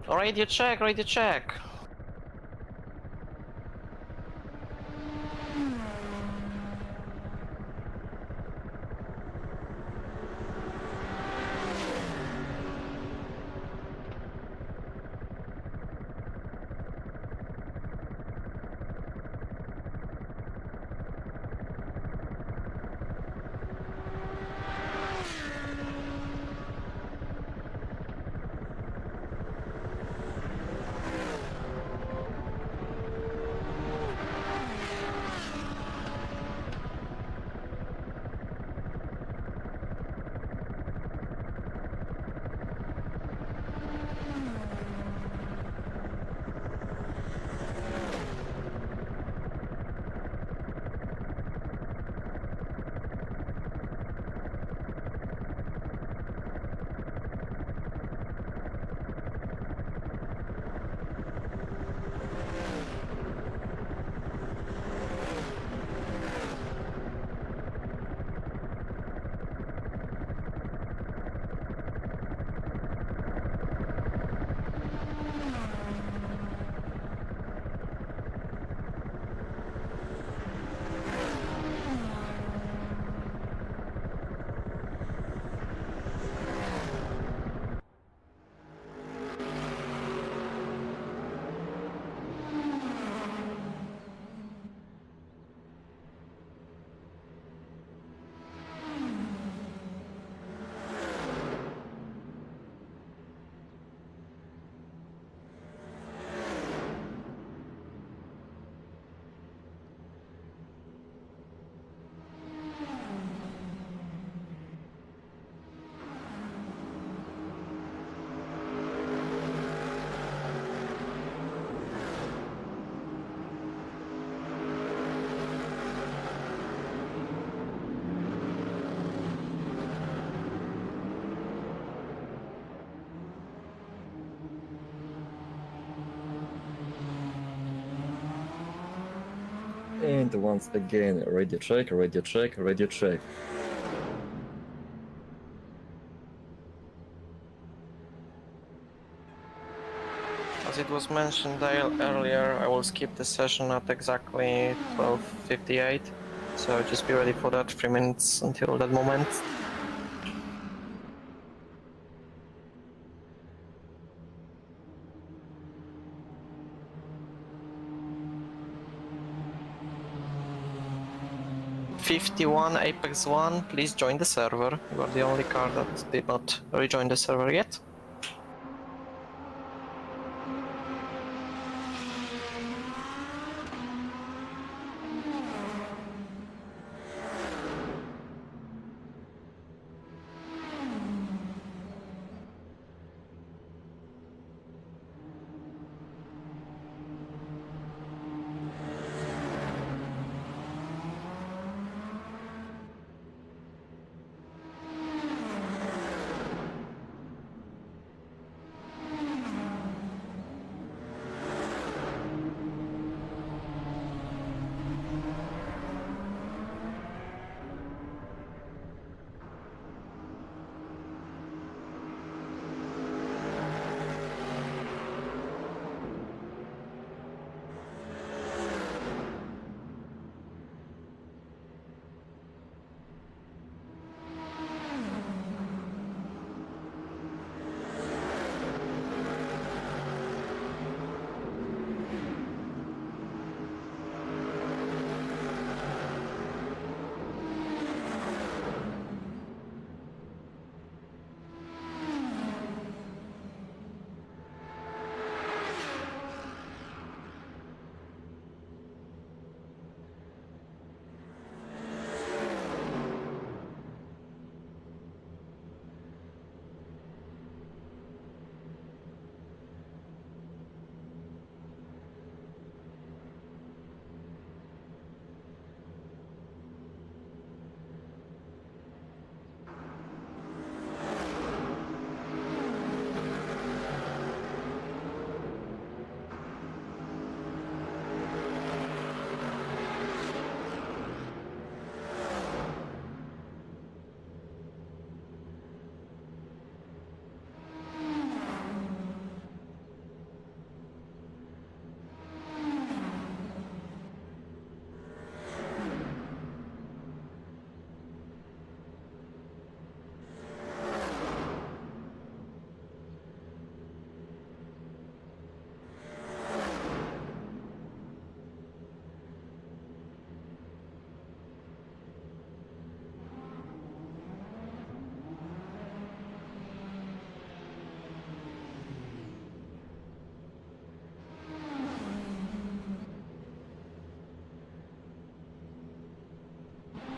Radio check, radio check. And once again, radio check, radio check, radio check. As it was mentioned earlier, I will skip the session at exactly 12:58. So just be ready for that, 3 minutes until that moment. #51 Apex 1, please join the server. You are the only car that did not rejoin the server yet.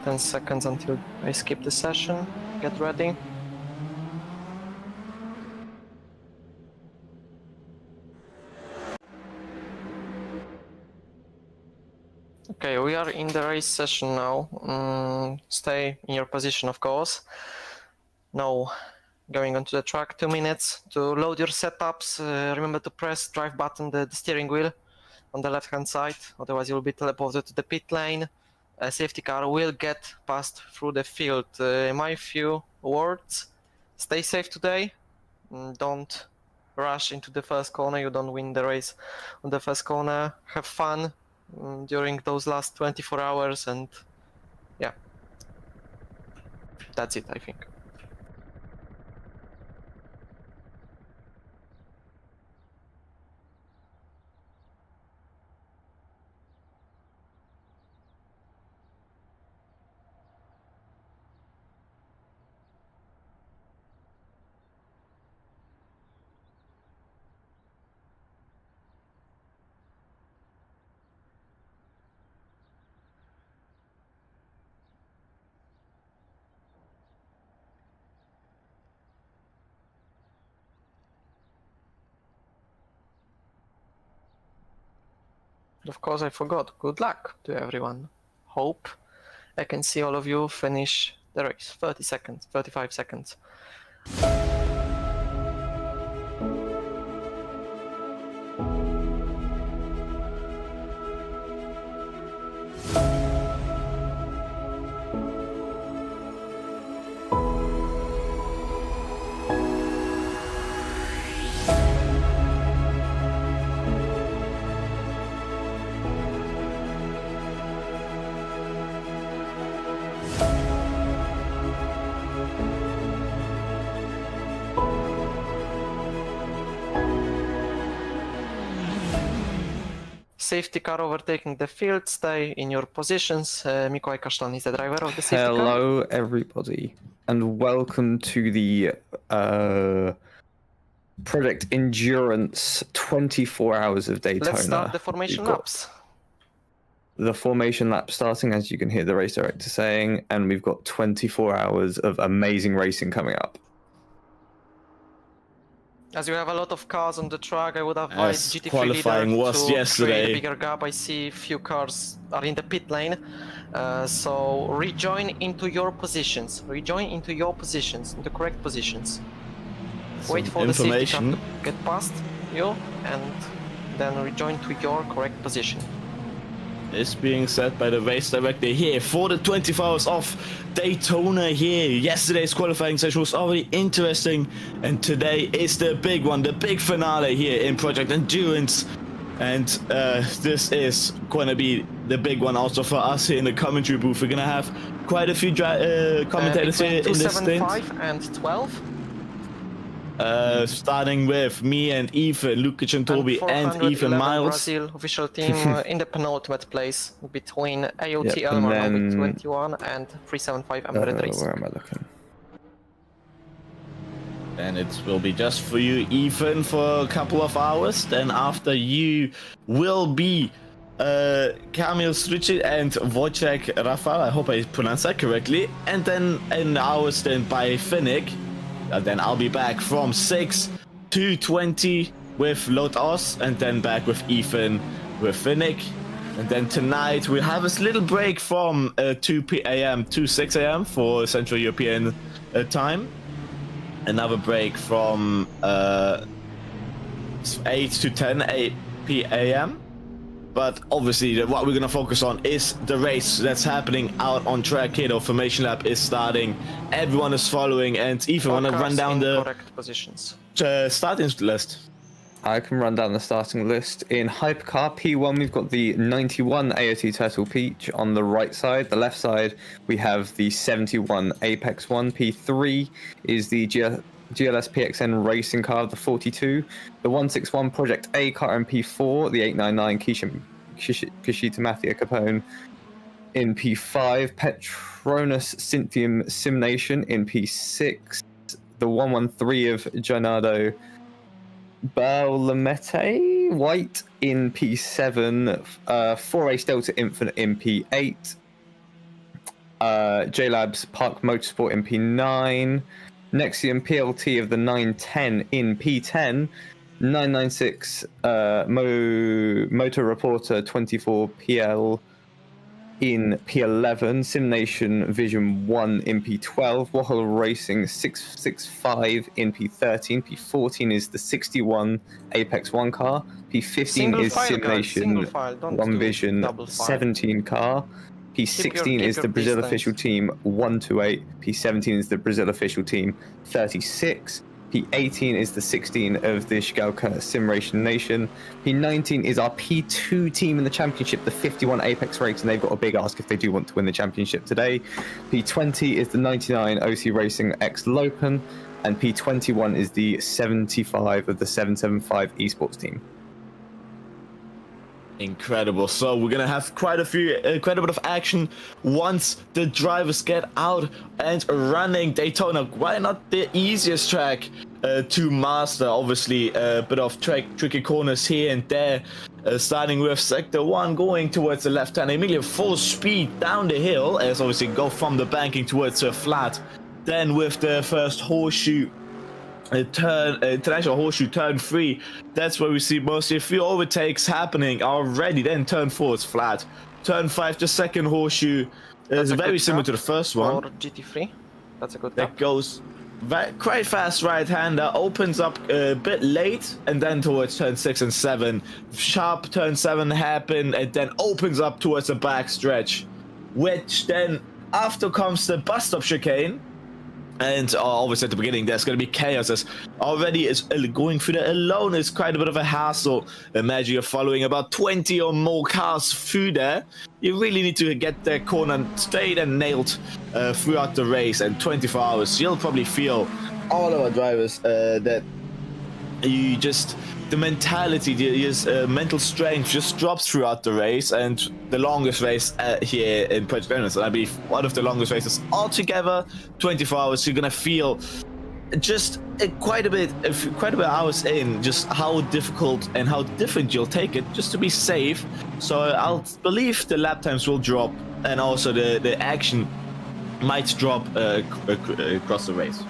10 seconds until I skip the session. Get ready. Okay, we are in the race session now. Stay in your position, of course. Now, going onto the track, 2 minutes to load your setups. Remember to press drive button, the steering wheel on the left hand side, otherwise you'll be teleported to the pit lane. A safety car will get passed through the field. My few words: stay safe today. Don't rush into the first corner. You don't win the race on the first corner. Have fun during those last 24 hours, and yeah, that's it, I think. Of course, I forgot. Good luck to everyone. Hope I can see all of you finish the race. 30 seconds, 35 seconds. Safety car overtaking the field. Stay in your positions. Mikołaj Kasztan is the driver of the safety car. Hello, everybody, and welcome to the Project Endurance 24 Hours of Daytona. Let's start the formation We've got laps. The formation lap starting, as you can hear the race director saying, and we've got 24 hours of amazing racing coming up. As you have a lot of cars on the track, I would advise As GT3 qualifying leader was to yesterday. create a bigger gap. I see few cars are in the pit lane, so rejoin into your positions. Rejoin into your positions, in the correct positions. Wait for the safety car to get past you, and then rejoin to your correct position. Is being said by the race director here for the 24 hours of Daytona here. Yesterday's qualifying session was already interesting, and today is the big one, the big finale here in Project Endurance. And this is going to be the big one also for us here in the commentary booth. We're going to have quite a few commentators here in this stint. 275 and 12. Starting with me and Ethan, Lukic and Toby, and Ethan Miles. Brazil official team in the penultimate place between AOT Yep, Elmar and then- number 21 and 375 Embedded Racing. Where am I looking? And it will be just for you, Ethan, for a couple of hours. Then after you will be Kamil Strucic and Wojciech Rafal. I hope I pronounced that correctly. And then an hour stint by Finnick. And then I'll be back from 6 to 20 with Lotus, and then back with Ethan with Finnick. And then tonight we'll have a little break from 2 p.m. to 6 a.m. for Central European time. Another break from 8 to 10 p.m. But obviously what we're going to focus on is the race that's happening out on track here. The formation lap is starting. Everyone is following, and Ethan, want to run down the correct positions. Starting list? I can run down the starting list. In Hypercar P1, we've got the 91 AOT Turtle Peach on the right side. The left side, we have the 71 Apex 1. P3 is the GLS PXN racing car of the 42. The 161 Project A car in P4. The 899 Kishita Mathia Capone in P5. Petronus Cynthium Simnation in P6. The 113 of Gennaro Baulamete White in P7, 4 Ace Delta Infinite in P8, JLab's Park Motorsport in P9, Nexium PLT of the 910 in P10, 996 Motor Reporter 24 PL in P11, Simnation Vision 1 in P12, Wahoo Racing 665 in P13, P14 is the 61 Apex 1 car, P15 Single is file, guys, single Simnation file, don't 1 do Vision double file. 17 car, P16 is keep the your Brazil distance. official team 128, P17 is the Brazil official team 36, P18 is the 16 of the Shigalka Simration Nation. P19 is our P2 team in the championship, the 51 Apex race, and they've got a big ask if they do want to win the championship today. P20 is the 99 OC Racing X Lopen, and P21 is the 75 of the 775 esports team. Incredible. So we're gonna have quite a bit of action once the drivers get out and running. Daytona, why not the easiest track to master? Obviously, a bit of tricky corners here and there. Starting with sector 1, going towards the left hand, immediately full speed down the hill, as obviously go from the banking towards a flat. Then with the first horseshoe international horseshoe turn 3, that's where we see mostly a few overtakes happening already. Then turn 4 is flat. Turn 5, the second horseshoe is very similar to the first one. Or GT3. That's a good That gap. goes quite fast right-hander, opens up a bit late, and then towards turn 6 and 7. Sharp turn 7 happen, and then opens up towards the back stretch, which then after comes the bus stop chicane. And obviously at the beginning there's going to be chaos, as already is going through that alone is quite a bit of a hassle. Imagine you're following about 20 or more cars through there. You really need to get that corner straight and nailed throughout the race, and 24 hours you'll probably feel, all our drivers, that you just, the mentality, the mental strength just drops throughout the race. And the longest race here in Project Endurance, and I believe one of the longest races altogether, 24 hours, you're gonna feel just quite a bit of hours in, just how difficult and how different you'll take it just to be safe. So I'll believe the lap times will drop, and also the action might drop across the race.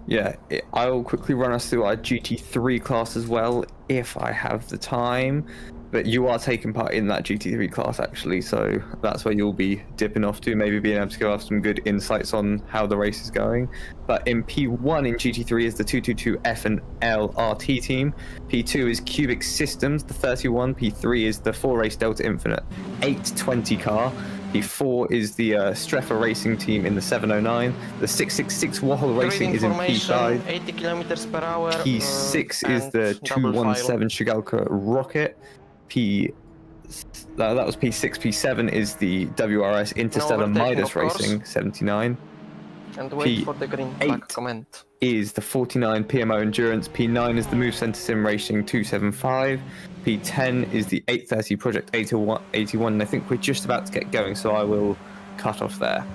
Yeah, I'll quickly run us through our GT3 class as well, if I have the time. But you are taking part in that GT3 class, actually, so that's where you'll be dipping off to, maybe being able to go have some good insights on how the race is going. But in P1 in GT3 is the 222 F and L RT team. P2 is Cubic Systems, the 31. P3 is the 4-race Delta Infinite 820 car. P4 is the Streffer Racing team in the 709. The 666 Wahoo Racing is in P5. 80 kilometers per hour. P6 is the 217 Shigalka Rocket. That was P6. P7 is the WRS Interstellar overtaking, Midas of course. Racing 79. And wait for the green flag P8 comment. Is the 49 PMO Endurance. P9 is the Move Center Sim Racing 275. P10 is the 830 Project 81, and I think we're just about to get going, so I will cut off there.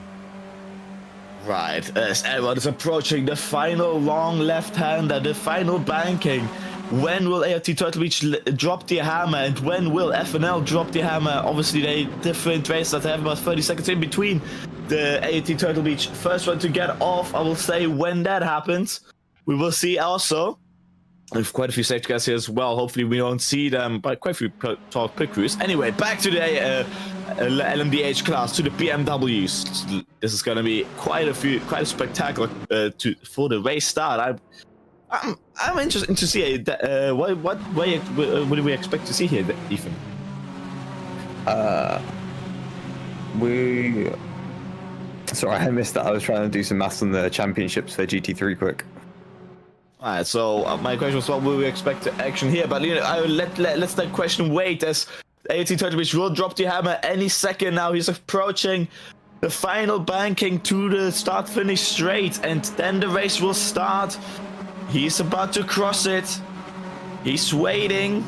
Right, as everyone is approaching the final long left-hander, the final banking. When will ART Turtle Beach drop the hammer, and when will FNL drop the hammer? Obviously, they different races that have about 30 seconds in between. The ART Turtle Beach first one to get off, I will say when that happens. We will see also. We have quite a few safety cars here as well. Hopefully we don't see them, but quite a few talk pit crews. Anyway, back to the LMDH class, to the BMWs. This is going to be quite a spectacular for the race start. I'm interested to see what do we expect to see here, Ethan? Sorry, I missed that. I was trying to do some maths on the championships for GT3 quick. Alright, so my question was what will we expect to action here, but let's that question wait, as AT Turtle Beach will drop the hammer any second now. He's approaching the final banking to the start-finish straight, and then the race will start. He's about to cross it. He's waiting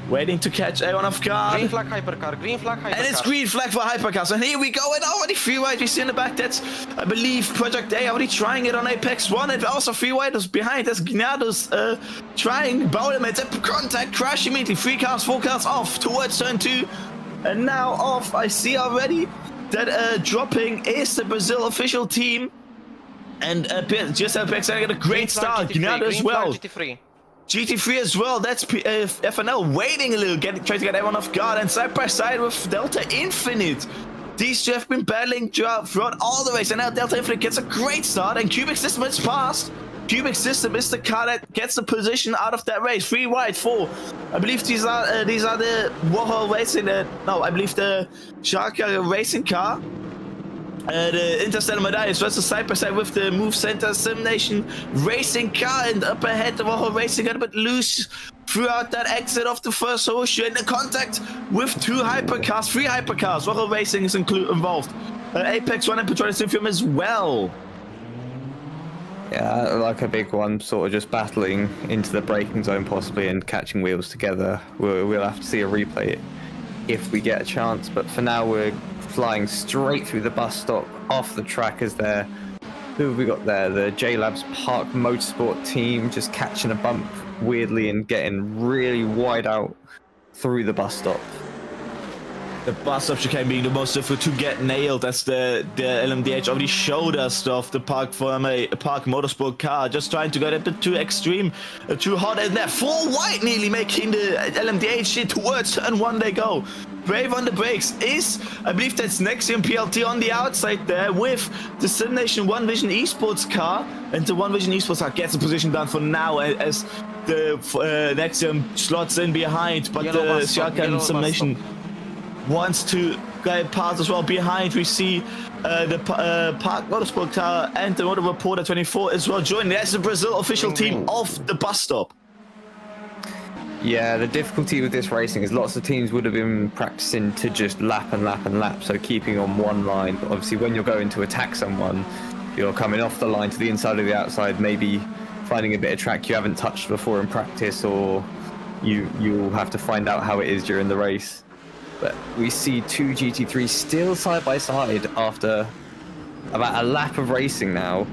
to catch everyone off guard. Green flag hypercar, green flag hypercar. And it's green flag for hypercars, and here we go, and already free wide we see in the back. That's, I believe, Project A already trying it on Apex 1, and also free widers behind. That's Gnados trying, Bowlements at contact, crash immediately, 3 cars, 4 cars off towards turn 2. And now off, I see already that dropping is the Brazil official team. And just get a great start. Gnada as well. GT3 as well. That's FNL waiting a little, trying to get everyone off guard. And side by side with Delta Infinite. These two have been battling throughout all the race. And now Delta Infinite gets a great start. And Cubic System has passed. Cubic System is the car that gets the position out of that race. 3 wide, 4. I believe these are the Warhol Racing. No, I believe the Sharka Racing car. The Interstellar Medallions versus side by side with the Move Center Sim Nation Racing car, and up ahead the Warhol Racing got a bit loose throughout that exit of the first horseshoe, and the contact with 2 hypercars, 3 hypercars. Warhol Racing is involved. Apex 1 and Petroleum Symphony as well. Yeah, like a big one, sort of just battling into the braking zone possibly and catching wheels together. We'll have to see a replay if we get a chance, but for now we're flying straight through the bus stop off the track. As there, who have we got there? The J-Labs Park Motorsport team just catching a bump weirdly and getting really wide out through the bus stop. The bus stop chicane being the most difficult to get nailed, as the LMDH already showed us of the Park Motorsport car, just trying to get a bit too extreme, too hot, and they're 4 wide nearly making the LMDH towards turn 1 they go. Brave on the brakes is, I believe that's Nexium PLT on the outside there with the Sim Nation One Vision Esports car, and the One Vision Esports car gets a position down for now as the Nexium slots in behind, but the Sharka and Sim Nation wants to get past as well. Behind we see the Park Motorsport car and the Motor Reporter 24 as well joining. That's the Brazil official team of the bus stop. Yeah, the difficulty with this racing is lots of teams would have been practicing to just lap and lap and lap, so keeping on one line. But obviously when you're going to attack someone, you're coming off the line to the inside or the outside, maybe finding a bit of track you haven't touched before in practice, or you'll have to find out how it is during the race. But we see 2 GT3s still side by side after about a lap of racing now.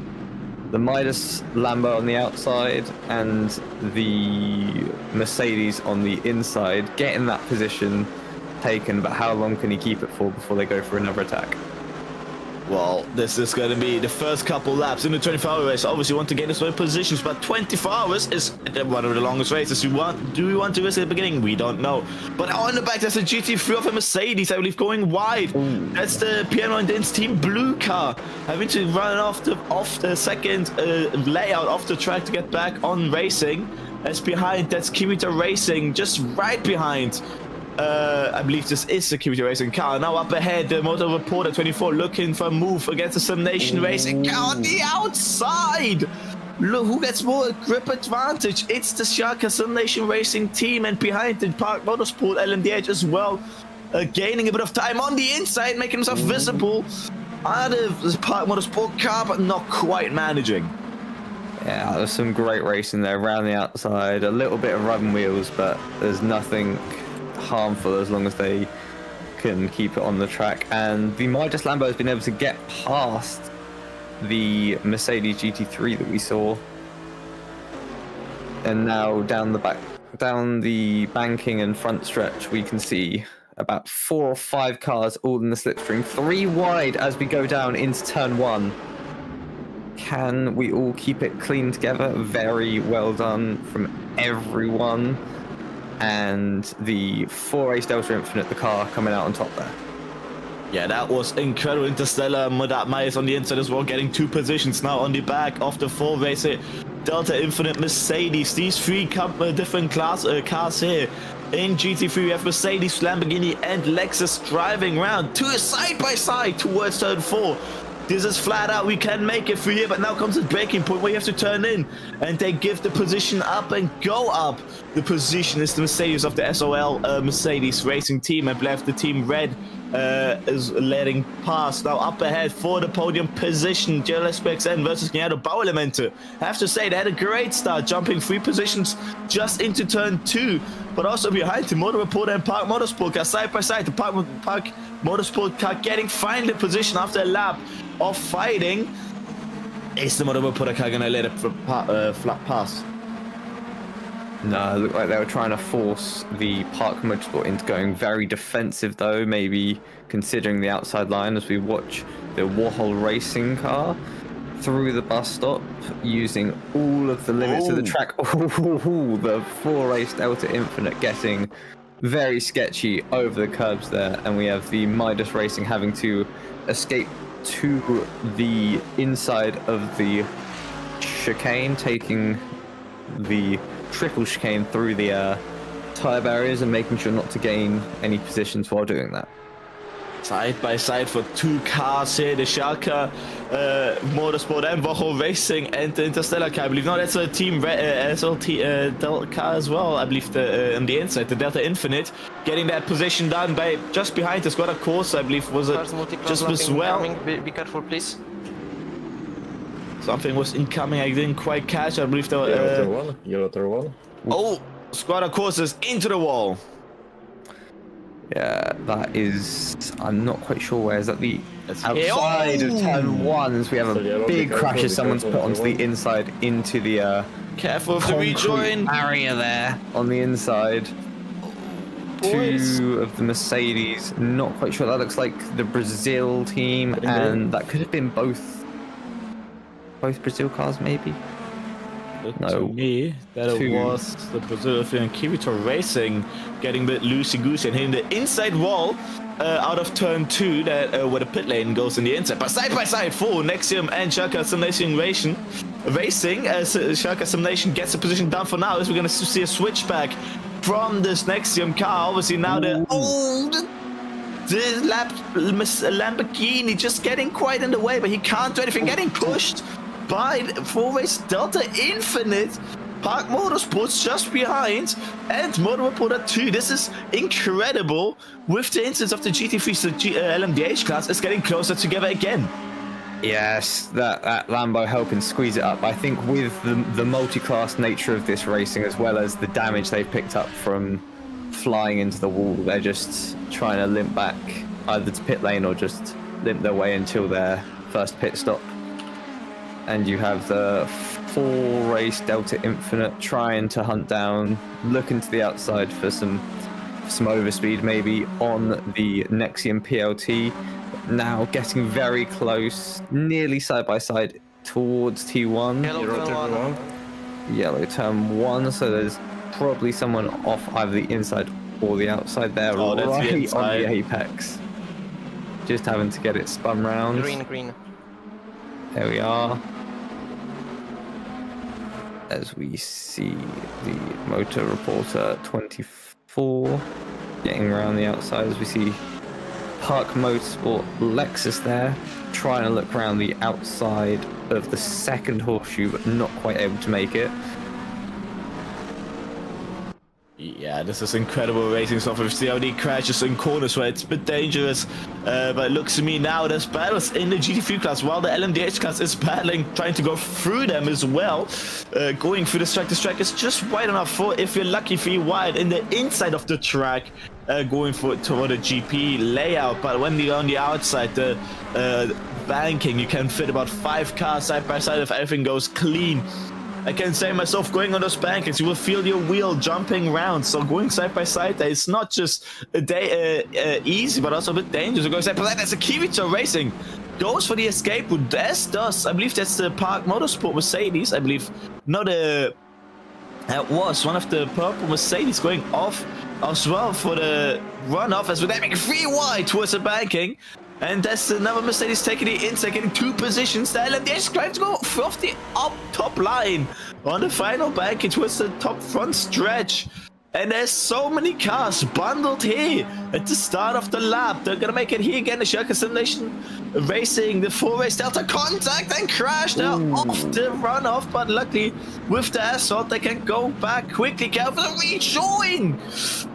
The Midas Lambo on the outside and the Mercedes on the inside, getting that position taken, but how long can he keep it for before they go for another attack? Well, this is going to be the first couple laps in the 24-hour race. Obviously, you want to get us in positions, but 24 hours is one of the longest races. Do we want to risk at the beginning? We don't know. But on the back, there's a GT3 of a Mercedes, I believe, going wide. Ooh. That's the Piano and Dance Team Blue car, having to run off the second layout of the track to get back on racing. That's behind. That's Kirita Racing, just right behind. I believe this is the Kirita Racing car. Now up ahead, the Motor Reporter 24 looking for a move against the Sim Nation Racing car on the outside. Look who gets more grip advantage. It's the Sharka Sim Nation Racing team, and behind the Park Motorsport LMDH as well, gaining a bit of time on the inside, making himself visible out of the Park Motorsport car, but not quite managing. Yeah, there's some great racing there around the outside. A little bit of rubber wheels, but there's nothing harmful as long as they can keep it on the track. And the Midas Lambo has been able to get past the Mercedes GT3 that we saw, and now down the banking and front stretch we can see about 4 or 5 cars all in the slipstream, 3 wide as we go down into turn 1. Can we all keep it clean together? Very well done from everyone. And the 4-Ace Delta Infinite, the car coming out on top there. Yeah, that was incredible. Interstellar, Midas on the inside as well, getting 2 positions now on the back of the 4-Ace Delta Infinite Mercedes. These 3 different cars here. In GT3 we have Mercedes, Lamborghini and Lexus driving around side by side towards turn 4. This is flat out, we can make it through here, but now comes the breaking point where you have to turn in, and they give the position up and go up. The position is the Mercedes of the SOL Mercedes Racing team. I believe the team red is letting pass. Now up ahead for the podium position, JLSPXN versus Gnado Bauelemente. I have to say, they had a great start, jumping 3 positions just into turn 2, but also behind the Motor Reporter and Park Motorsport car side by side. The Park Motorsport car getting finally position after a lap of fighting. Is the Motor Reporter car gonna let it flat pass? No, it looked like they were trying to force the Park Motorsport into going very defensive, though, maybe considering the outside line as we watch the Warhol racing car through the bus stop using all of the limits of the track. The 4-race Delta Infinite getting very sketchy over the curbs there, and we have the Midas Racing having to escape to the inside of the chicane, taking the triple chicane through the tire barriers and making sure not to gain any positions while doing that. Side by side for 2 cars here, the Schalke Motorsport and Warhol Racing and the Interstellar car. I believe, no, that's a team SLT Delta car as well. I believe on the inside, the Delta Infinite, getting that position done by just behind the Skoda Corsa, I believe, was it just as well. Be careful, please. Something was incoming, I didn't quite catch. I believe there Yellow turn one. Oh, Skoda Corsa's into the wall. Yeah, that is... I'm not quite sure where. Is that the That's outside of turn 1? As we have a Yellow, big be crash careful, as someone's be put careful, onto the inside into the Careful of the concrete rejoin. barrier there on the inside. Boys. 2 of the Mercedes. Not quite sure. That looks like the Brazil team, and that could have been both Brazil cars, maybe. Looked No. to me that it 2. was the Brazilian Kirito Racing getting a bit loosey-goosey and hitting the inside wall out of turn 2 that where the pit lane goes in the inside. But side by side for Nexium and Schalke Simulation Racing, Schalke Simulation gets a position down for now as we're going to see a switchback from this Nexium car. Obviously now the Lamborghini just getting quite in the way, but he can't do anything, getting pushed by 4-race Delta Infinite. Park Motorsports just behind, and Motor Reporter 2. This is incredible. With the instance of the GT3, so LMDH class is getting closer together again. Yes, that Lambo helping squeeze it up. I think with the multi-class nature of this racing, as well as the damage they've picked up from flying into the wall, they're just trying to limp back either to pit lane or just limp their way until their first pit stop. And you have the 4-race Delta Infinite trying to hunt down, looking to the outside for some overspeed maybe on the Nexium PLT. Now getting very close, nearly side by side towards T1. Yellow turn one. Yellow turn 1, so there's probably someone off either the inside or the outside there, Oh, that's the right on inside. the apex. Just having to get it spun round. Green. There we are. As we see the Motor Reporter 24 getting around the outside, as we see Park Motorsport Lexus there trying to look around the outside of the second horseshoe, but not quite able to make it. Yeah, this is incredible racing stuff. With COD crashes in corners where it's a bit dangerous. But it looks to me now there's battles in the GT3 class while the LMDH class is battling, trying to go through them as well. Going through this track is just wide enough for, if you're lucky, 3 wide in the inside of the track. Going toward the GP layout, but when you're on the outside, the banking, you can fit about 5 cars side by side if everything goes clean. I can say myself, going on those bankings, you will feel your wheel jumping around. So going side by side there, it's not just easy, but also a bit dangerous. Going side by side, that's a Kirito Racing. Goes for the escape route, as does, I believe that's the Park Motorsport Mercedes, I believe. Not a... That was one of the purple Mercedes going off as well for the runoff, as we're making 3 wide towards the banking. And that's another Mercedes taking the inside, getting 2 positions. The LMDH trying to go off the top line on the final banking towards the top front stretch. And there's so many cars bundled here at the start of the lap. They're gonna make it here again. The Schalke Simulation Racing, the 4-race Delta contact and crash. They're off the runoff, but luckily with the assault they can go back quickly. Careful, rejoin.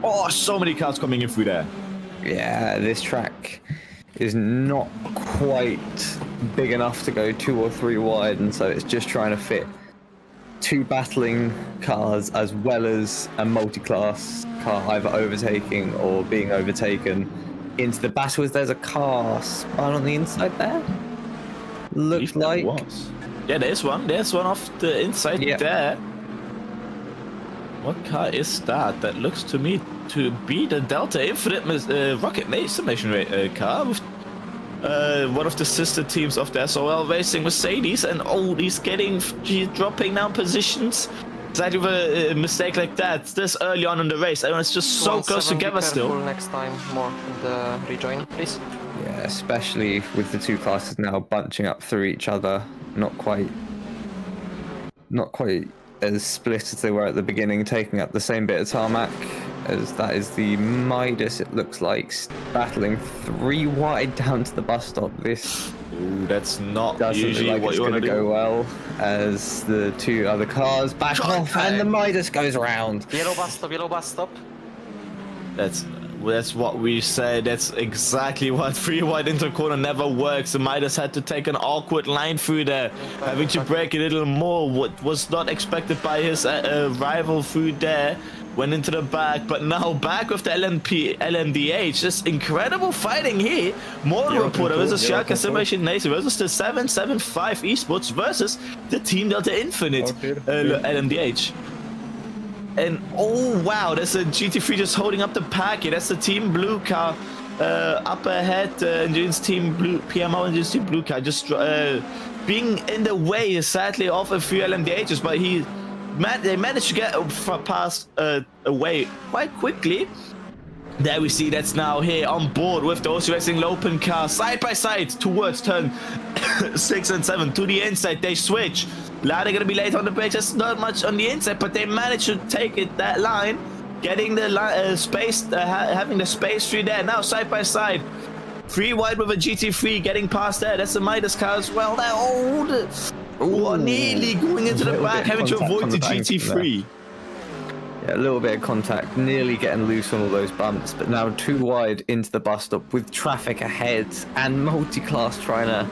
Oh, so many cars coming in through there. Yeah, this track is not quite big enough to go 2 or 3 wide, and so it's just trying to fit 2 battling cars as well as a multi-class car either overtaking or being overtaken into the battle. As there's a car spun on the inside there, looks like. Yeah, there's one off the inside there. What car is that? That looks to me to be the Delta Infinite Rocket Simulation car with one of the sister teams of the SOL Racing Mercedes, and he's dropping down positions. Exactly with a mistake like that this early on in the race, and it's just so close together still. Next time more in the rejoin, please. Yeah, especially with the two classes now bunching up through each other, not quite as split as they were at the beginning, taking up the same bit of tarmac, as that is the Midas, it looks like, battling 3 wide down to the bus stop. This Ooh, that's not doesn't usually look like what it's you want going to to do. go well, as the 2 other cars back off and the Midas goes around. Yellow bus stop. That's what we said. That's exactly what 3 wide into corner never works. The Midas had to take an awkward line through there, having to brake a little more. What was not expected by his rival through there. Went into the back, but now back with the LMDH. Just incredible fighting here. Motor Reporter versus Schalke Simulation Nation versus the 775 Esports versus the Team Delta Infinite LMDH. And oh wow, there's a GT3 just holding up the pack here. That's the Team Blue car up ahead. Endurance Team Blue, PMO Endurance Team Blue car just being in the way, sadly, of a few LMDHs, but they managed to get past away quite quickly. There we see that's now here on board with the OC Racing Lopen car side by side towards turn 6 and 7 to the inside. They switch. Now they're gonna be late on the brakes. There's not much on the inside, but they managed to take it that line, getting the space, having the space through there. Now side by side, 3 wide with a GT3 getting past there. That's the Midas car as well. They're nearly going into the back, having to avoid the GT3. Yeah, a little bit of contact, nearly getting loose on all those bumps, but now 2 wide into the bus stop with traffic ahead and multi-class trying to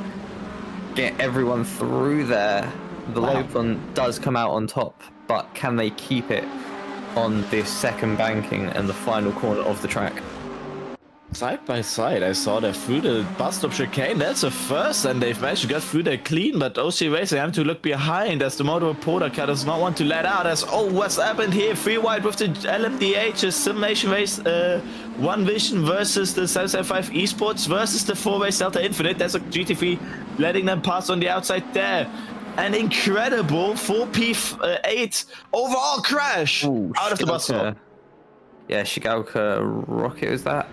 get everyone through there. The Lopen does come out on top, but can they keep it on this second banking and the final corner of the track? Side by side, I saw that through the bus stop chicane. That's a first, and they've managed to get through there clean. But OC Racing have to look behind as the Motor Reporter car does not want to let out. As what's happened here? 3 wide with the LMDH Simulation Race, One Vision versus the 775 Esports versus the 4 Race Delta Infinite. There's a GT3 letting them pass on the outside there. An incredible 4P8 overall crash out of the bus stop. Yeah, Shigalka Rocket was that?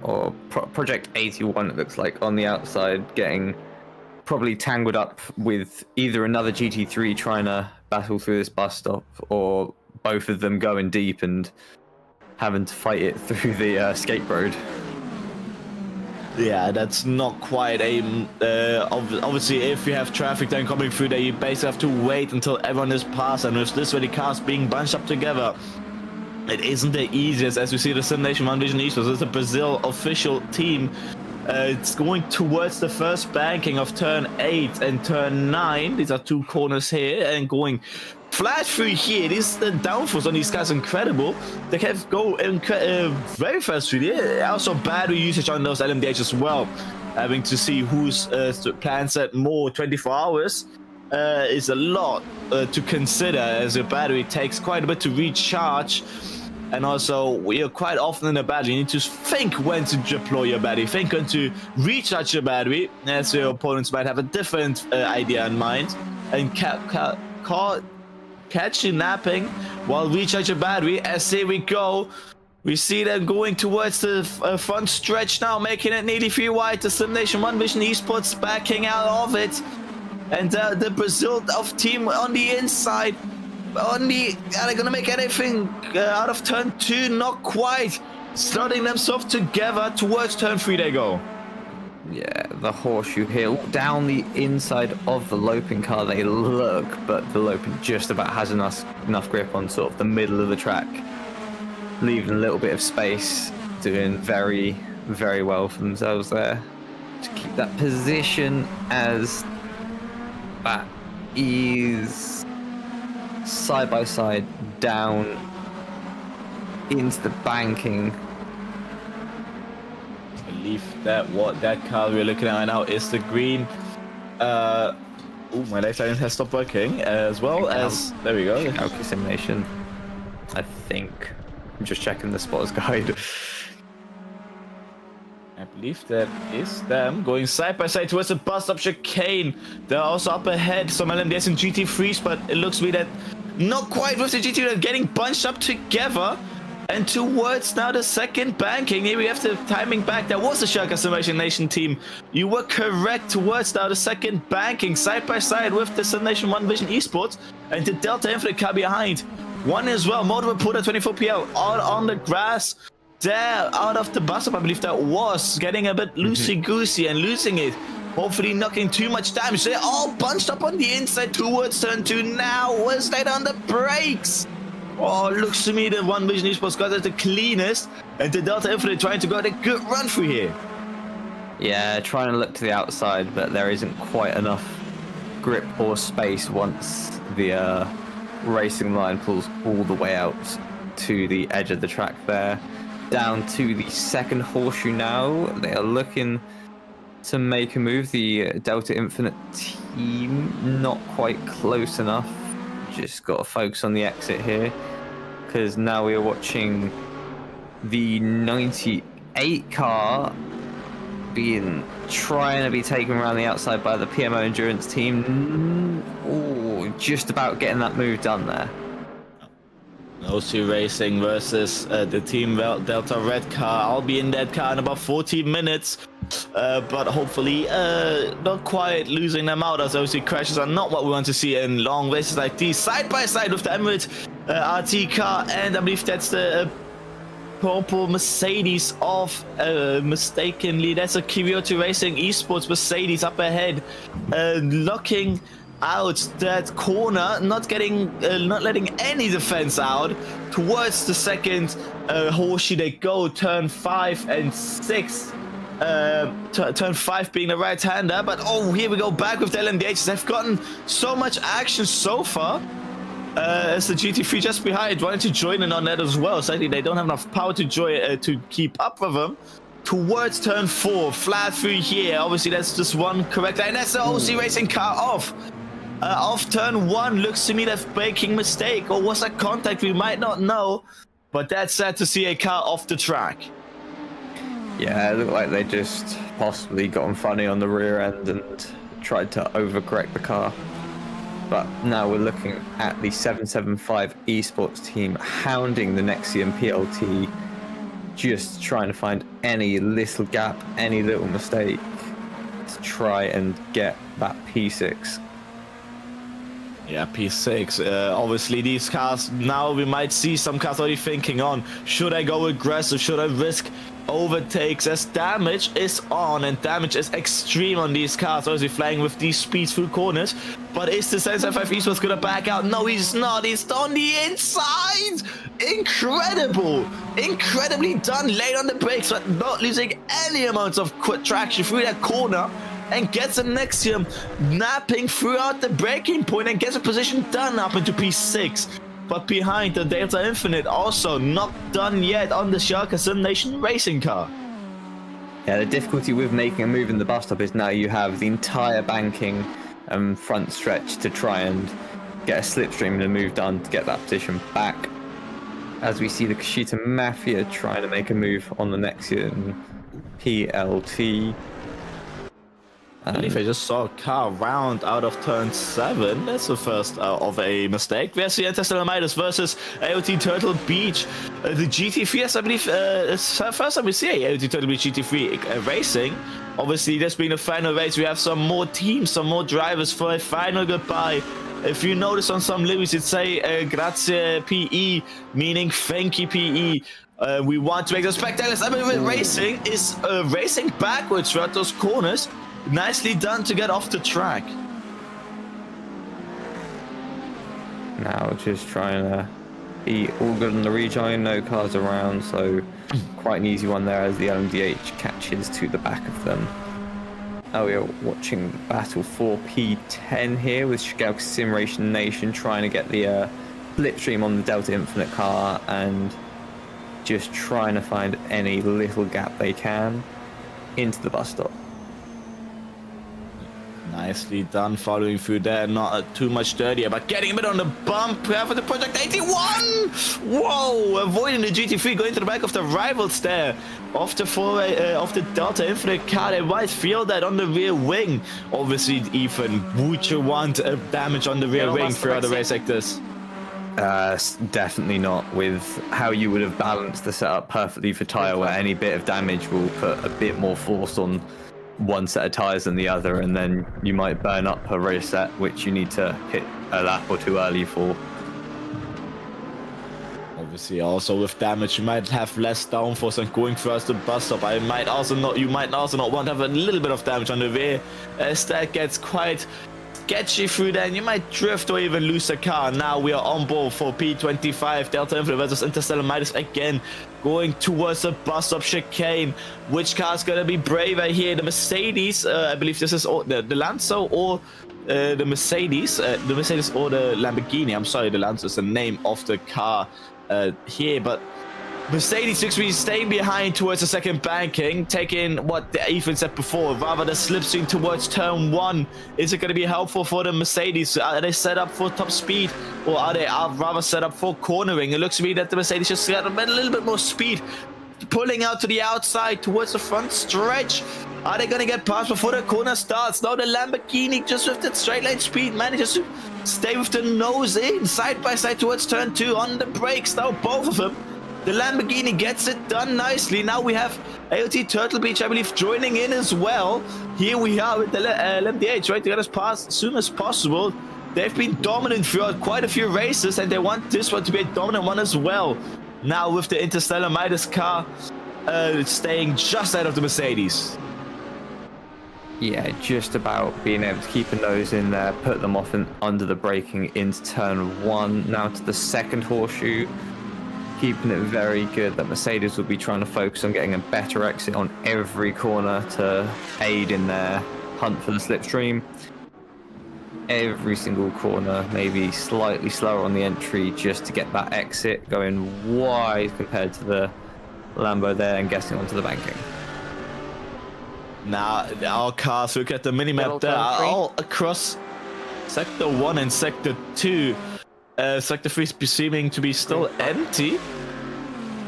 Or Project 81, it looks like, on the outside, getting probably tangled up with either another GT3 trying to battle through this bus stop, or both of them going deep and having to fight it through the skate road. Yeah, that's not quite a... obviously, if you have traffic then coming through there, you basically have to wait until everyone is passed, and with this many cars being bunched up together, it isn't the easiest. As you see, the Simulation One Vision Esports is a Brazil official team. It's going towards the first banking of turn 8 and turn 9. These are 2 corners here, and going flat through here. The downforce on these cars incredible. They can go very fast through here. Also, battery usage on those LMDH as well. Having to see whose plans at more 24 hours. Is a lot to consider, as your battery takes quite a bit to recharge, and also you're quite often in a battle. You need to think when to deploy your battery, think when to recharge your battery, as your opponents might have a different idea in mind, and catch you napping while recharge your battery. As here we go, we see them going towards the front stretch now, making it nearly 3 wide. The Simulation One Vision Esports backing out of it. And the Brazil of team on the inside, are they gonna make anything out of turn 2? Not quite. Slotting themselves together towards turn 3 they go. Yeah, the horseshoe hill down the inside of the Lopen car they look, but the Lopen just about has enough grip on sort of the middle of the track, leaving a little bit of space, doing very, very well for themselves there to keep that position, as that is side by side down into the banking. I believe that what that car we're looking at right now is the green. My left line has stopped working, as well as there we go. Okay, simulation. think. I'm just checking the spotters guide. I believe that is them going side by side towards the bus stop chicane. They're also up ahead, some LMDs and GT3s, but it looks to me that not quite with the GT, they're getting bunched up together. And towards now the second banking, here we have the timing back. That was the Shaka Simulation Nation team. You were correct. Towards now the second banking, side by side with the Simulation 1 Vision Esports and the Delta Infinite car behind. One as well, Motor Reporter 24PL all on the grass. There, out of the bus stop, I believe that was getting a bit loosey-goosey and losing it. Hopefully knocking too much damage. They're all bunched up on the inside towards turn 2 now. Was that on the brakes? Oh, looks to me the One Vision Esports got it the cleanest, and the Delta Infinite trying to go at a good run through here. Yeah, trying to look to the outside, but there isn't quite enough grip or space once the racing line pulls all the way out to the edge of the track there. Down to the second horseshoe now. They are looking to make a move. The Delta Infinite team not quite close enough. Just got to focus on the exit here, because now we are watching the 98 car trying to be taken around the outside by the PMO Endurance team. Oh, just about getting that move done there. OC Racing versus the Team Delta Red car. I'll be in that car in about 14 minutes. But hopefully not quite losing them out, as OC crashes are not what we want to see in long races like these. Side by side with the Emirates RT car, and I believe that's the purple Mercedes of mistakenly. That's a Kyoto Racing Esports Mercedes up ahead, locking out that corner, not letting any defense out. Towards the second horseshoe they go, turn 5 and 6. Turn 5 being the right-hander, but oh, here we go back with the LMDHs. They've gotten so much action so far. As the GT3 just behind wanted to join in on that as well. Sadly, they don't have enough power to keep up with them. Towards turn 4, flat through here. Obviously, that's just one correct, and that's the OC Racing car off. Off turn 1, looks to me that's braking mistake, or was that contact? We might not know, but that's sad to see a car off the track. Yeah, it looked like they just possibly got in funny on the rear end and tried to overcorrect the car. But now we're looking at the 775 Esports team hounding the Nexium PLT, just trying to find any little gap, any little mistake to try and get that P6. Yeah, P6. Obviously, these cars, now we might see some cars already thinking on, should I go aggressive, should I risk overtakes, as damage is on, and damage is extreme on these cars. Obviously flying with these speeds through corners, but is the 775 Esports gonna back out? No, he's not. He's on the inside. Incredible, incredibly done, late on the brakes, but not losing any amounts of traction through that corner, and gets a Nexium napping throughout the braking point and gets a position done up into P6. But behind the Delta Infinite, also not done yet on the Sharka Simulation Racing car. Yeah, the difficulty with making a move in the bus stop is now you have the entire banking front stretch to try and get a slipstream and a move done to get that position back. As we see the Kashita Mafia trying to make a move on the Nexium PLT. I believe I just saw a car round out of turn 7. That's the first of a mistake. There's the Interstellar Midas versus AOT Turtle Beach. The GT3, I believe, it's the first time we see a AOT Turtle Beach GT3 racing. Obviously, this being the final race, we have some more teams, some more drivers for a final goodbye. If you notice on some lyrics, it say grazie PE, meaning thank you PE. We want to make the spectacular. I mean, racing is racing backwards throughout those corners. Nicely done to get off the track. Now just trying to be all good on the rejoin, no cars around, so quite an easy one there as the LMDH catches to the back of them. Now we are watching the battle for P10 here with Shigalka Simulation Nation trying to get the slipstream on the Delta Infinite car and just trying to find any little gap they can into the bus stop. Nicely done, following through there, not too much dirtier, but getting a bit on the bump for the Project 81! Whoa, avoiding the GT3, going to the back of the rivals there. Off the Delta Infinite car, they might feel that on the rear wing. Obviously, Ethan, would you want damage on the rear wing throughout the race like this? Definitely not, with how you would have balanced the setup perfectly for tyre, where any bit of damage will put a bit more force on one set of tyres than the other, and then you might burn up a race set, which you need to hit a lap or two early for. Obviously, also with damage, you might have less downforce and going first the bus stop. You might also not want to have a little bit of damage on the rear, as that gets quite sketchy through there, and you might drift or even lose the car. Now we are on board for P25, Delta Infinite versus Interstellar Midas again, going towards the bus stop chicane. Which car is going to be braver here? The Mercedes, I believe this is the Lancer, or the Mercedes or the Lamborghini. I'm sorry, the Lancer is the name of the car here, but Mercedes looks to be staying behind towards the second banking, taking what Ethan said before, rather the slipstream towards turn 1. Is it going to be helpful for the Mercedes? Are they set up for top speed, or are they rather set up for cornering? It looks to me that the Mercedes just got a little bit more speed, pulling out to the outside towards the front stretch. Are they going to get past before the corner starts? Now the Lamborghini, just with that straight line speed, manages to stay with the nose in, side by side towards turn 2 on the brakes. Now both of them. The Lamborghini gets it done nicely. Now we have AOT Turtle Beach, I believe, joining in as well. Here we are with the LMDH, right? To get us past as soon as possible. They've been dominant throughout quite a few races, and they want this one to be a dominant one as well. Now with the Interstellar Midas car staying just out of the Mercedes. Yeah, just about being able to keep a nose in there, put them off and under the braking into turn 1. Now to the second horseshoe. Keeping it very good. That Mercedes will be trying to focus on getting a better exit on every corner to aid in their hunt for the slipstream. Every single corner, maybe slightly slower on the entry just to get that exit going wide compared to the Lambo there and getting onto the banking. Now our cars, look at the minimap there, are all across Sector 1 and Sector 2. Sector 3 is seeming to be still empty.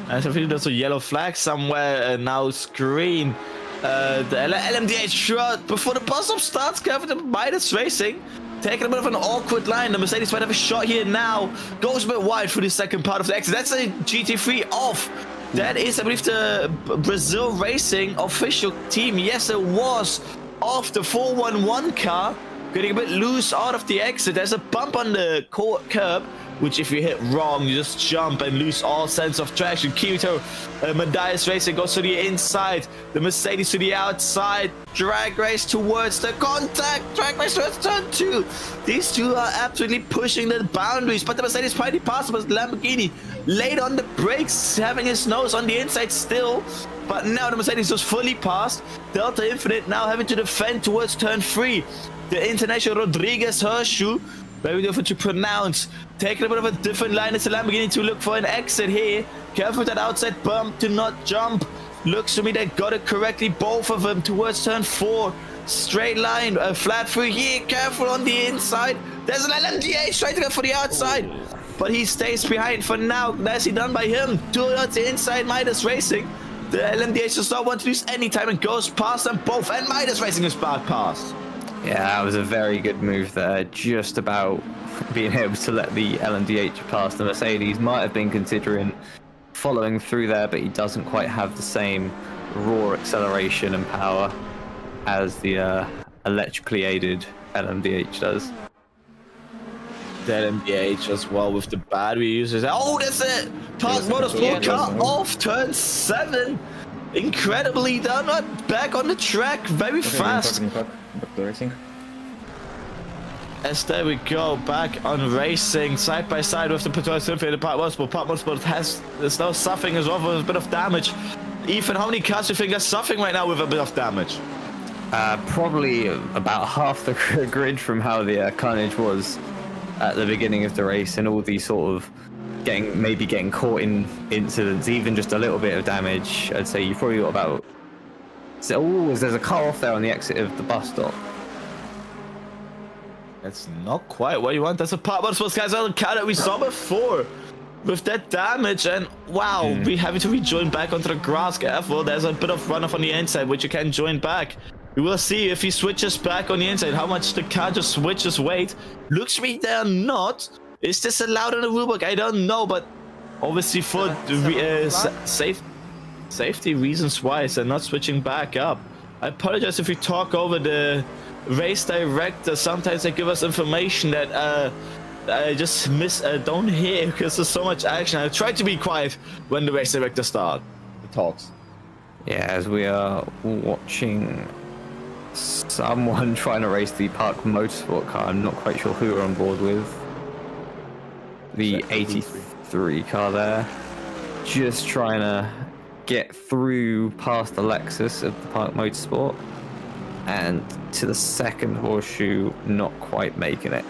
I think there's a yellow flag somewhere, now screen. The LMDH shot before the bus stop starts, covered the Midas Racing. Taking a bit of an awkward line. The Mercedes might have a shot here now. Goes a bit wide through the second part of the exit. That's a GT3 off. That is, I believe, the Brazil Racing official team. Yes, it was off the 411 car. Getting a bit loose out of the exit. There's a bump on the curb, which if you hit wrong, you just jump and lose all sense of traction. Kirito Midas Racing goes to the inside. The Mercedes to the outside. Drag race towards the contact. Drag race towards turn 2. These two are absolutely pushing the boundaries, but the Mercedes finally passed. But Lamborghini late on the brakes, having his nose on the inside still. But now the Mercedes was fully passed. Delta Infinite now having to defend towards turn 3. The International Rodriguez Horseshoe, very different to pronounce. Taking a bit of a different line. It's a Lamborghini to look for an exit here. Careful with that outside bump to not jump. Looks to me they got it correctly, both of them towards turn 4. Straight line, flat through here. Careful on the inside. There's an LMDH trying to go for the outside. But he stays behind for now. Nicely done by him. Towards the inside, Midas Racing. The LMDH does not want to lose any time and goes past them both. And Midas Racing is back past. Yeah, that was a very good move there. Just about being able to let the LMDH pass. The Mercedes might have been considering following through there, but he doesn't quite have the same raw acceleration and power as the electrically aided LMDH does. The LMDH as well with the battery users. Oh, that's it! Park Motorsport car off turn 7. Incredibly done. Back on the track very fast. Back to racing. As there we go, back on racing, side by side with the Patrol Symphony and the Park Motorsport. Park Motorsport is now suffering as well with a bit of damage. Ethan, how many cars do you think are suffering right now with a bit of damage? Probably about half the grid from how the carnage was at the beginning of the race, and all these sort of getting caught in incidents, even just a little bit of damage. I'd say you've probably got about... Oh, there's a car off there on the exit of the bus stop. That's not quite what you want. That's a part motorsports guys on the car that we saw before. With that damage, and wow, we having to rejoin back onto the grass. Careful, there's a bit of runoff on the inside, which you can join back. We will see if he switches back on the inside, how much the car just switches weight. Looks to me they're not. Is this allowed in the rulebook? I don't know, but obviously for safety reasons wise, they're not switching back up. I apologize if we talk over the race director. Sometimes they give us information that I just don't hear because there's so much action. I try to be quiet when the race director talks. Yeah, as we are watching someone trying to race the Park Motorsport car. I'm not quite sure who we're on board with. The 83 car there. Just trying to get through past the Lexus of the Park Motorsport. And to the second horseshoe, not quite making it.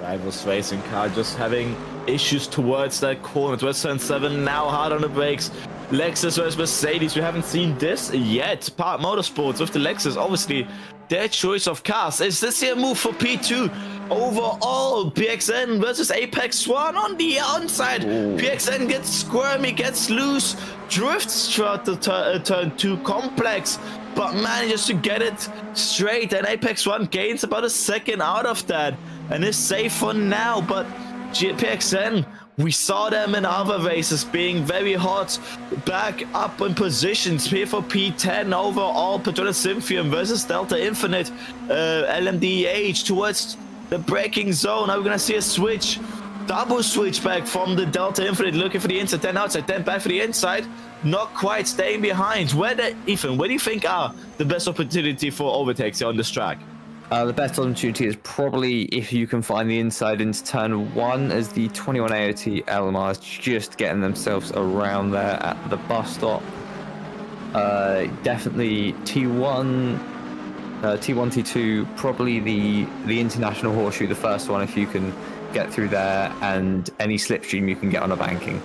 Rivals racing car just having issues towards that corner. Towards turn 7, now hard on the brakes. Lexus versus Mercedes. We haven't seen this yet. Park Motorsports with the Lexus, obviously their choice of cars. Is this here a move for P2? Overall, PXN versus Apex One on the onside. PXN gets squirmy, gets loose, drifts throughout the turn 2 complex, but manages to get it straight, and Apex One gains about a second out of that and is safe for now. But PXN, we saw them in other races being very hot, back up in positions here for P10 overall. Petronas Symphium versus Delta Infinite, LMDH towards the braking zone. Now we're gonna see a switch, double switch back from the Delta Infinite, looking for the inside, then outside, then back for the inside. Not quite staying behind. Ethan, where do you think are the best opportunity for overtakes here on this track? The best opportunity is probably if you can find the inside into turn 1, as the 21 AOT LMR is just getting themselves around there at the bus stop. Definitely T1, T2, probably the international horseshoe, the first one, if you can get through there, and any slipstream you can get on a banking.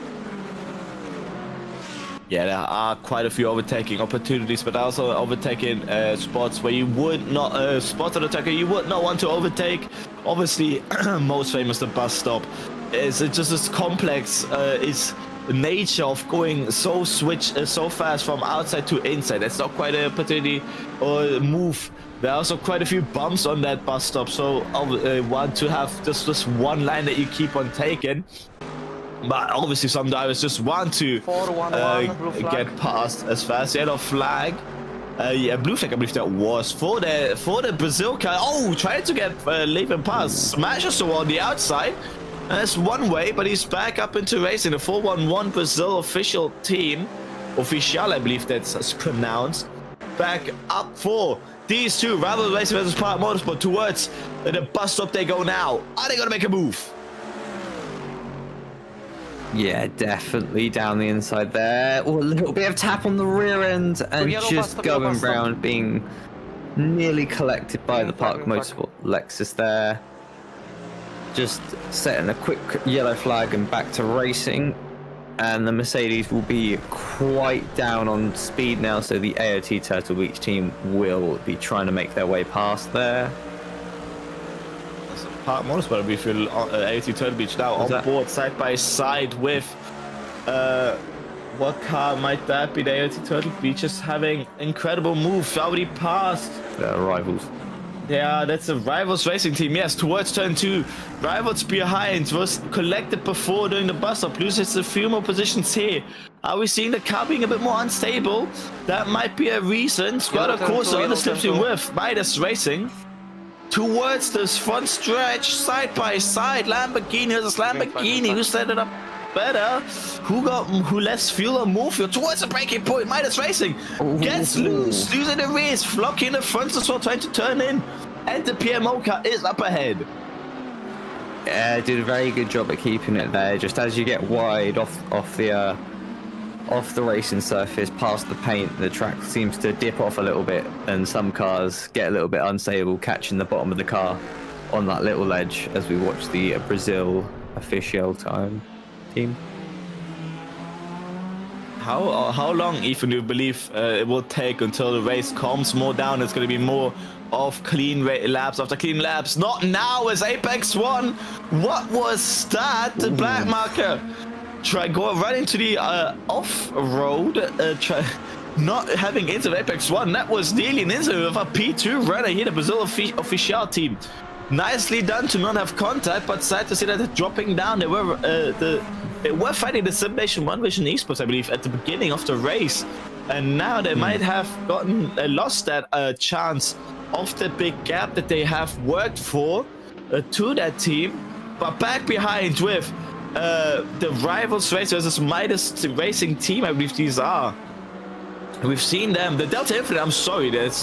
Yeah, there are quite a few overtaking opportunities, but also overtaking spots where you would not, spots on the track you would not want to overtake. Obviously, most famous the bus stop is just as complex is the nature of going so fast from outside to inside. That's not quite an opportunity or move. There are also quite a few bumps on that bus stop, so I want to have just this one line that you keep on taking. But obviously some drivers just want to get past as fast. Yellow flag. Yeah, blue flag I believe that was for the Brazil car. Oh, trying to get leave him past. Smashes toward the outside. That's one way, but he's back up into racing. The 411 Brazil official team. Official, I believe that's pronounced. Back up for these two. Rival Racing versus Park Motorsport towards the bus stop they go now. Are they going to make a move? Yeah, definitely down the inside there. Oh, a little bit of tap on the rear end, and just going round, being nearly collected by the Park Motorsport Lexus there. Just setting a quick yellow flag and back to racing. And the Mercedes will be quite down on speed now, so the AOT Turtle Beach team will be trying to make their way past there. Park Motorsport, we feel AOT Turtle Beach now on board side by side with what car might that be? The AOT Turtle Beach is having incredible moves already past Rivals. Yeah, that's a Rivals racing team. Yes, towards turn 2. Rivals behind was collected before during the bus stop. Loses a few more positions here. Are we seeing the car being a bit more unstable? That might be a reason. Squad of course on the slipstream with Midas Racing. Towards this front stretch, side by side, Lamborghini versus Lamborghini. Who set it up better? Who less fuel or more fuel? Towards the braking point, Midas Racing gets loose, losing the race, flocking the front as well, trying to turn in, and the PMO car is up ahead. Yeah, did a very good job at keeping it there. Just as you get wide off the racing surface, past the paint, the track seems to dip off a little bit, and some cars get a little bit unstable, catching the bottom of the car on that little ledge as we watch the Brazil official team. How long, Ethan, do you believe it will take until the race calms more down? It's going to be more of clean laps after clean laps. Not now as Apex 1. What was that? The black marker. Go right into the off-road. Not having into Apex 1. That was nearly an incident with a P2 runner here, the Brazil official team. Nicely done to not have contact, but sad to see that they're dropping down. They were fighting the Simulation 1 Vision Esports, I believe, at the beginning of the race. And now they might have lost that chance of the big gap that they have worked for to that team. But back behind with the Rivals Race versus Midas Racing team, I believe these are. We've seen them. The Delta Infinite, I'm sorry, there's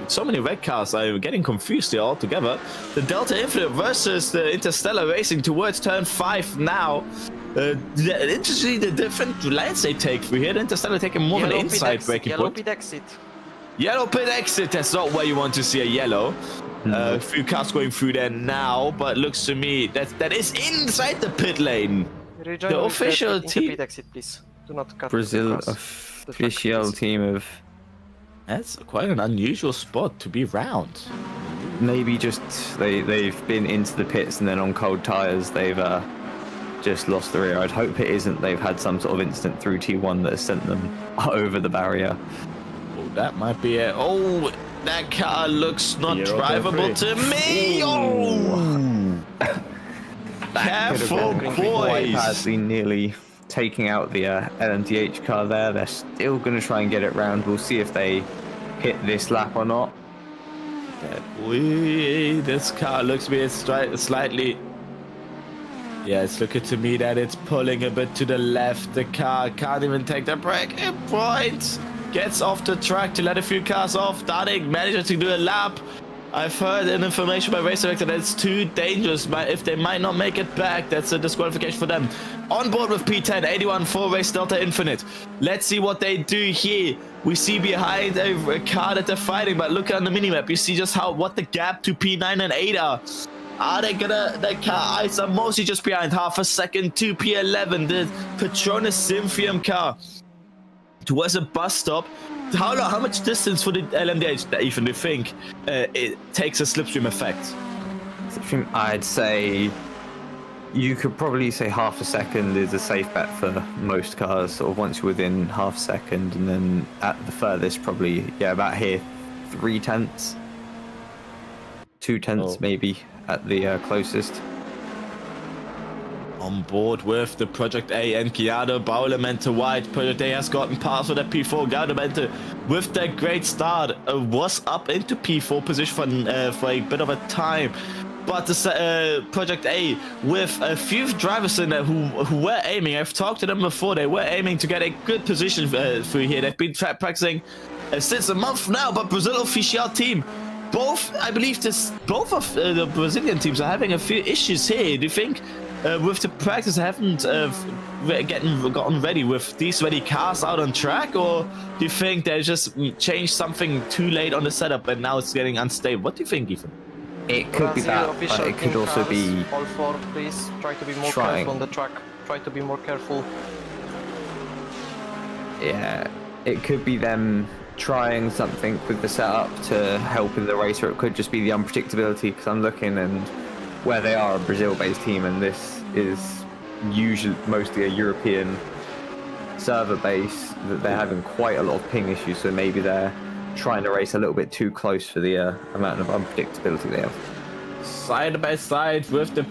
so many red cars. I'm getting confused here altogether. The Delta Infinite versus the Interstellar Racing towards turn 5 now. Interesting the different lanes they take through here. The Interstellar taking more of an inside braking Yellow point. pit exit. Yellow pit exit, that's not where you want to see a yellow. A few cars going through there now, but looks to me that is inside the pit lane. Rejoin The with official the team. pit exit, please. Do not cut Brazil the official team of That's quite an unusual spot to be round. maybe just they've been into the pits and then on cold tires they've just lost the rear. I'd hope it isn't. They've had some sort of incident through T1 that has sent them over the barrier. Oh, that might be it. Oh, that car looks not drivable to me. Oh, careful, boys. Badly nearly taking out the LMDH car there. They're still going to try and get it round. We'll see if they hit this lap or not. This car looks to be slightly. Yeah, it's looking to me that it's pulling a bit to the left. The car can't even take the brake. It points. Gets off the track to let a few cars off. Darting manages to do a lap. I've heard an information by Race Director that it's too dangerous. If they might not make it back, that's a disqualification for them. On board with P10, 81 for Race Delta Infinite. Let's see what they do here. We see behind a car that they're fighting, but look on the minimap. You see just what the gap to P9 and 8 are. Are they gonna, the car eyes are mostly just behind, half a second to P11, the Petronas Synthium car towards a bus stop. How much distance for the LMDH, Ethan, do you think it takes a slipstream effect? Slipstream, I'd say you could probably say half a second is a safe bet for most cars, sort of once you're within half a second, and then at the furthest probably, yeah, about here, 3/10. 2/10 maybe at the closest. On board with the Project A and Giado Baulemente White. Project A has gotten past with the P4. Baulemente with that great start was up into P4 position for a bit of a time. But the Project A with a few drivers in there who were aiming. I've talked to them before. They were aiming to get a good position through here. They've been practicing since a month now. But Brazil official team, I believe both of the Brazilian teams are having a few issues here. Do you think with the practice haven't gotten ready with these ready cars out on track, or do you think they just changed something too late on the setup and now it's getting unstable? What do you think, Ethan? It could be that, but it could also be all four, please try to be more careful on the track. Try to be more careful. Yeah, it could be them trying something with the setup to help in the race, or it could just be the unpredictability, because I'm looking and where they are a Brazil-based team, and this is usually mostly a European server base, that they're having quite a lot of ping issues, so maybe they're trying to race a little bit too close for the amount of unpredictability they have. Side by side with the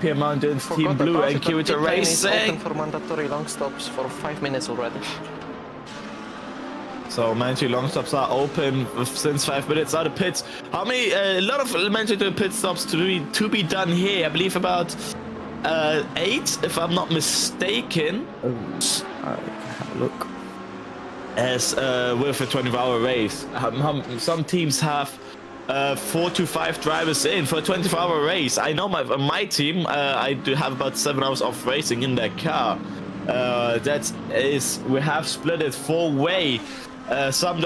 Pierre Mountains Team Blue and Kirita Racing. Open for mandatory long stops for 5 minutes already. So mandatory long stops are open since 5 minutes out of pits. How many? A lot of mandatory pit stops to be done here. I believe about 8, if I'm not mistaken. Have a look. As with a 24-hour race, some teams have 4 to 5 drivers in for a 24-hour race. I know my team, I do have about 7 hours of racing in their car. We have split it 4-way. Some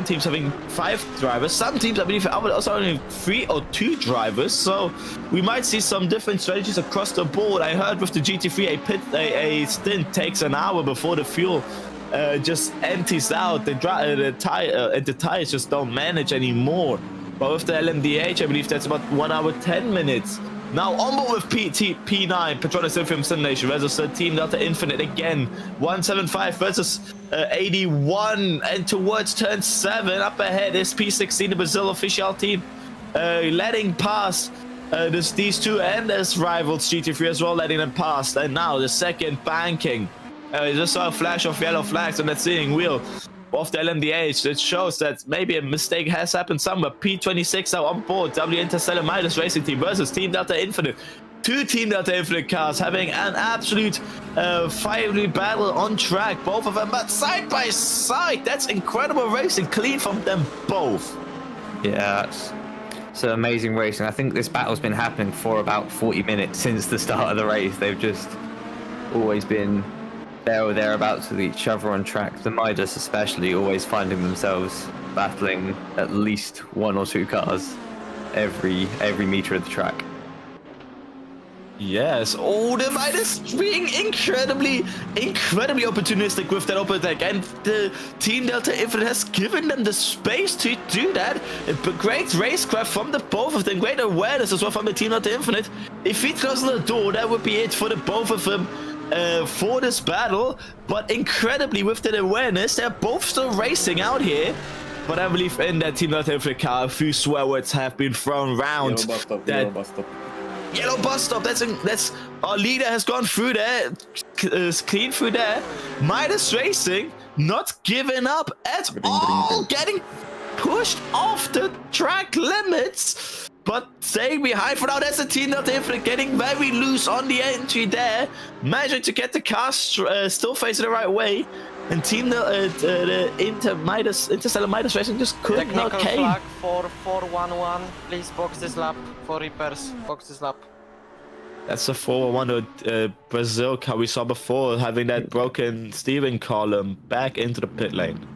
teams having 5 drivers. Some teams, I believe, also only 3 or 2 drivers. So we might see some different strategies across the board. I heard with the GT3, a stint takes an hour before the fuel just empties out. The tires just don't manage anymore. But with the LMDH, I believe that's about 1 hour 10 minutes. Now on board with P9, Patronus Inferium Simulation versus Team Delta Infinite again. 175 versus 81, and towards turn 7 up ahead is P16, the Brazil official team, letting pass these two, and as rivals GT3 as well, letting them pass. And now the second banking. Just saw a flash of yellow flags on that steering wheel of the LMDH. It shows that maybe a mistake has happened somewhere. P26 now on board. W Interstellar Midas Racing Team versus Team Delta Infinite. Two Team Delta Infinite cars having an absolute fiery battle on track. Both of them, but side by side. That's incredible racing. Clean from them both. Yeah, it's amazing racing. I think this battle's been happening for about 40 minutes since the start of the race. They've just always been there or thereabouts with each other on track. The Midas especially always finding themselves battling at least 1 or 2 cars every meter of the track. Yes. Oh, the Midas being incredibly opportunistic with that overtake, and the Team Delta Infinite has given them the space to do that. Great racecraft from the both of them, great awareness as well from the Team Delta Infinite. If he closes the door, that would be it for the both of them for this battle. But incredibly, with that awareness, they're both still racing out here. But I believe in that Team Delta Infinite car, a few swear words have been thrown around. Yellow bus stop, that yellow bus stop. Yellow bus stop, that's our leader has gone through there, clean through there. Midas Racing not giving up at all, getting pushed off the track limits, but staying behind for now. There's a Team Delta Infinite getting very loose on the entry there, managing to get the car still facing the right way. And Team Interstellar Midas Racing just could not Technical came. flag for 411. Please box this lap for repairs. Box this lap. That's the 411 Brazil car we saw before, having that broken steering column back into the pit lane.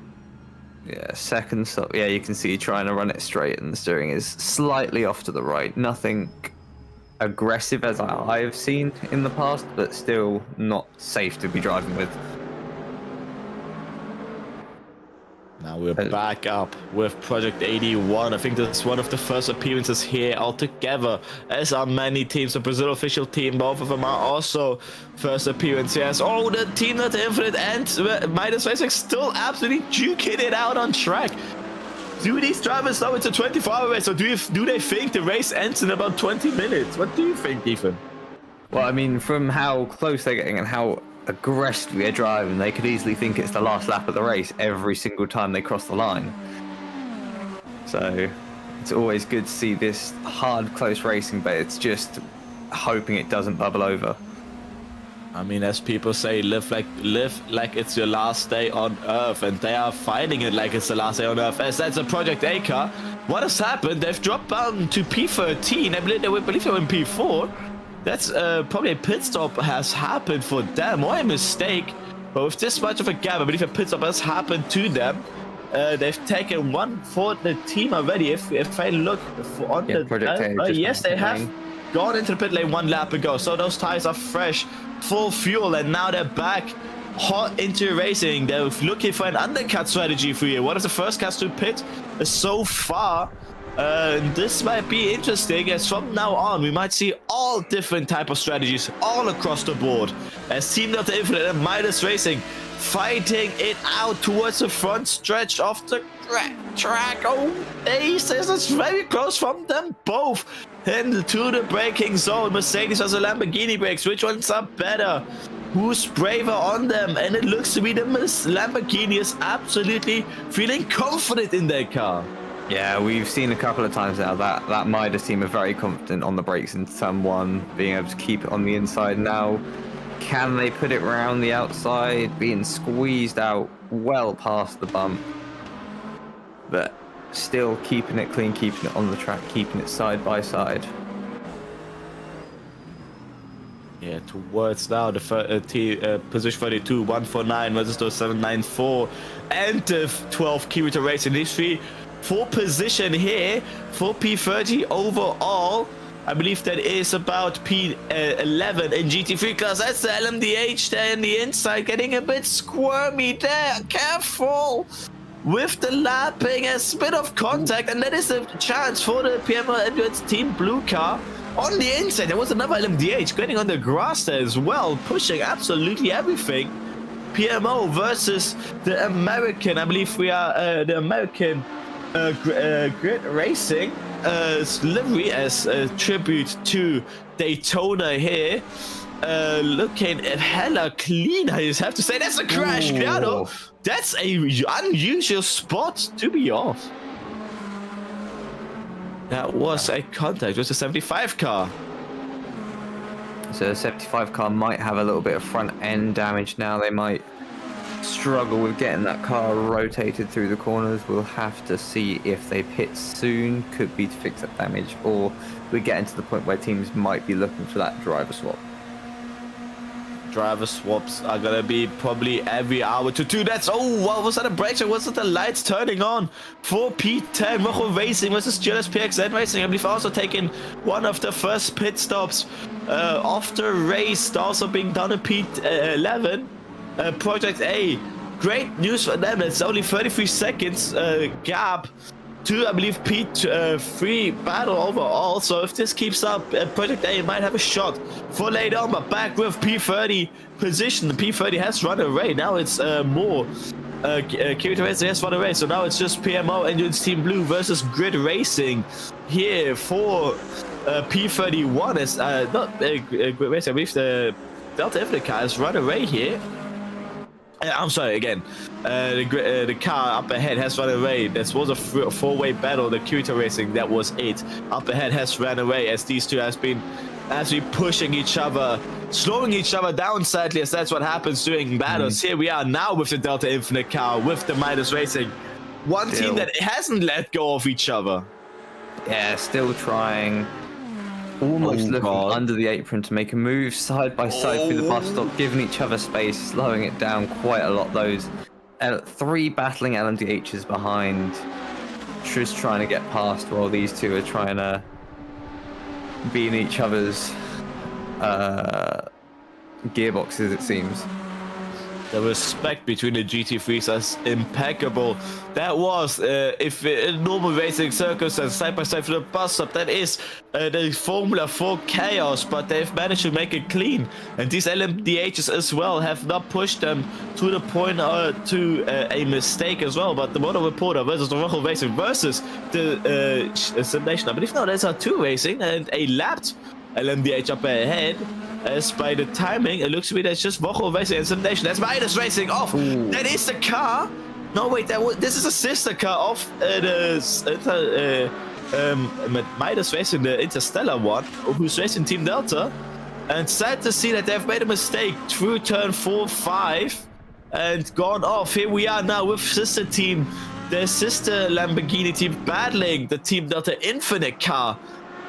Yeah, second stop. Yeah, you can see trying to run it straight, and the steering is slightly off to the right. Nothing aggressive as I've seen in the past, but still not safe to be driving with. Now we're back up with Project 81. I think that's one of the first appearances here altogether, as are many teams. The Brazil official team, both of them are also first appearances. Oh, the Team Delta Infinite and Midas Racing still absolutely duking it out on track. Do these drivers know it's a 24-hour race, or do they think the race ends in about 20 minutes? What do you think, Ethan? Well, I mean, from how close they're getting and how aggressively they're driving, they could easily think it's the last lap of the race every single time they cross the line. So it's always good to see this hard, close racing, but it's just hoping it doesn't bubble over. I mean, as people say, live like it's your last day on Earth, and they are fighting it like it's the last day on Earth. As that's a Project A car. What has happened? They've dropped down to P13. I believe they were in P4. That's probably a pit stop has happened for them, or a mistake. But with this much of a gap, I believe a pit stop has happened to them. They've taken one for the team already. If I look on yes, they have gone into the pit lane 1 lap ago. So those tires are fresh, full fuel, and now they're back hot into racing. They're looking for an undercut strategy for you. One of the first cars to pit so far. This might be interesting, as from now on we might see all different type of strategies all across the board, as Team Delta Infinite and Midas Racing fighting it out towards the front stretch of the track. Oh, this is very close from them both into the braking zone. Mercedes has a Lamborghini brakes. Which ones are better? Who's braver on them? And it looks to be the Lamborghini is absolutely feeling confident in their car. Yeah, we've seen a couple of times now that Midas team are very confident on the brakes in turn 1, being able to keep it on the inside. Now, can they put it around the outside, being squeezed out well past the bump, but still keeping it clean, keeping it on the track, keeping it side by side? Yeah, towards now the position 32, 149 versus the 794, and the 12 kilometer race in these 3 for position here for P30 overall. I believe that is about P11 in GT3 class. That's the LMDH there in the inside, getting a bit squirmy there. Careful with the lapping, a bit of contact, and that is a chance for the PMO Endurance Team Blue car. On the inside, there was another LMDH getting on the grass there as well, pushing absolutely everything. PMO versus the American, I believe we are the American Grid Racing livery as a tribute to Daytona here. Looking at hella clean, I just have to say. That's a crash, Grado. That's a unusual spot to be off. That was a contact with a 75 car. So the 75 car might have a little bit of front end damage now. They might struggle with getting that car rotated through the corners. We'll have to see if they pit soon. Could be to fix that damage, or we're getting to the point where teams might be looking for that driver swap. Driver swaps are gonna be probably every hour to two. That's, oh, what was that, a break? Was it the lights turning on for P10 Rojo Racing versus GLS PXN Racing? I believe also taking one of the first pit stops of the race, also being done at P11. Project A, great news for them. It's only 33 seconds gap to, I believe, P3 battle overall. So if this keeps up, Project A might have a shot for later on. But back with P30 position, the P30 has run away. Now it's more Kirito Racing has run away. So now it's just PMO Endurance Team Blue versus Grid Racing here for P31. Is not Grid Racing. I believe the Delta Infinite car has run away here. I'm sorry, again, the car up ahead has run away. This was a four-way battle, the Kirito Racing, that was it. Up ahead has run away as these two has been actually pushing each other, slowing each other down slightly, as that's what happens during battles. Here we are now with the Delta Infinite car, with the Midas Racing. One team that hasn't let go of each other. Yeah, still trying. Almost looking under the apron to make a move side by side through the bus stop, giving each other space, slowing it down quite a lot. Those three battling LMDHs behind, just trying to get past while these two are trying to be in each other's gearboxes, it seems. The respect between the GT3s is impeccable. That was, if in normal racing circles and side by side for the bus stop, that is the formula for chaos, but they've managed to make it clean. And these LMDHs as well have not pushed them to the point to a mistake as well. But the Motor Reporter versus the Rojo Racing versus the Simulation, I believe now there's a two racing and a lapped LMDH up ahead. As by the timing, it looks to me that's just Rojo Racing and Simulation. That's Midas Racing off. Ooh. That is the car. No, wait, this is a sister car of Midas Racing, the Interstellar one, who's racing Team Delta. And sad to see that they've made a mistake through turn 4-5 and gone off. Here we are now with sister team, their sister Lamborghini team battling the Team Delta Infinite car.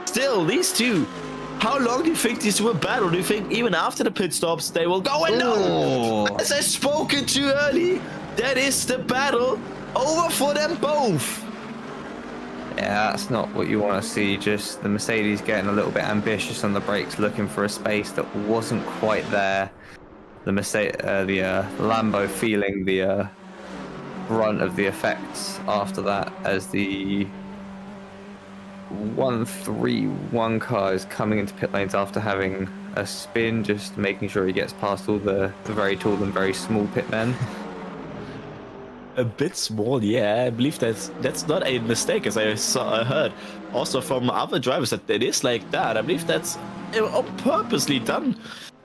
Still, these two. How long do you think these will battle? Do you think even after the pit stops they will go? And no! As I spoken too early, that is the battle over for them both. Yeah, that's not what you want to see. Just the Mercedes getting a little bit ambitious on the brakes, looking for a space that wasn't quite there. The Lambo feeling the brunt of the effects after that, as the 131 car is coming into pit lanes after having a spin, just making sure he gets past all the very tall and very small pit men. A bit small, yeah. I believe that's not a mistake, as I heard also from other drivers that it is like that. I believe that's purposely done,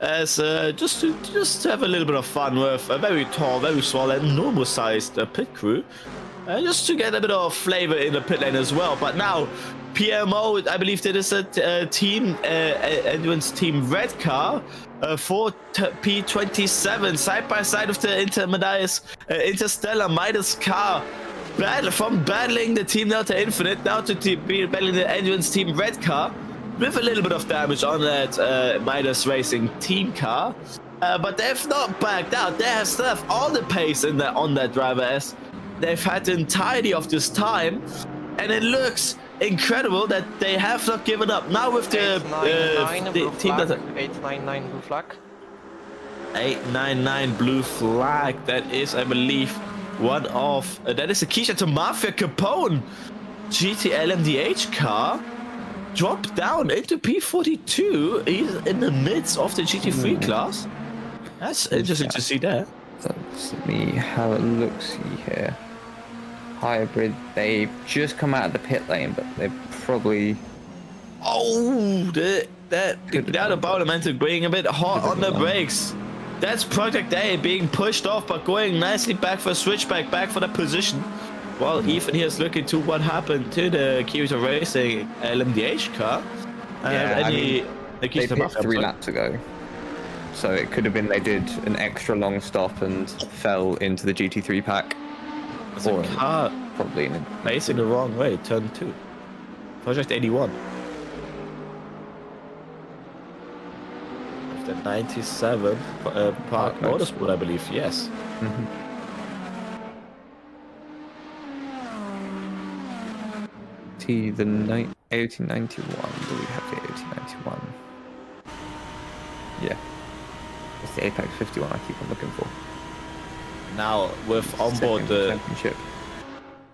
as just to have a little bit of fun with a very tall, very small, and normal-sized pit crew. Just to get a bit of flavor in the pit lane as well. But now, PMO, I believe that is a team, Endurance Team Red car for P27, side by side with the Interstellar Midas car. From battling the Team Delta Infinite now to battling the Endurance Team Red car, with a little bit of damage on that Midas Racing team car. But they've not backed out. They have still have all the pace on that driver, as they've had the entirety of this time, and it looks incredible that they have not given up. Now with the 899 blue team flag. that 899 blue flag. 899 blue flag. That is, I believe, one of that is a Keisha to Mafia Capone GT LMDH car. Dropped down into P42. He's in the midst of the GT3 class. That's interesting to see there. Let's me have a look see here. Hybrid, they've just come out of the pit lane, but they're probably. Oh, that momentum going a bit hot on the brakes. That's Project A being pushed off, but going nicely back for a switchback, back for the position. While Ethan here is looking to what happened to the Kirito Racing LMDH car. They pit 3 laps ago. So it could have been they did an extra long stop and fell into the GT3 pack. Or a car probably facing the wrong way, turn 2. Project 81. With the 97 Park Motorsport, I believe, yes. The 1891. Do we have the 1891? Yeah. It's the Apex 51 I keep on looking for. Now with onboard championship.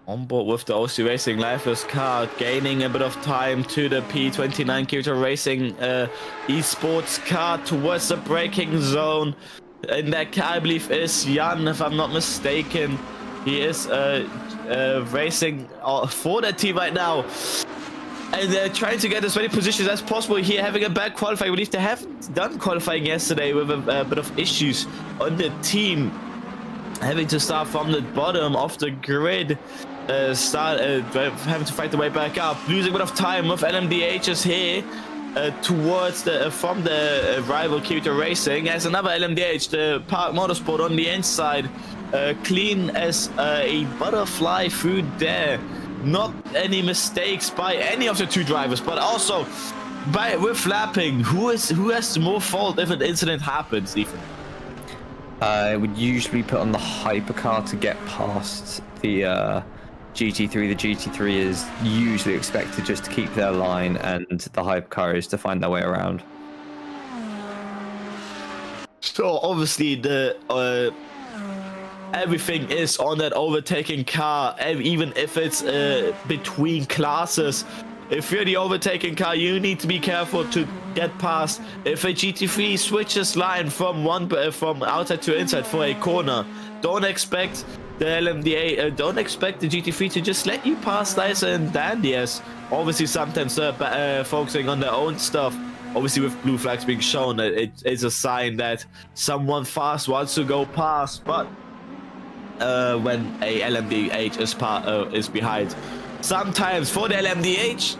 Onboard with the OC Racing Lifeless car, gaining a bit of time to the P29 Kirito Racing esports car towards the braking zone. And that car, I believe, is Jan, if I'm not mistaken. He is racing for that team right now. And they're trying to get as many positions as possible here, having a bad qualifying. I believe they haven't done qualifying yesterday with a bit of issues on the team. Having to start from the bottom of the grid, having to fight the way back up, losing a bit of time with LMDHs here towards from the rival Kirito Racing. As another LMDH, the Park Motorsport on the inside, clean as a butterfly through there. Not any mistakes by any of the two drivers, but also with lapping. Who has more fault if an incident happens, Ethan? I would usually put on the hypercar to get past the GT3. The GT3 is usually expected just to keep their line, and the hypercar is to find their way around. So obviously the everything is on that overtaking car, even if it's between classes. If you're the overtaking car, you need to be careful to get past. If a GT3 switches line from outside to inside for a corner, don't expect the LMDA, don't expect the GT3 to just let you pass nice and dandy, as obviously sometimes focusing on their own stuff. Obviously with blue flags being shown, it is a sign that someone fast wants to go past, but when a LMDH is behind. Sometimes for the LMDH,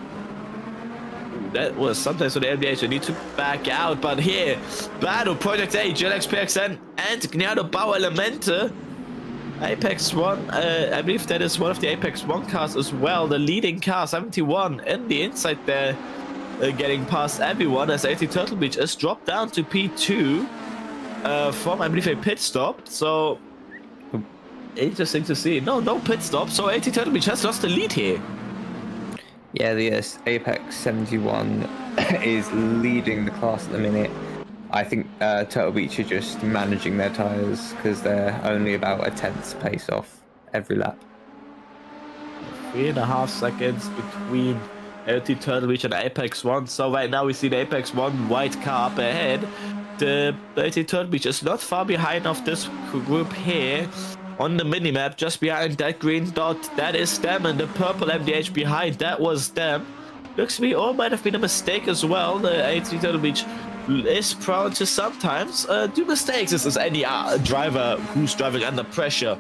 they need to back out, but here, battle Project A, GLX PXN, and Gnado Bauer Elemente. Apex 1, I believe that is one of the Apex 1 cars as well, the leading car, 71, in the inside there, getting past everyone, as AT Turtle Beach is dropped down to P2 from, I believe, a pit stop. So interesting to see. No pit stop, so AT Turtle Beach has lost the lead here. Yeah, the Apex 71 is leading the class at the minute. I think Turtle Beach are just managing their tyres because they're only about a 10th pace off every lap. 3.5 seconds between LT Turtle Beach and Apex 1. So right now we see the Apex 1 white car up ahead. The LT Turtle Beach is not far behind of this group here. On the minimap, just behind that green dot, that is them, and the purple MDH behind, that was them. Looks to me, or might have been a mistake as well. The AT Turtle Beach is prone to sometimes do mistakes. This is any driver who's driving under pressure.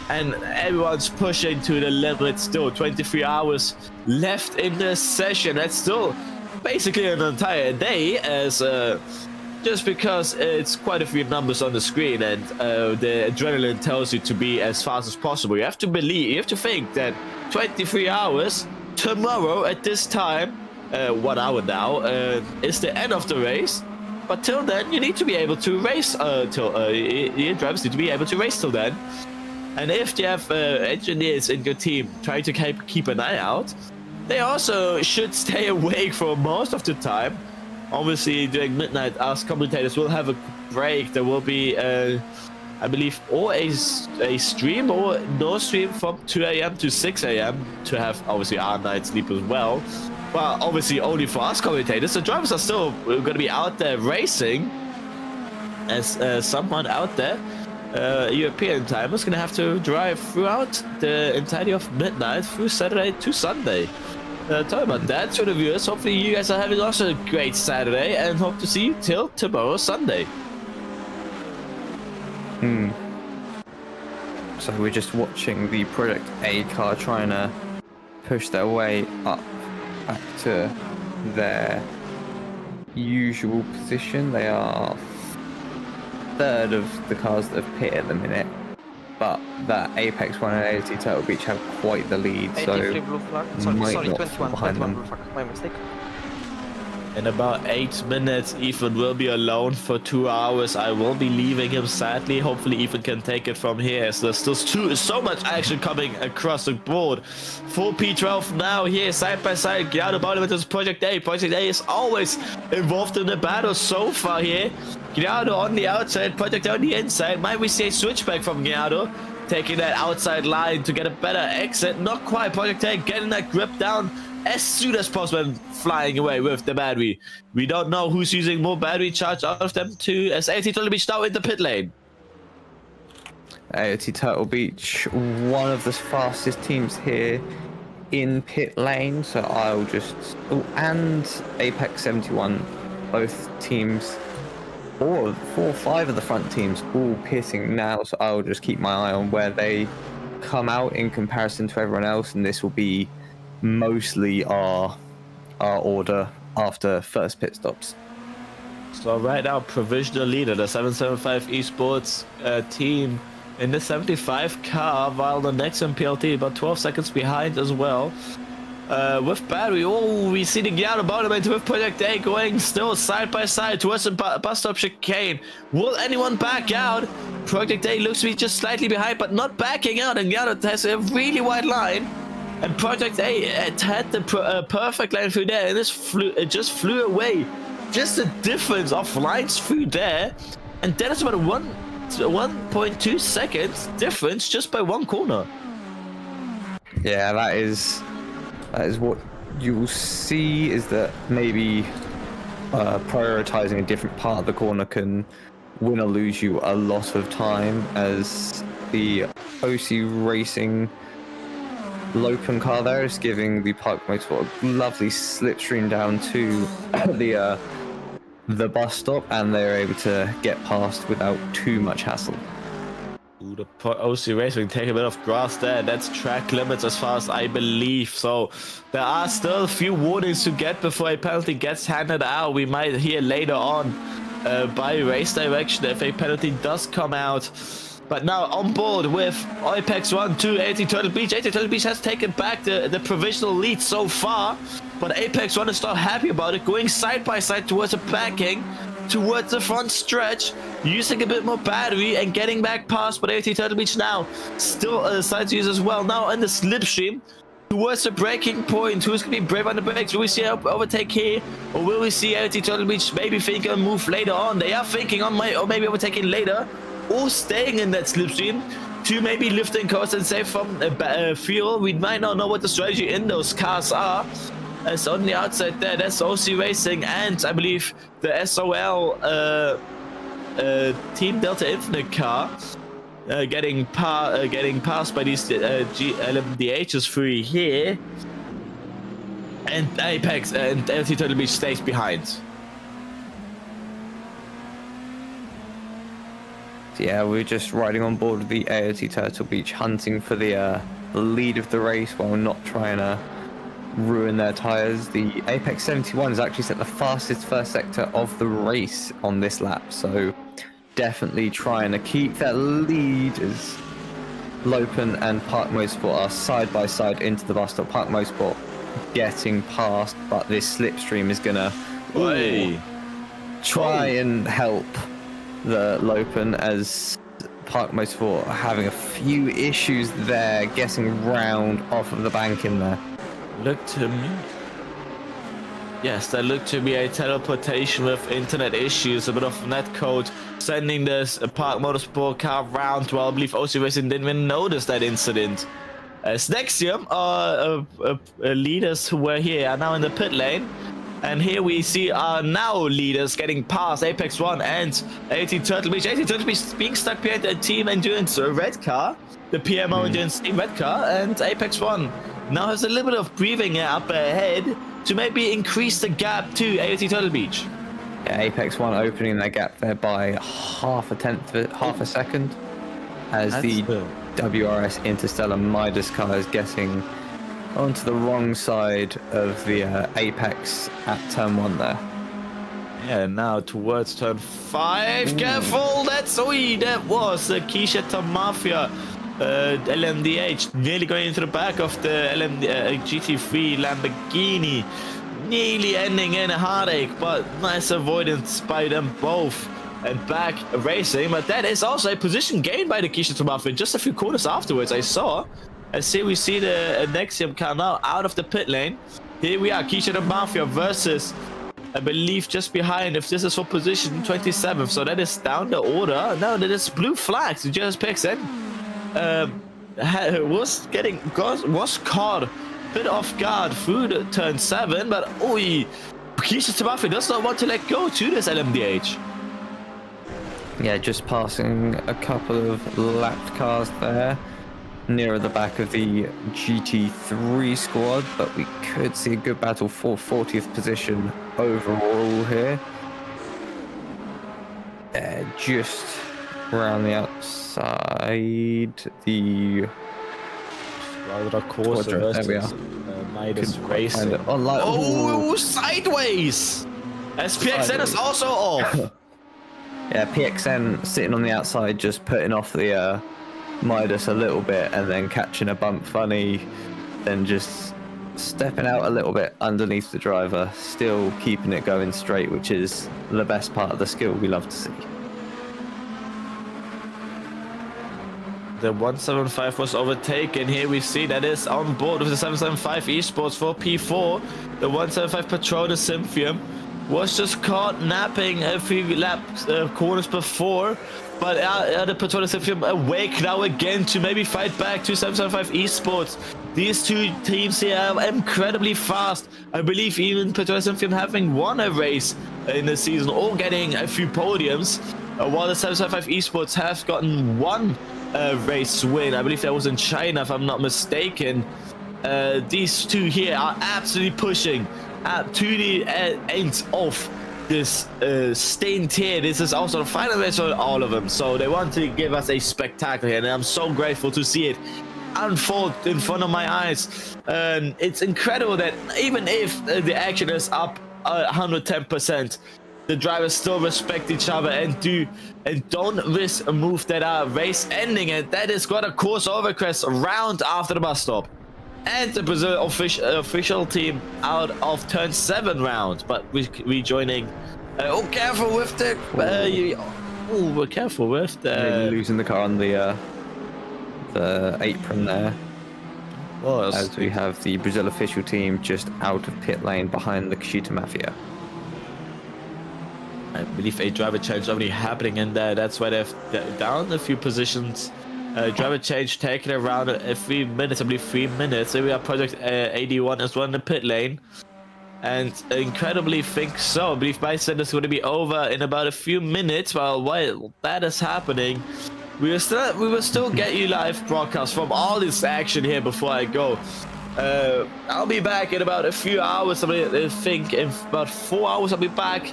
And everyone's pushing to the limit still. 23 hours left in the session. That's still basically an entire day, as just because it's quite a few numbers on the screen and the adrenaline tells you to be as fast as possible. You have to think that 23 hours tomorrow at this time, 1 hour now, is the end of the race. But till then, you need to be able to race. Your drivers need to be able to race till then. And if you have engineers in your team trying to keep an eye out, they also should stay awake for most of the time. Obviously, during midnight, us commentators will have a break. There will be, I believe, or a stream or no stream from 2 a.m. to 6 a.m. to have, obviously, our night sleep as well. But obviously, only for us commentators. The drivers are still going to be out there racing. As someone out there, European time, is going to have to drive throughout the entirety of midnight through Saturday to Sunday. Tell about that to the viewers. Hopefully you guys are having also a great Saturday and hope to see you till tomorrow Sunday. So we're just watching the Project A car trying to push their way up back to their usual position. They are third of the cars that have pit at the minute, but that Apex 1 and AOT Turtle Beach have quite the lead, 83 so blue flag. Sorry, might sorry, not 21, fall behind 21 them. blue flag. My mistake. In about 8 minutes, Ethan will be alone for 2 hours. I will be leaving him, sadly. Hopefully, Ethan can take it from here. So there's still so much action coming across the board. Full P12 now here, side by side. Giado bottom with this Project A. Project A is always involved in the battle so far here. Giado on the outside, Project A on the inside. Might we see a switchback from Giado? Taking that outside line to get a better exit. Not quite. Project A getting that grip down as soon as possible and flying away with the battery. We don't know who's using more battery charge out of them two, as AOT Turtle Beach now in the pit lane. AOT Turtle Beach, one of the fastest teams here in pit lane, so I'll just... Oh, and Apex 71, both teams, 4 or 5 of the front teams all pitting now, so I'll just keep my eye on where they come out in comparison to everyone else, and this will be mostly our order after first pit stops. So right now, provisional leader, the 775 Esports team in the 75 car, while the next MPLT about 12 seconds behind as well. With battery, oh, we see the Giado bottom end with Project A going still side by side towards the bus stop chicane. Will anyone back out? Project A looks to be just slightly behind, but not backing out, and Giado has a really wide line. And Project A had the perfect line through there, and it just flew away. Just the difference of lines through there, and then it's about a 1.2 seconds difference just by one corner. Yeah, that is what you will see, is that maybe prioritizing a different part of the corner can win or lose you a lot of time, as the OC Racing Lopen car there is giving the Park Motorsport a lovely slipstream down to the bus stop, and they're able to get past without too much hassle. Ooh, the OC Racing take a bit of grass there. That's track limits as far as I believe. So there are still a few warnings to get before a penalty gets handed out. We might hear later on by race direction if a penalty does come out. But now on board with Apex 1 to AOT Turtle Beach. AOT Turtle Beach has taken back the provisional lead so far, but Apex 1 is not happy about it, going side by side towards the backing, towards the front stretch, using a bit more battery and getting back past, but AOT Turtle Beach now still side to use as well. Now in the slipstream towards the braking point. Who's going to be brave on the brakes? Will we see an overtake here, or will we see AOT Turtle Beach maybe thinking a move later on? They are thinking on maybe overtaking later, or staying in that slipstream to maybe lifting coast and save from fuel. We might not know what the strategy in those cars are. As on the outside there, that's OC Racing and I believe the SOL Team Delta Infinite car getting passed by these G11DHs through here, and Apex and LT Turtle Beach stays behind. Yeah, we're just riding on board with the AOT Turtle Beach, hunting for the lead of the race while not trying to ruin their tyres. The Apex 71 has actually set the fastest first sector of the race on this lap, so definitely trying to keep that lead as Lopen and Park Motorsport are side by side into the bus stop. Park Motorsport getting past, but this slipstream is gonna try and help the Lopen, as Park Motorsport are having a few issues there, getting round off of the bank in there. Look to me. Yes, that looked to be a teleportation with internet issues, a bit of netcode sending this Park Motorsport car round. Well, I believe OC Racing didn't even notice that incident. As Nexium, leaders who were here are now in the pit lane. And here we see our now leaders getting past Apex 1 and 18 Turtle Beach. 18 Turtle Beach being stuck behind the Team Endurance red car, the PMO Endurance Team red car, and Apex 1 now has a little bit of breathing up ahead to maybe increase the gap to AOT Turtle Beach. Yeah, Apex 1 opening their gap there by half a second, as the WRS Interstellar Midas car is getting onto the wrong side of the Apex at turn 1 there. Yeah, now towards turn 5. Careful, that was the Kisheta Mafia LMDH nearly going into the back of the GT3 Lamborghini, nearly ending in a heartache, but nice avoidance by them both and back racing. But that is also a position gained by the Kisheta Mafia just a few corners afterwards. We see the Nexium car now out of the pit lane. Here we are, Kisheta Mafia versus, I believe, just behind, if this is for position 27th, so that is down the order. No, that is blue flags. It just picks in. Was caught a bit off guard through the turn 7, but Kisheta Mafia does not want to let go to this LMDH. Yeah, just passing a couple of lapped cars there, nearer the back of the GT3 squad, but we could see a good battle for 40th position overall here. Just around the outside, the Quadra, there we are. Midas racing. Sideways! SPXN is also off. Yeah, PXN sitting on the outside, just putting off the Midas a little bit and then catching a bump funny, then just stepping out a little bit underneath the driver, still keeping it going straight, which is the best part of the skill we love to see. The 175 was overtaken. Here we see that is on board with the 775 Esports for P4. The 175 Patronus Symphium was just caught napping a few laps corners before, but the Patronus Symphium awake now again to maybe fight back to 775 Esports. These two teams here are incredibly fast. I believe even Patronus Symphium having won a race in the season or getting a few podiums, while the 775 Esports have gotten one race win. I believe that was in China, if I'm not mistaken. These two here are absolutely pushing to the end of this stint here. This is also the final race for all of them, so they want to give us a spectacle here, and I'm so grateful to see it unfold in front of my eyes. And it's incredible that even if the action is up 110%, the drivers still respect each other and don't risk a move that are race ending, and that is got a course overcrest round after the bus stop. And the Brazil official team out of turn 7 round, but rejoining. Careful with the. We're careful with the. Really losing the car on the apron there. As we have the Brazil official team just out of pit lane behind the Kisheta Mafia. I believe a driver change already happening in there. That's why they're down a few positions. Driver change taking around 3 minutes, I believe 3 minutes. So we have Project 81 as well in the pit lane. And incredibly think so. I believe my set is going to be over in about a few minutes. While that is happening, we will still get you live broadcast from all this action here before I go. I'll be back in about a few hours. I think in about 4 hours I'll be back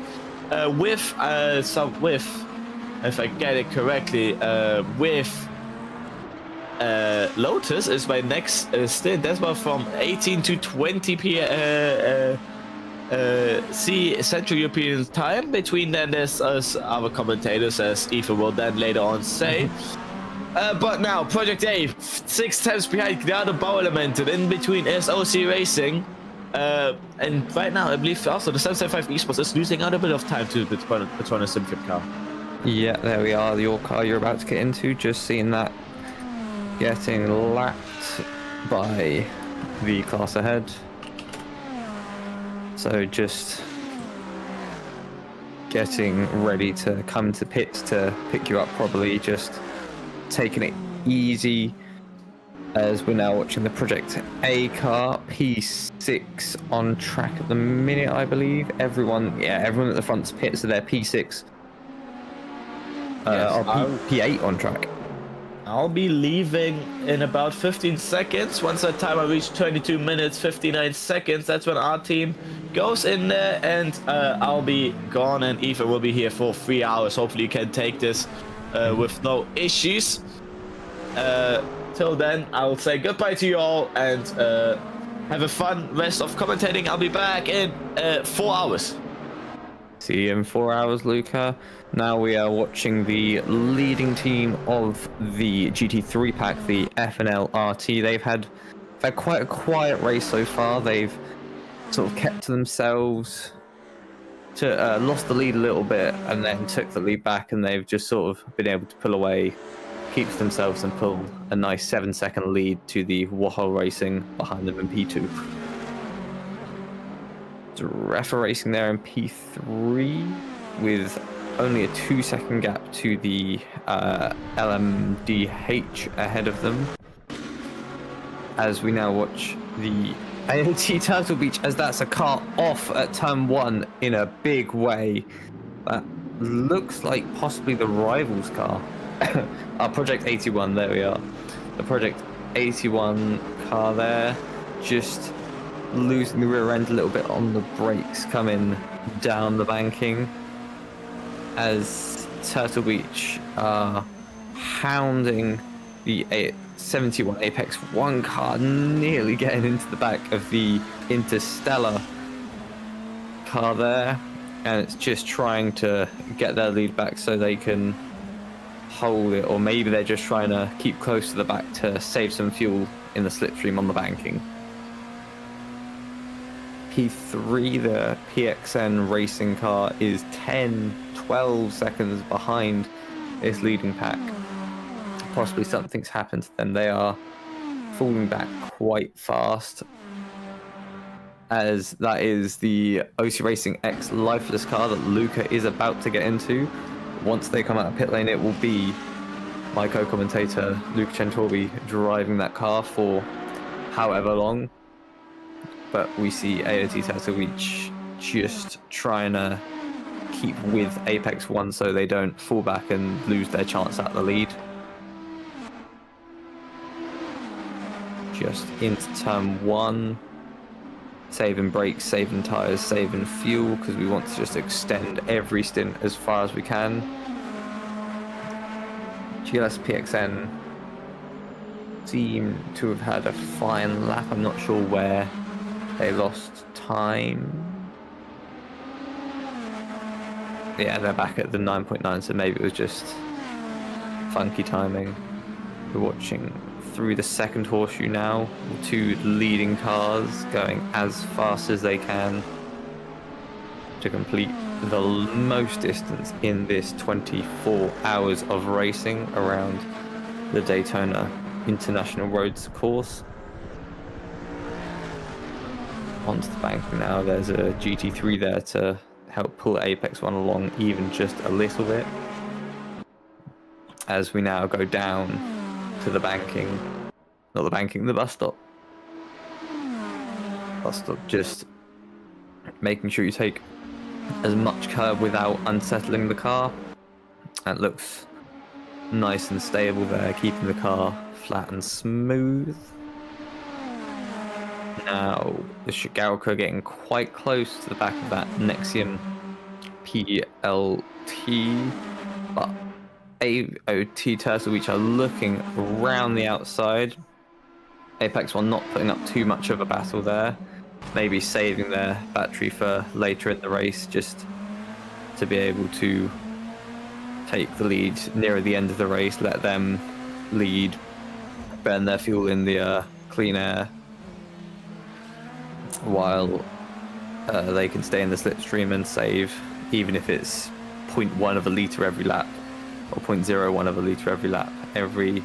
with, if I get it correctly, with Lotus is my next stint. That's about from 18 to 20 p.m. Central European time. Between then, there's us, our commentators, as Ethan will then later on say. But now, Project A, 6 times behind Gnado Bauer Elemented. In between is OC Racing. And right now, I believe also the 775 Esports is losing out a bit of time to the Patronus Symphium car. Yeah, there we are. Your car you're about to get into. Just seeing that getting lapped by the class ahead. So just getting ready to come to pits to pick you up probably, just taking it easy as we're now watching the Project A car, P6 on track at the minute, I believe. Everyone at the front's pit, so they're P6. Yes, or P8 on track. I'll be leaving in about 15 seconds. Once that time I reach 22 minutes 59 seconds, that's when our team goes in there, and I'll be gone, and Ethan will be here for 3 hours. Hopefully you can take this with no issues. Till then, I'll say goodbye to you all, and have a fun rest of commentating. I'll be back in 4 hours. See you in 4 hours, Luca. Now we are watching the leading team of the GT3 pack, the FNL RT. They've had quite a quiet race so far. They've sort of kept to themselves, lost the lead a little bit, and then took the lead back, and they've just sort of been able to pull away, keep to themselves, and pull a nice 7-second lead to the Wahoo Racing behind them in P2. Refa Racing there in P3 with only a 2-second gap to the LMDH ahead of them. As we now watch the AOT Turtle Beach, as that's a car off at turn 1 in a big way. That looks like possibly the rivals car. Our Project 81, there we are. The Project 81 car there, just losing the rear end a little bit on the brakes coming down the banking, as Turtle Beach are hounding the 71 Apex 1 car, nearly getting into the back of the Interstellar car there, and it's just trying to get their lead back so they can hold it, or maybe they're just trying to keep close to the back to save some fuel in the slipstream on the banking. P3, the PXN racing car, is 10-12 seconds behind its leading pack. Possibly something's happened to them. They are falling back quite fast, as that is the OC Racing X Lifeless car that Luca is about to get into. Once they come out of pit lane, it will be my co-commentator Luca Centorbi driving that car for however long. But we see AOT Turtle Beach just trying to keep with Apex 1 so they don't fall back and lose their chance at the lead. Just into turn 1. Saving brakes, saving tyres, saving fuel, because we want to just extend every stint as far as we can. GLS PXN seem to have had a fine lap. I'm not sure where they lost time. Yeah, they're back at the 9.9, so maybe it was just funky timing. We're watching through the second horseshoe now, the two leading cars going as fast as they can to complete the most distance in this 24 hours of racing around the Daytona International Roads course. Onto the bank now, there's a GT3 there to help pull Apex 1 along even just a little bit. As we now go down to the banking, not the banking, the bus stop. Bus stop, just making sure you take as much curb without unsettling the car. That looks nice and stable there, keeping the car flat and smooth. Now, the Shigaoka getting quite close to the back of that Nexium PLT, but AOT Turtle Beach are looking around the outside. Apex 1 not putting up too much of a battle there, maybe saving their battery for later in the race, just to be able to take the lead nearer the end of the race, let them lead, burn their fuel in the clean air, while they can stay in the slipstream and save, even if it's 0.1 of a litre every lap, or 0.01 of a litre every lap. Every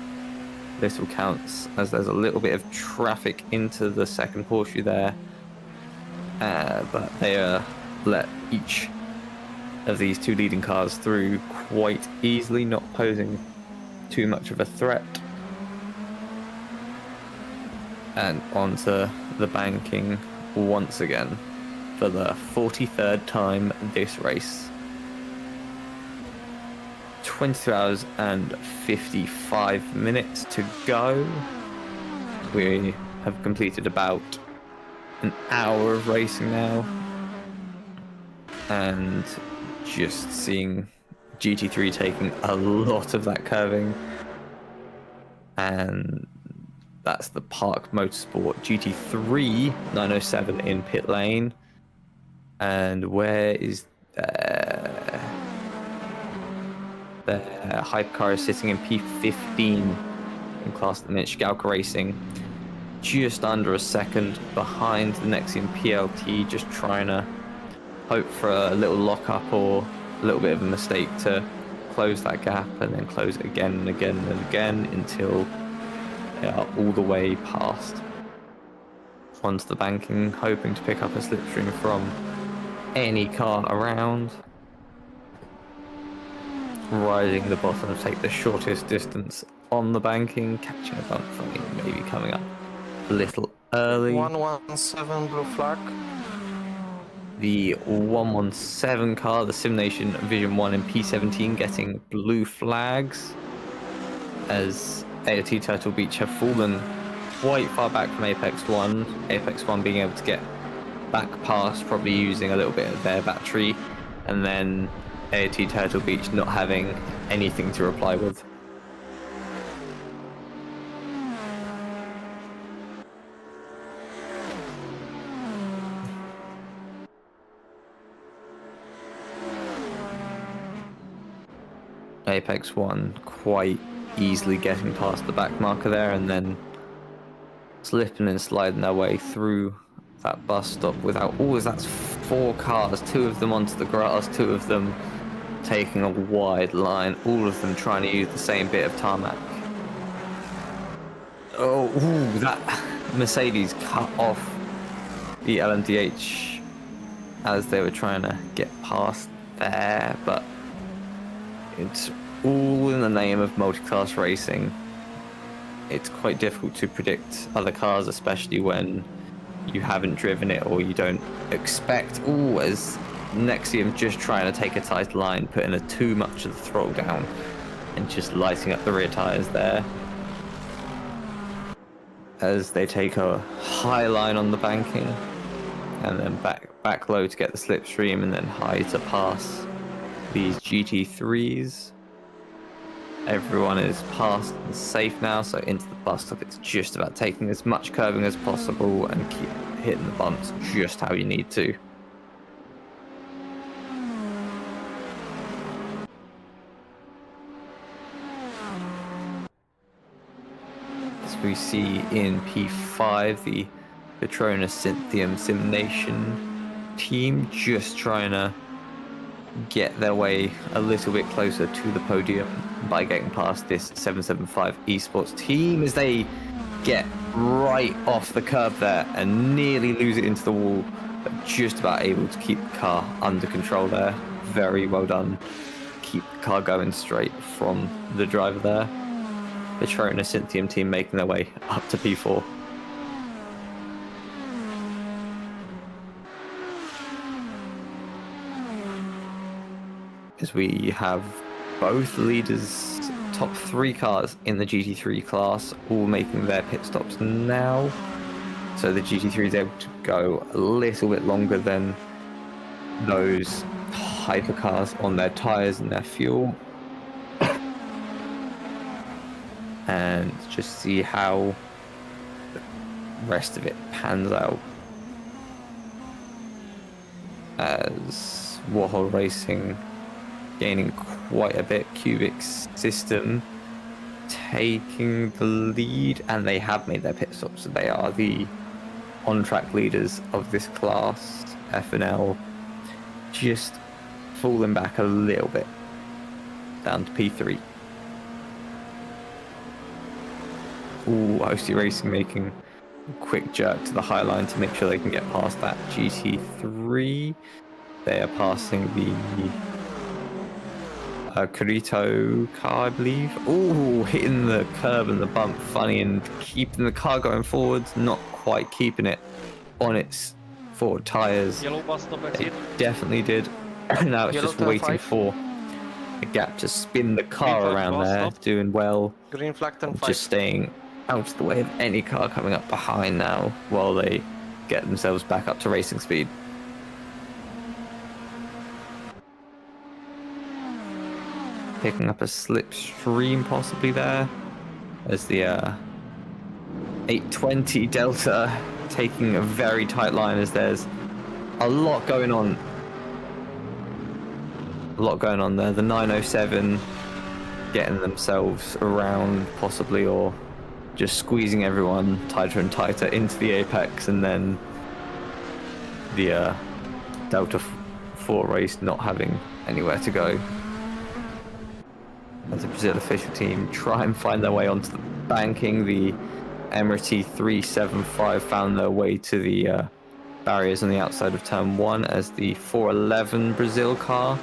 little counts, as there's a little bit of traffic into the second horseshoe there. but they let each of these two leading cars through quite easily, not posing too much of a threat. And onto the banking once again for the 43rd time this race. 22 hours and 55 minutes to go. We have completed about an hour of racing now, and just seeing GT3 taking a lot of that curving. And that's the Park Motorsport GT3 907 in pit lane. And where is the hypercar is sitting in P15 in class at the minute. Schalke Racing just under a second behind the Nexium PLT, just trying to hope for a little lockup or a little bit of a mistake to close that gap, and then close it again and again and again until they are all the way past. Onto the banking, hoping to pick up a slipstream from any car around. Riding the bottom to take the shortest distance on the banking, catching a bump from me, maybe coming up a little early. 117 blue flag. The 117 car, the Simnation Vision 1 in P17, getting blue flags as AOT Turtle Beach have fallen quite far back from Apex 1. Apex 1 being able to get back past, probably using a little bit of their battery, and then AOT Turtle Beach not having anything to reply with. Apex 1 quite easily getting past the back marker there, and then slipping and sliding their way through that bus stop without always, that's 4 cars, 2 of them onto the grass, 2 of them taking a wide line, all of them trying to use the same bit of tarmac. Oh, ooh, that Mercedes cut off the LMDH as they were trying to get past there, but it's all in the name of multi-class racing. It's quite difficult to predict other cars, especially when you haven't driven it or you don't expect. Ooh, as Nexium just trying to take a tight line, putting a too much of the throttle down and just lighting up the rear tyres there. As they take a high line on the banking and then back low to get the slipstream, and then high to pass these GT3s. Everyone is past and safe now, so into the bus stop it's just about taking as much curving as possible and keep hitting the bumps just how you need to. As we see in P5, the Petronas Cynthium Simnation team just trying to get their way a little bit closer to the podium by getting past this 775 esports team, as they get right off the curb there and nearly lose it into the wall, but just about able to keep the car under control there. Very well done. Keep the car going straight from the driver there. Petronas Cynthium team making their way up to P4. As we have both leaders, top 3 cars in the GT3 class, all making their pit stops now. So the GT3 is able to go a little bit longer than those hypercars on their tyres and their fuel. And just see how the rest of it pans out. As Warhol Racing gaining quite a bit, Cubic System taking the lead, and they have made their pit stops, so they are the on-track leaders of this class. F&L just falling back a little bit, down to P3. Ooh, OC Racing making quick jerk to the high line to make sure they can get past that GT3. They are passing the Carito car, I believe. Ooh, hitting the curb and the bump, funny, and keeping the car going forwards, not quite keeping it on its forward tyres. Yellow bus stop They exit. definitely did. Now it's Yellow just turn waiting 5. for a gap to spin the car flag around bus there, stop. doing well. Green flag turn 5. Just staying out of the way of any car coming up behind now while they get themselves back up to racing speed. Picking up a slipstream possibly there as the 820 Delta taking a very tight line as there's a lot going on. A lot going on there. The 907 getting themselves around possibly, or just squeezing everyone tighter and tighter into the apex, and then the Delta 4 race not having anywhere to go. As the Brazil official team try and find their way onto the banking, the Emirati 375 found their way to the barriers on the outside of turn 1 as the 411 Brazil car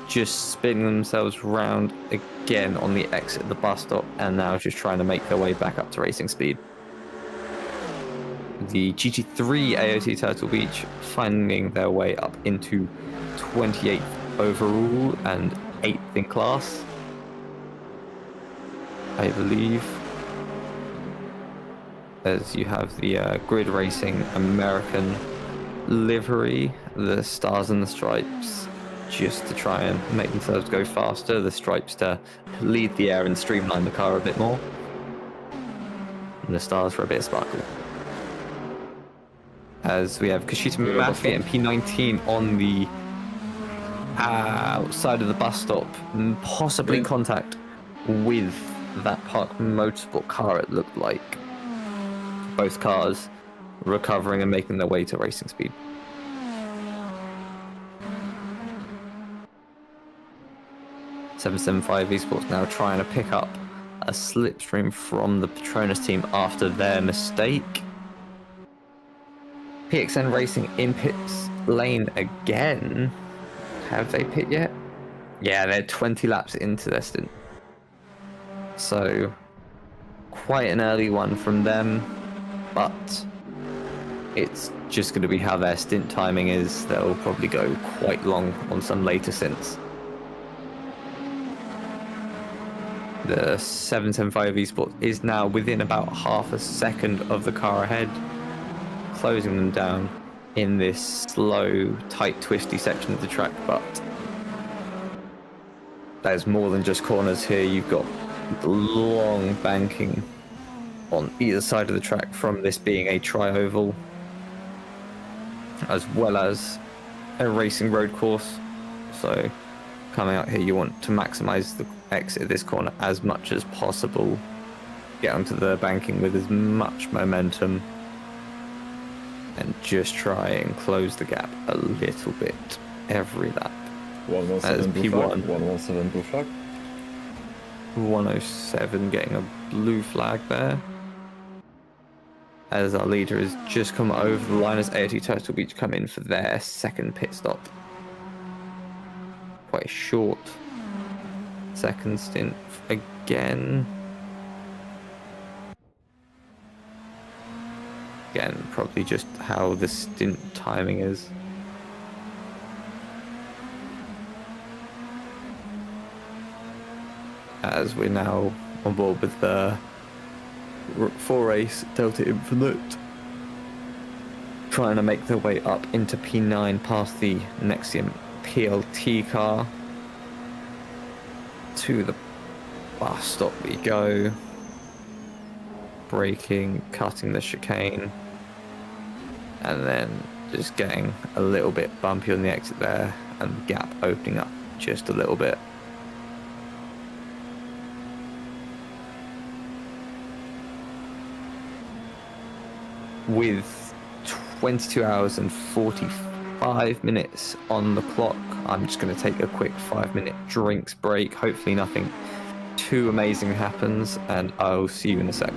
just spinning themselves round again on the exit of the bus stop, and now just trying to make their way back up to racing speed. The GT3 AOT Turtle Beach finding their way up into 28th overall and 8th in class, I believe, as you have the Grid Racing American livery, the stars and the stripes, just to try and make themselves go faster, the stripes to lead the air and streamline the car a bit more, and the stars for a bit of sparkle. As we have Kashita Mafi and P19 on the outside of the bus stop, possibly contact with that Park Motorsport car, it looked like. Both cars recovering and making their way to racing speed. .775 Esports now trying to pick up a slipstream from the Petronas team after their mistake. PXN Racing in pits lane again. Have they pit yet? Yeah, they're 20 laps into their stint. So, quite an early one from them, but it's just going to be how their stint timing is. They'll probably go quite long on some later stints. The 775 Esports is now within about half a second of the car ahead, closing them down in this slow, tight, twisty section of the track, but there's more than just corners here. You've got the long banking on either side of the track from this being a tri-oval, as well as a racing road course. So coming out here, you want to maximize the exit of this corner as much as possible, get onto the banking with as much momentum, and just try and close the gap a little bit every lap. 117 blue P1. flag. 117 blue flag. 107 getting a blue flag there, as our leader has just come over the line as AOT Turtle Beach come in for their second pit stop. Quite a short second stint again. Again, probably just how the stint timing is. As we're now on board with the 4-race Delta Infinite, trying to make their way up into P9 past the Nexium PLT car. To the bus stop we go. Braking, cutting the chicane, and then just getting a little bit bumpy on the exit there, and the gap opening up just a little bit. With 22 hours and 45 minutes on the clock, I'm just going to take a quick 5-minute drinks break. Hopefully nothing too amazing happens, and I'll see you in a sec.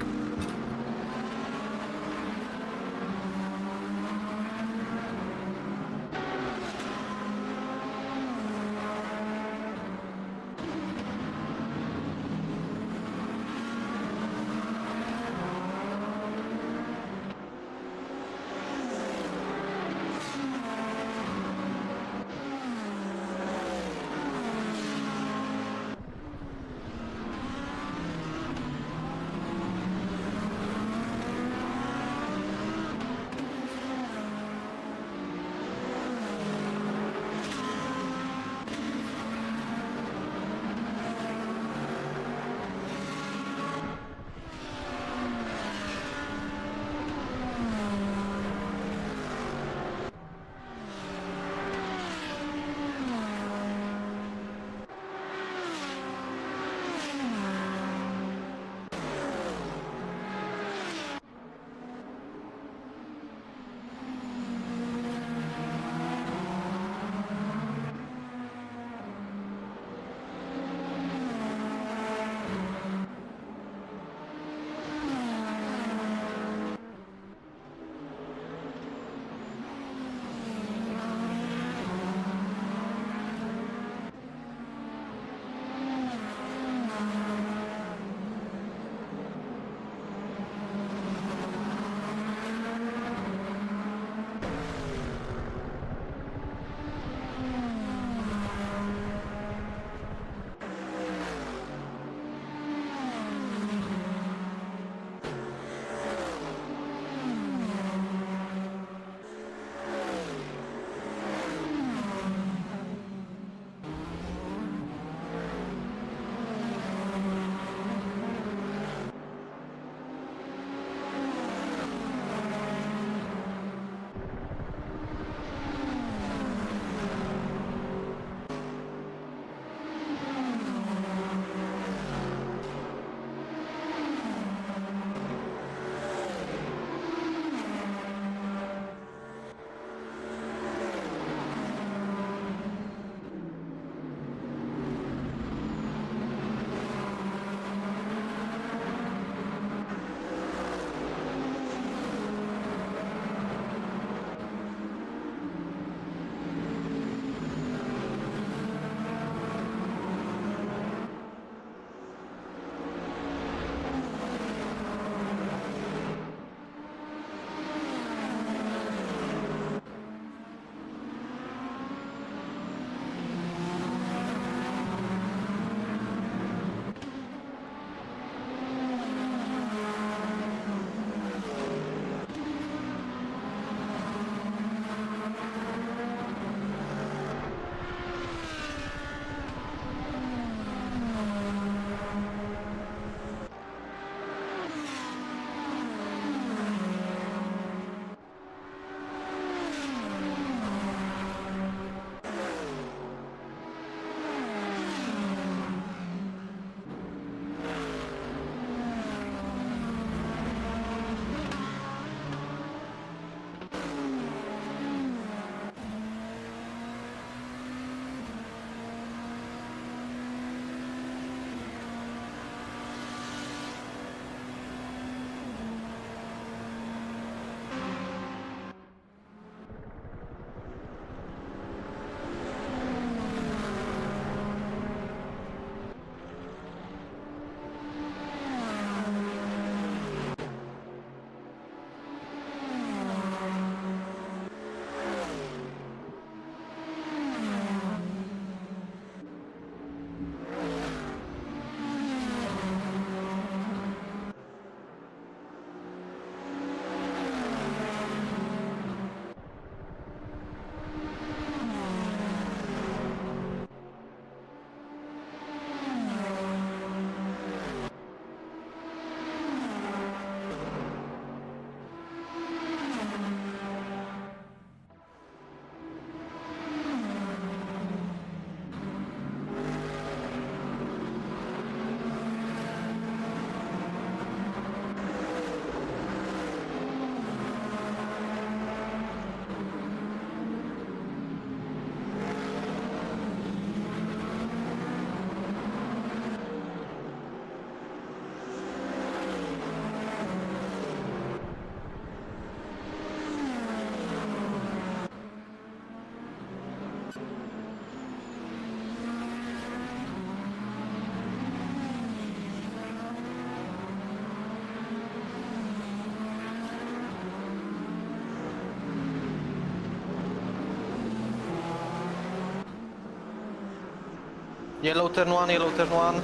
Yellow turn one, yellow turn one.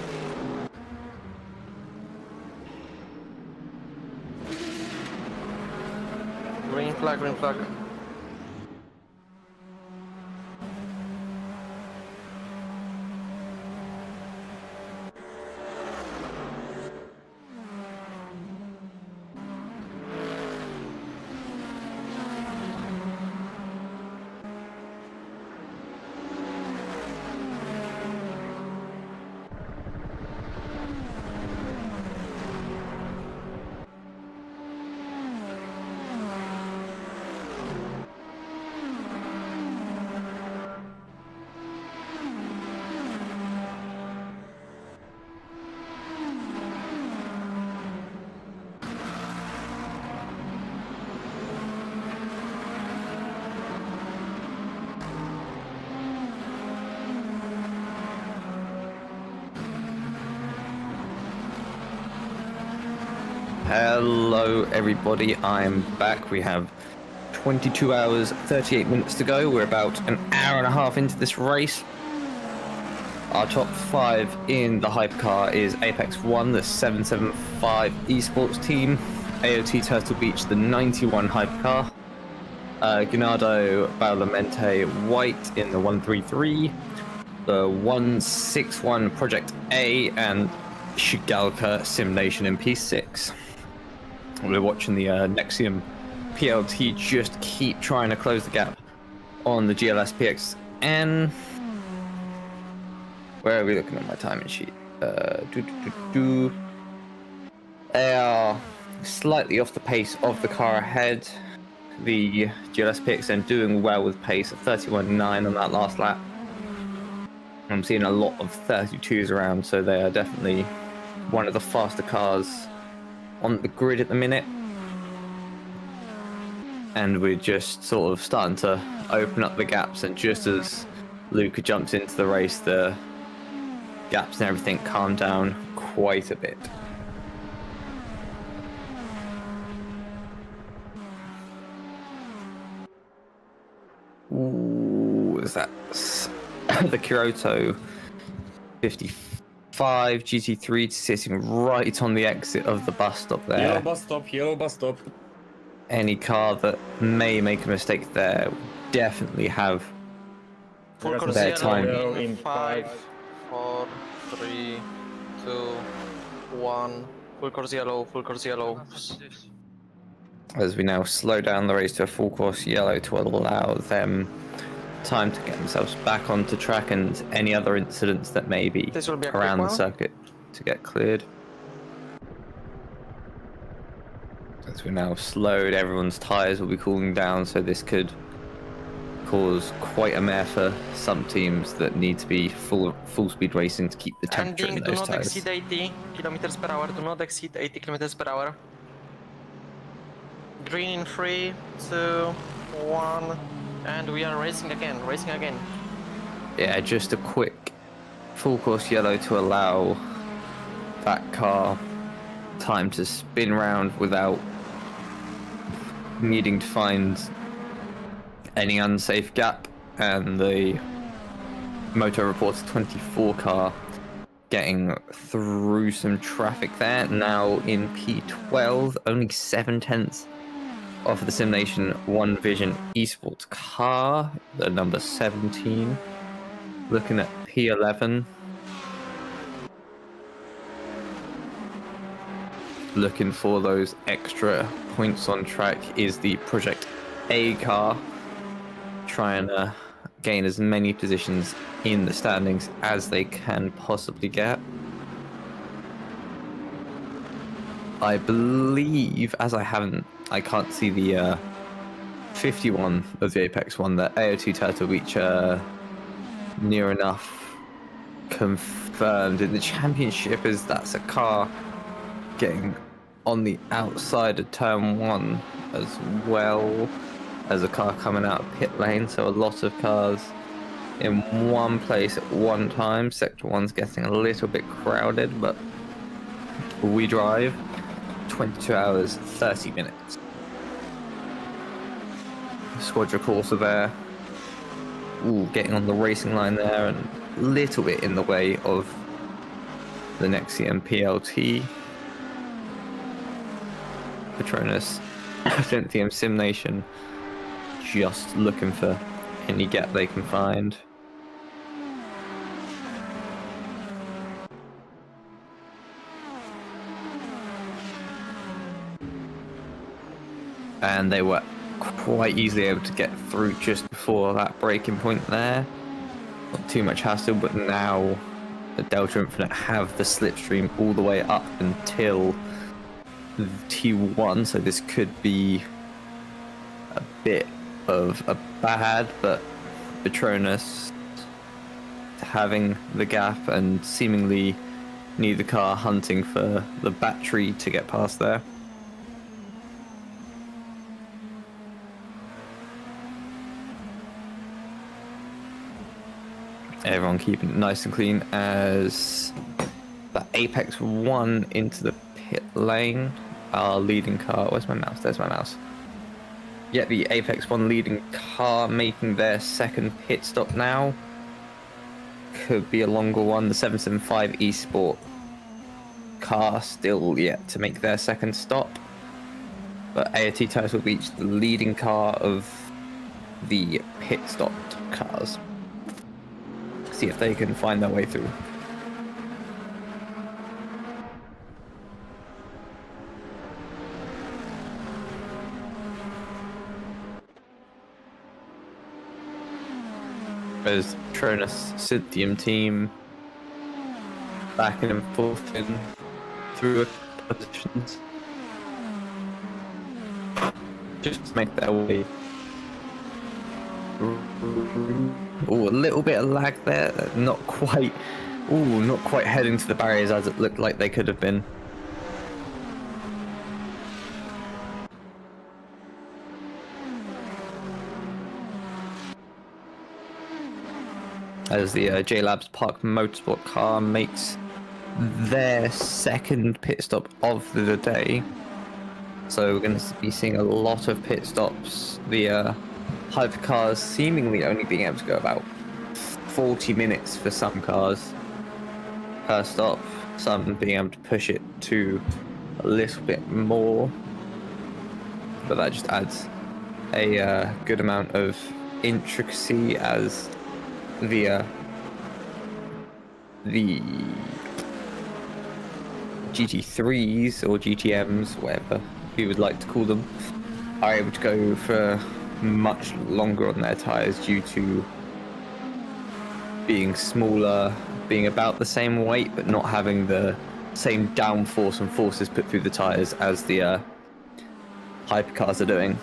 Green flag, green flag. Hello everybody, I'm back. We have 22 hours, 38 minutes to go. We're about an hour and a half into this race. Our top 5 in the hypercar is Apex 1, the 775 esports team, AOT Turtle Beach, the 91 hypercar, Ganado Baulamenti White in the 133, the 161 Project A, and Shigalka Simulation in P6. We're watching the Nexium PLT just keep trying to close the gap on the GLS PXN. Where are we looking at my timing sheet? They are slightly off the pace of the car ahead. The GLS PXN doing well with pace at 31.9 on that last lap. I'm seeing a lot of 32s around, so they are definitely one of the faster cars on the grid at the minute. And we're just sort of starting to open up the gaps, and just as Luca jumps into the race, the gaps and everything calm down quite a bit. Ooh, is that the Kyoto 55 GT3 sitting right on the exit of the bus stop there? Yellow bus stop, yellow bus stop. Any car that may make a mistake there definitely have Full course their yellow time. in 5, 4, 3, 2, 1. Full course yellow, full course yellow. As we now slow down the race to a full course yellow to allow them time to get themselves back onto track and any other incidents that may be This will be a around quick the one. circuit to get cleared. As we're now slowed, everyone's tyres will be cooling down, so this could cause quite a mare for some teams that need to be full speed racing to keep the temperature Ending, in do those not tyres. exceed 80 kilometers per hour. Do not exceed 80 kilometers per hour. Green in 3, 2, 1, and we are racing again, racing again. Yeah, just a quick full course yellow to allow that car time to spin round without needing to find any unsafe gap, and the Moto Reporter 24 car getting through some traffic there. Now in P12, only 7/10 off of the Simulation One Vision Esports car, the number 17. Looking at P11. Looking for those extra points on track is the Project A car, trying to gain as many positions in the standings as they can possibly get. I believe, as I can't see the 51 of the Apex one, that AOT Turtle Beach near enough confirmed in the championship, as that's a car getting on the outside of turn 1 as well as a car coming out of pit lane, so a lot of cars in one place at one time. Sector 1's getting a little bit crowded, but we drive 22 hours 30 minutes. Squadra Corsa there, getting on the racing line there, and little bit in the way of the Nexium PLT. Patronus, Cynthium Sim Nation, just looking for any gap they can find. And they were quite easily able to get through just before that breaking point there. Not too much hassle, but now the Delta Infinite have the slipstream all the way up until T1, so this could be a bit of a bad, but Patronus having the gap and seemingly neither car hunting for the battery to get past there. Everyone keeping it nice and clean as the Apex 1 into the pit lane. Our leading car, where's my mouse? There's my mouse. Yeah, the Apex 1 leading car making their second pit stop now. Could be a longer one. The 775 Esport car still yet to make their second stop. But AOT Title Beach, the leading car of the pit stopped cars. See if they can find their way through. As Patronus Cynthium team back and forth in through positions, just to make their way. Oh, a little bit of lag there. Not quite. Oh, not quite heading to the barriers as it looked like they could have been. As the J-Labs Park Motorsport car makes their second pit stop of the day. So we're going to be seeing a lot of pit stops. The hypercars seemingly only being able to go about 40 minutes for some cars per stop. Some being able to push it to a little bit more. But that just adds a good amount of intricacy as the GT3s or GTMs, whatever you would like to call them, are able to go for much longer on their tyres due to being smaller, being about the same weight, but not having the same downforce and forces put through the tyres as the hypercars are doing.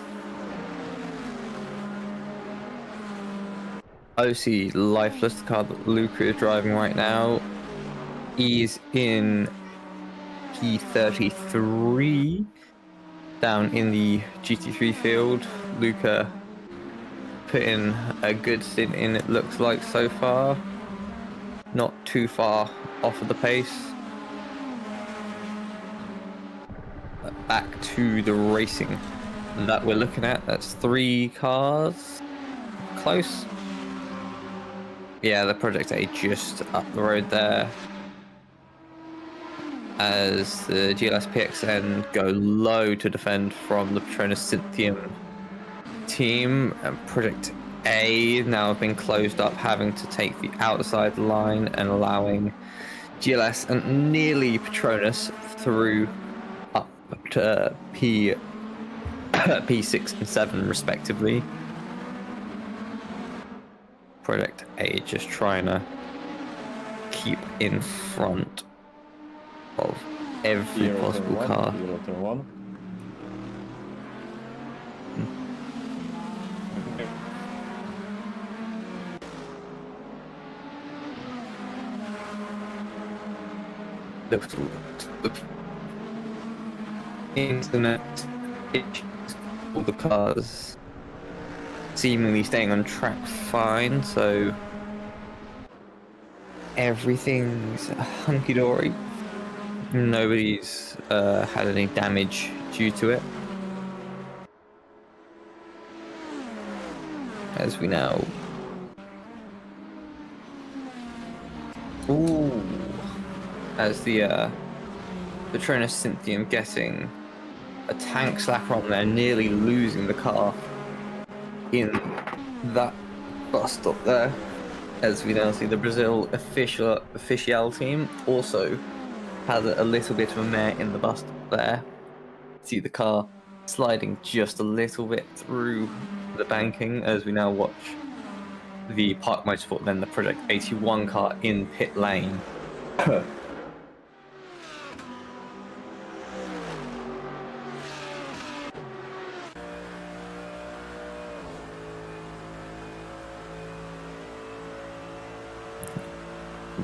OC Lifeless, the car that Luca is driving right now, is in P33 down in the GT3 field. Luca put in a good stint in, it looks like, so far. Not too far off of the pace. Back to the racing that we're looking at. That's 3 cars. Close. Yeah, the Project A just up the road there. As the GLS PXN go low to defend from the Patronus Cynthium team. And Project A now have been closed up, having to take the outside line and allowing GLS and nearly Patronus through up to P6 and 7 respectively. Project A just trying to keep in front of every possible car. The internet issues, all the cars seemingly staying on track fine, so everything's hunky-dory. Nobody's had any damage due to it. As we now Ooh. As the Patronus Cynthium getting a tank slacker on there, nearly losing the car in that bus stop there. As we now see, the Brazil official team also has a little bit of a mare in the bus stop there. See the car sliding just a little bit through the banking as we now watch the Park Motorsport, then the Project 81 car in pit lane.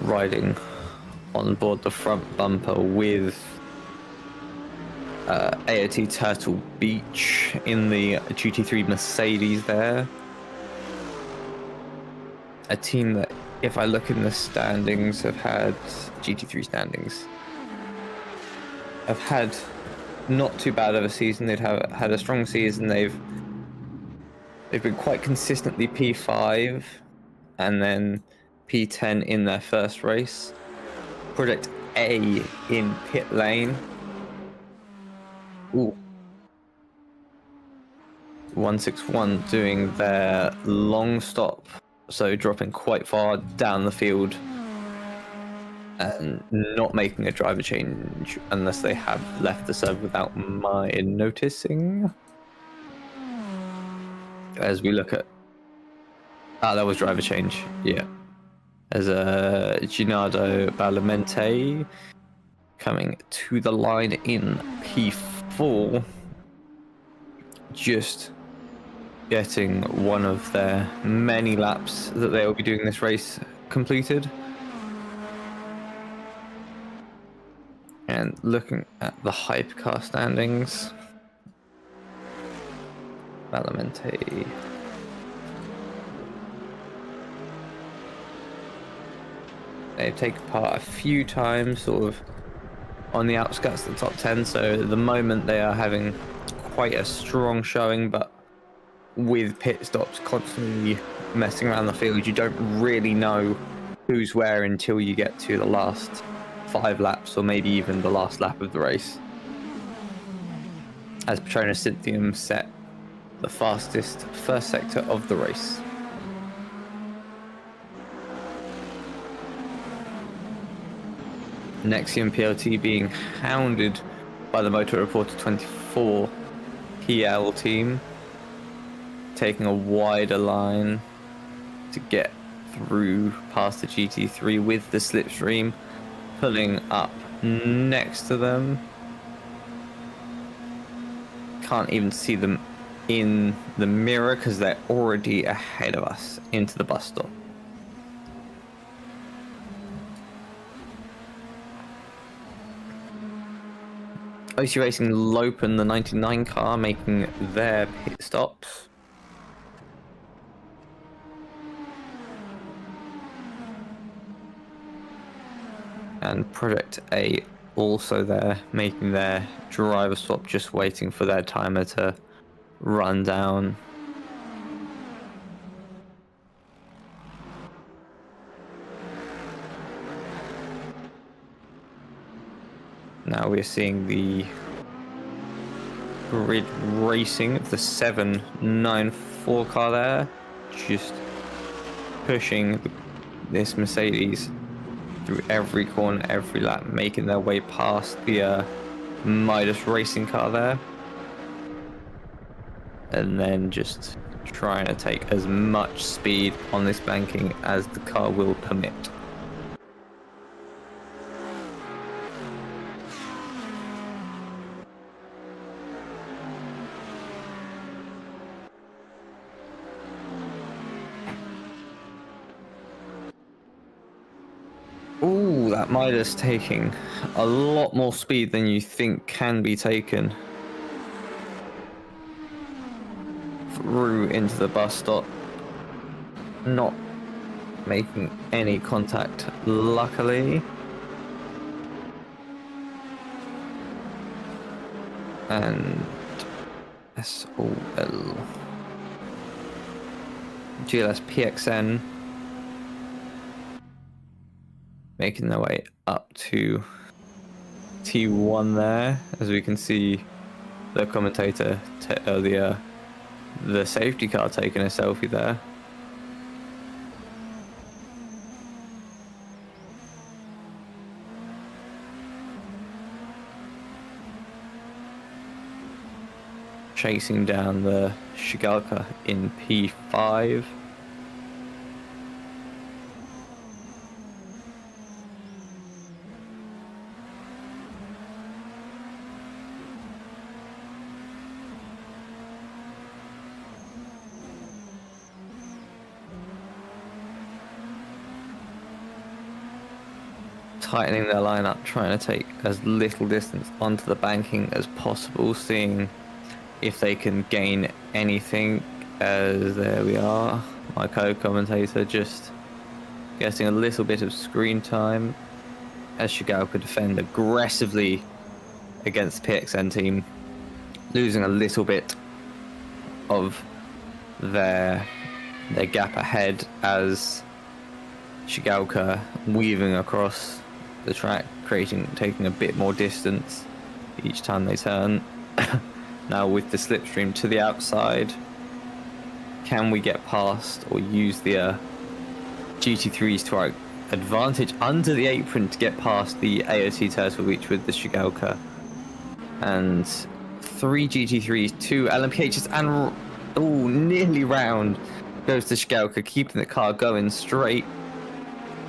Riding on board the front bumper with AOT Turtle Beach in the GT3 Mercedes there. A team that, if I look in the standings, have had GT3 standings, have had not too bad of a season. They've had a strong season. They've been quite consistently P5 and then P10 in their first race. Project A in pit lane. Ooh. 161 doing their long stop, so dropping quite far down the field and not making a driver change unless they have left the serve without my noticing. As we look at... Ah, that was driver change, yeah. As Gennaro Ballamente coming to the line in P4, just getting one of their many laps that they will be doing this race completed. And looking at the hypercar standings, Ballamente they've taken part a few times, sort of on the outskirts of the top 10, so at the moment they are having quite a strong showing, but with pit stops constantly messing around the field, you don't really know who's where until you get to the last 5 laps, or maybe even the last lap of the race. As Patronus Cynthium set the fastest first sector of the race. Nexium PLT being hounded by the Motor Reporter 24 PL team, taking a wider line to get through past the GT3 with the slipstream pulling up next to them. Can't even see them in the mirror because they're already ahead of us into the bus stop. OC Racing Lopen, the 99 car, making their pit stops. And Project A also there, making their driver swap, just waiting for their timer to run down. Now we're seeing the grid racing of the 794 car there, just pushing this Mercedes through every corner, every lap, making their way past the Midas racing car there. And then just trying to take as much speed on this banking as the car will permit. Ooh, that Midas taking a lot more speed than you think can be taken through into the bus stop, not making any contact, luckily. And SOL GLS PXN making their way up to T1 there, as we can see the commentator, the safety car taking a selfie there. Chasing down the Shigalka in P5. Tightening their lineup, trying to take as little distance onto the banking as possible, seeing if they can gain anything. As there we are, my co-commentator just getting a little bit of screen time as Shigalka defend aggressively against the PXN team, losing a little bit of their gap ahead as Shigalka weaving across the track, taking a bit more distance each time they turn. Now with the slipstream to the outside, can we get past or use the GT3s to our advantage under the apron to get past the AOT Turtle Beach with the Shigalka? And 3 GT3s, 2 LMPHs, and nearly round goes the Shigalka, keeping the car going straight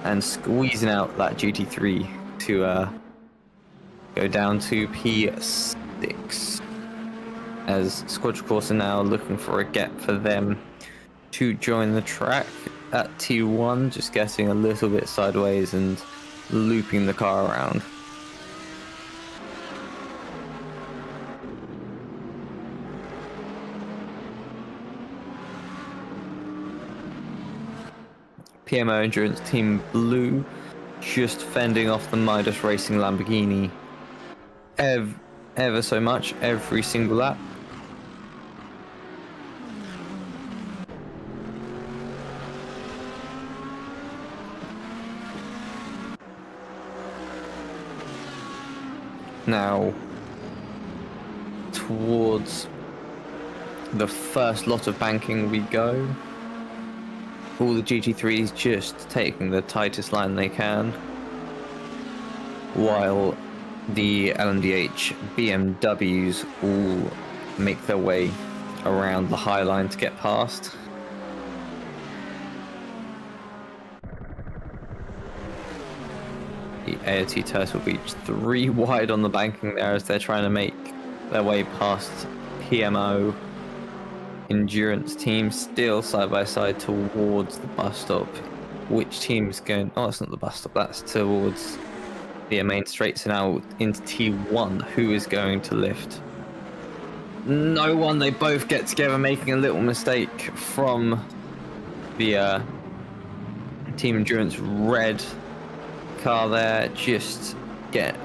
and squeezing out that GT3 to go down to P6. As Squad Course are now looking for a gap for them to join the track at T1, just getting a little bit sideways and looping the car around. PMO Endurance Team Blue just fending off the Midas Racing Lamborghini ever so much every single lap. Now towards the first lot of banking we go. All the GT3s just taking the tightest line they can, while the LMDH BMWs all make their way around the high line to get past. The AOT Turtle Beach 3 wide on the banking there as they're trying to make their way past PMO Endurance team, still side by side towards the bus stop. Which team's going? Oh, it's not the bus stop, that's towards the main straight. So now into T1, who is going to lift? No one. They both get together, making a little mistake from the Team Endurance red car there, just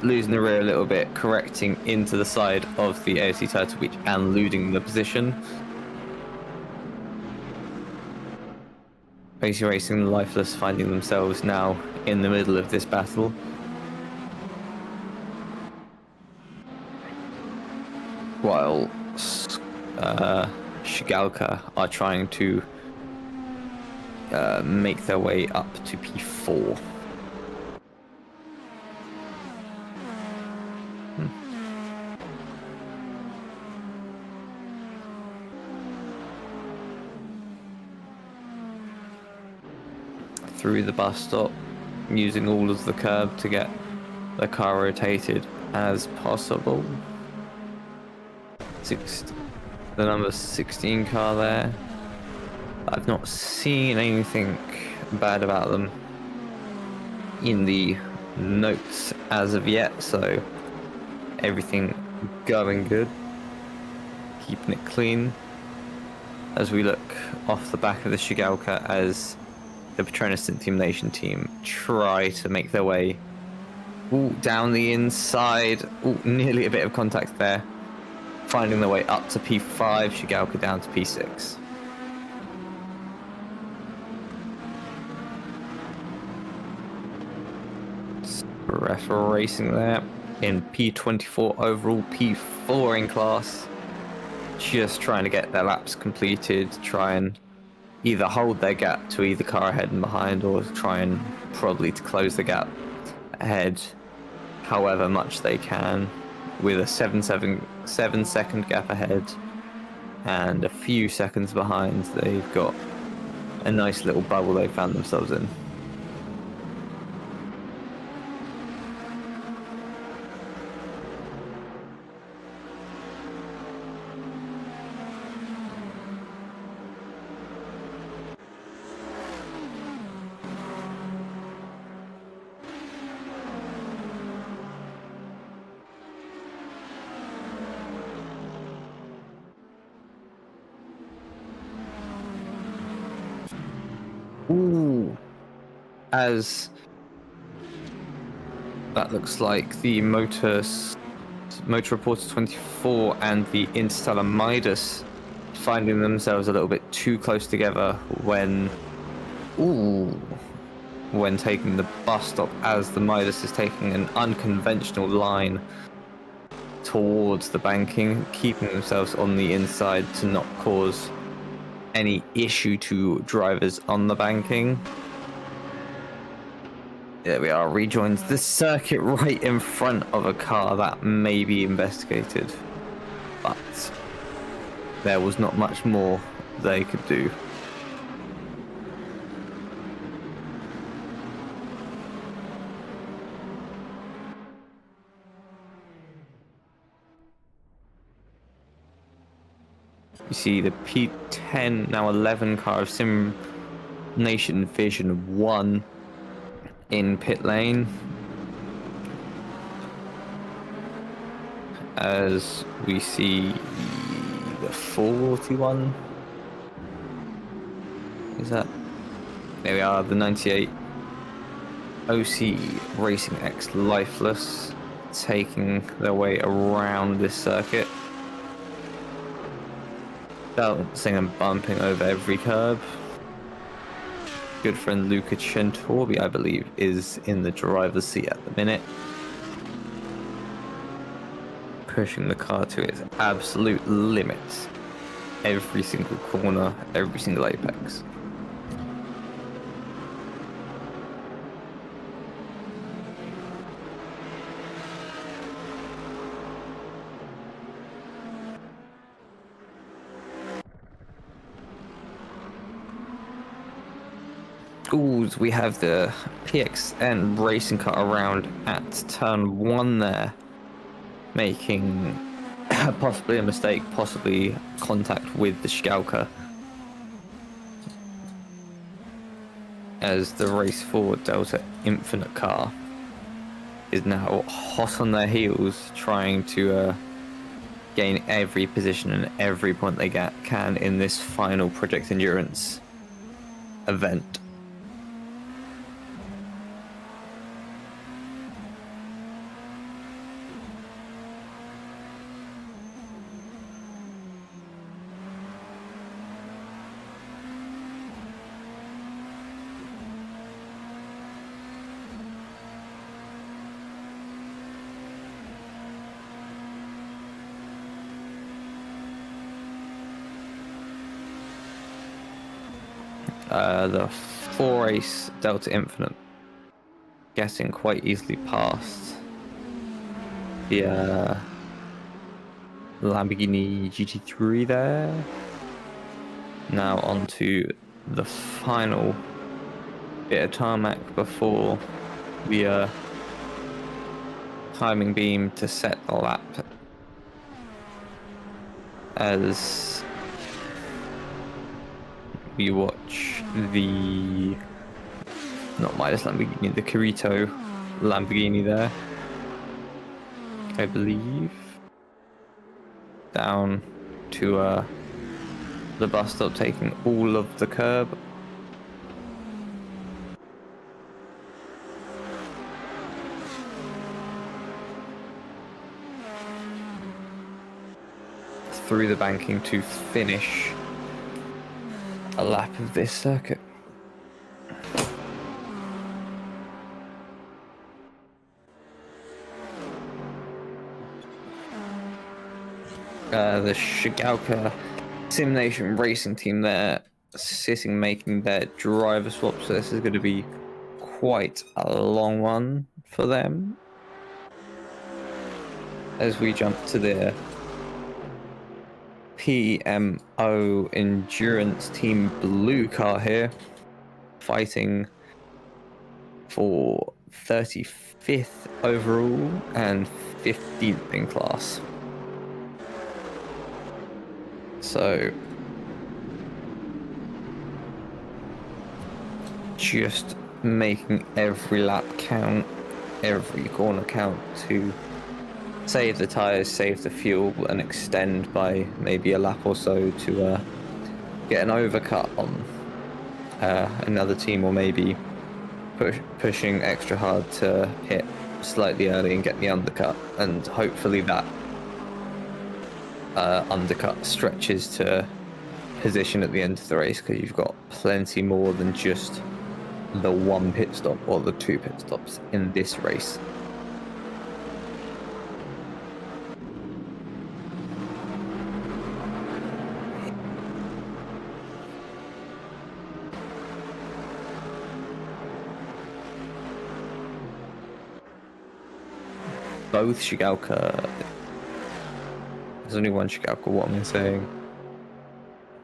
losing the rear a little bit, correcting into the side of the AOC Turtle Beach and losing the position. AC Racing Lifeless finding themselves now in the middle of this battle. While Shigalka are trying to make their way up to P4. Through the bus stop, using all of the curb to get the car rotated as possible. The number 16 car there. I've not seen anything bad about them in the notes as of yet, so everything going good. Keeping it clean as we look off the back of the Shigalka as the Petronas Team Nation team try to make their way down the inside. Nearly a bit of contact there. Finding their way up to P5, Shigalka down to P6. Ref racing there in P24 overall, P4 in class. Just trying to get their laps completed, try and either hold their gap to either car ahead and behind, or try and probably to close the gap ahead however much they can, with a 7 second gap ahead and a few seconds behind. They've got a nice little bubble they found themselves in. Ooh, as that looks like the Motor Reporter 24 and the Interstellar Midas finding themselves a little bit too close together when taking the bus stop, as the Midas is taking an unconventional line towards the banking, keeping themselves on the inside to not cause any issue to drivers on the banking. There we are, rejoins the circuit right in front of a car that may be investigated, but there was not much more they could do. You see the P10, now 11 car of Sim Nation Vision 1 in pit lane, as we see the 41. Is that? There we are, the 98 OC Racing X Lifeless taking their way around this circuit, balancing and bumping over every curb. Good friend Luca Centorbi, I believe, is in the driver's seat at the minute, pushing the car to its absolute limits every single corner, every single apex. Ooh, we have the PXN racing car around at turn 1 there, making possibly a mistake, possibly contact with the Schalke, as the race 4 Delta Infinite car is now hot on their heels, trying to gain every position and every point they can in this final Project Endurance event. The 4-race Delta Infinite getting quite easily past the Lamborghini GT3 there. Now onto the final bit of tarmac before the timing beam to set the lap, as we watch the, not Midas Lamborghini, the Carito Lamborghini there, I believe, down to the bus stop, taking all of the curb. Through the banking to finish a lap of this circuit. the Shigalka Simulation Racing team there sitting making their driver swap, so this is going to be quite a long one for them. As we jump to the PMO Endurance Team Blue car here, fighting for 35th overall and 15th in class. So just making every lap count, every corner count to save the tires, save the fuel, and extend by maybe a lap or so to get an overcut on another team, or maybe pushing extra hard to hit slightly early and get the undercut, and hopefully that undercut stretches to position at the end of the race, because you've got plenty more than just the one pit stop or the two pit stops in this race. Both Shigalka. There's only one Shigalka, what am I saying?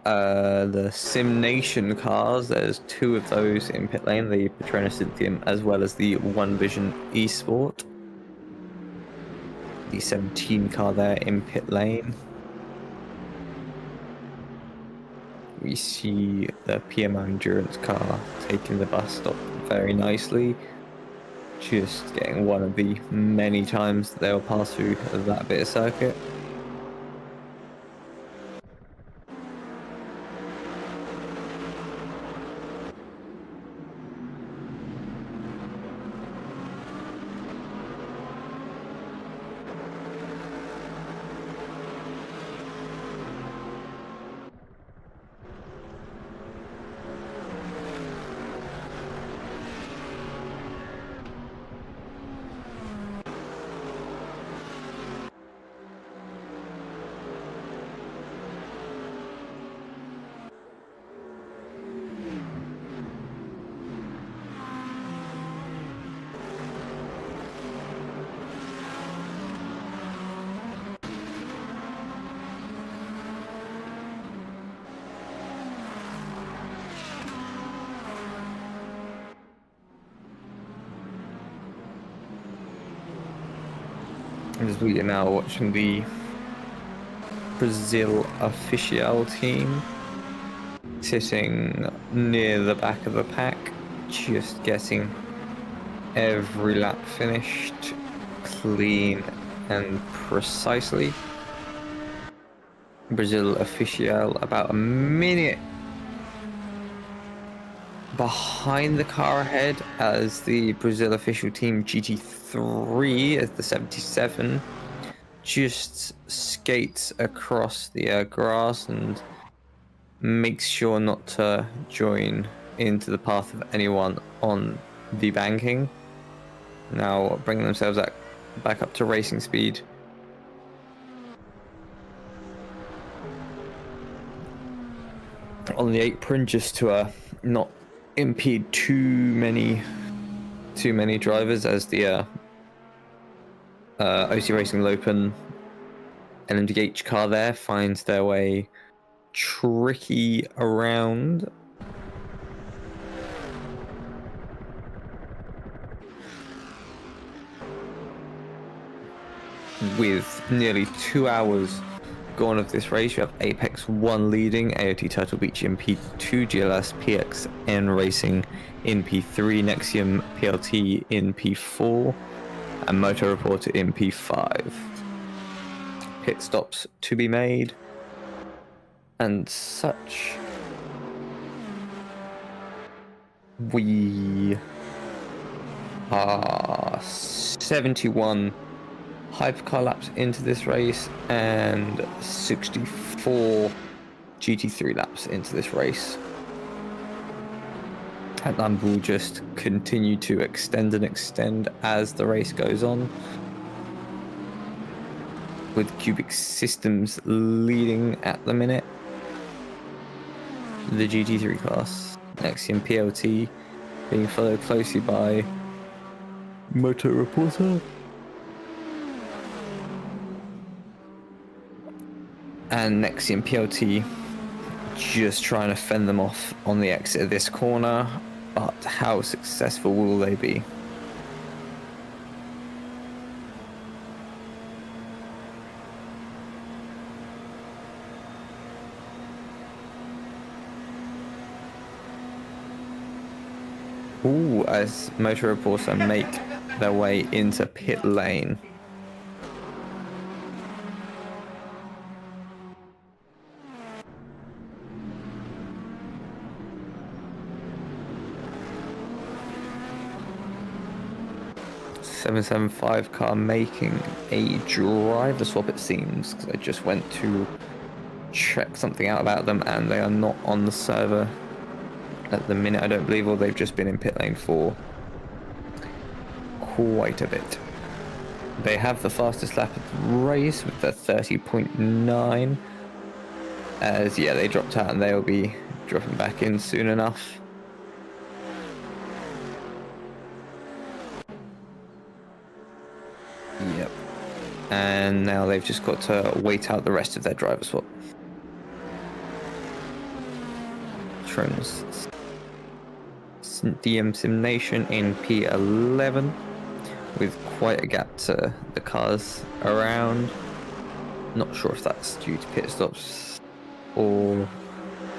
The Sim Nation cars, there's two of those in pit lane, the Patronus Lithium as well as the One Vision Esport. The 17 car there in pit lane. We see the PMO Endurance car taking the bus stop very nicely. Just getting one of the many times that they'll pass through that bit of circuit. As we are now watching the Brazil official team sitting near the back of the pack, just getting every lap finished clean and precisely. Brazil official about a minute behind the car ahead, as the Brazil official team GT3 as the 77 just skates across the grass and makes sure not to join into the path of anyone on the banking. Now bringing themselves back up to racing speed. On the apron, just to not impede too many drivers, as the OC Racing Lopen LMDH car there finds their way tricky around. With nearly 2 hours gone of this race, you have Apex 1 leading, AOT Turtle Beach in P2, GLS PXN Racing in P3, Nexium PLT in P4, and Motor Reporter in P5. Pit stops to be made, and such. We are 71 hypercar laps into this race and 64 GT3 laps into this race. And will just continue to extend and extend as the race goes on. with Cubic Systems leading at the minute. The GT3 class. Nexium PLT being followed closely by Motor Reporter. And Nexium PLT just trying to fend them off on the exit of this corner, but how successful will they be? Ooh, as Motor Reporter make their way into pit lane. .775 car making a driver swap, it seems, because I just went to check something out about them and they are not on the server at the minute, I don't believe, or they've just been in pit lane for quite a bit. They have the fastest lap of the race with their 30.9, as yeah, they dropped out and they'll be dropping back in soon enough. Yep. And now they've just got to wait out the rest of their driver swap. Trims DM Sim Nation in P11 with quite a gap to the cars around. Not sure if that's due to pit stops or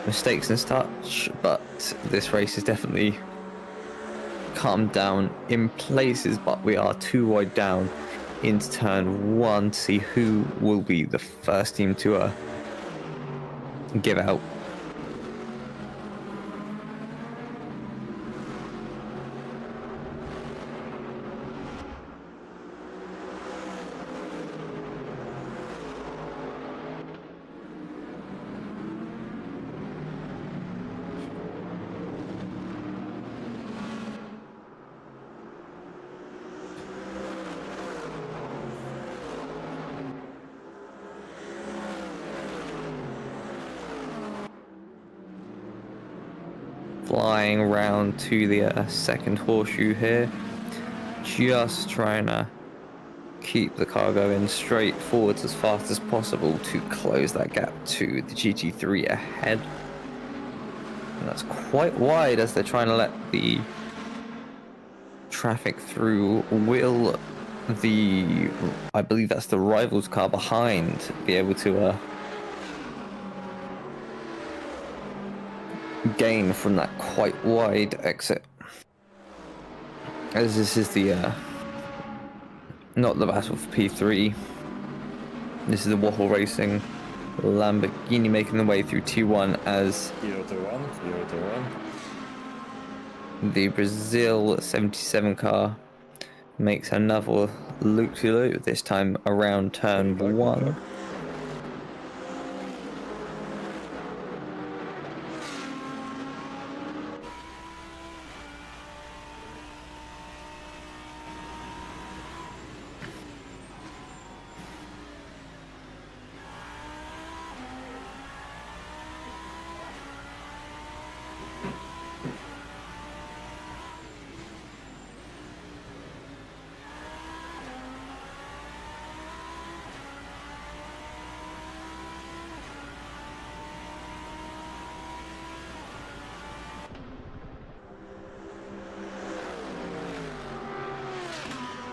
mistakes and such, but this race has definitely calmed down in places, but we are 2 wide down into turn 1 to see who will be the first team to give out. Flying round to the second horseshoe here, just trying to keep the car going straight forwards as fast as possible to close that gap to the GT3 ahead. And that's quite wide as they're trying to let the traffic through. Will the, I believe that's the rivals car behind, be able to gain from that quite wide exit, as this is the not the battle for P3, this is the Waffle Racing Lamborghini making the way through T1 as 0-1, 0-1. the Brazil 77 car makes another loop-to-loop, this time around turn 1.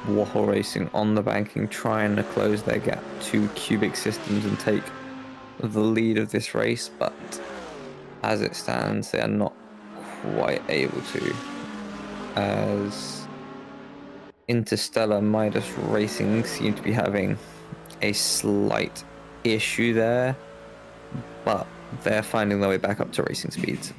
Waffle Racing on the banking, trying to close their gap to Cubic Systems and take the lead of this race, but as it stands, they are not quite able to, as Interstellar Midas Racing seem to be having a slight issue there, but they're finding their way back up to racing speeds.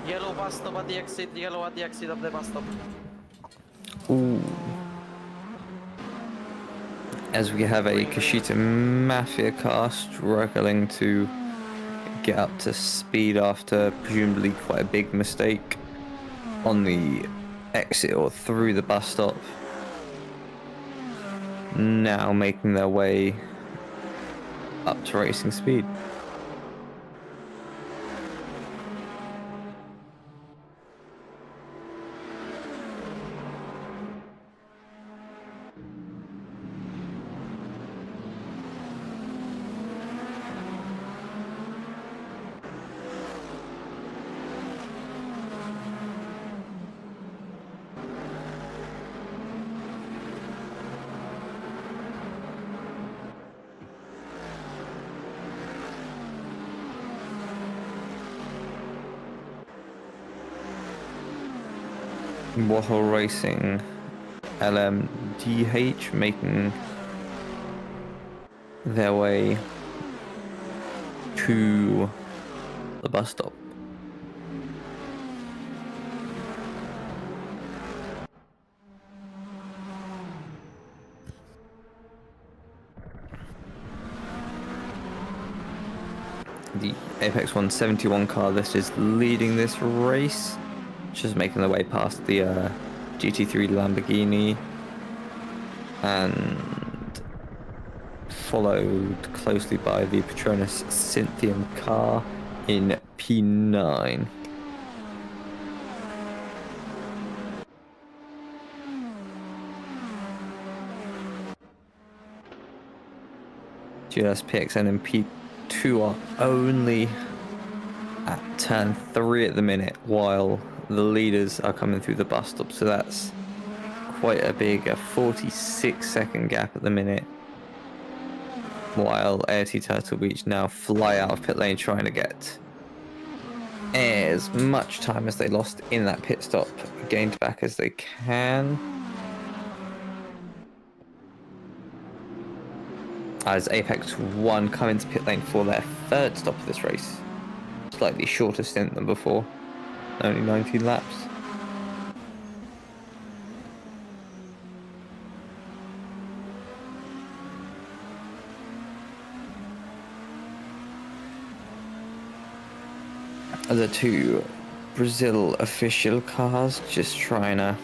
Yellow bus stop at the exit, yellow at the exit of the bus stop. Ooh. As we have a Kashita Mafia car struggling to get up to speed after presumably quite a big mistake on the exit or through the bus stop. Now making their way up to racing speed. Wattle Racing LMDH making their way to the bus stop. The Apex 171 car that is leading this race, just making their way past the GT3 Lamborghini and followed closely by the Petronas Cynthium car in P9. GS PXN and P2 are only at turn 3 at the minute, while the leaders are coming through the bus stop, so that's quite a big 46-second gap at the minute, while AOT Turtle Beach now fly out of pit lane trying to get as much time as they lost in that pit stop gained back as they can. As Apex 1 come into pit lane for their third stop of this race, slightly shorter stint than before, only 19 laps. The two Brazil official cars just trying to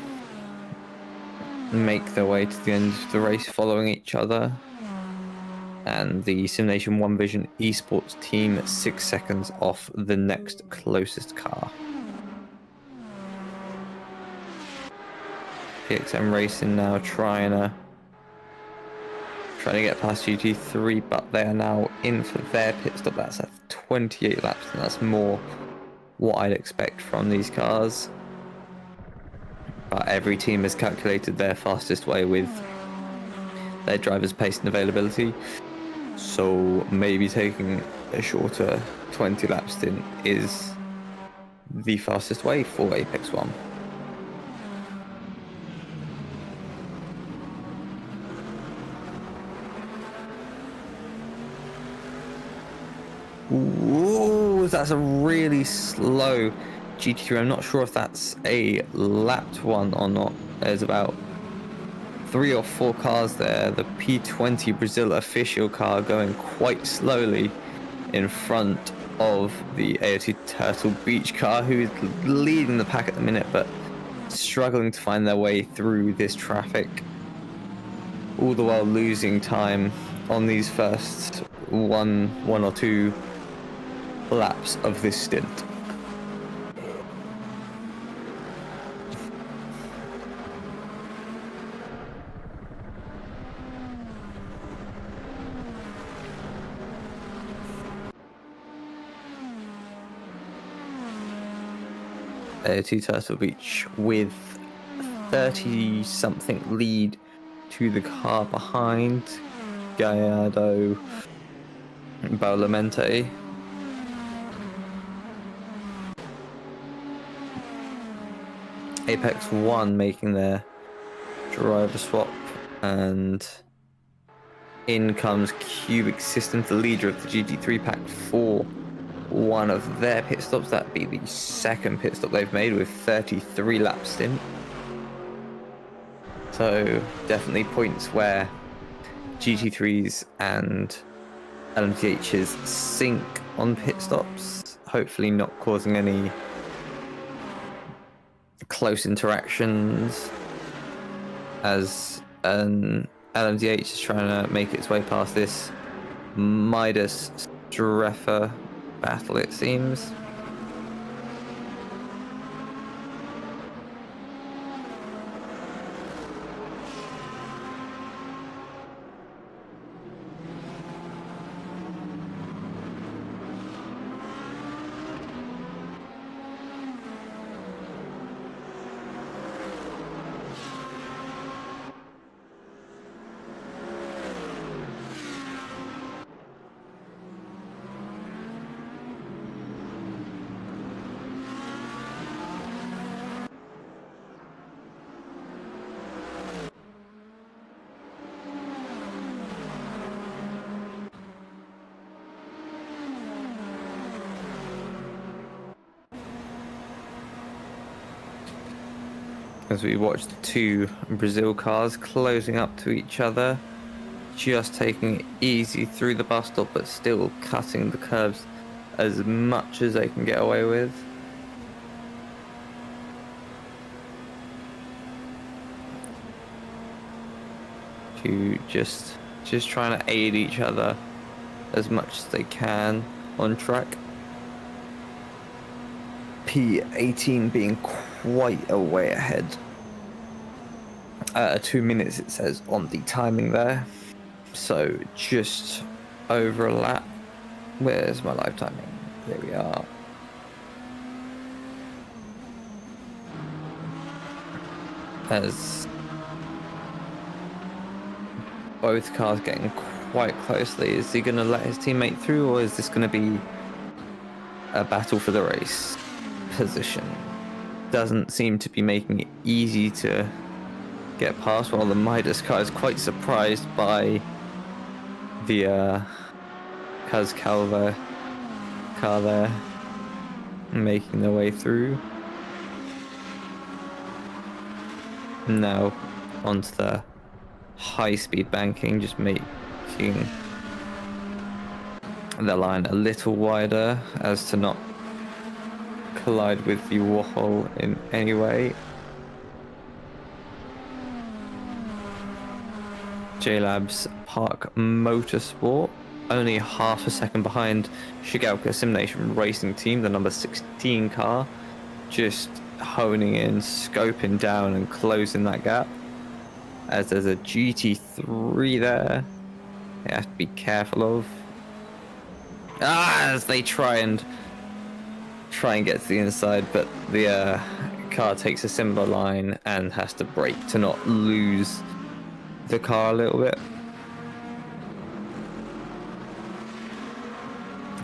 make their way to the end of the race following each other. And the Simulation 1 Vision esports team 6 seconds off the next closest car. PXM Racing now trying to get past GT3, but they are now in for their pit stop. That's at 28 laps, and that's more what I'd expect from these cars. But every team has calculated their fastest way with their driver's pace and availability. So maybe taking a shorter 20 lap stint is the fastest way for Apex 1. Ooh, that's a really slow GT3. I'm not sure if that's a lapped one or not. There's about 3 or 4 cars there. The P20 Brazil official car going quite slowly in front of the AOT Turtle Beach car, who is leading the pack at the minute, but struggling to find their way through this traffic, all the while losing time on these first one or two laps of this stint. AOT Turtle Beach with 30-something lead to the car behind Gallardo Baulamente. Apex 1 making their driver swap, and in comes Cubic Systems, the leader of the GT3 pack, for one of their pit stops. That'd be the second pit stop they've made with 33 lap stint. So definitely points where GT3s and LMTHs sync on pit stops, hopefully not causing any close interactions as an LMDH is trying to make its way past this Midas Streffer battle, it seems. As we watch the two Brazil cars closing up to each other, just taking it easy through the bus stop, but still cutting the curves as much as they can get away with. To just trying to aid each other as much as they can on track. P18 being quite a way ahead. 2 minutes it says on the timing there. So just over a lap. Where's my live timing? There we are. As both cars getting quite closely, is he going to let his teammate through, or is this going to be a battle for the race position? Doesn't seem to be making it easy to get past, while the Midas car is quite surprised by the Cuz Calva car there making their way through. Now onto the high-speed banking, just making the line a little wider as to not collide with the wall in any way. JLab's Park Motorsport only half a second behind Shigalka Simulation Racing Team, the number 16 car, just honing in, scoping down and closing that gap. As there's a GT3 there you have to be careful of. As they try and get to the inside, but the car takes a similar line and has to brake to not lose the car a little bit.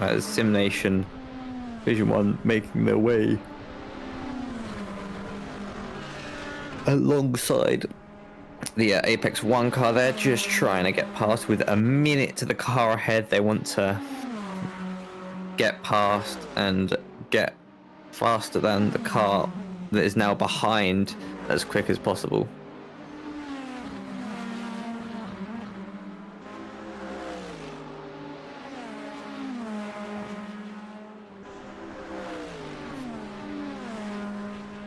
As Simnation Vision 1 making their way alongside the Apex 1 car there, just trying to get past with a minute to the car ahead. They want to get past and get faster than the car that is now behind as quick as possible.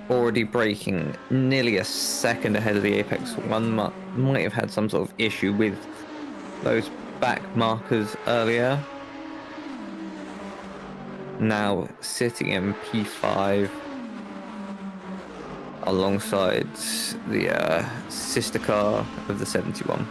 Already braking nearly a second ahead of the Apex 1. Might have had some sort of issue with those back markers earlier. Now sitting in P5 alongside the sister car of the 71.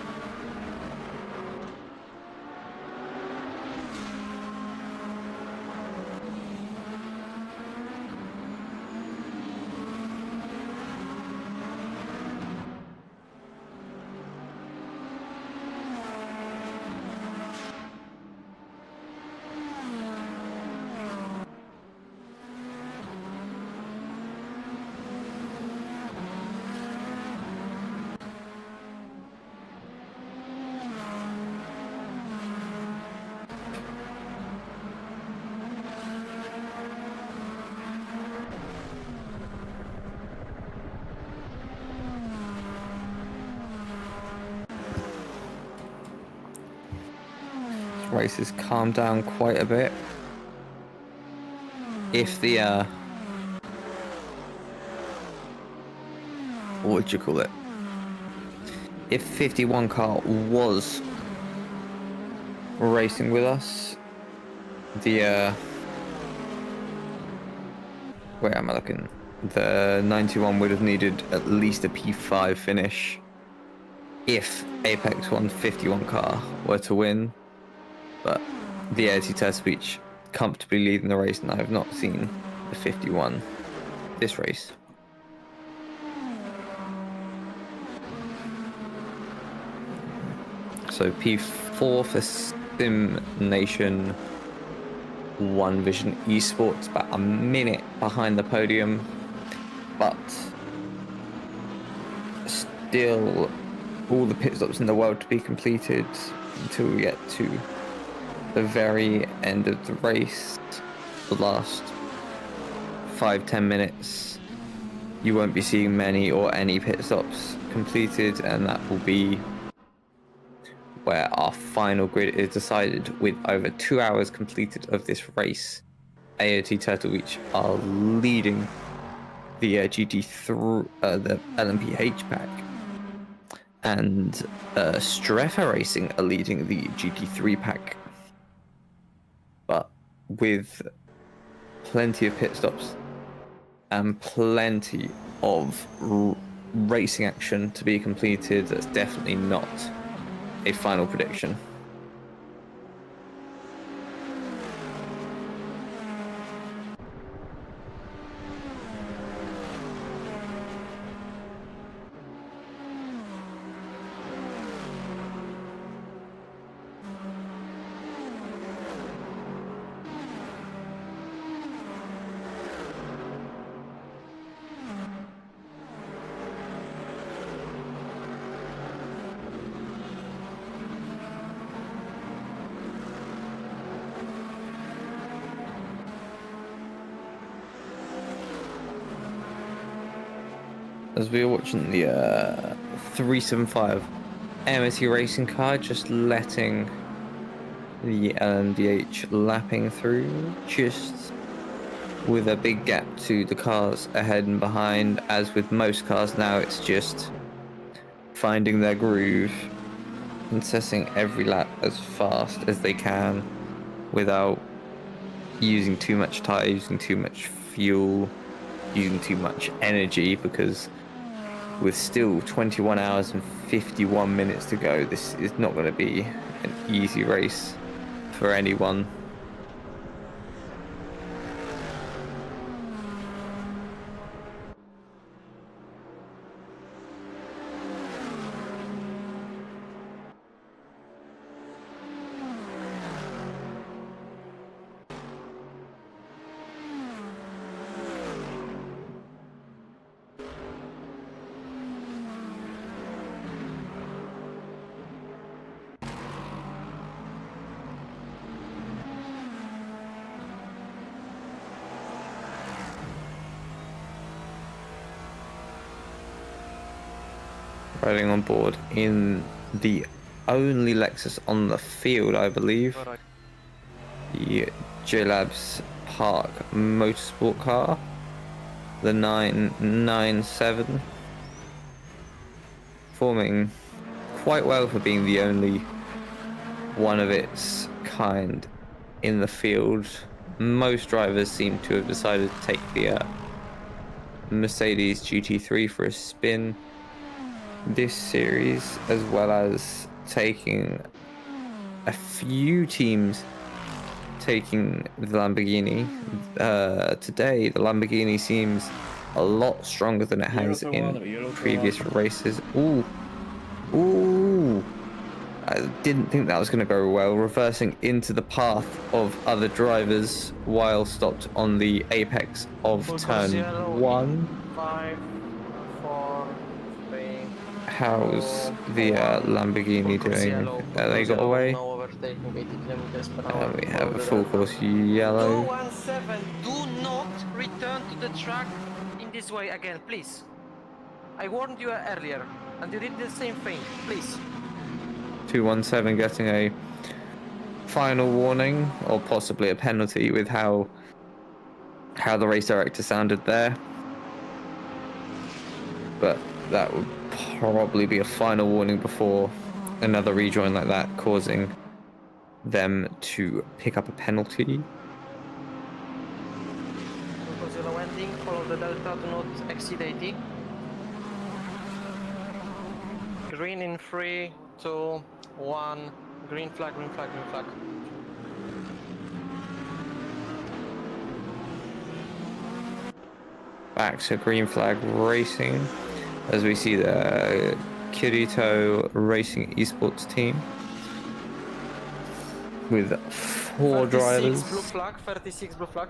race has calmed down quite a bit. If the what would you call it? If 51 car was racing with us, the where am I looking? The 91 would have needed at least a P5 finish if Apex 151 car were to win, but the AOT Turtle Beach comfortably leading the race, and I have not seen the 51 this race. So P4 for Sim Nation, One Vision Esports, about a minute behind the podium, but still all the pit stops in the world to be completed until we get to the very end of the race. The last 5-10 minutes, you won't be seeing many or any pit stops completed, and that will be where our final grid is decided. With over 2 hours completed of this race, AOT Turtle Beach are leading the GT3, the LMP pack, and Strefa Racing are leading the GT3 pack. But with plenty of pit stops and plenty of racing action to be completed, that's definitely not a final prediction. As we were watching the 375 MSC racing car, just letting the LMDH lapping through, just with a big gap to the cars ahead and behind. As with most cars now, it's just finding their groove and assessing every lap as fast as they can without using too much tire, using too much fuel, using too much energy, because with still 21 hours and 51 minutes to go, this is not going to be an easy race for anyone. Riding on board in the only Lexus on the field, I believe, the J-Labs Park Motorsport car, the 997, performing quite well for being the only one of its kind in the field. Most drivers seem to have decided to take the Mercedes GT3 for a spin this series, as well as taking a few teams taking the Lamborghini. Today the Lamborghini seems a lot stronger than it has in previous races. Ooh, I didn't think that was going to go well, reversing into the path of other drivers while stopped on the apex of turn 1. 5, 4, 3. How's the Lamborghini doing? They got away. No overtaking, 80 kilometers per hour. We have a full course yellow. 217, do not return to the track in this way again, please. I warned you earlier, and you did the same thing, please. 217 getting a final warning or possibly a penalty with how the race director sounded there. But that would probably be a final warning before another rejoin like that, causing them to pick up a penalty. Zero ending, follow the delta, do not exceed 80. Green in 3, 2, 1. Green flag, green flag, green flag. Back to green flag racing as we see the Kirito Racing Esports team with 4 drivers. 36 blue flag, 36 blue flag.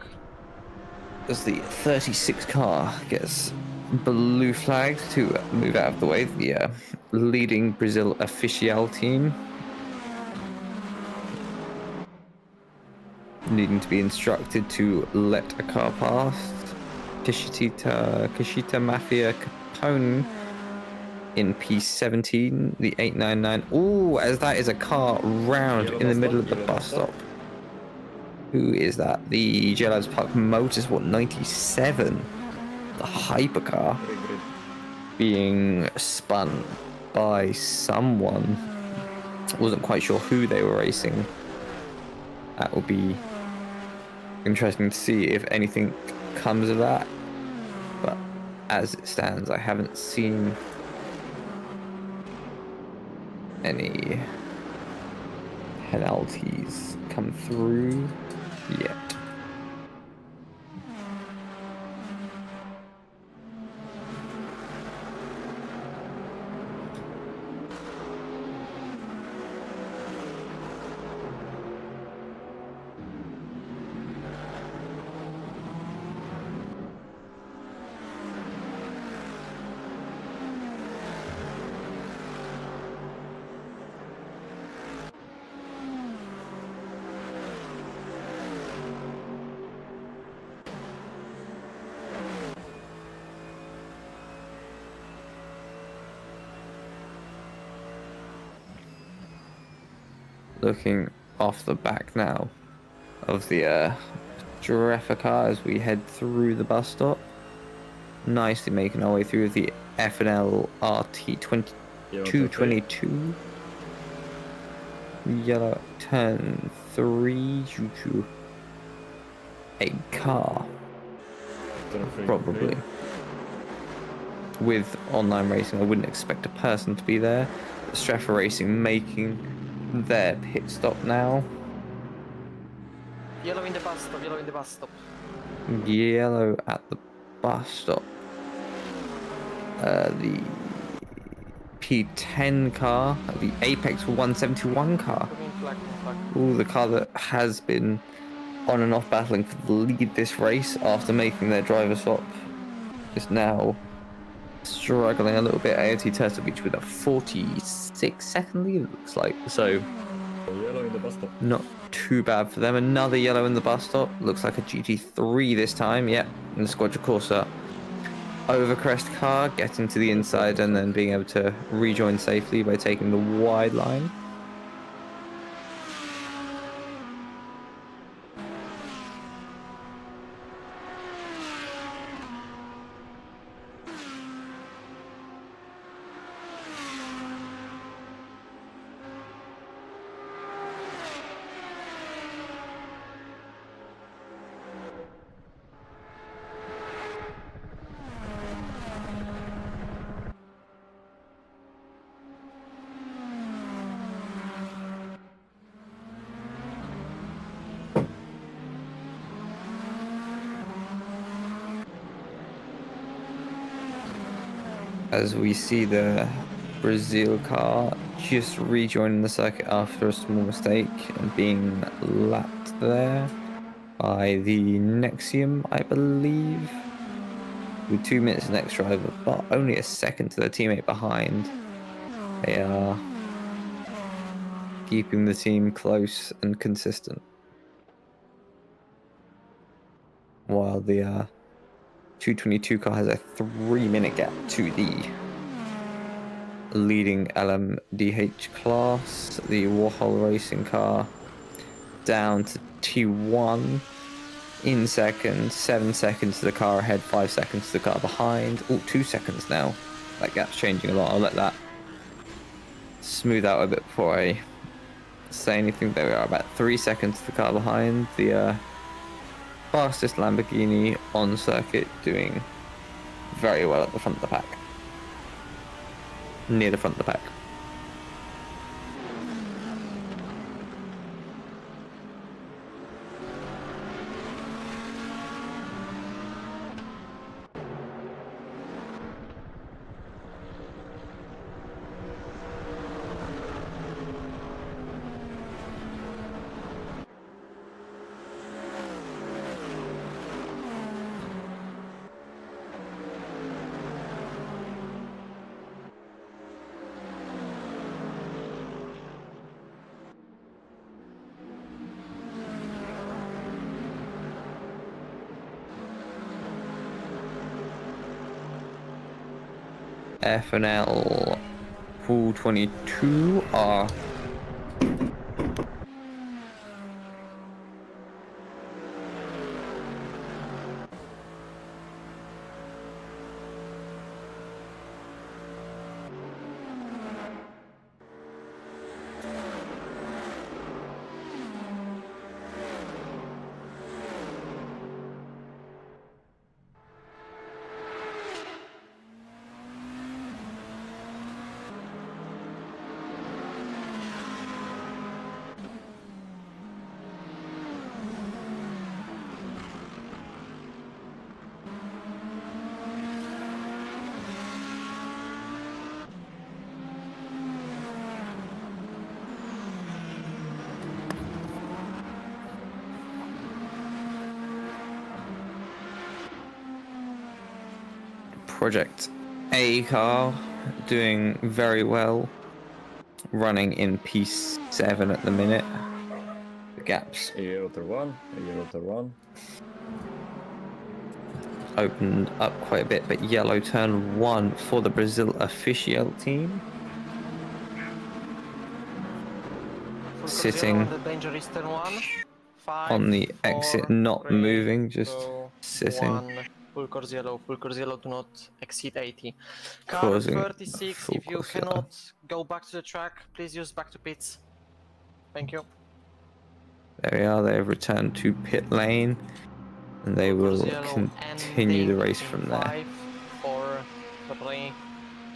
As the 36 car gets blue flagged to move out of the way, the leading Brazil official team needing to be instructed to let a car past. Kashita Mafia Capone in P17, the 899. Ooh, as that is a car round in the middle of the bus stop. Who is that? The Jello's Park Motorsport 97. The hypercar being spun by someone. Wasn't quite sure who they were racing. That will be interesting to see if anything comes of that. But as it stands, I haven't seen any penalties come through yet. Looking off the back now of the Giraffe car as we head through the bus stop. Nicely making our way through the FNL RT 2222. Yellow turn 3. Choo-choo. A car. Probably. With online racing, I wouldn't expect a person to be there. Straffa Racing making their pit stop now. Yellow in the bus stop, yellow in the bus stop. Yellow at the bus stop. The P10 car, the Apex 171 car. Green flag, green flag. Ooh, the car that has been on and off battling for the lead this race after making their driver swap is now struggling a little bit. AOT Turtle Beach with a 46-second lead, it looks like. So, Yellow in the bus stop. not too bad for them. Another yellow in the bus stop. Looks like a GT3 this time. Yep, in the Squadra Corsa Overcrest car, getting to the inside and then being able to rejoin safely by taking the wide line. As we see the Brazil car just rejoining the circuit after a small mistake and being lapped there by the Nexium, I believe, with 2 minutes next driver, but only a second to their teammate behind. They are keeping the team close and consistent, while the 222 car has a 3-minute gap to the leading LMDH class. The Warhol Racing car down to T1 in second, 7 seconds to the car ahead, 5 seconds to the car behind. Oh, 2 seconds now. That gap's changing a lot. I'll let that smooth out a bit before I say anything. There we are, about 3 seconds to the car behind. The fastest Lamborghini on circuit, doing very well at the front of the pack. Near the front of the pack. F and L pool 22 are Project A car, doing very well, running in P7 at the minute. The gaps Yellow to one, yellow to one. opened up quite a bit, but yellow turn 1 for the Brazil official team. Full Sitting on the dangerous turn 1. 5, on the 4, exit, not 3, moving, just 2, sitting. 1. Full course yellow do not exceed 80. Car Causing 36, full if you course yellow. cannot go back to the track, please use back to pits. Thank you. There we are, they have returned to pit lane, and they Full will course yellow continue the ending race in from there. 5, 4, 3,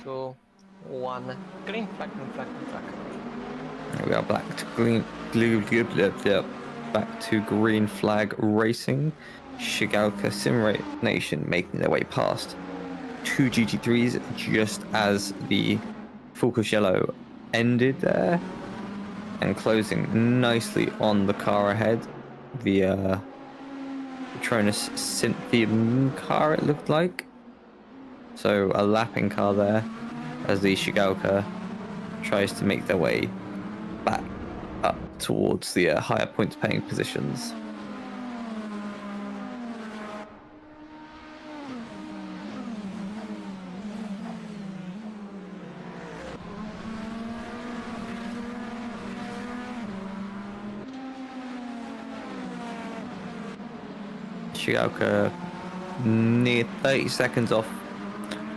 2, 1. Green flag, green flag, green flag. We are back to back to green flag racing. Shigalka Simrate Nation making their way past 2 GT3s just as the Focus Yellow ended there, and closing nicely on the car ahead. The Patronus Cynthium car, it looked like. So a lapping car there as the Shigalka tries to make their way back up towards the higher points paying positions. Shigalka near 30 seconds off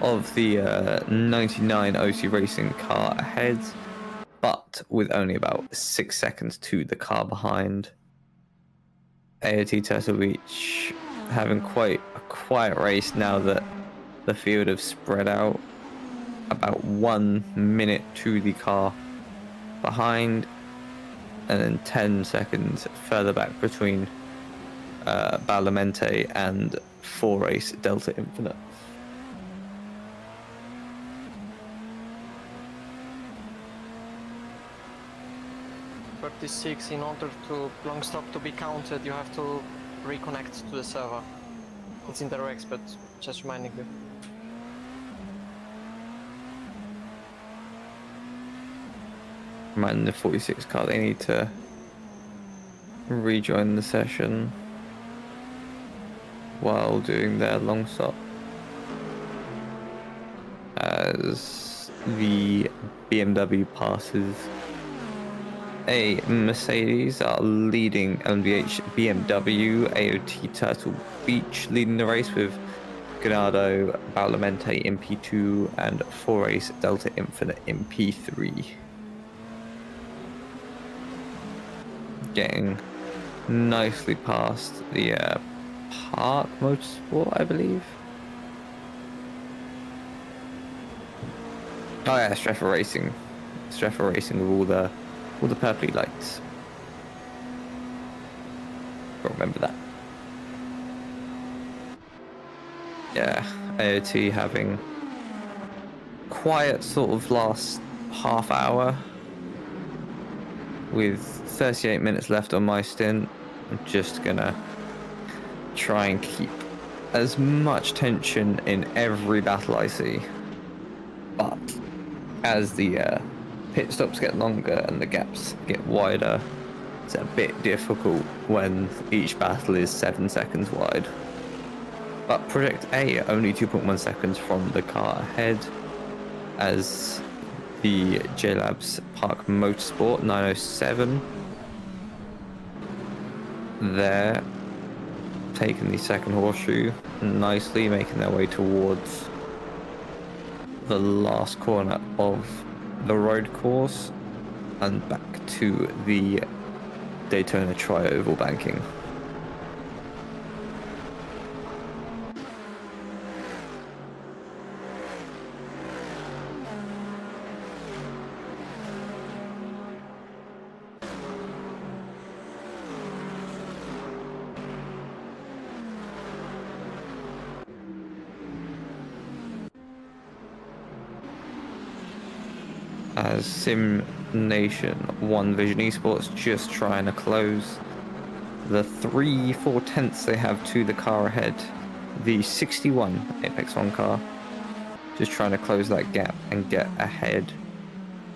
of the 99 OC Racing car ahead, but with only about 6 seconds to the car behind. AOT Turtle Beach having quite a quiet race now that the field have spread out. About 1 minute to the car behind, and then 10 seconds further back between Balamente and 4-race Delta Infinite. In order to long stop to be counted, you have to reconnect to the server. It's in the regs, but just reminding you. Reminding the 46 car they need to rejoin the session while doing their long stop, as the BMW passes A Mercedes are leading LMDH, BMW, AOT Turtle Beach leading the race with Ganado, Baulemente in P2 and 4Ace Delta Infinite in P3. Getting nicely past the Park Motorsport, I believe. Oh yeah, Streffer Racing. Streffer Racing with all the purpley lights. Got remember that. Yeah, AOT having quiet sort of last half hour with 38 minutes left on my stint. I'm just gonna try and keep as much tension in every battle I see. But as the pit stops get longer and the gaps get wider, it's a bit difficult when each battle is 7 seconds wide. But Project A only 2.1 seconds from the car ahead, as the JLabs Park Motorsport 907 there, taking the second horseshoe nicely, making their way towards the last corner of the road course and back to the Daytona tri-oval banking. As Sim Nation One Vision Esports just trying to close the 3/4 tenths they have to the car ahead. The 61 Apex 1 car just trying to close that gap and get ahead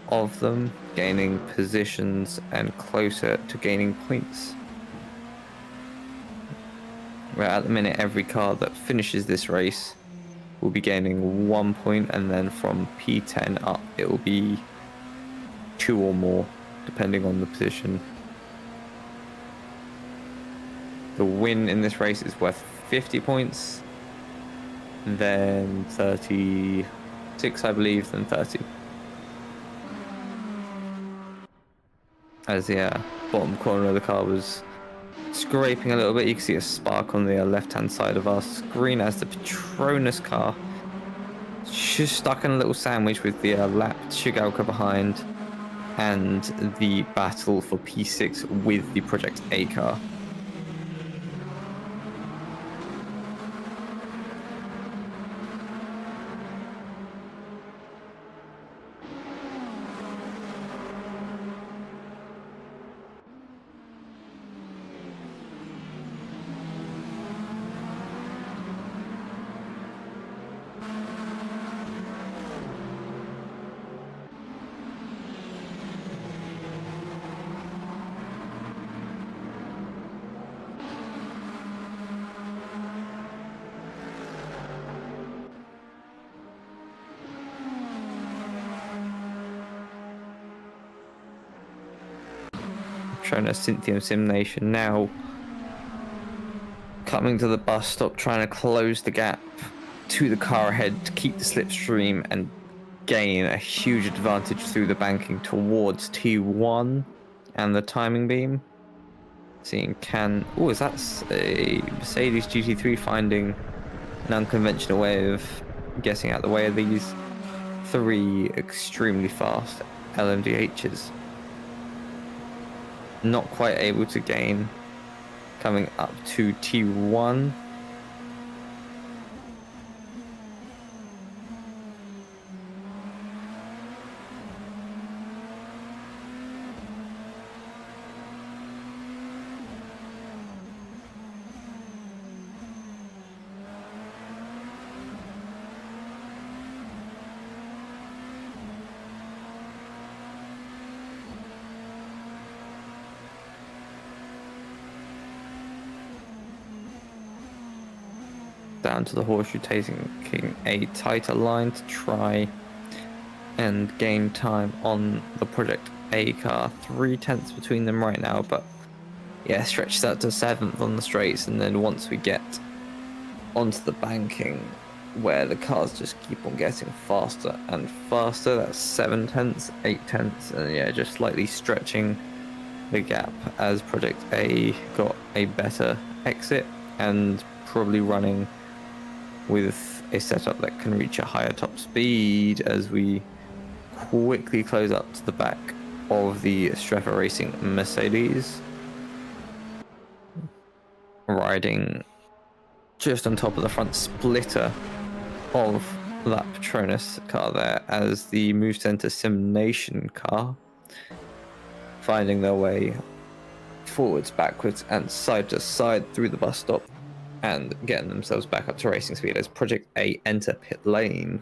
of them, gaining positions and closer to gaining points. Where at the minute every car that finishes this race will be gaining 1 point, and then from P10 up it will be 2 or more depending on the position. The win in this race is worth 50 points, then 36 I believe, then 30. As the bottom corner of the car was scraping a little bit, you can see a spark on the left hand side of our screen as the Petronas car just stuck in a little sandwich with the lapped Shigalka behind, and the battle for P6 with the Project A car. Trying to Cynthium Sim Nation now coming to the bus stop, trying to close the gap to the car ahead to keep the slipstream and gain a huge advantage through the banking towards T1 and the timing beam. Seeing is that a Mercedes GT3 finding an unconventional way of getting out the way of these 3 extremely fast LMDHs. Not quite able to gain, coming up to T1. Down to the horseshoe, taking a tighter line to try and gain time on the Project A car, 3/10 between them right now, but yeah, stretches out to 7th on the straights, and then once we get onto the banking where the cars just keep on getting faster and faster, that's 7/10, 8/10, and yeah, just slightly stretching the gap as Project A got a better exit and probably running with a setup that can reach a higher top speed as we quickly close up to the back of the Streffer Racing Mercedes, riding just on top of the front splitter of that Patronus car there as the Move Center Simnation car finding their way forwards, backwards, and side to side through the bus stop and getting themselves back up to racing speed as Project A enter pit lane.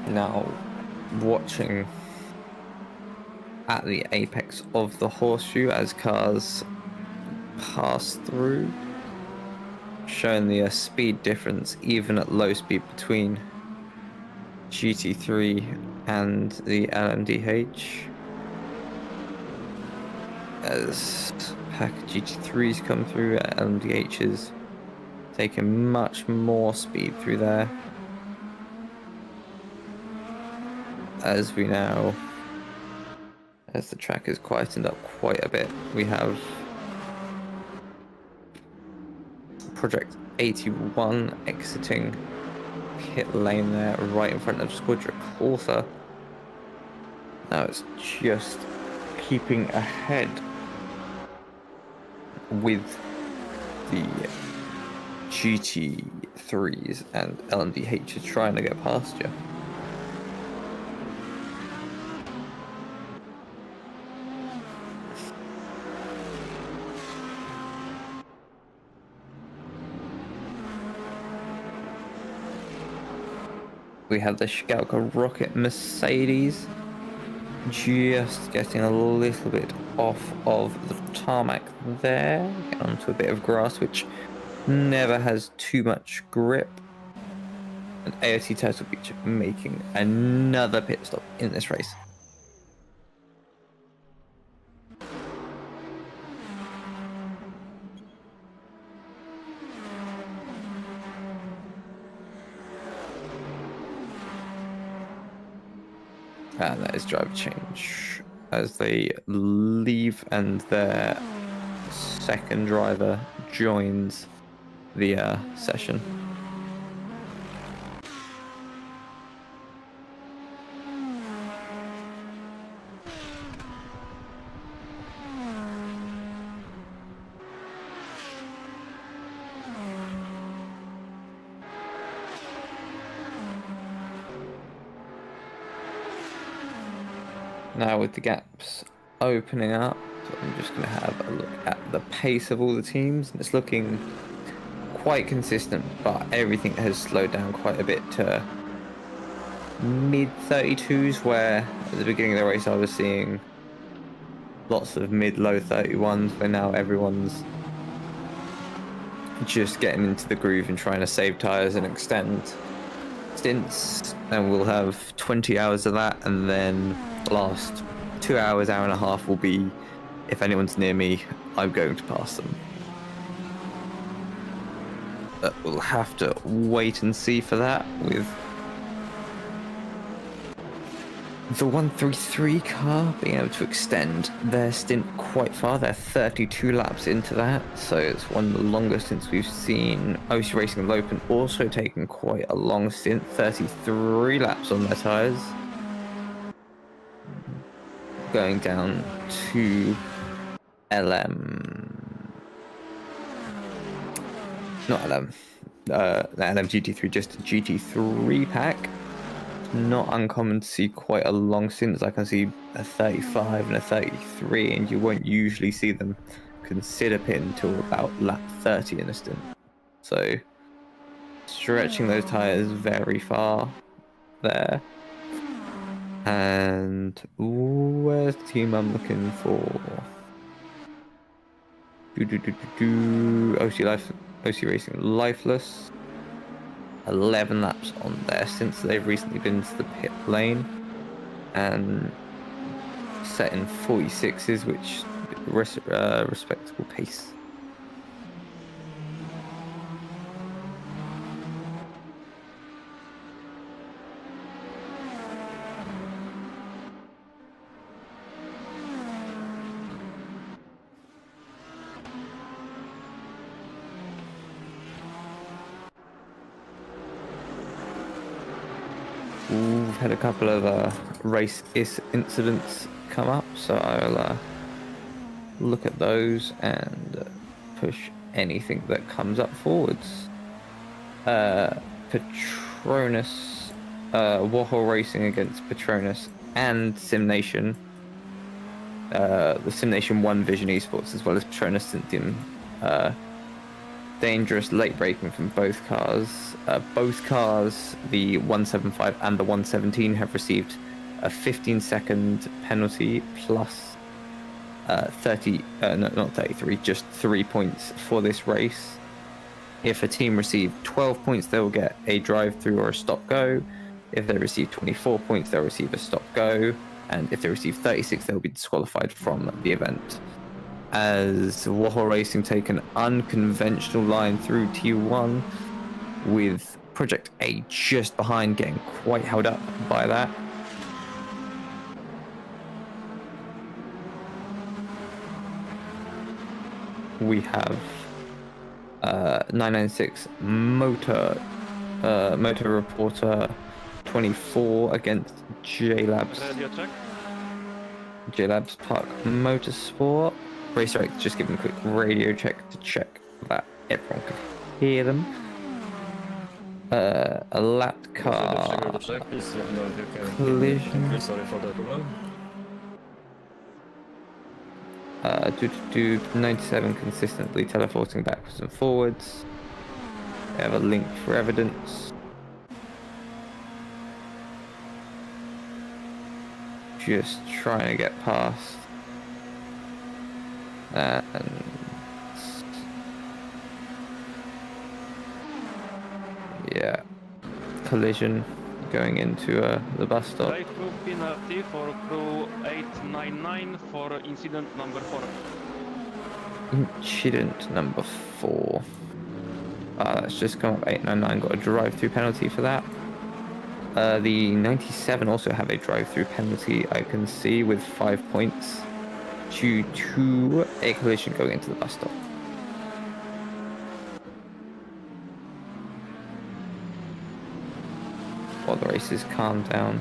Now, watching at the apex of the horseshoe as cars pass through, showing the speed difference even at low speed between GT3 and the LMDH. As pack of GT3s come through, LMDHs taking much more speed through there. As we now, as the track has quietened up quite a bit, we have Project 81 exiting pit lane there, right in front of Squadra Corsa. Now it's just keeping ahead with the GT3s and LMDHs trying to get past you. We have the Schalke Rocket Mercedes just getting a little bit off of the tarmac there, get onto a bit of grass which never has too much grip. And AOT Turtle Beach making another pit stop in this race. And that is driver change as they leave and their second driver joins the session. Now with the gaps opening up, I'm just going to have a look at the pace of all the teams. It's looking quite consistent, but everything has slowed down quite a bit to mid-32s, where at the beginning of the race I was seeing lots of mid-low 31s, where now everyone's just getting into the groove and trying to save tyres and extend stints. And we'll have 20 hours of that, and then the last 2 hours, hour and a half will be, if anyone's near me, I'm going to pass them. But we'll have to wait and see for that, with the 133 car being able to extend their stint quite far. They're 32 laps into that, so it's one of the longest since we've seen OC Racing and Open also taking quite a long stint, 33 laps on their tyres. Going down to not LM, the LM GT3, just a GT3 pack. Not uncommon to see quite a long stint. I can see a 35 and a 33, and you won't usually see them consider pit until about lap 30 in a stint. So stretching those tires very far there. And where's the team I'm looking for? OC Racing Lifeless. 11 laps on there since they've recently been to the pit lane and setting 46s, which respectable pace. We've had a couple of race incidents come up, so I'll look at those and push anything that comes up forwards. Patronus, Warhol Racing against Patronus and SimNation. The SimNation won Vision Esports as well as Patronus Cynthium. Dangerous late braking from both cars. Both cars, the 175 and the 117, have received a 15-second penalty plus 30, no, not 33, just 3 points for this race. If a team receive 12 points, they will get a drive-through or a stop-go. If they receive 24 points, they'll receive a stop-go. And if they receive 36, they'll be disqualified from the event. As Warhol Racing take an unconventional line through T1 with Project A just behind, getting quite held up by that. We have 996 Motor Reporter 24 against JLabs. JLabs Park Motorsport. Race Direct just giving a quick radio check to check that everyone can hear them. A lap car collision. 97 consistently teleporting backwards and forwards. They have a link for evidence. Just trying to get past. And yeah, collision going into the bus stop. Drive through penalty for crew 899 for incident number 4. Incident number 4. That's just come up. 899 got a drive-through penalty for that. The 97 also have a drive-through penalty, I can see, with 5 points due to a collision going into the bus stop. While the races calm down,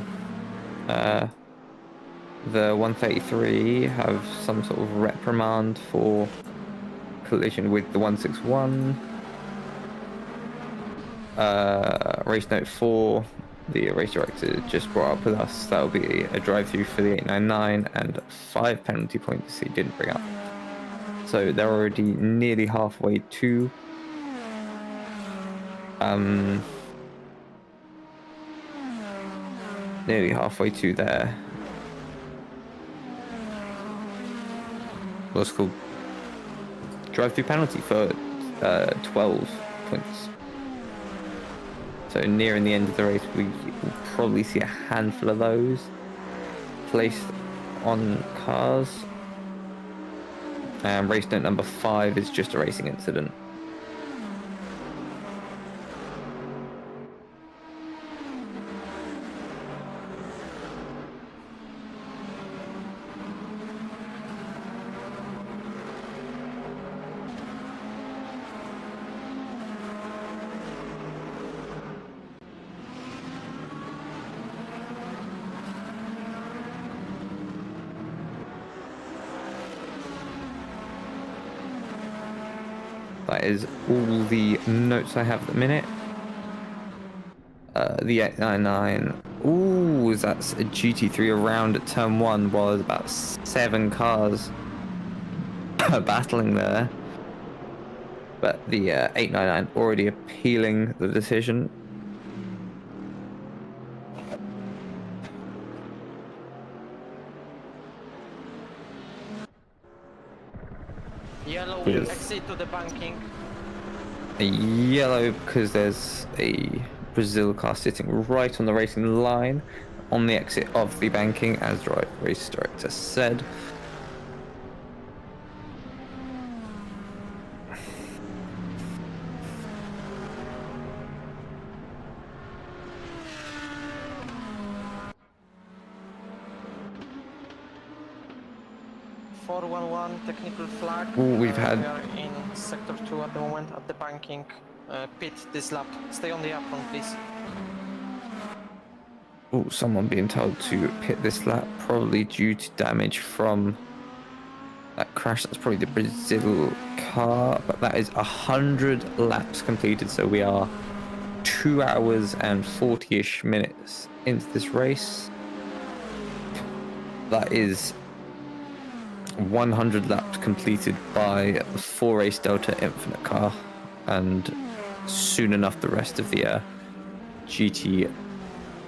the 133 have some sort of reprimand for collision with the 161. Race note 4, the race director just brought up with us, that will be a drive-through for the 899 and 5 penalty points he didn't bring up. So they're already nearly halfway to their what's called drive-through penalty for 12 points. So nearing the end of the race, we will probably see a handful of those placed on cars. And race note number 5 is just a racing incident. that is all the notes I have at the minute. The 899. Ooh, that's a GT3 around at turn 1 while there's about 7 cars battling there. But the 899 already appealing the decision. Yellow Yes. exit to the banking. A yellow because there's a Brazil car sitting right on the racing line on the exit of the banking, as the race director said. Technical flag. Ooh, we've had- We are in sector 2 at the moment at the banking. Pit this lap. Stay on the apron, please. Oh, someone being told to pit this lap, probably due to damage from that crash. That's probably the Brazil car, but that is 100 laps completed, so we are 2 hours and 40-ish minutes into this race. That is 100 laps completed by the 4-race Delta Infinite car, and soon enough the rest of the GT,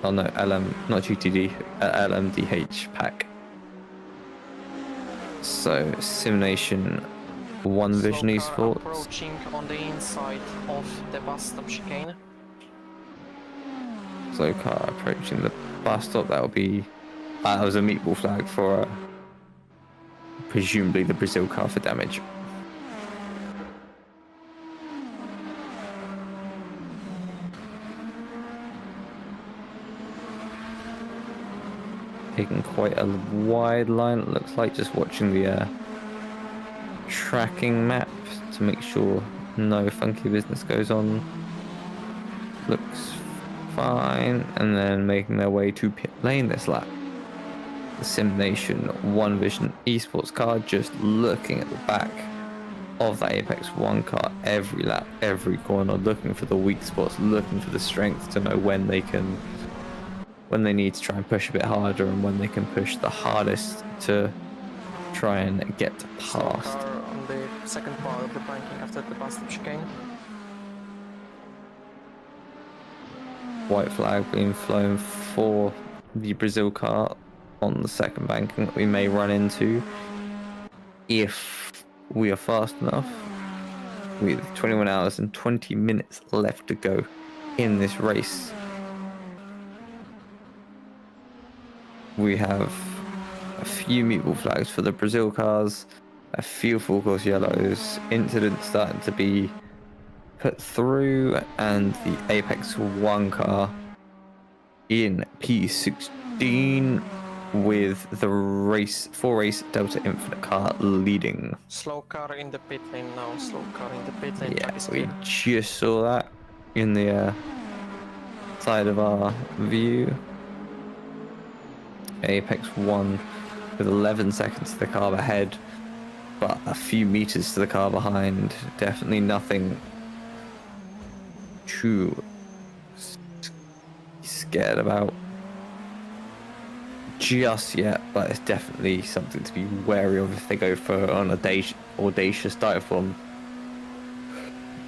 oh no, LM, not GTD, LMDH pack. So Simulation 1 Vision Slow car Esports. approaching on the inside of the bus stop chicane. Slow car approaching the bus stop. That will be, that was a meatball flag for presumably the Brazil car for damage. Taking quite a wide line, it looks like, just watching the tracking map to make sure no funky business goes on. Looks fine, and then making their way to pit lane this lap. The Simulation 1 Vision Esports car just looking at the back of that Apex 1 car every lap, every corner, looking for the weak spots, looking for the strength to know when they need to try and push a bit harder and when they can push the hardest to try and get Slow past. car on the second part of the banking after the bus stop chicane. White flag being flown for the Brazil car on the second banking that we may run into if we are fast enough, with 21 hours and 20 minutes left to go in this race. We have a few meatball flags for the Brazil cars, a few full course yellows, incidents starting to be put through, and the Apex 1 car in P16 with the 4-race Delta Infinite car leading. Slow car in the pit lane now. Slow car in the pit lane. Yeah, Track is we clear. just saw that in the side of our view. Apex 1 with 11 seconds to the car ahead, but a few meters to the car behind. Definitely nothing too scared about just yet, but it's definitely something to be wary of if they go for an audacious dive bomb.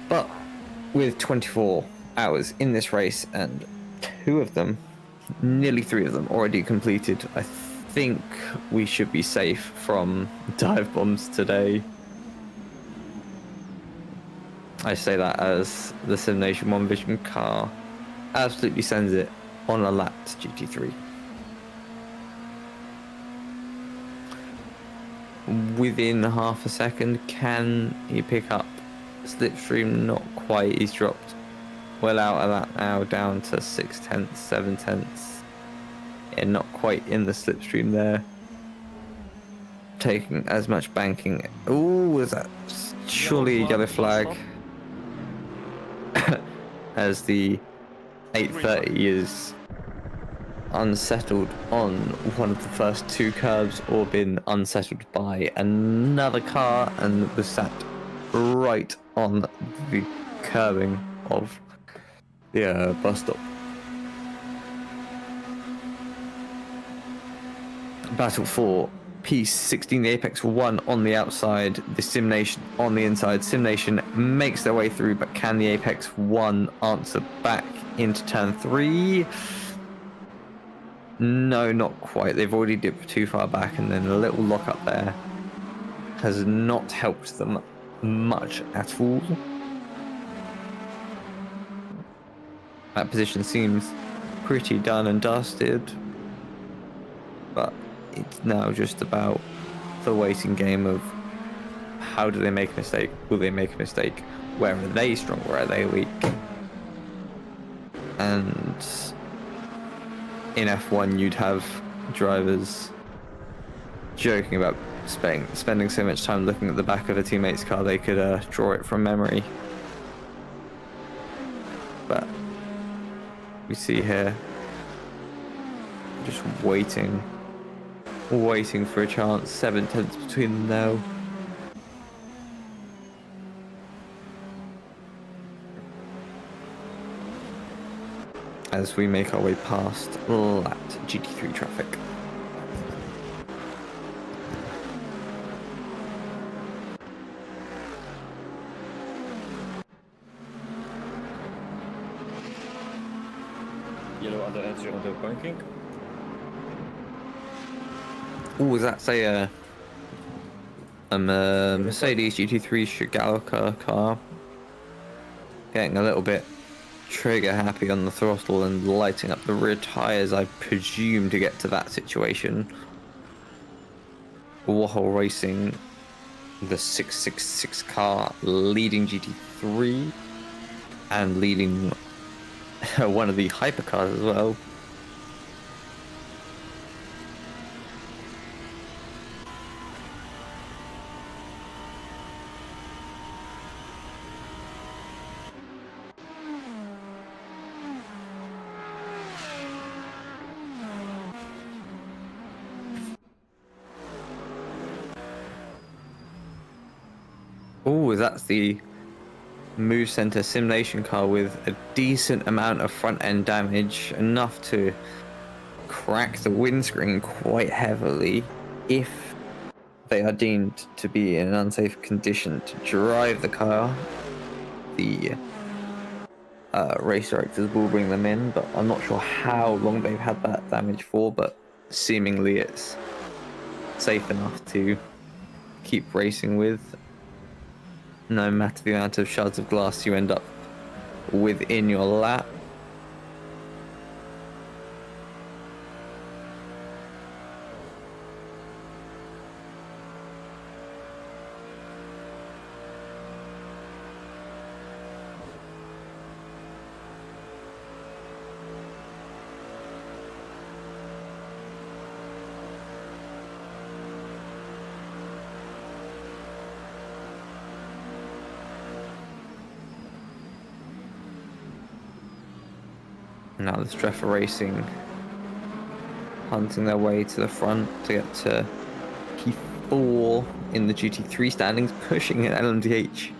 But with 24 hours in this race and 2 of them, nearly 3 of them already completed, I think we should be safe from dive bombs today. I say that as the Simulation 1 Vision car absolutely sends it on a lap to GT3. Within half a second, can he pick up slipstream? Not quite. He's dropped well out of that now, down to 6/10, 7/10. Yeah, not quite in the slipstream there. Taking as much banking. Ooh, was that surely a yellow flag? As the 830 is unsettled on one of the first 2 curbs, or been unsettled by another car and was sat right on the curbing of the bus stop. Battle 4, Piece 16, the Apex 1 on the outside, the Simnation on the inside. Simnation makes their way through, but can the Apex 1 answer back into turn 3? No, not quite. They've already dipped too far back, and then a little lock up there has not helped them much at all. That position seems pretty done and dusted, but it's now just about the waiting game of how do they make a mistake? Will they make a mistake? Where are they strong? Where are they weak? And in F1, you'd have drivers joking about spending so much time looking at the back of a teammate's car they could draw it from memory. But we see here, just waiting for a chance. 7 tenths between them now. As we make our way past that GT3 traffic. Yellow under edge on the banking. Oh, that's a Mercedes GT3 Shigalka car. Getting a little bit trigger happy on the throttle and lighting up the rear tires, I presume, to get to that situation. Warhol Racing, the 666 car, leading GT3 and leading one of the hypercars as well. Oh, that's the Move Center Simulation car with a decent amount of front end damage, enough to crack the windscreen quite heavily if they are deemed to be in an unsafe condition to drive the car. The race directors will bring them in, but I'm not sure how long they've had that damage for, but seemingly it's safe enough to keep racing with, no matter the amount of shards of glass you end up within your lap. Now the Streffer Racing hunting their way to the front to get to P4 in the GT3 standings, pushing an LMDH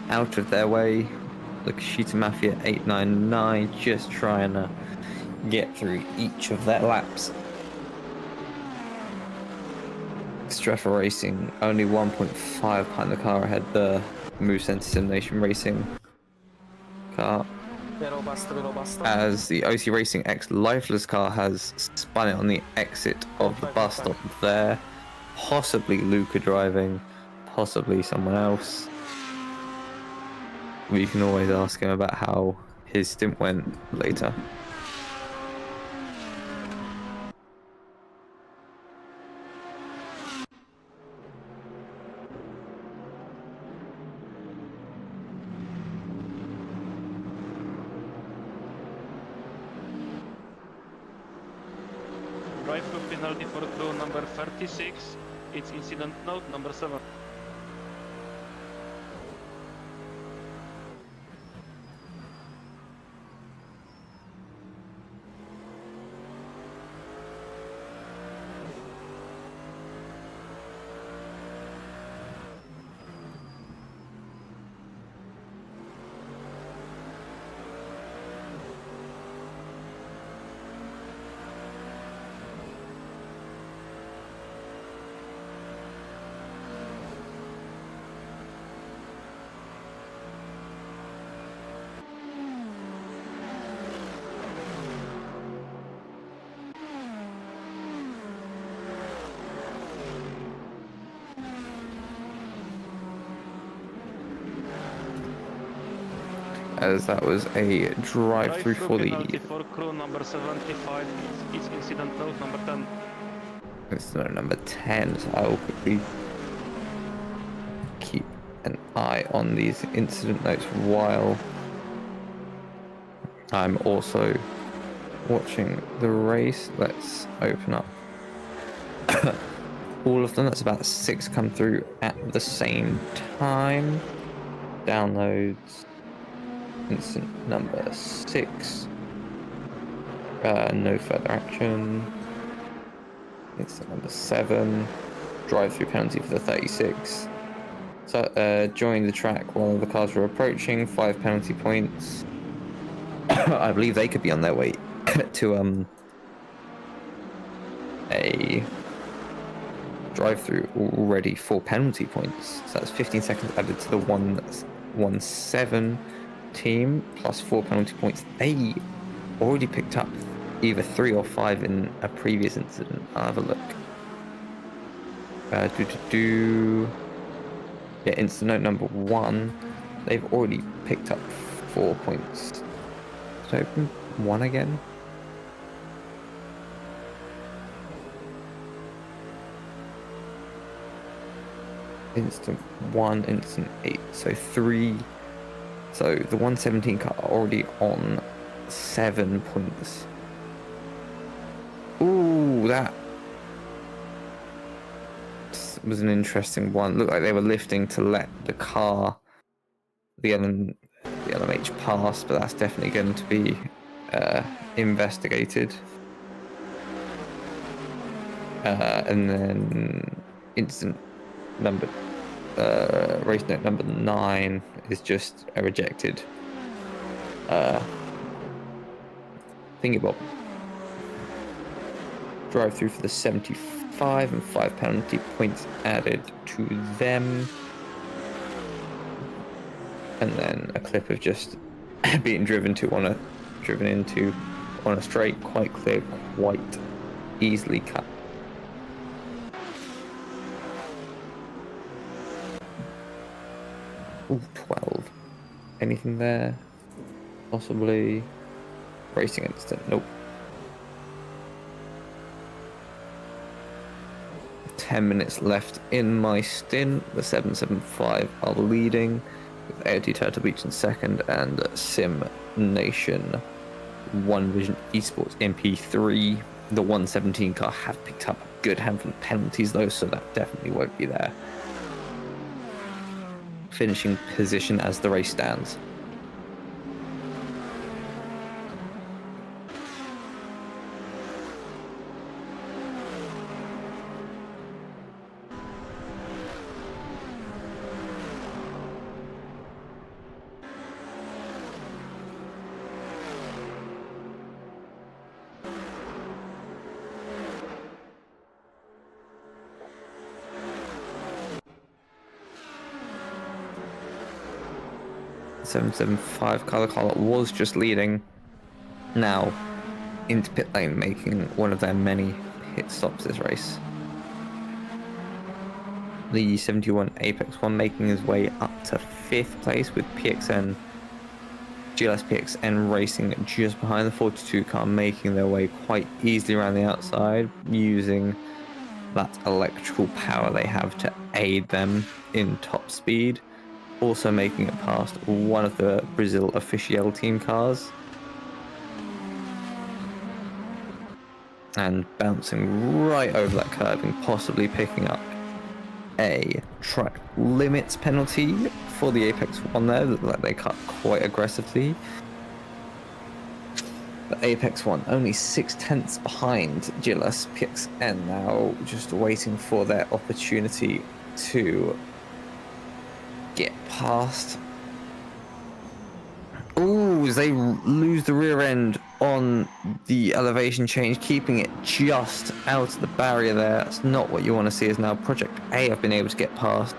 out of their way. The Kashita Mafia 899 just trying to get through each of their laps. Streffer Racing only 1.5 behind the car ahead, the Move Center Simulation Racing car, as the OC Racing X Lifeless car has spun it on the exit of the bus stop there. Possibly Luca driving, possibly someone else. We can always ask him about how his stint went later. Drive-through penalty for crew number 36. It's incident note number 7. as that was a drive-through for the penalty for crew number 75. It's incident note number 10. incident number 10. So I will quickly keep an eye on these incident notes while I'm also watching the race. Let's open up all of them. That's about 6 come through at the same time. Downloads. Incident number 6. No further action. Incident number 7. Drive-through penalty for the 36. So, joined the track while the cars were approaching. 5 penalty points. I believe they could be on their way to a drive-through already. 4 penalty points. So that's 15 seconds added to the 1-7 team plus 4 penalty points. They already picked up either 3 or 5 in a previous incident. I'll have a look. Yeah, incident note number 1. They've already picked up 4 points. So open 1 again. Instant 1, instant 8. So 3. So the 117 car already on 7 points. Ooh, that was an interesting one. Looked like they were lifting to let the car, the LMH pass, but that's definitely going to be investigated. And then incident number race note number 9 is just a rejected thingy-bob. Drive through for the 75 and 5 penalty points added to them. And then a clip of just being driven into on a straight, quite clear, quite easily cut. Ooh, 12. Anything there? Possibly. Racing incident. Nope. 10 minutes left in my stint. The 775 are leading, with AOT Turtle Beach in second and Sim Nation One Vision Esports MP3. The 117 car have picked up a good handful of penalties though, so that definitely won't be there. Finishing position as the race stands. .775 car was just leading, now into pit lane, making one of their many pit stops this race. The 71 Apex 1 making his way up to 5th place, with GLS PXN racing just behind the 42 car, making their way quite easily around the outside, using that electrical power they have to aid them in top speed. Also making it past one of the Brazil official team cars. And bouncing right over that curve and possibly picking up a track limits penalty for the Apex 1 there. Looked like they cut quite aggressively. But Apex 1 only 6/10 behind GLS PXN now, just waiting for their opportunity to get past. Ooh, as they lose the rear end on the elevation change, keeping it just out of the barrier there. That's not what you want to see, as now Project A have been able to get past.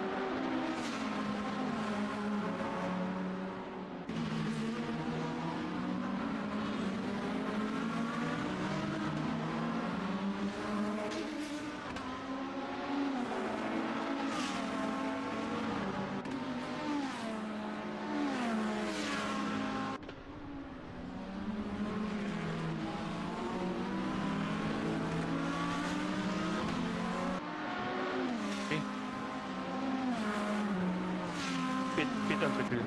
entry clear.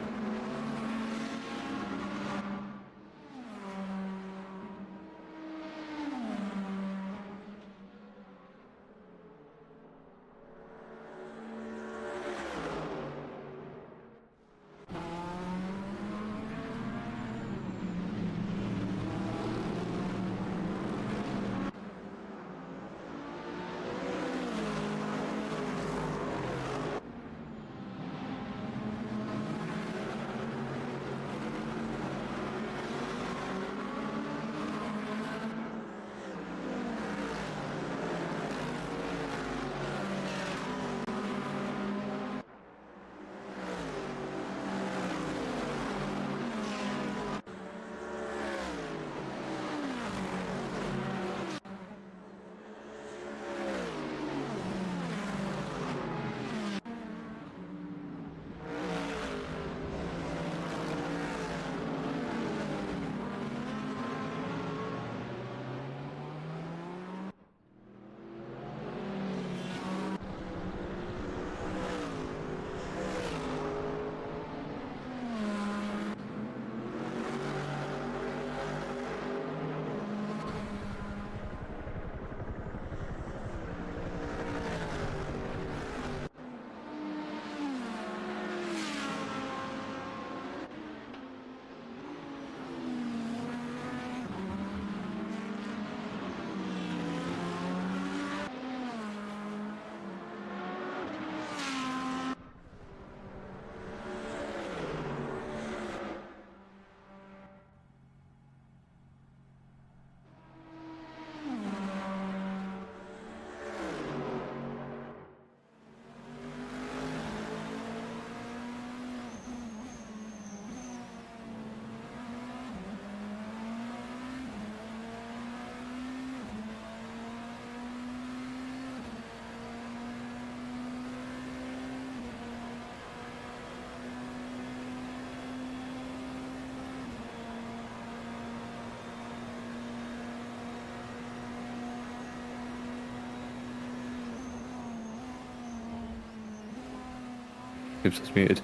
Oops, it's muted.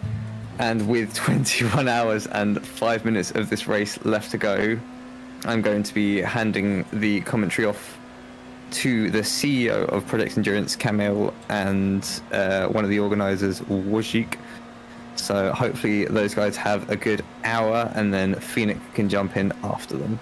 And with 21 hours and 5 minutes of this race left to go, I'm going to be handing the commentary off to the CEO of Project Endurance, Kamil, and one of the organisers, Wojcik. So hopefully those guys have a good hour, and then Phoenix can jump in after them.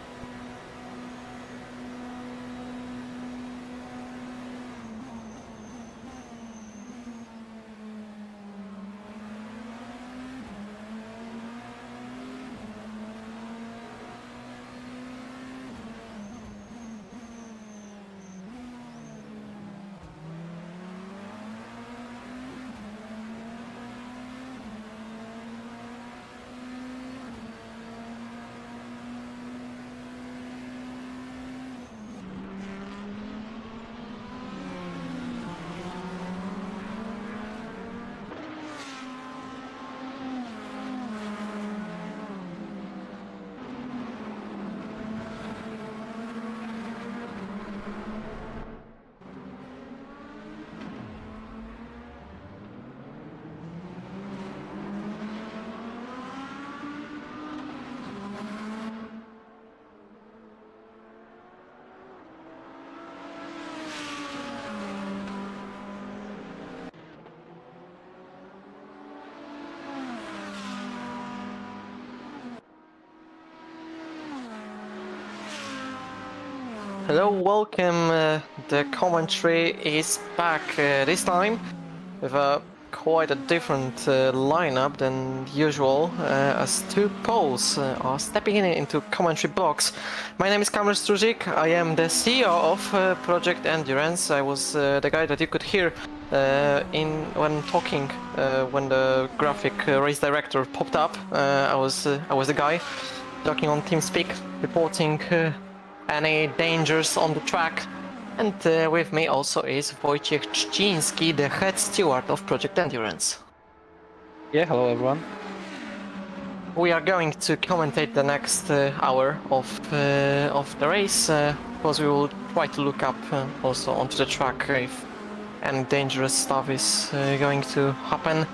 Hello, welcome. The commentary is back this time with quite a different lineup than usual, as two Poles are stepping into commentary box. My name is Kamil Struzik. I am the CEO of Project Endurance. I was the guy that you could hear when talking when the graphic race director popped up. I was the guy talking on TeamSpeak, reporting any dangers on the track. And with me also is Wojciech Trzciński, the head steward of Project Endurance. Yeah, hello everyone. We are going to commentate the next hour of the race, because we will try to look up also onto the track if any dangerous stuff is going to happen.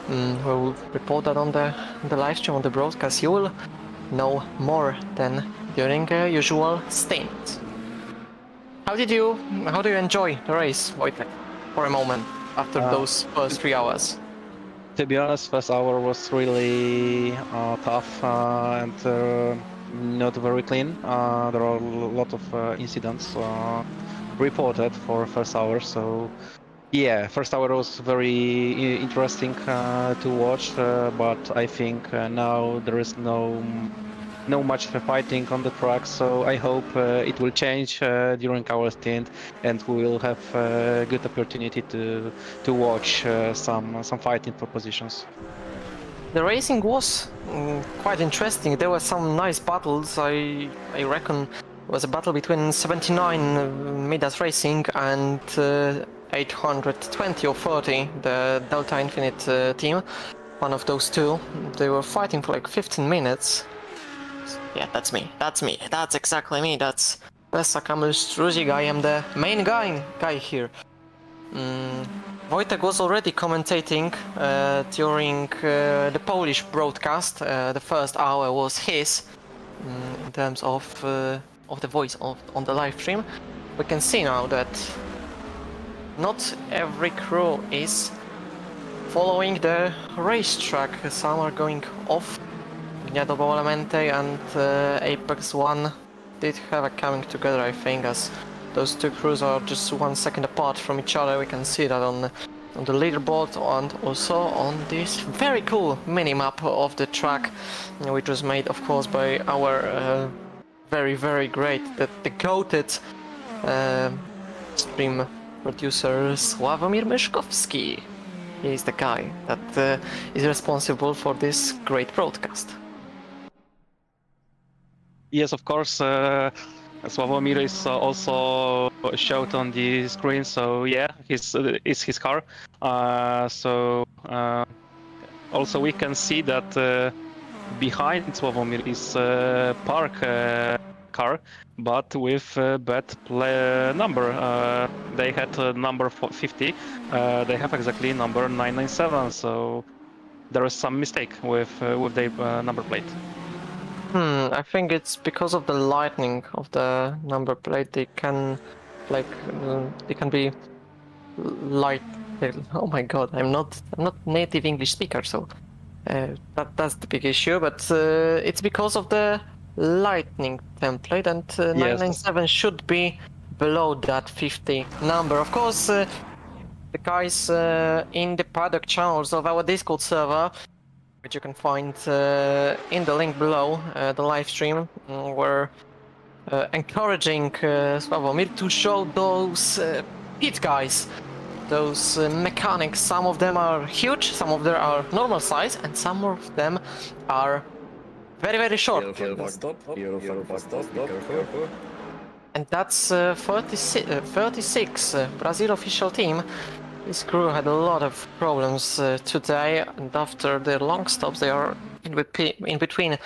We'll report that on the live stream, on the broadcast. You will know more than during a usual stint. How do you enjoy the race, Wojtek, for a moment after those first 3 hours? To be honest, first hour was really tough and not very clean. There are a lot of incidents reported for first hour, so yeah, first hour was very interesting to watch, but I think now there is no much fighting on the track, so I hope it will change during our stint, and we will have a good opportunity to watch some fighting for positions. The racing was quite interesting. There were some nice battles. I reckon it was a battle between 79 Midas Racing and 820 or 30, the Delta Infinite team. One of those two. They were fighting for like 15 minutes. Yeah, that's me. That's exactly me. That's Vesa Kamil Struzik. I am the main guy here. Wojtek was already commentating during the Polish broadcast. The first hour was his in terms of the voice on the live stream. We can see now that not every crew is following the racetrack. Some are going off. Gniadowo Elemente and Apex 1 did have a coming together, I think, as those two crews are just 1 second apart from each other. We can see that on the leaderboard and also on this very cool mini-map of the track, which was made, of course, by our very great, the goated stream producer Sławomir Myszkowski. He is the guy that is responsible for this great broadcast. Yes, of course. Sławomir is also showed on the screen, so yeah, it's his car. Also we can see that behind Sławomir is park car, but with bad number. They had number 50. They have exactly number 997. So there is some mistake with their number plate. I think it's because of the lightning of the number plate. They can be light. Oh my god, I'm not native English speaker, so that's the big issue. But it's because of the lightning template, and 997 should be below that 50 number. Of course, the guys in the paddock channels of our Discord server, which you can find in the link below the live stream, were encouraging Sławomir to show those pit guys, those mechanics. Some of them are huge, some of them are normal size, and some of them are very short. And that's 36 Brazil official team. This crew had a lot of problems today, and after their long stops, they are in between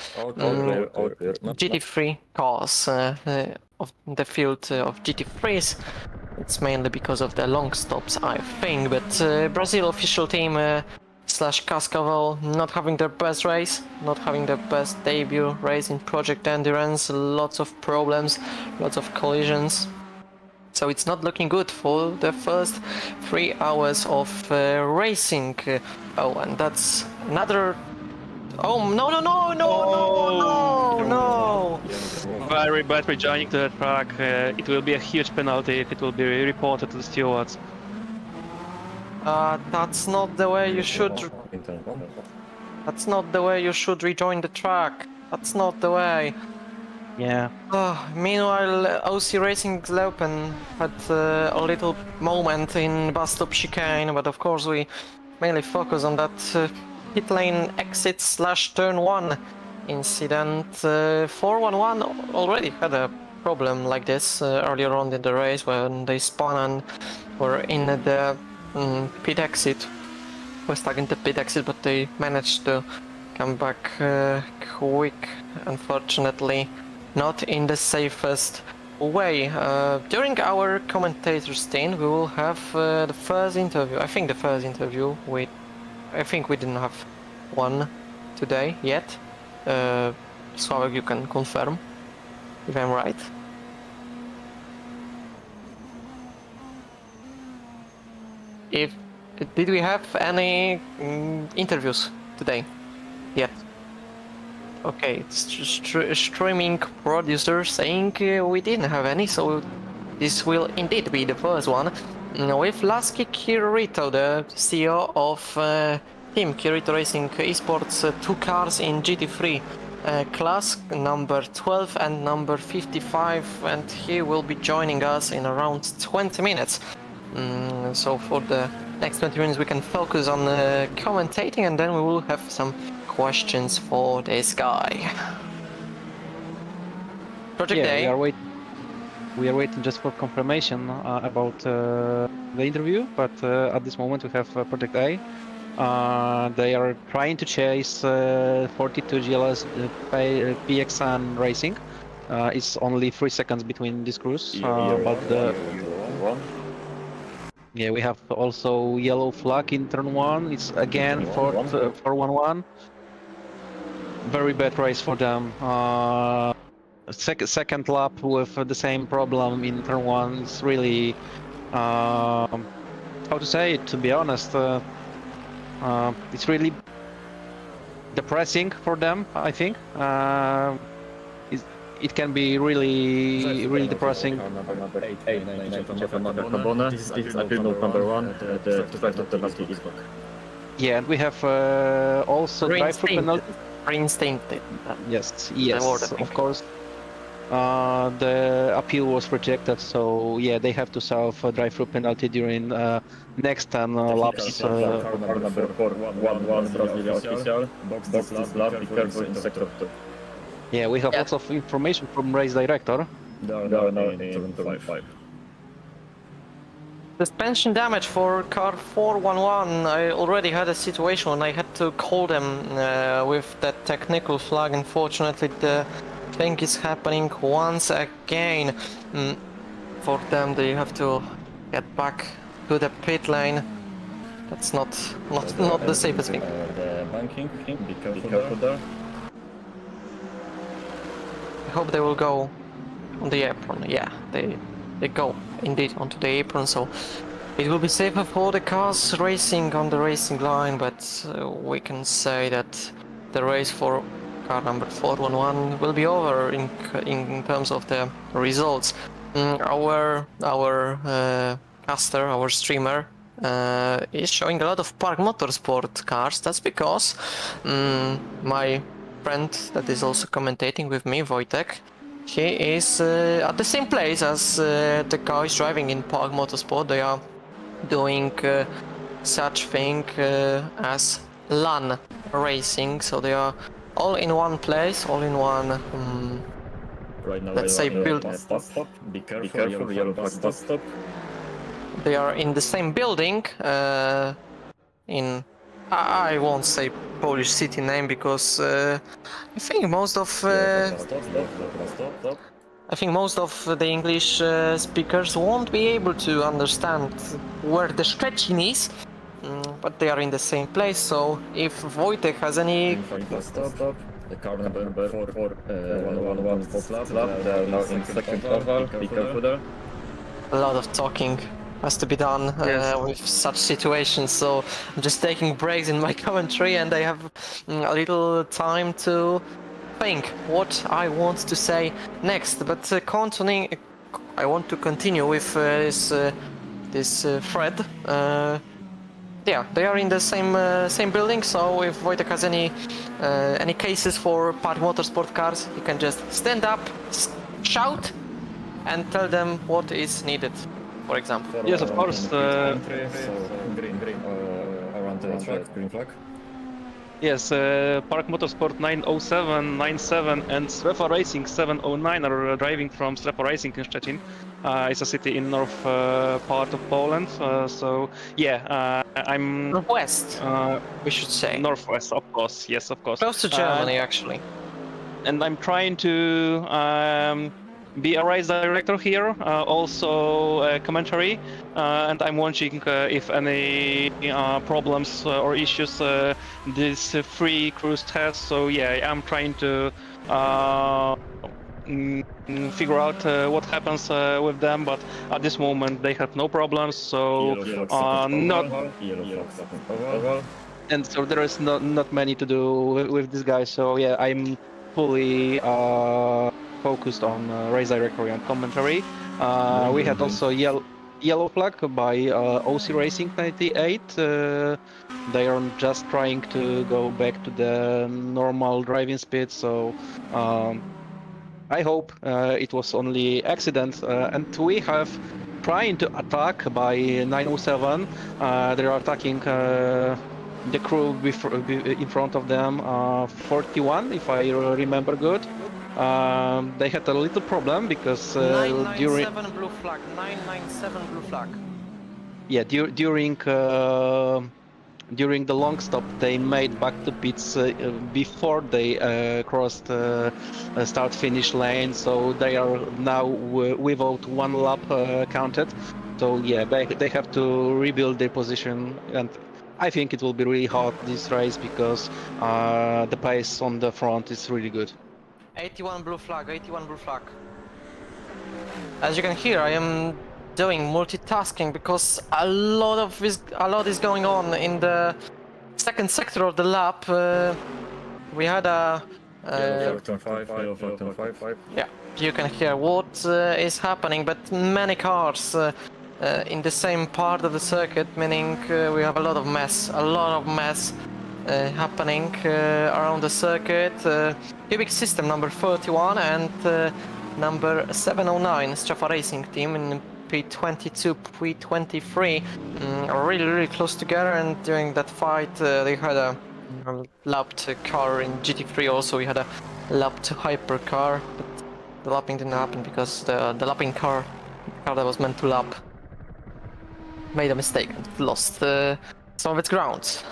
GT3 cars of the field of GT3s. It's mainly because of the long stops, I think. But Brazil official team slash Cascavel not having their best race, not having their best debut race in Project Endurance. Lots of problems, lots of collisions. So it's not looking good for the first 3 hours of racing. Oh, and that's another... Oh, no! Very bad rejoining to the track. It will be a huge penalty if it will be reported to the stewards. That's not the way you should... That's not the way you should rejoin the track. That's not the way. Yeah. Meanwhile, OC Racing Laupen had a little moment in bus stop chicane, but of course we mainly focus on that pit lane exit slash turn 1 incident. 411 already had a problem like this earlier on in the race when they spun and were in the pit exit. Were stuck in the pit exit, but they managed to come back quick, unfortunately. Not in the safest way. During our commentator stint, we will have the first interview, I think the first interview with I think we didn't have one today yet. So you can confirm if I'm right. Did we have any interviews today yet? Okay, streaming producer saying we didn't have any, so this will indeed be the first one. With Lasky Kirito, the CEO of Team Kirito Racing Esports, 2 cars in GT3 class, number 12 and number 55, and he will be joining us in around 20 minutes. So for the next 20 minutes we can focus on commentating, and then we will have some questions for this guy. Project Yeah, A. we are waiting just for confirmation about the interview, but at this moment we have Project A. They are trying to chase 42 GLS PXN Racing. It's only 3 seconds between these crews, yeah, we have also yellow flag in turn 1. It's again 411. Very bad race for them. Second lap with the same problem in turn 1. It's really how to say it, to be honest, it's really depressing for them, I think. It can be really depressing. This is agreement number 1, the threat of the last is back. Yeah, and we have also drive-through penalty. Reinstated. Yes, award, of course. The appeal was rejected, so yeah, they have to solve a drive-through penalty during next 10 laps. Number 411 Brazilian official. Box this lap, be careful in sector 2. Yeah, we have lots of information from race director. They are now in turn 5. Suspension damage for car 411. I already had a situation when I had to call them with that technical flag. Unfortunately, the thing is happening once again. For them, they have to get back to the pit lane. That's not the safest thing. The banking, be careful there. I hope they will go on the apron. Yeah, they go indeed onto the apron, so it will be safer for the cars racing on the racing line, but we can say that the race for car number 411 will be over in terms of the results. Our caster, our streamer, is showing a lot of Park Motorsport cars. That's because my friend that is also commentating with me, Wojtek, he is at the same place as the guys driving in Park Motorsport. They are doing such thing as LAN racing, so they are all in one place, all in one let's say build. Stop. Be careful, yellow flag, stop. They are in the same building in I won't say Polish city name because I think most of I think most of the English speakers won't be able to understand where the Szczecin is, but they are in the same place. So if Wojtek has any Stop. The car number 411 stop. They are now in second oval. Be careful there. a lot of talking has to be done with such situations, so I'm just taking breaks in my commentary and I have a little time to think what I want to say next. But I want to continue with this thread. Yeah, they are in the same building, so if Wojtek has any cases for Park Motorsport cars, you can just stand up, shout, and tell them what is needed. For example. Yes, of course. Green around the track, green flag. Yes, Park Motorsport 907, 97 and Strefa Racing 709 are driving from Strefa Racing in Szczecin. It's a city in north part of Poland. So yeah, I'm Northwest, we should say. Northwest, of course. Yes, of course. Close to Germany, actually. And I'm trying to be a race director here, also commentary, and I'm watching if any problems or issues this free cruise has. So yeah, I'm trying to figure out what happens with them, but at this moment they have no problems. So not, and so there is not many to do with this guy. So yeah, I'm fully focused on race directory and commentary. We had also yellow flag by OC Racing 98. They are just trying to go back to the normal driving speed. So I hope it was only accident. And we have trying to attack by 907. They are attacking the crew in front of them, 41, if I remember good. They had a little problem because during 997 blue flag. 997 blue flag. yeah during the long stop they made back to pits before they crossed start finish lane, so they are now without one lap counted. So yeah, they have to rebuild their position, and I think it will be really hard this race because the pace on the front is really good. 81 blue flag. 81 blue flag. As you can hear, I am doing multitasking because a lot is going on in the second sector of the lap. We had a yeah, you can hear what is happening, but many cars in the same part of the circuit, meaning we have a lot of mess happening around the circuit. Cubic system number 31 and number 709 Straffa Racing team in P22, P23 are really close together, and during that fight they had a lapped car in GT3. Also we had a lapped hypercar, but the lapping didn't happen because the lapping car that was meant to lap made a mistake and lost some of its ground.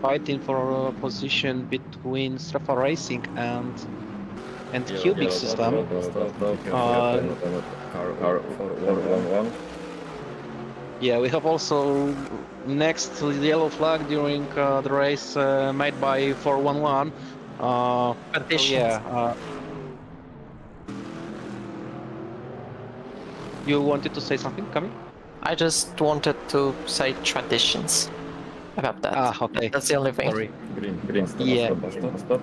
Fighting for a position between Straffa Racing and Cubic system. Yeah, we have also next yellow flag during the race made by 411. So yeah. You wanted to say something, Camille? I just wanted to say traditions about that. Ah, okay. That's the only thing. Sorry. Green stop, Yeah. stop.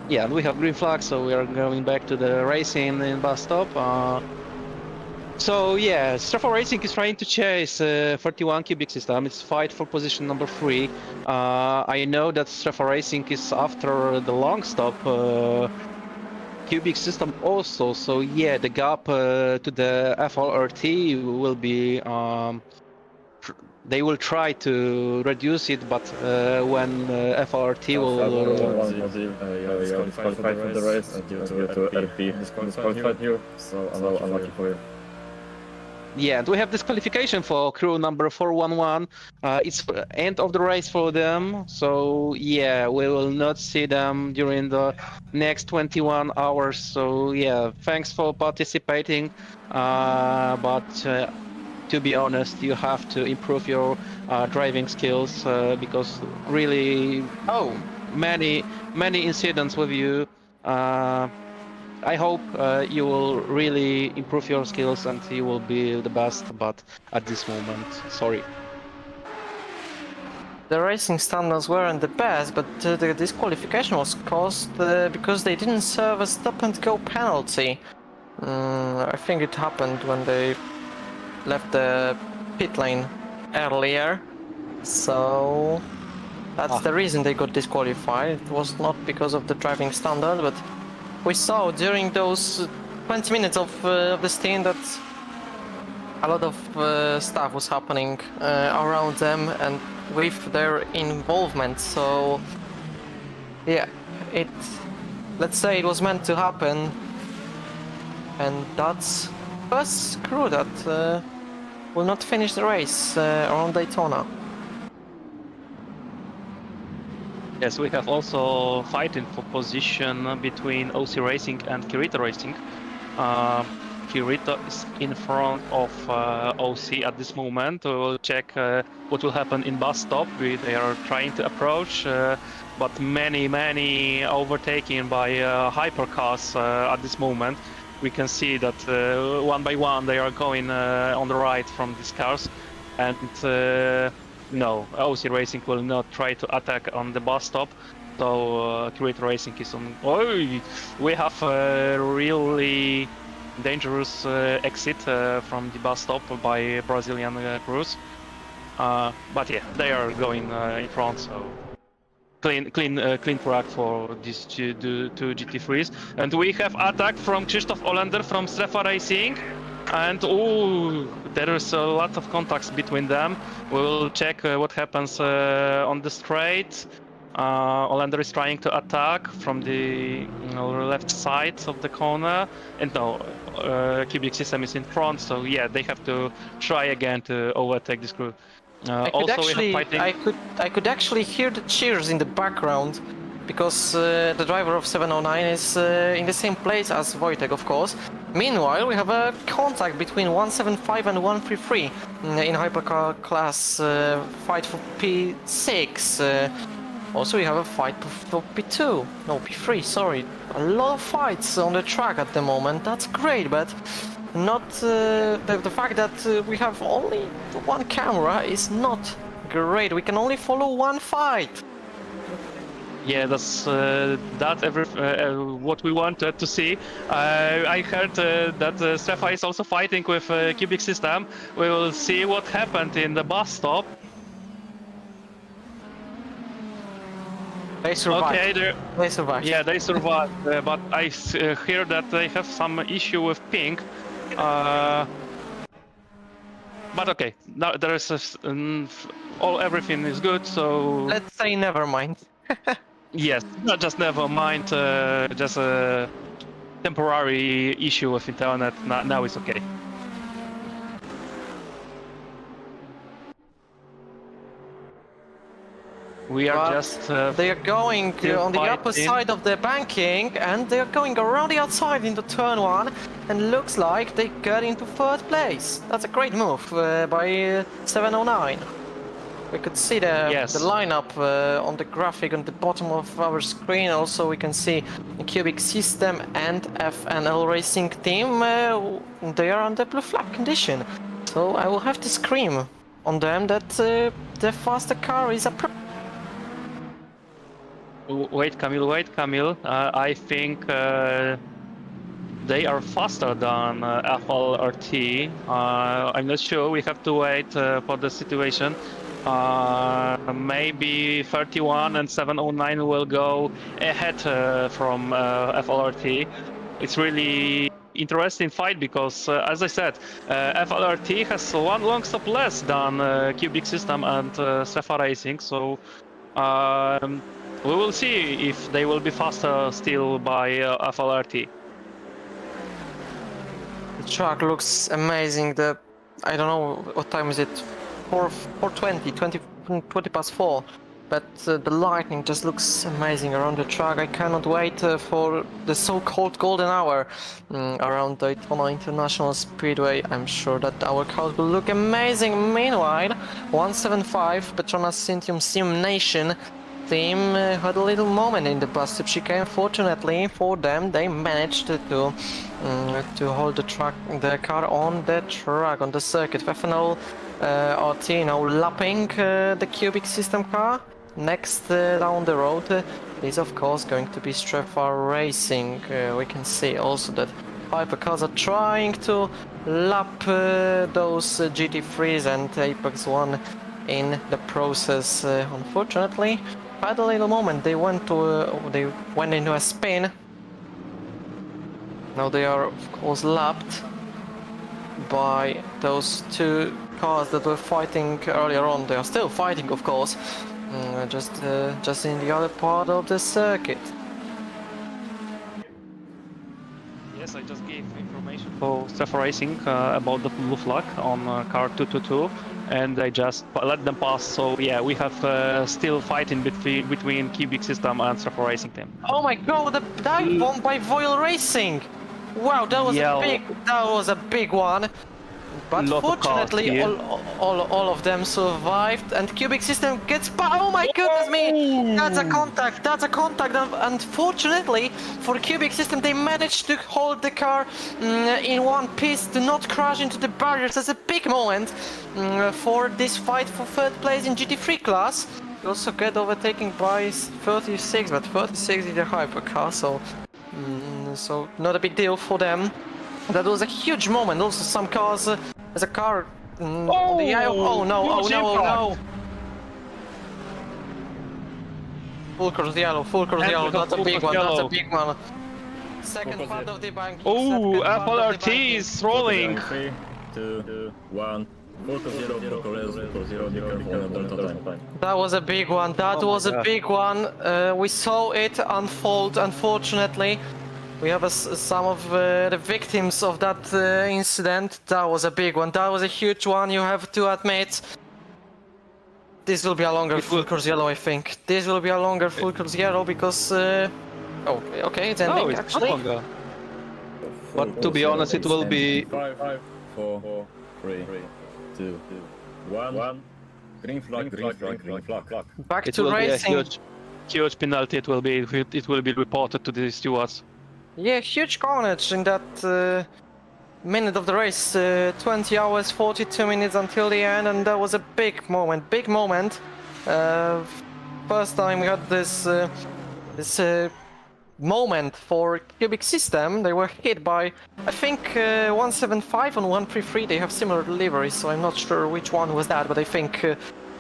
Yeah, and we have green flag, so we are going back to the racing in bus stop. So yeah, Straffa Racing is trying to chase 41 Cubic system. It's fight for position number 3. I know that Straffa Racing is after the long stop Cubic system also. So yeah, the gap to the FLRT will be they will try to reduce it, but when FLRT will disqualified for the race due to RP disqualified you, so unlucky for you. yeah, and we have disqualification for crew number 411. It's end of the race for them, so yeah, we will not see them during the next 21 hours. So yeah, thanks for participating, but to be honest, you have to improve your driving skills because really many incidents with you. I hope you will really improve your skills and you will be the best, but at this moment, sorry. The racing standards weren't the best, but the disqualification was caused because they didn't serve a stop-and-go penalty. I think it happened when they left the pit lane earlier, so that's the reason they got disqualified. It was not because of the driving standard, but we saw during those 20 minutes of the stint that a lot of stuff was happening around them and with their involvement. So yeah, it let's say it was meant to happen. And that's first crew that will not finish the race around Daytona. Yes, we have also fighting for position between OC Racing and Kirito Racing. Kirito is in front of OC at this moment. We will check what will happen in bus stop. They are trying to approach, but many overtaking by hypercars at this moment. We can see that one by one they are going on the right from these cars, and no, OC Racing will not try to attack on the bus stop. So Kirito Racing is on. Oh, we have a really dangerous exit from the bus stop by Brazilian crews. But yeah, they are going in front. So clean track for these two GT3s. And we have attack from Krzysztof Olander from Strefa Racing. And there is a lot of contacts between them. We will check what happens on the straight. Olander is trying to attack from the left side of the corner, and no, Cubic System is in front. So yeah, they have to try again to overtake this crew. I could actually hear the cheers in the background because the driver of 709 is in the same place as Wojtek, of course. Meanwhile, we have a contact between 175 and 133 in hypercar class fight for P6. Also, we have a fight for P2, no P3. Sorry, a lot of fights on the track at the moment. That's great, but not the fact that we have only one camera is not great. We can only follow one fight. Yeah, that's what we wanted to see. I heard that Strefa is also fighting with Cubic System. We will see what happened in the bus stop. They survived. Okay, they survived. Yeah, they survived, but I hear that they have some issue with ping. But okay, now there is everything is good. So let's say never mind. Yes, not just never mind. Just a temporary issue with internet. Now it's okay. We are But just. They are going on the upper fighting. side of the banking, and they are going around the outside into turn one, and looks like they get into third place. That's a great move by 709. We could see the lineup on the graphic on the bottom of our screen. Also, we can see Cubic System and FNL Racing Team. They are under blue flag condition. So I will have to scream on them that the faster car is approaching. Wait, Camille. I think they are faster than FLRT. I'm not sure. We have to wait for the situation. Maybe 31 and 709 will go ahead from FLRT. It's really interesting fight because, as I said, FLRT has one long stop less than Cubic System and Strefa Racing. So we will see if they will be faster still by FLRT. The track looks amazing. I don't know what time is it. 4:20, 20 past 4. But the lightning just looks amazing around the track. I cannot wait for the so-called golden hour around Daytona International Speedway. I'm sure that our cars will look amazing. Meanwhile, 175 Petronas Cintium Sim Nation team had a little moment in the bus stop chicane. Fortunately for them, they managed to hold the car on the track, on the circuit. FNL RT now lapping the Cubic System car. Next down the road is of course going to be Strefa Racing. We can see also that hypercars are trying to lap those GT3s and Apex 1 in the process. Unfortunately, had a little moment. They went into a spin. Now they are of course lapped by those two cars that were fighting earlier on. They are still fighting, of course, just in the other part of the circuit. Yes, I just gave information for Stefan Racing about the blue flag on car 222, and I just let them pass. So yeah, we have still fighting between Cubic System and Stefan Racing team. Oh my god, the dive bomb by Voil Racing! Wow, that was a big one. But Lot of cars fortunately, here. all of them survived, and Cubic System gets by. Oh my goodness me! That's a contact. That's a contact. And unfortunately, for Cubic System, they managed to hold the car in one piece to not crash into the barriers. That's a big moment for this fight for third place in GT3 class. You also get overtaken by 36, but 36 is a hypercar, so not a big deal for them. That was a huge moment. Also, some cars, there's a car on the yellow. Oh no! Oh no! Oh no! Full course yellow. Full course And yellow. we got That's a full big course one. That's a yellow. big one. Second part of the bank. Oh, FLRT is rolling. 3, 2, 1. Focus zero, time. That was a big one. That was a big one. We saw it unfold. Unfortunately, we have some of the victims of that incident. That was a big one. That was a huge one. You have to admit. This will be a longer full course yellow, I think. This will be a longer full course yellow because. Oh, okay, it's ending it's actually. not longer. But to be honest, it will be 5, 4, 3, 2, 1. Green flag. Back it to will be a racing. huge penalty. It will be reported to the stewards. Yeah, huge carnage in that minute of the race. 20 hours, 42 minutes until the end, and that was a big moment. Big moment. First time we had this moment for Cubic System. They were hit by, I think, 175 and 133. They have similar liveries, so I'm not sure which one was that, but I think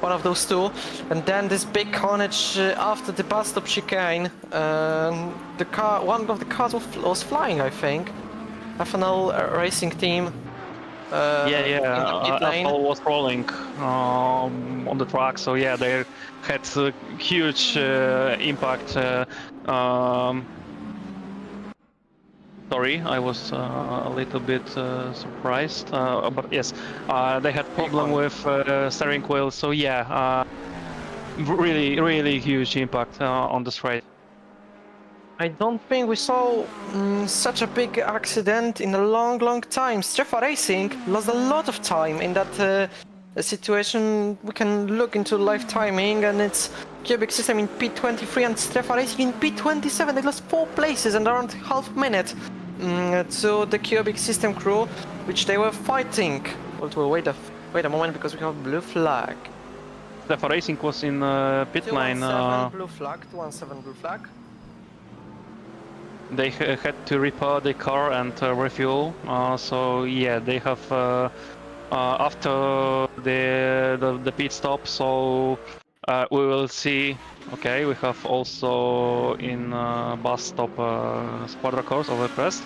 one of those two. And then this big carnage after the bus stop chicane. One of the cars was flying, I think. FNL racing team. In the pit lane. FL was rolling on the track, so yeah, they had a huge impact. Sorry, I was a little bit surprised, but yes, they had problem with steering wheel, so yeah, really huge impact on the straight. I don't think we saw such a big accident in a long time. Strefa Racing lost a lot of time in that situation. We can look into live timing, and it's Cubic System in P23 and Strefa Racing in P27. They lost 4 places and around half minute to the Cubic System crew, which they were fighting. Well, wait a moment, because we have blue flag. Strefa Racing was in pit lane. 217 blue flag. 217 blue flag. They had to repair the car and refuel. So yeah, they have after the pit stop. So we will see. Okay, we have also in bus stop Squadra course over crest.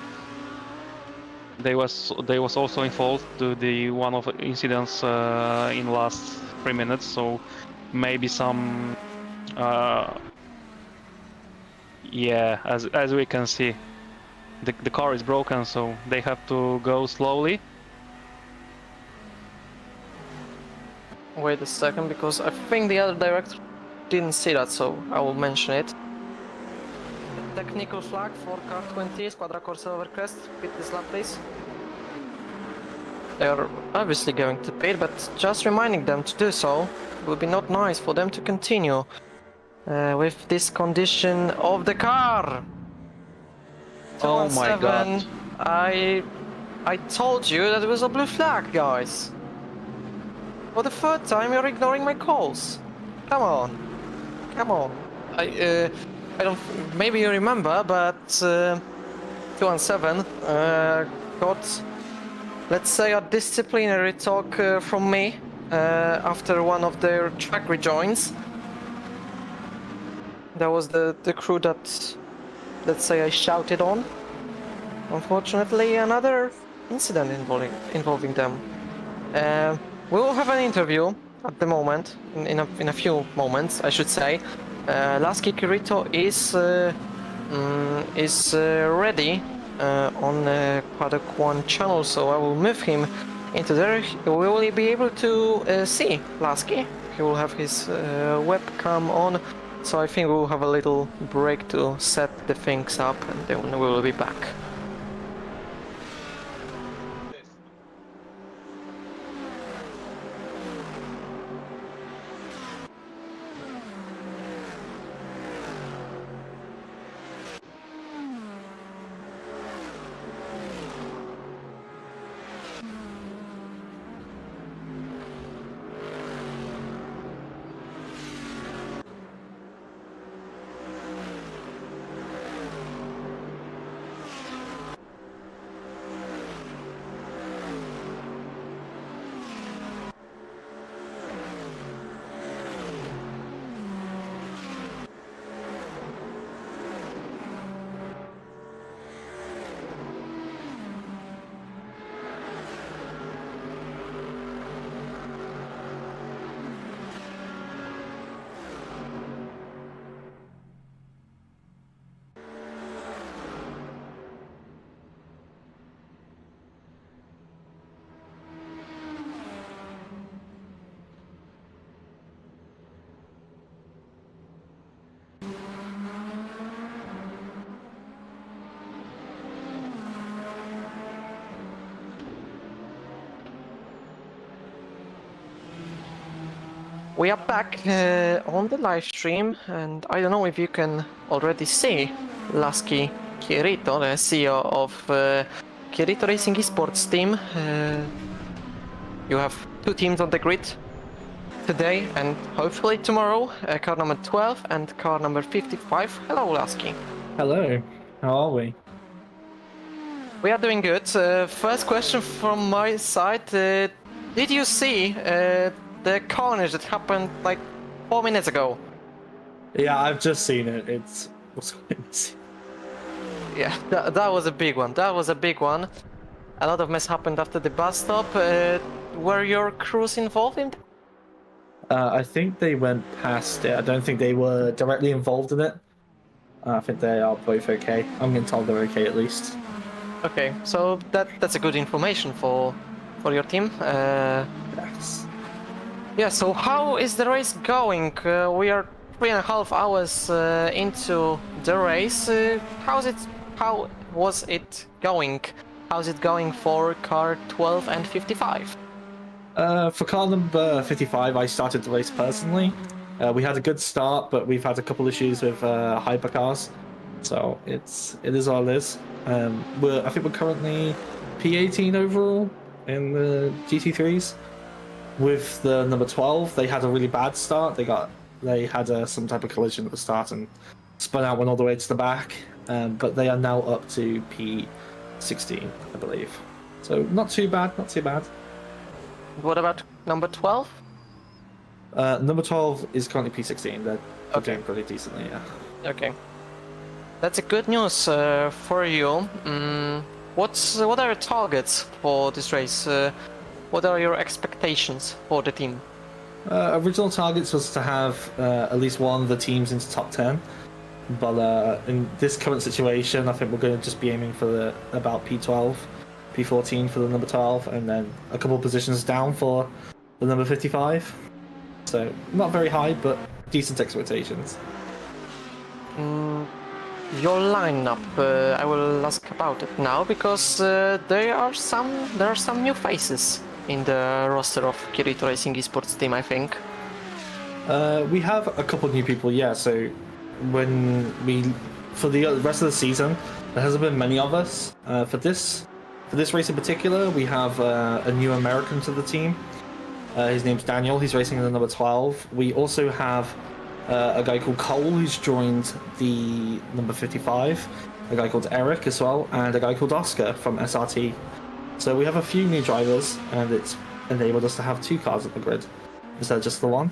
They was also involved to the one of incidents in last 3 minutes. So maybe some. Yeah, as we can see, the car is broken, so they have to go slowly. Wait a second, because I think the other director didn't see that, so I will mention it. Technical flag for car 20, Squadra Corsa over crest. Pit this lap, please. They are obviously going to pit, but just reminding them to do so would be not nice for them to continue with this condition of the car. Oh my god. I told you that it was a blue flag, guys. For the third time, you're ignoring my calls. Come on. I don't. Maybe you remember, but 217 got, let's say, a disciplinary talk from me after one of their track rejoins. That was the crew that, let's say, I shouted on. Unfortunately, another incident involving them. We will have an interview at the moment, in a few moments, I should say. Lasky Kirito is ready on Paddock 1 channel, so I will move him into there. We will be able to see Lasky. He will have his webcam on, so I think we'll have a little break to set the things up, and then we will be back. We are back on the live stream, and I don't know if you can already see Lasky Kirito, the CEO of Kirito Racing Esports team. You have two teams on the grid today and hopefully tomorrow, car number 12 and car number 55. Hello, Lasky. Hello, how are we? We are doing good. First question from my side. Did you see the carnage that happened like 4 minutes ago? Yeah, I've just seen it. It was crazy. Yeah, that was a big one. That was a big one. A lot of mess happened after the bus stop. Were your crews involved in that? I think they went past it. I don't think they were directly involved in it. I think they are both okay. I'm getting told they're okay at least. Okay, so that's a good information for your team. Yes. Yeah, so how is the race going? We are 3.5 hours into the race. How was it going? How's it going for car 12 and 55? For car number 55, I started the race personally. We had a good start, but we've had a couple issues with hypercars, so it is all it is. I think we're currently P18 overall in the GT3s. With the number 12, they had a really bad start. They had some type of collision at the start and spun out, went all the way to the back. But they are now up to P16, I believe. So not too bad, not too bad. What about number 12? Number 12 is currently P16. They're Okay. doing pretty decently, yeah. Okay. That's a good news for you. What are your targets for this race? What are your expectations for the team? Original targets was to have at least one of the teams into top 10. But in this current situation, I think we're going to just be aiming for about P12, P14 for the number 12, and then a couple of positions down for the number 55. So not very high, but decent expectations. Your lineup, I will ask about it now because there are some new faces in the roster of Kirito Racing Esports team, I think. We have a couple of new people, yeah. So for the rest of the season, there hasn't been many of us. For this race in particular, we have a new American to the team. His name's Daniel. He's racing in the number 12. We also have a guy called Cole who's joined the number 55. A guy called Eric as well, and a guy called Oscar from SRT. So we have a few new drivers, and it's enabled us to have two cars at the grid instead of just the one.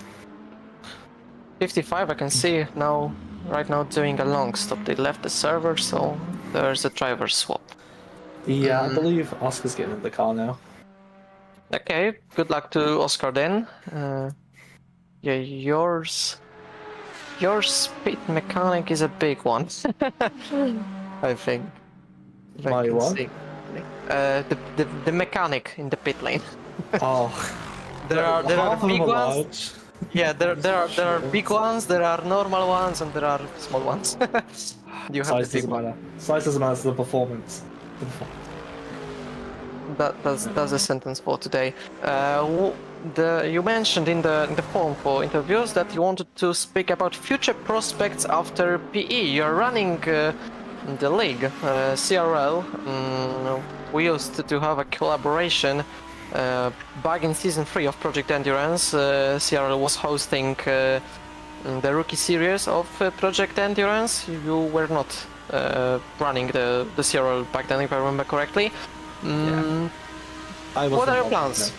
55, I can see now, right now doing a long stop. They left the server, so there's a driver swap. Yeah, I believe Oscar's getting in the car now. Okay, good luck to Oscar then. Yeah, your speed mechanic is a big one, I think. If I My can what? see. The mechanic in the pit lane. Oh, There are half of them big are ones. large. Yeah, there are big ones, there are normal ones, and there are small ones. You have Size the big doesn't one. matter. Size doesn't matter. It's the performance. That's a sentence for today. You mentioned in the form for interviews that you wanted to speak about future prospects after PE. You're running the league, CRL. We used to have a collaboration back in season 3 of Project Endurance. CRL was hosting the rookie series of Project Endurance. You were not running the CRL back then, if I remember correctly. What are your plans?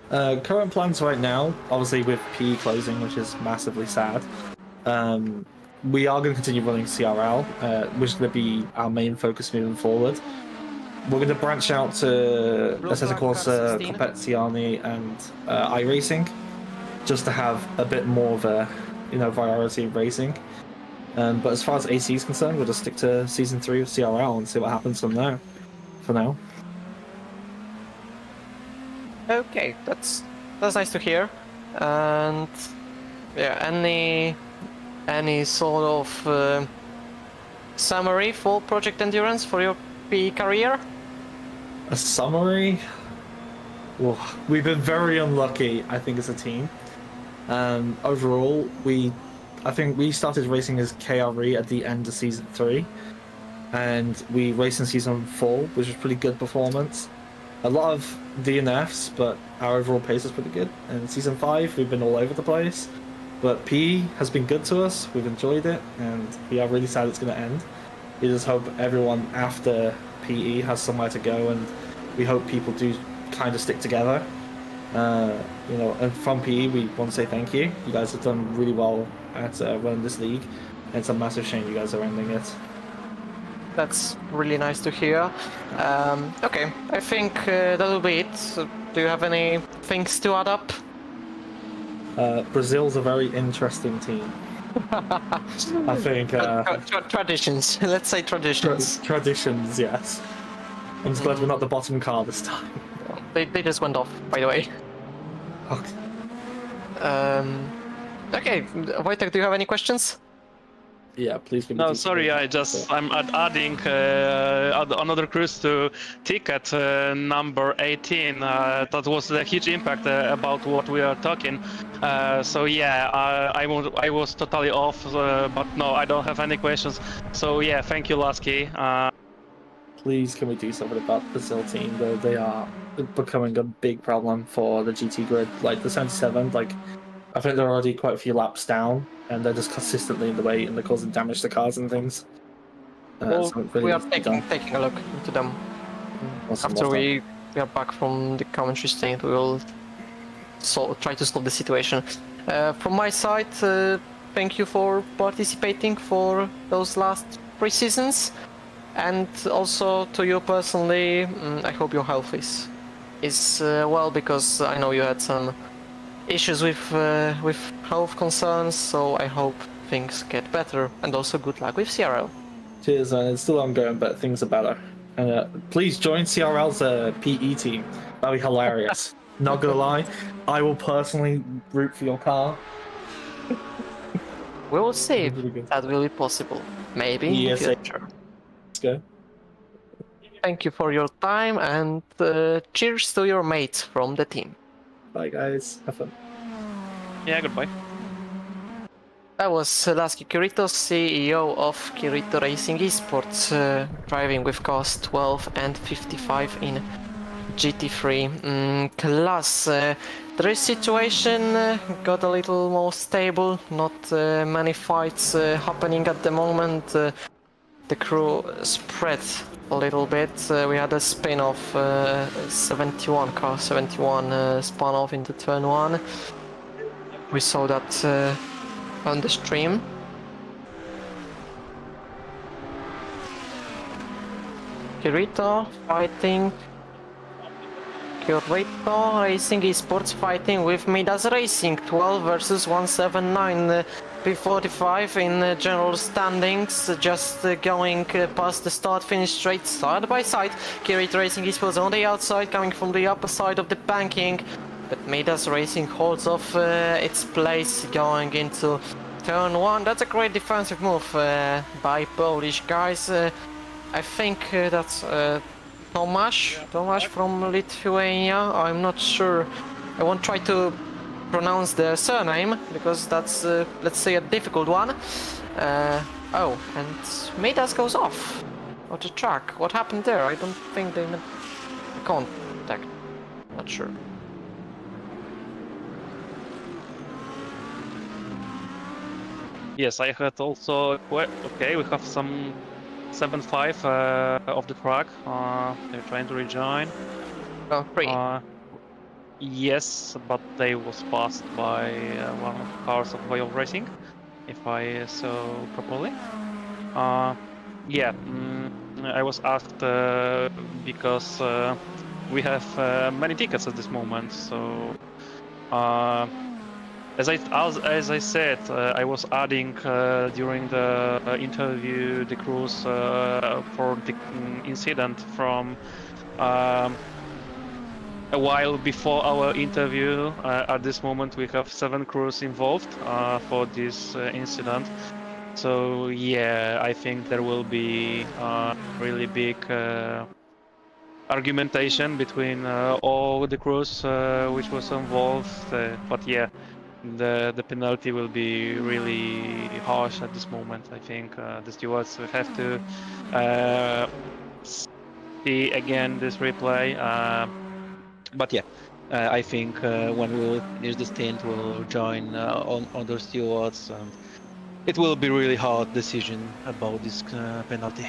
Current plans right now, obviously with PE closing, which is massively sad. We are going to continue running CRL, which is going to be our main focus moving forward. We're going to branch out to Assetto Corsa, Competizione, and iRacing, just to have a bit more of a variety of racing. But as far as AC is concerned, we'll just stick to season 3 of CRL and see what happens from there. For now. Okay, that's nice to hear. And yeah, any sort of summary for Project Endurance for your PE career? A summary? Well, we've been very unlucky, I think, as a team. Overall, I think we started racing as KRE at the end of season 3, and we raced in season 4, which was pretty good performance. A lot of DNFs, but our overall pace is pretty good. And season 5, we've been all over the place. But PE has been good to us, we've enjoyed it, and we are really sad it's going to end. We just hope everyone after PE has somewhere to go, and we hope people do kind of stick together. And from PE, we want to say thank you. You guys have done really well at running this league, and it's a massive shame you guys are ending it. That's really nice to hear. Okay, I think that will be it. So, do you have any things to add up? Brazil's a very interesting team. I think Traditions. Let's say traditions. Traditions, yes. I'm just glad we're not the bottom car this time. They just went off, by the way. Okay. Okay, Wojtek, do you have any questions? Yeah, please give me No, two sorry, seconds. I'm adding another cruise to ticket number 18. That was a huge impact about what we are talking. So yeah, I was totally off, but no, I don't have any questions. So yeah, thank you, Lasky. Please, can we do something about the Brazil team? They are becoming a big problem for the GT grid. Like the 77, I think they're already quite a few laps down, and they're just consistently in the way, and they're causing damage to cars and things. Well, really we are needs to be done. taking a look into them. Awesome, After well we are back from the commentary stand, we will try to solve the situation. From my side, thank you for participating for those last 3 seasons. And also to you personally, I hope your health is well, because I know you had some issues with health concerns, so I hope things get better, and also good luck with CRL. Cheers, man. It's still ongoing, but things are better. And please join CRL's PE team. That'll be hilarious. Not gonna lie, I will personally root for your car. We will see if Really good. that will be possible. Maybe in the Yes, future. Let's go. Thank you for your time, and cheers to your mates from the team. Bye, guys. Have fun. Yeah, goodbye. That was Lasky Kirito, CEO of Kirito Racing Esports, driving with cars 12 and 55 in GT3 class. The situation got a little more stable, not many fights happening at the moment. The crew spread a little bit. We had a spin-off, 71 car 71 spun off into turn 1. We saw that on the stream. Kirito fighting. Kirito Racing Esports fighting with Midas Racing 12 versus 179. P45 in general standings, just going past the start finish straight side by side. Kirit Racing is was on the outside, coming from the upper side of the banking, but Midas Racing holds off its place going into turn 1. That's a great defensive move by Polish guys. I think that's Tomasz from Lithuania. I'm not sure. I won't try to pronounce the surname because that's let's say a difficult one. Oh, and Midas goes off the track. What happened there? I don't think they made contact. Not sure. Yes, I had also. Okay, we have some 7-5 of the track. They're trying to rejoin. Oh, free. Yes, but they was passed by one of the cars of Royal Racing, if I saw properly. Yeah, I was asked because we have many tickets at this moment. So, as I said, I was adding during the interview the crews for the incident from. A while before our interview. At this moment we have 7 crews involved for this incident. So yeah, I think there will be really big argumentation between all the crews which was involved. But yeah, the penalty will be really harsh at this moment. I think the stewards will have to see again this replay. But yeah, I think when we will finish the stint, we'll join on other stewards, and it will be really hard decision about this penalty.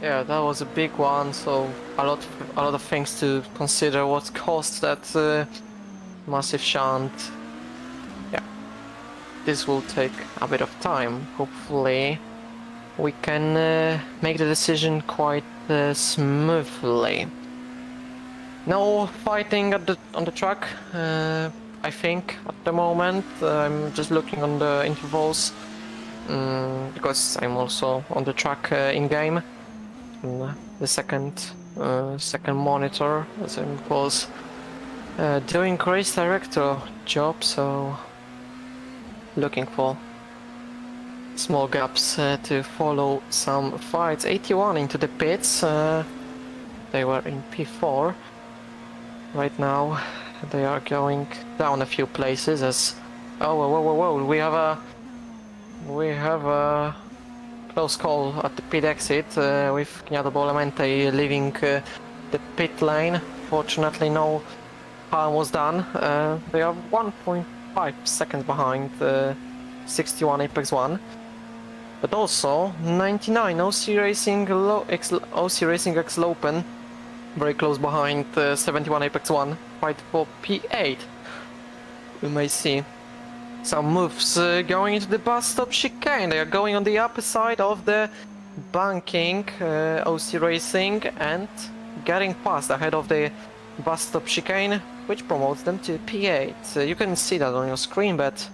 Yeah, that was a big one. So a lot of things to consider. What caused that massive shunt? Yeah, this will take a bit of time. Hopefully, we can make the decision quite smoothly. No fighting on the track, I think, at the moment. I'm just looking on the intervals because I'm also on the track in game. The second monitor, as I was doing race director job, so looking for small gaps to follow some fights. 81 into the pits. They were in P4. Right now, they are going down a few places as... Oh, whoa, we have a close call at the pit exit with Gniado Bolamente leaving the pit lane. Fortunately, no harm was done. They are 1.5 seconds behind 61 Apex 1. But also, 99 OC Racing X Open. Very close behind 71 Apex 1, fight for P8. We may see some moves going into the bus stop chicane. They are going on the upper side of the banking, OC Racing, and getting past ahead of the bus stop chicane, which promotes them to P8. You can see that on your screen, but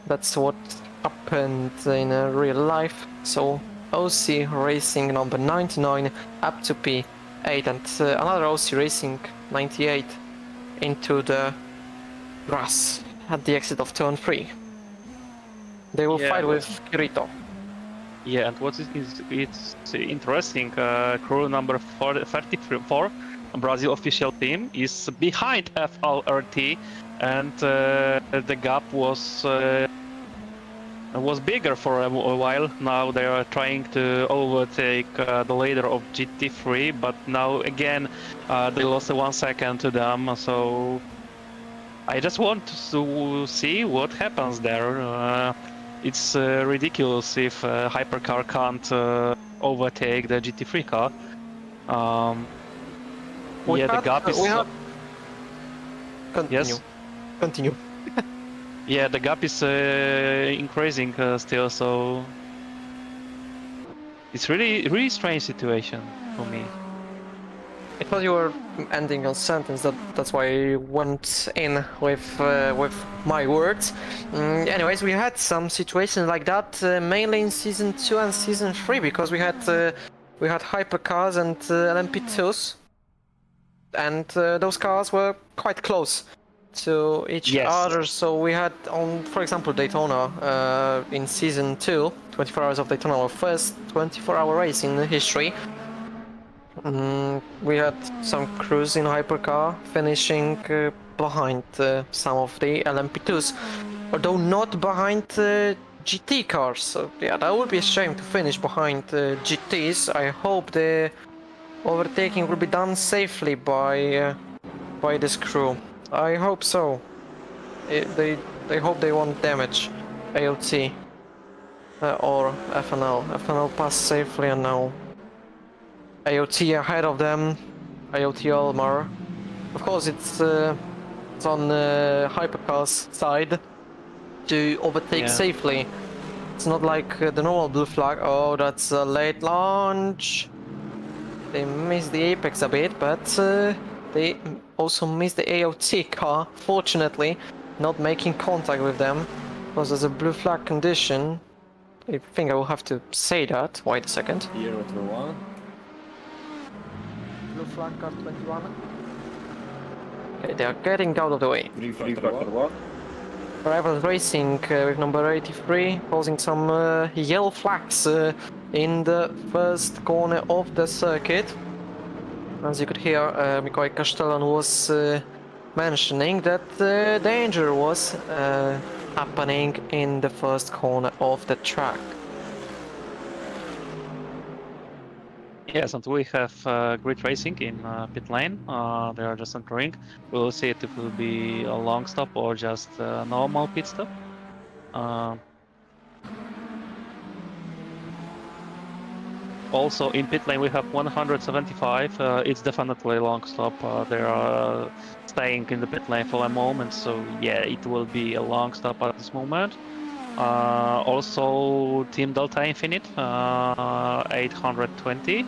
that's what happened in real life. So OC Racing number 99 up to P8. And another OC Racing 98 into the grass at the exit of turn 3. They will fight with Kirito. Yeah, and what is it's interesting, crew number 34, Brazil official team, is behind FLRT, and the gap was bigger for a while. Now they are trying to overtake the leader of GT3, but now again they lost 1 second to them. So I just want to see what happens there. It's ridiculous if hypercar can't overtake the GT3 car. The gap is... Continue. Yeah, the gap is increasing still, so it's really strange situation for me. I thought you were ending your sentence. That's why I went in with my words. Anyways, we had some situations like that mainly in season 2 and season 3 because we had hypercars and LMP2s, and those cars were quite close to each Yes. other. So we had on, for example, Daytona in season 2, 24 Hours of Daytona, our first 24-hour race in history. We had some crews in hypercar finishing behind some of the LMP2s, although not behind GT cars. So yeah, that would be a shame to finish behind GTs. I hope the overtaking will be done safely by this crew. I hope so. They hope they won't damage AOT or FNL. FNL passed safely and now AOT ahead of them, AOT Almar. Of course, it's on Hypercar's side to overtake safely. It's not like the normal blue flag. Oh, that's a late launch. They missed the apex a bit, but they also missed the AOT car, fortunately, not making contact with them, because there's a blue flag condition. I think I will have to say that. Wait a second. 0-1. Blue flag car 21. Okay, they are getting out of the way. Green flag 1. Rivals Racing with number 83, causing some yellow flags in the first corner of the circuit. As you could hear, Mikołaj Kasztelan was mentioning that danger was happening in the first corner of the track. Yes, and we have grid racing in pit lane. They are just entering. We'll see if it will be a long stop or just a normal pit stop. Also in pit lane we have 175. It's definitely a long stop. They are staying in the pit lane for a moment, so yeah, it will be a long stop at this moment. Also Team Delta Infinite 820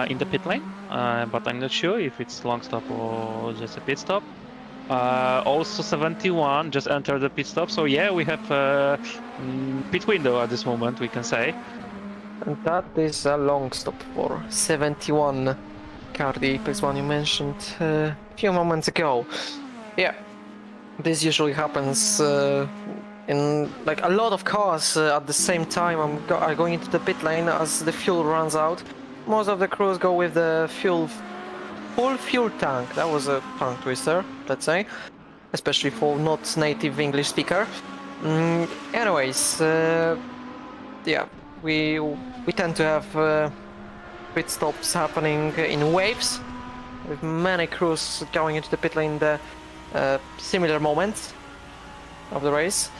in the pit lane, but I'm not sure if it's long stop or just a pit stop. Also 71 just entered the pit stop, so yeah, we have pit window at this moment, we can say. And that is a long stop for 71 car, the Apex one you mentioned a few moments ago. Yeah, this usually happens in like a lot of cars at the same time are going into the pit lane as the fuel runs out. Most of the crews go with the full fuel tank. That was a tongue twister, let's say, especially for not native English speaker. Anyways, yeah, we tend to have pit stops happening in waves, with many crews going into the pit lane in the similar moments of the race.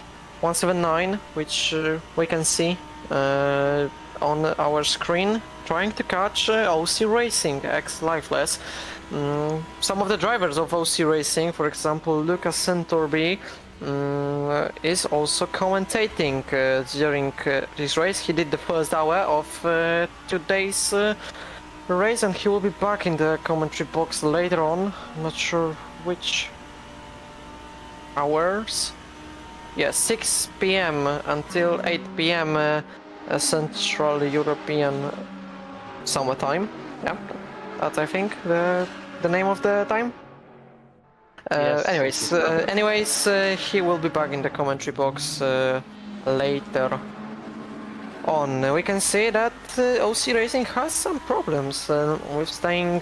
179, which we can see on our screen, trying to catch OC Racing ex Lifeless. Some of the drivers of OC Racing, for example Lucas Centorbi, is also commentating during this race. He did the first hour of today's race, and he will be back in the commentary box later on. I'm not sure which hours. Yeah, 6 p.m. until 8 p.m. Central European summertime. Yeah, that's I think the name of the time. Yes. Anyways, he will be back in the commentary box later on. We can see that OC Racing has some problems with staying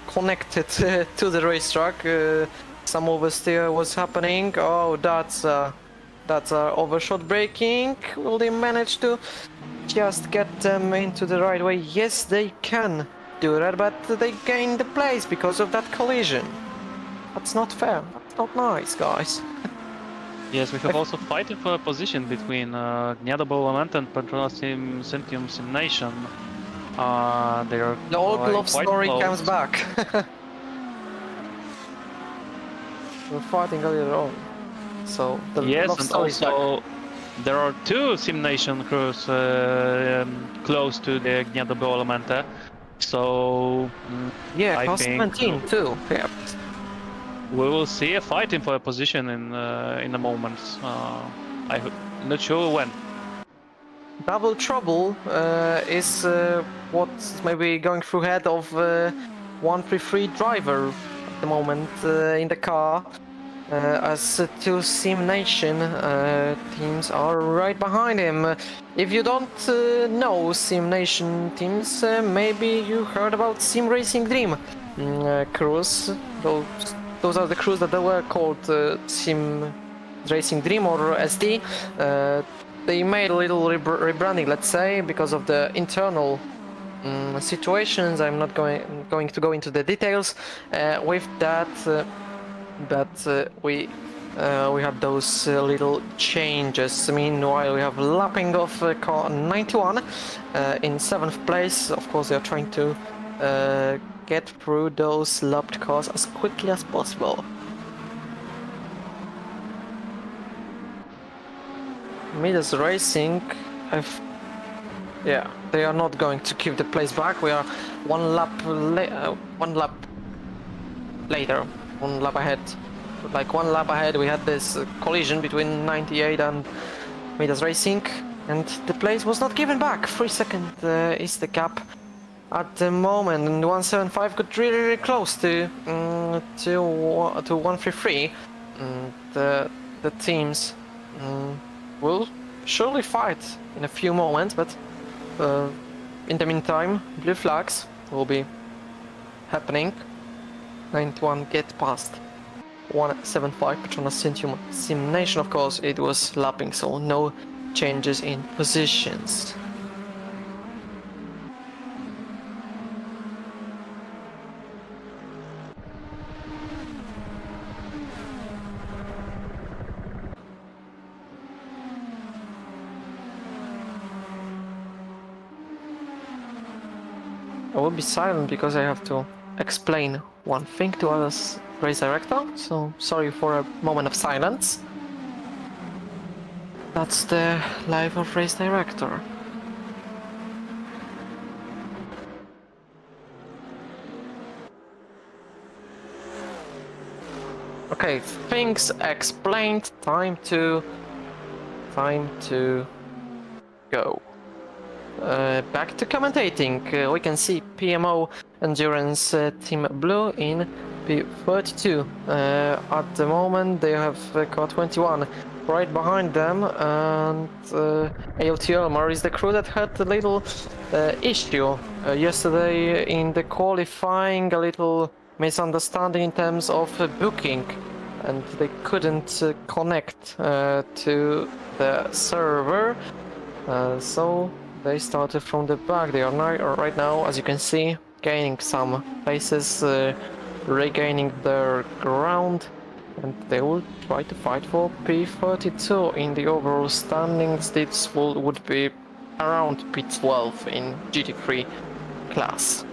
connected to the racetrack. Some oversteer was happening. Oh, that's overshot braking. Will they manage to just get them into the right way? Yes, they can do that, but they gain the place because of that collision. That's not fair. That's not nice, guys. Yes, we have also fighting for a position between Gniadobo Element and Petronas Centium Simnation. They are The old love quite story close. comes back. We're fighting earlier on, so the Yes, love and story is back. also there are two Simnation crews close to the Gniadobo Elemente. So Yeah, I cost think 17 too. Yeah. we will see a fighting for a position in a moment. I'm not sure when. Double trouble is what's maybe going through head of 133 driver at the moment in the car. As two Sim Nation teams are right behind him. If you don't know Sim Nation teams, maybe you heard about Sim Racing Dream crews. Those are the crews that they were called Sim Racing Dream or SD. They made a little rebranding, let's say, because of the internal situations. I'm not going to go into the details. With that. But we had those little changes. Meanwhile, we have lapping of car 91 in 7th place. Of course, they are trying to get through those lapped cars as quickly as possible. Midas Racing, yeah, they are not going to give the place back. We are one lap later, one lap ahead. Like 1 lap ahead, we had this collision between 98 and Midas Racing, and the place was not given back. 3 seconds is the gap at the moment, and 175 got really close to 133. The teams will surely fight in a few moments, but in the meantime, blue flags will be happening. 91 get past 175 Petronas Sim Nation. Of course, it was lapping, so no changes in positions. I will be silent because I have to explain one thing to us race director, so sorry for a moment of silence. That's the life of race director. Okay, things explained, time to go. Back to commentating. We can see PMO Endurance Team Blue in P32. At the moment they have car 21 right behind them, and AOT Elmar is the crew that had a little issue yesterday in the qualifying, a little misunderstanding in terms of booking, and they couldn't connect to the server, so they started from the back. They are right now, as you can see, gaining some places, regaining their ground, and they will try to fight for P32 in the overall standings. This would be around P12 in GT3 class.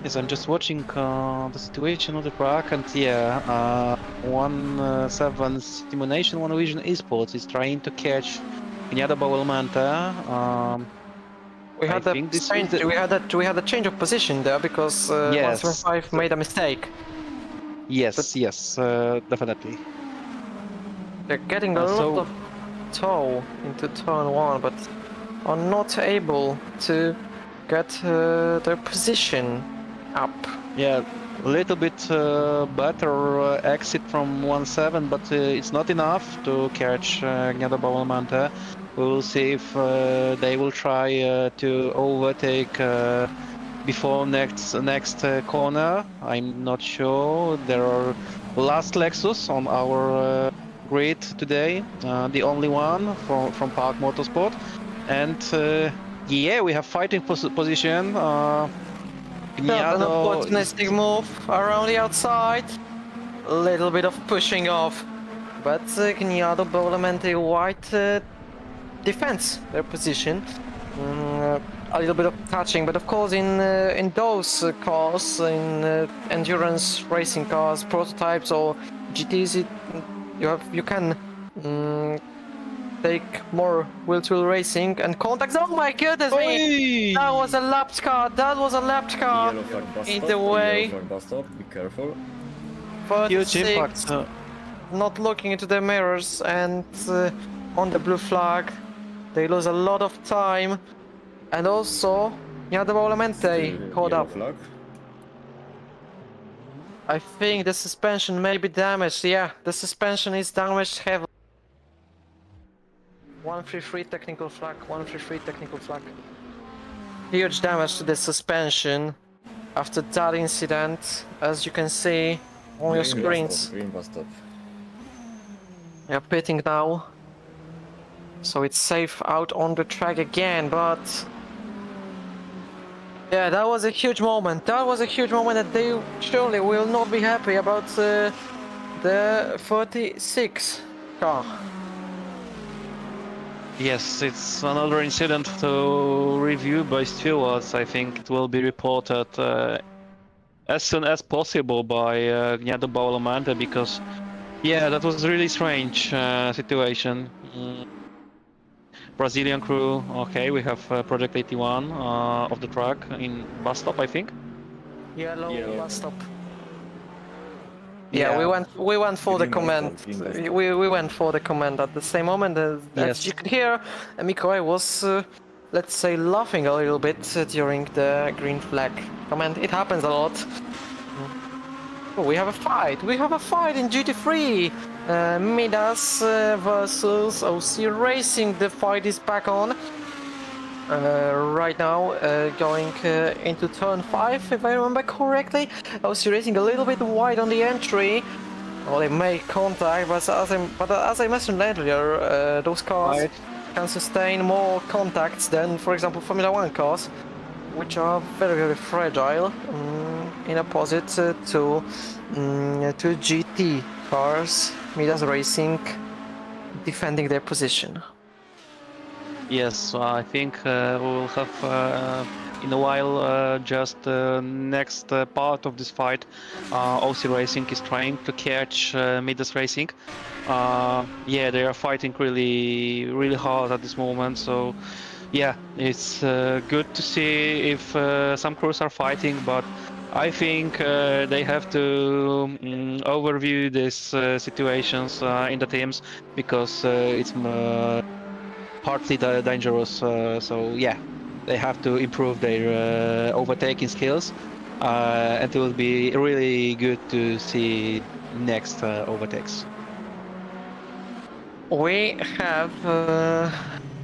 Yes, I'm just watching the situation on the track, and yeah, 1-7 Simulation, One Vision Esports is trying to catch Gniada Bauelmanta. We had we had a change of position there because Yes. 175 made a mistake. Yes, yes, definitely. They're getting a lot of tow into turn 1, but are not able to get their position up. Yeah, a little bit better exit from 1-7, but it's not enough to catch Gniada Bauelmanta. We will see if they will try to overtake before next corner. I'm not sure. There are last Lexus on our grid today, the only one from Park Motorsport, and yeah, we have fighting position. An opportunistic move around the outside. A little bit of pushing off, but Gniada Bauelmanta White defends their position. A little bit of touching, but of course in those cars, in endurance racing cars, prototypes or GTs, you can take more wheel-to-wheel racing and contacts. Oh my goodness me! That was a lapped car. That was a lapped car. Yellow flag bus In stop. the way. Yellow flag bus stop. Be careful. Huge impact. 36, not looking into the mirrors, and on the blue flag, they lose a lot of time, and also Jadomo Still caught yellow up. flag. I think the suspension may be damaged. Yeah, the suspension is damaged heavily. 133 technical flag. 133 technical flag. Huge damage to the suspension after that incident, as you can see on your screens. Green bus stop. Yeah, pitting now. So it's safe out on the track again, but yeah, that was a huge moment. That was a huge moment that they surely will not be happy about the 36 car. Yes, it's another incident to review by stewards. I think it will be reported as soon as possible by Gnado Baulamante, because yeah, that was a really strange situation. Brazilian crew, okay, we have Project 81 of the track in bus stop, I think. Yellow bus stop. Yeah. Yeah, we went for the Green bus command. stop, green bus stop. We went for the command at the same moment. As Yes. you could hear, Mikołaj was, let's say, laughing a little bit during the green flag command. It happens a lot. Oh, we have a fight. We have a fight in GT3. Midas versus OC Racing. The fight is back on. Right now, going into turn 5, if I remember correctly. OC Racing a little bit wide on the entry. Well, they make contact, but as I mentioned earlier, those cars can sustain more contacts than, for example, Formula 1 cars, which are very, very fragile, in opposite to GT cars. Midas Racing defending their position. Yes, I think we'll have in a while just next part of this fight. OC Racing is trying to catch Midas Racing. Yeah, they are fighting really hard at this moment. So yeah, it's good to see if some crews are fighting, but I think they have to overview these situations in the teams, because it's partly dangerous. So yeah, they have to improve their overtaking skills, and it will be really good to see next overtakes. We have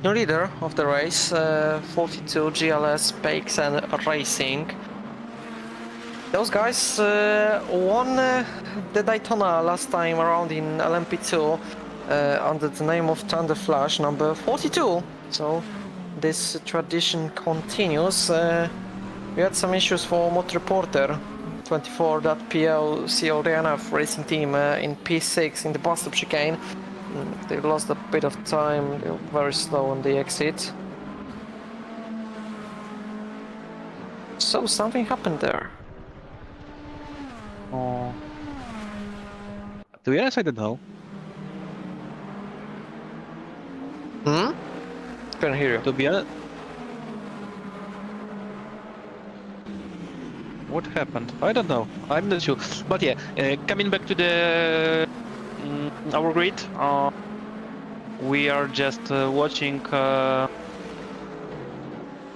new leader of the race, 42 GLS Bakes and Racing. Those guys won the Daytona last time around in LMP2 under the name of Thunder Flash number 42. So this tradition continues. We had some issues for Motor Reporter 24.pl CODNF racing team in P6 in the bus stop chicane. They lost a bit of time, they were very slow on the exit. So something happened there. Oh. To be honest, I don't know. Couldn't hear you. To be honest, what happened? I don't know. I'm not sure. But yeah, coming back to the our grid, we are just watching.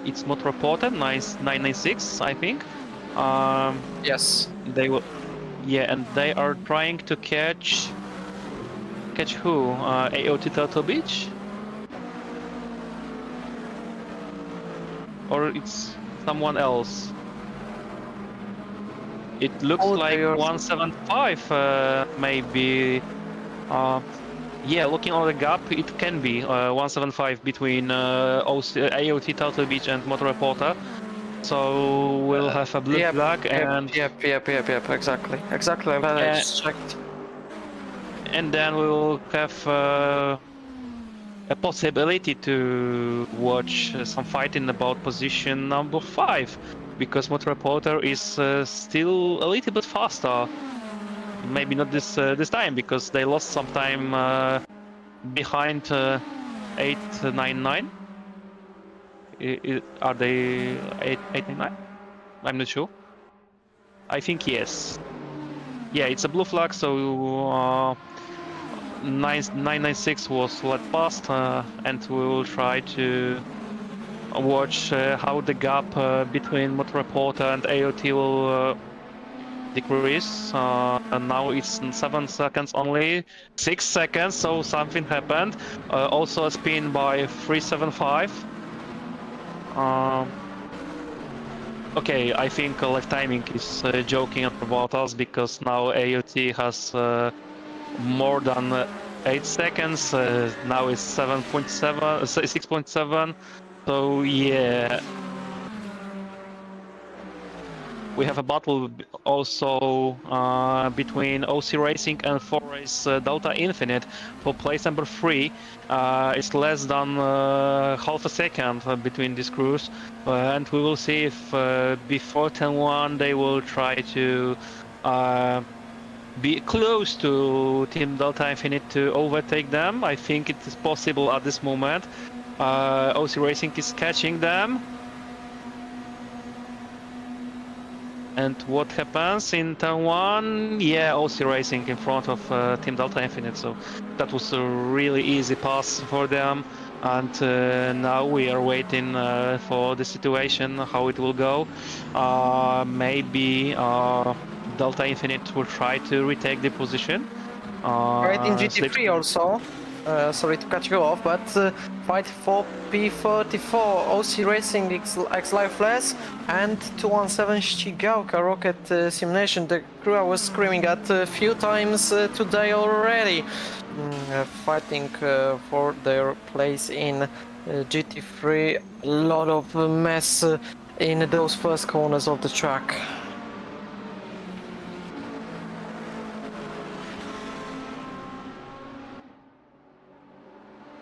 It's not reported. 996, I think. Yes. They will. Yeah, and they are trying to catch who? AOT Turtle Beach? Or it's someone else? It looks like 175, maybe. Yeah, looking on the gap, it can be 175 between AOT Turtle Beach and Motor Reporter. So we'll have a blue flag and Yep, exactly that I just checked. and then we'll have a possibility to watch some fighting about position number 5, because Motor Reporter is still a little bit faster. Maybe not this time, because they lost some time behind 899. Are they 899? I'm not sure. I think yes. Yeah, it's a blue flag, so 996 was let past, and we will try to watch how the gap between motor reporter and AOT will decrease. And now it's 7 seconds only, 6 seconds, so something happened. Also a spin by 375. Okay, I think Life Timing is joking about us because now AOT has more than 8 seconds. Now it's 7.7, 6.7. So yeah, we have a battle also between OC Racing and 4Race Delta Infinite for place number 3. It's less than half a second between these crews, and we will see if before 10-1 they will try to be close to Team Delta Infinite to overtake them. I think it is possible at this moment. OC Racing is catching them. And what happens in turn 1? Yeah, OC Racing in front of Team Delta Infinite, so that was a really easy pass for them. And now we are waiting for the situation, how it will go. Maybe Delta Infinite will try to retake the position. Right in GT3 also. Sorry to cut you off, but fight for P34, OC Racing X Lifeless, and 217 Ścigałka Rocket Simulation. The crew I was screaming at a few times today already, fighting for their place in GT3. A lot of mess in those first corners of the track.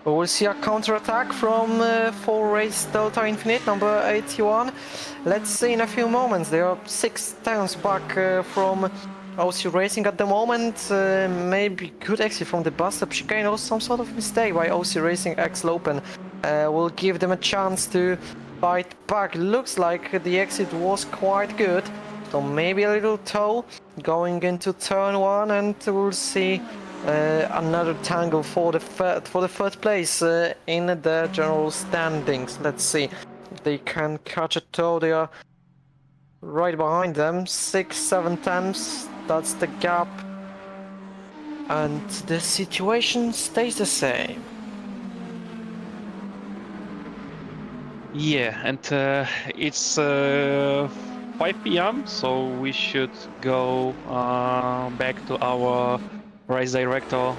We'll see a counter-attack from 4Race Delta Infinite, number 81. Let's see in a few moments. They are 6 times back from OC Racing at the moment. Maybe good exit from the bus-stop chicane or some sort of mistake by OC Racing X Lopen. Will give them a chance to fight back. Looks like the exit was quite good. So maybe a little tow going into turn 1, and we'll see another tangle for the third place in the general standings. Let's see if they can catch a tow. They are right behind them, 6-7 tenths. That's the gap, and the situation stays the same. Yeah, and it's 5 p.m, so we should go back to our race director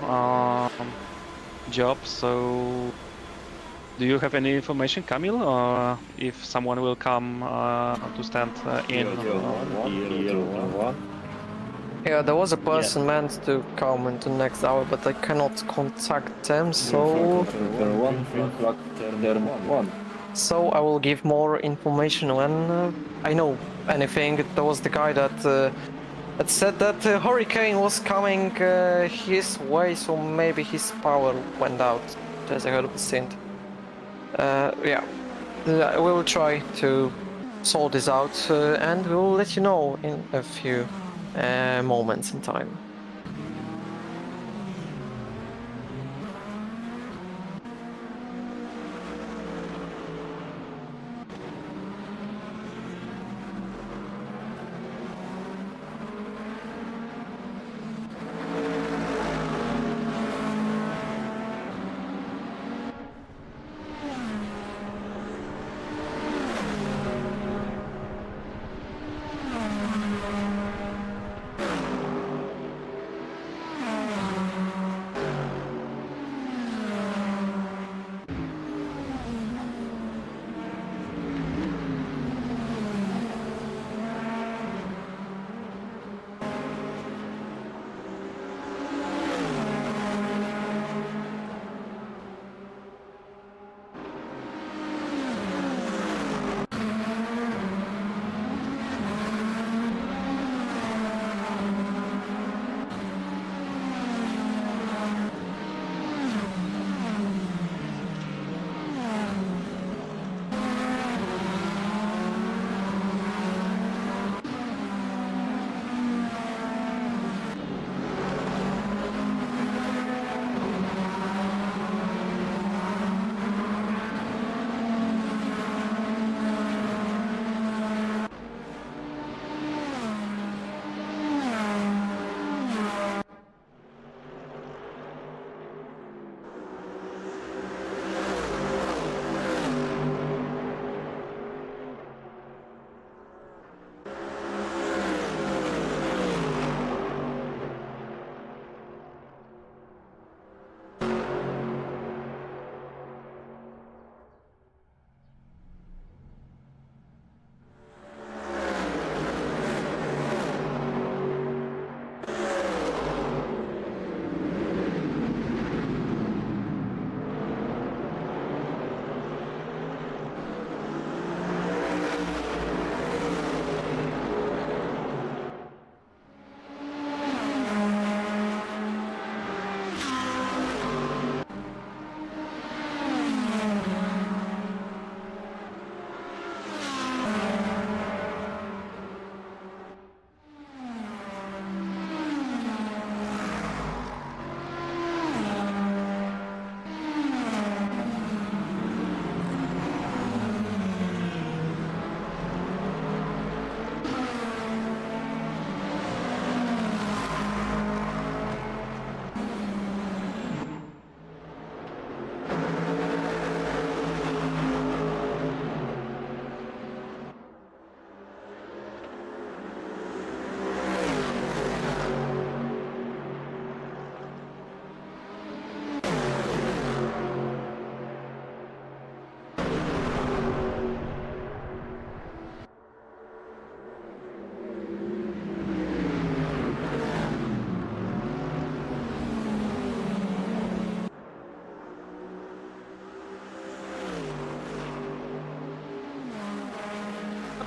job. So do you have any information, Kamil, if someone will come to stand in? Yeah, there was a person meant to come into next hour, but I cannot contact them, so I will give more information when I know anything. There was the guy that said that hurricane was coming his way, so maybe his power went out. There's a heard of the synth. Yeah, we will try to sort this out, and we will let you know in a few moments in time.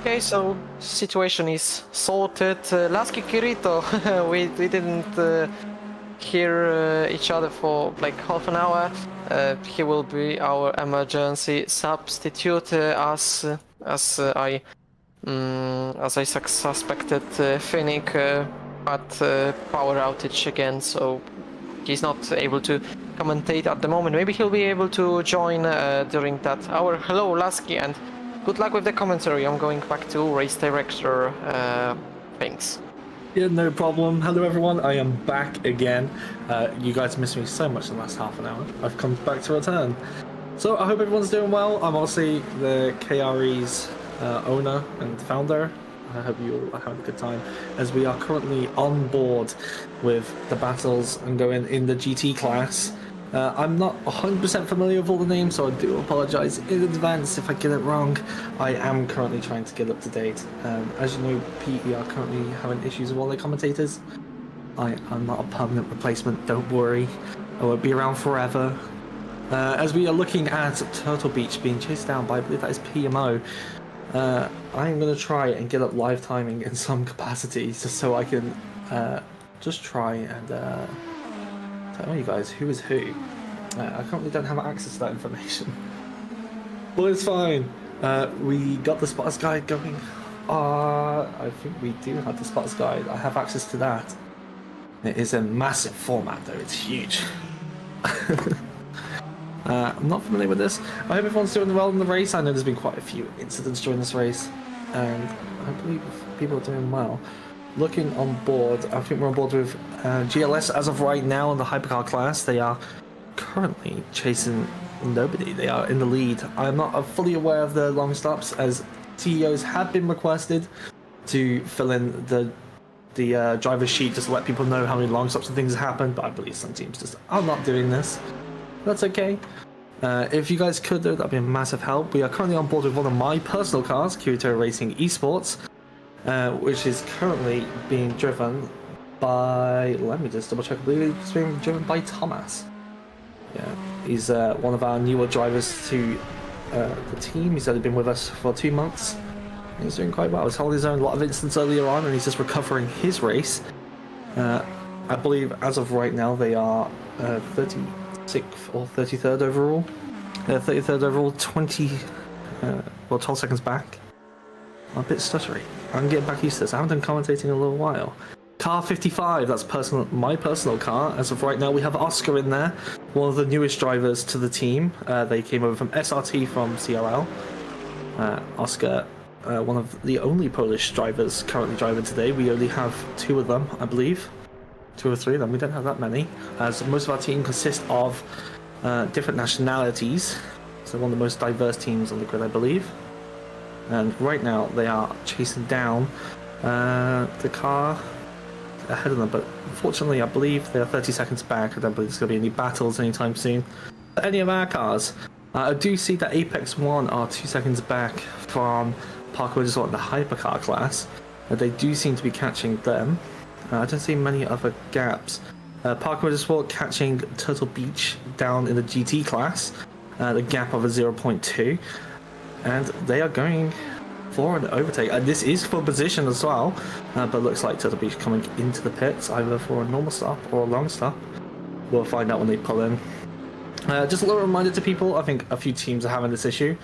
Okay, so situation is sorted. Lasky Kirito, we didn't hear each other for like half an hour. He will be our emergency substitute as I suspected. Finnick had power outage again, so he's not able to commentate at the moment. Maybe he'll be able to join during that hour. Hello, Lasky, and good luck with the commentary. I'm going back to race director things. Yeah, no problem. Hello, everyone. I am back again. You guys missed me so much in the last half an hour. I've come back to return. So I hope everyone's doing well. I'm obviously the KRE's owner and founder. I hope you all are having a good time as we are currently on board with the battles and going in the GT class. I'm not 100% familiar with all the names, so I do apologize in advance if I get it wrong. I am currently trying to get up to date. As you know, PE are currently having issues with all their commentators. I'm not a permanent replacement, don't worry. I won't be around forever. As we are looking at Turtle Beach being chased down by, I believe that is PMO, I'm going to try and get up live timing in some capacity just so I can just try and tell you guys who is who. I currently don't have access to that information. But it's fine. We got the spotters guide going. I think we do have the spotters guide. I have access to that. It is a massive format though, it's huge. I'm not familiar with this. I hope everyone's doing well in the race. I know there's been quite a few incidents during this race, and I believe people are doing well. Looking on board, I think we're on board with GLS as of right now in the hypercar class. They are currently chasing nobody. They are in the lead. I'm not fully aware of the long stops, as CEOs have been requested to fill in the driver's sheet just to let people know how many long stops and things happen, but I believe some teams just are not doing this. That's okay. If you guys could, though, that'd be a massive help. We are currently on board with one of my personal cars, Kirito Racing Esports, which is currently being driven by, let me just double check, I believe it's being driven by Thomas. Yeah, he's one of our newer drivers to the team. He's only been with us for 2 months. He's doing quite well. He's holding his own, a lot of incidents earlier on, and he's just recovering his race. I believe as of right now they are 36th or 33rd overall. 33rd overall, 12 seconds back. I'm a bit stuttery. I'm getting back used to this. I haven't done commentating in a little while. Car 55, that's my personal car. As of right now, we have Oscar in there, one of the newest drivers to the team. They came over from SRT from CRL. Oscar, one of the only Polish drivers currently driving today. We only have 2 of them, I believe. 2 or 3 of them. We don't have that many, as most of our team consists of different nationalities. So one of the most diverse teams on the grid, I believe. And right now they are chasing down the car ahead of them, but unfortunately I believe they're 30 seconds back. I don't believe there's going to be any battles anytime soon for any of our cars. I do see that Apex 1 are 2 seconds back from Parker Motorsport in the hypercar class. They do seem to be catching them. I don't see many other gaps. Parker Motorsport catching Turtle Beach down in the GT class, the gap of a 0.2, and they are going for an overtake. This is for position as well, but looks like Turtle Beach coming into the pits either for a normal stop or a long stop. We'll find out when they pull in. Just a little reminder to people, I think a few teams are having this issue.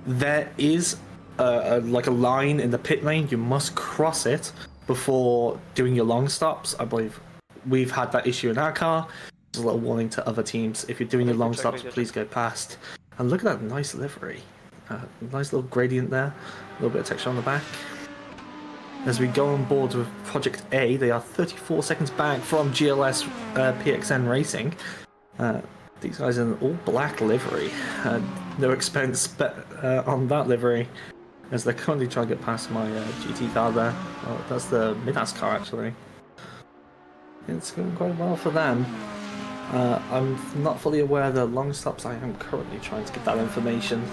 There is like a line in the pit lane, you must cross it before doing your long stops. I believe we've had that issue in our car. Just a little warning to other teams, if you're doing your long stops, please go past. And look at that nice livery. Nice little gradient there, a little bit of texture on the back. As we go on board with Project A, they are 34 seconds back from GLS PXN Racing. These guys in all black livery, no expense on that livery, as they're currently trying to get past my GT car there. Oh, that's the Midas car actually. It's going quite well for them. I'm not fully aware of the long stops. I am currently trying to get that information.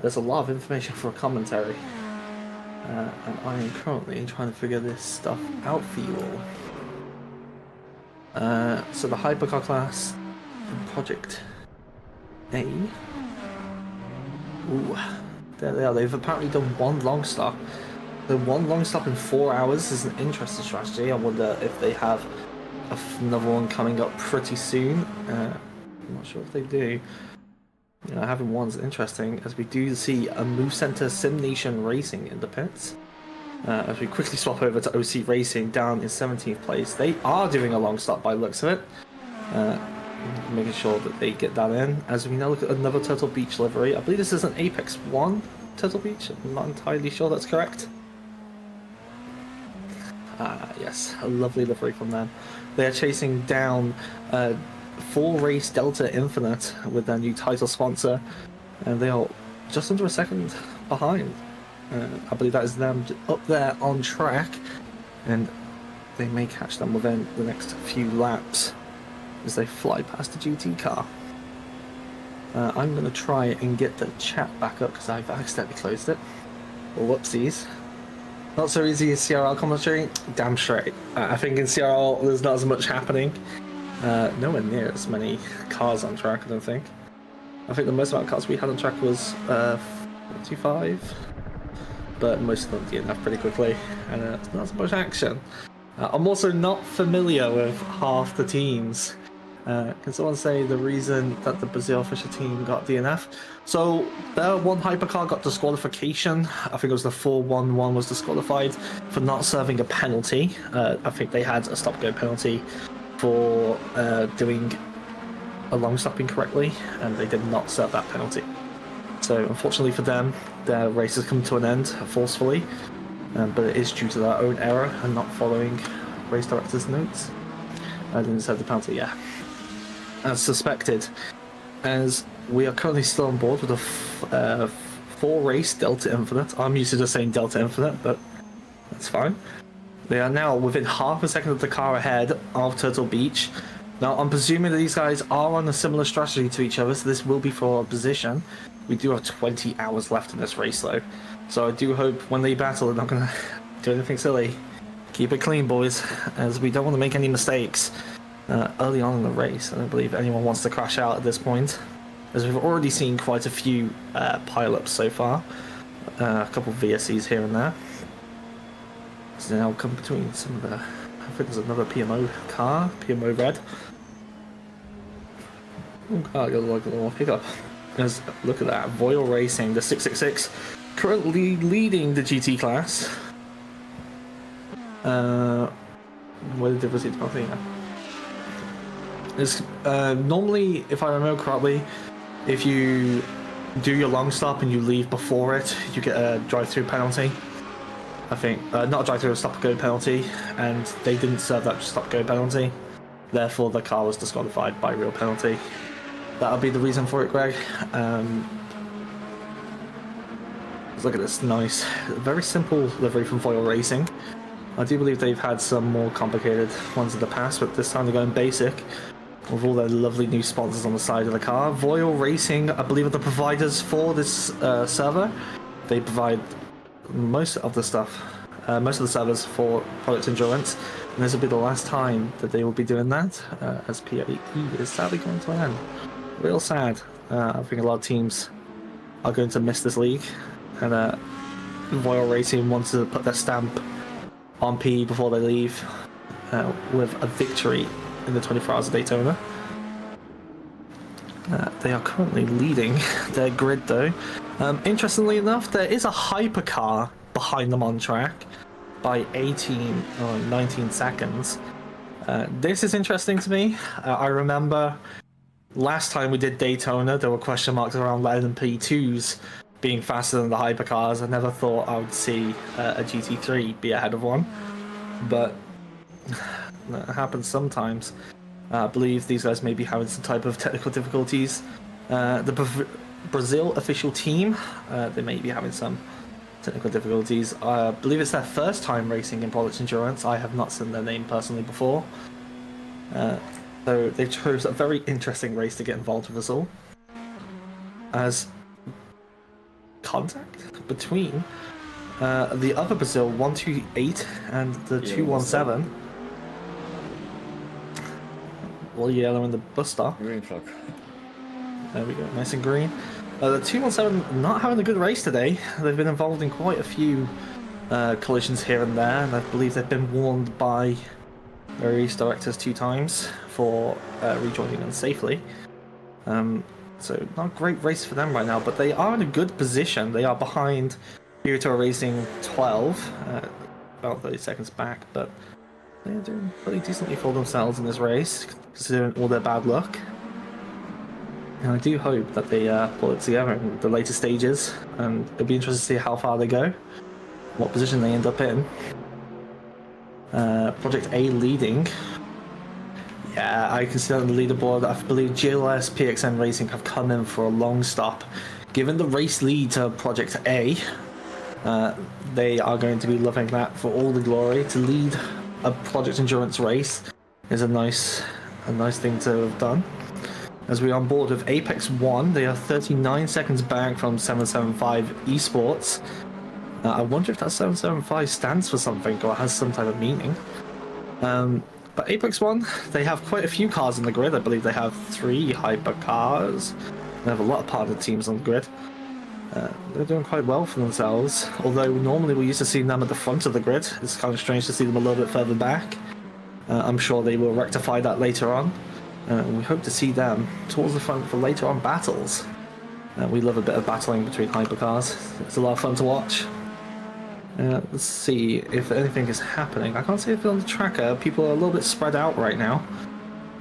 There's a lot of information for a commentary, and I am currently trying to figure this stuff out for you all. So the hypercar class in Project A. Ooh, there they are. They've apparently done one long stop. The one long stop in 4 hours is an interesting strategy. I wonder if they have another one coming up pretty soon. I'm not sure if they do. You know, having one's interesting, as we do see a Move Center Sim Nation Racing in the pits. As we quickly swap over to OC Racing down in 17th place. They are doing a long stop by the looks of it. Making sure that they get that in. As we now look at another Turtle Beach livery. I believe this is an Apex 1 Turtle Beach. I'm not entirely sure that's correct. Yes, a lovely livery from them. They are chasing down Full Race Delta Infinite with their new title sponsor. And they are just under a second behind. I believe that is them up there on track, and they may catch them within the next few laps as they fly past the GT car. I'm going to try and get the chat back up because I've accidentally closed it. Well, whoopsies. Not so easy in CRL commentary? Damn straight. I think in CRL there's not as much happening. Nowhere near as many cars on track, I don't think. I think the most amount of cars we had on track was 45. But most of them DNF pretty quickly, and not so much action. I'm also not familiar with half the teams. Can someone say the reason that the Brazil Fisher team got DNF? So their one hypercar got disqualification. I think it was the 411 was disqualified for not serving a penalty. I think they had a stop-go penalty for doing a long stop incorrectly, and they did not serve that penalty. So unfortunately for them, their race has come to an end forcefully, but it is due to their own error and not following race director's notes. I didn't serve the penalty, yeah. As suspected, as we are currently still on board with a 4-race Delta Infinite. I'm used to just saying Delta Infinite, but that's fine. They are now within half a second of the car ahead of Turtle Beach. Now, I'm presuming that these guys are on a similar strategy to each other, so this will be for a position. We do have 20 hours left in this race, though. So I do hope when they battle, they're not going to do anything silly. Keep it clean, boys, as we don't want to make any mistakes early on in the race. I don't believe anyone wants to crash out at this point, as we've already seen quite a few pile-ups so far. A couple of VSCs here and there. So now come between some of the... I think there's another PMO car, PMO red. Oh, got a little pickup. Look at that, Voil Racing, the 666, currently leading the GT class. Where did we see the penalty? It's normally, if I remember correctly, if you do your long stop and you leave before it, you get a drive-through penalty. I think not a drive-through, a stop-go penalty, and they didn't serve that stop-go penalty. Therefore, the car was disqualified by real penalty. That'll be the reason for it, Greg. Look at this, nice, very simple livery from Voil Racing. I do believe they've had some more complicated ones in the past, but this time they're going basic with all their lovely new sponsors on the side of the car. Voil Racing, I believe, are the providers for this server. They provide most of the stuff, most of the servers for Product Endurance, and this will be the last time that they will be doing that, as PAE is sadly going to an end. Real sad. I think a lot of teams are going to miss this league, and Voil Racing wants to put their stamp on PE before they leave with a victory in the 24 Hours of Daytona. They are currently leading their grid, though. Interestingly enough, there is a hypercar behind them on track by 18 or 19 seconds. This is interesting to me. I remember last time we did Daytona, there were question marks around LMP2s being faster than the hypercars. I never thought I would see a GT3 be ahead of one, but that happens sometimes. I believe these guys may be having some type of technical difficulties. The Brazil official team, they may be having some technical difficulties. I believe it's their first time racing in Product Endurance. I have not seen their name personally before. So they chose a very interesting race to get involved with us all. As contact between the other Brazil 128 and the 217. All yellow in the bus stop. Green flag. There we go, nice and green. The 217 not having a good race today. They've been involved in quite a few collisions here and there, and I believe they've been warned by their race directors 2 times for rejoining unsafely. So not a great race for them right now, but they are in a good position. They are behind Spiritor Racing 12, about 30 seconds back, but they're doing pretty decently for themselves in this race, considering all their bad luck. And I do hope that they pull it together in the later stages, and it'll be interesting to see how far they go, what position they end up in. Project A leading. Yeah, I can see on the leaderboard. I believe GLS, PXN Racing have come in for a long stop. Given the race lead to Project A, they are going to be loving that for all the glory. To lead a Project Endurance race is a nice thing to have done. As we're on board with Apex 1, they are 39 seconds back from 775 Esports. I wonder if that 775 stands for something or has some type of meaning. But Apex 1, they have quite a few cars on the grid. I believe they have 3 hypercars. They have a lot of partner teams on the grid. They're doing quite well for themselves, although normally we're used to seeing them at the front of the grid. It's kind of strange to see them a little bit further back. I'm sure they will rectify that later on. We hope to see them towards the front for later on battles. We love a bit of battling between hypercars. It's a lot of fun to watch. Let's see if anything is happening. I can't see if on the tracker. People are a little bit spread out right now.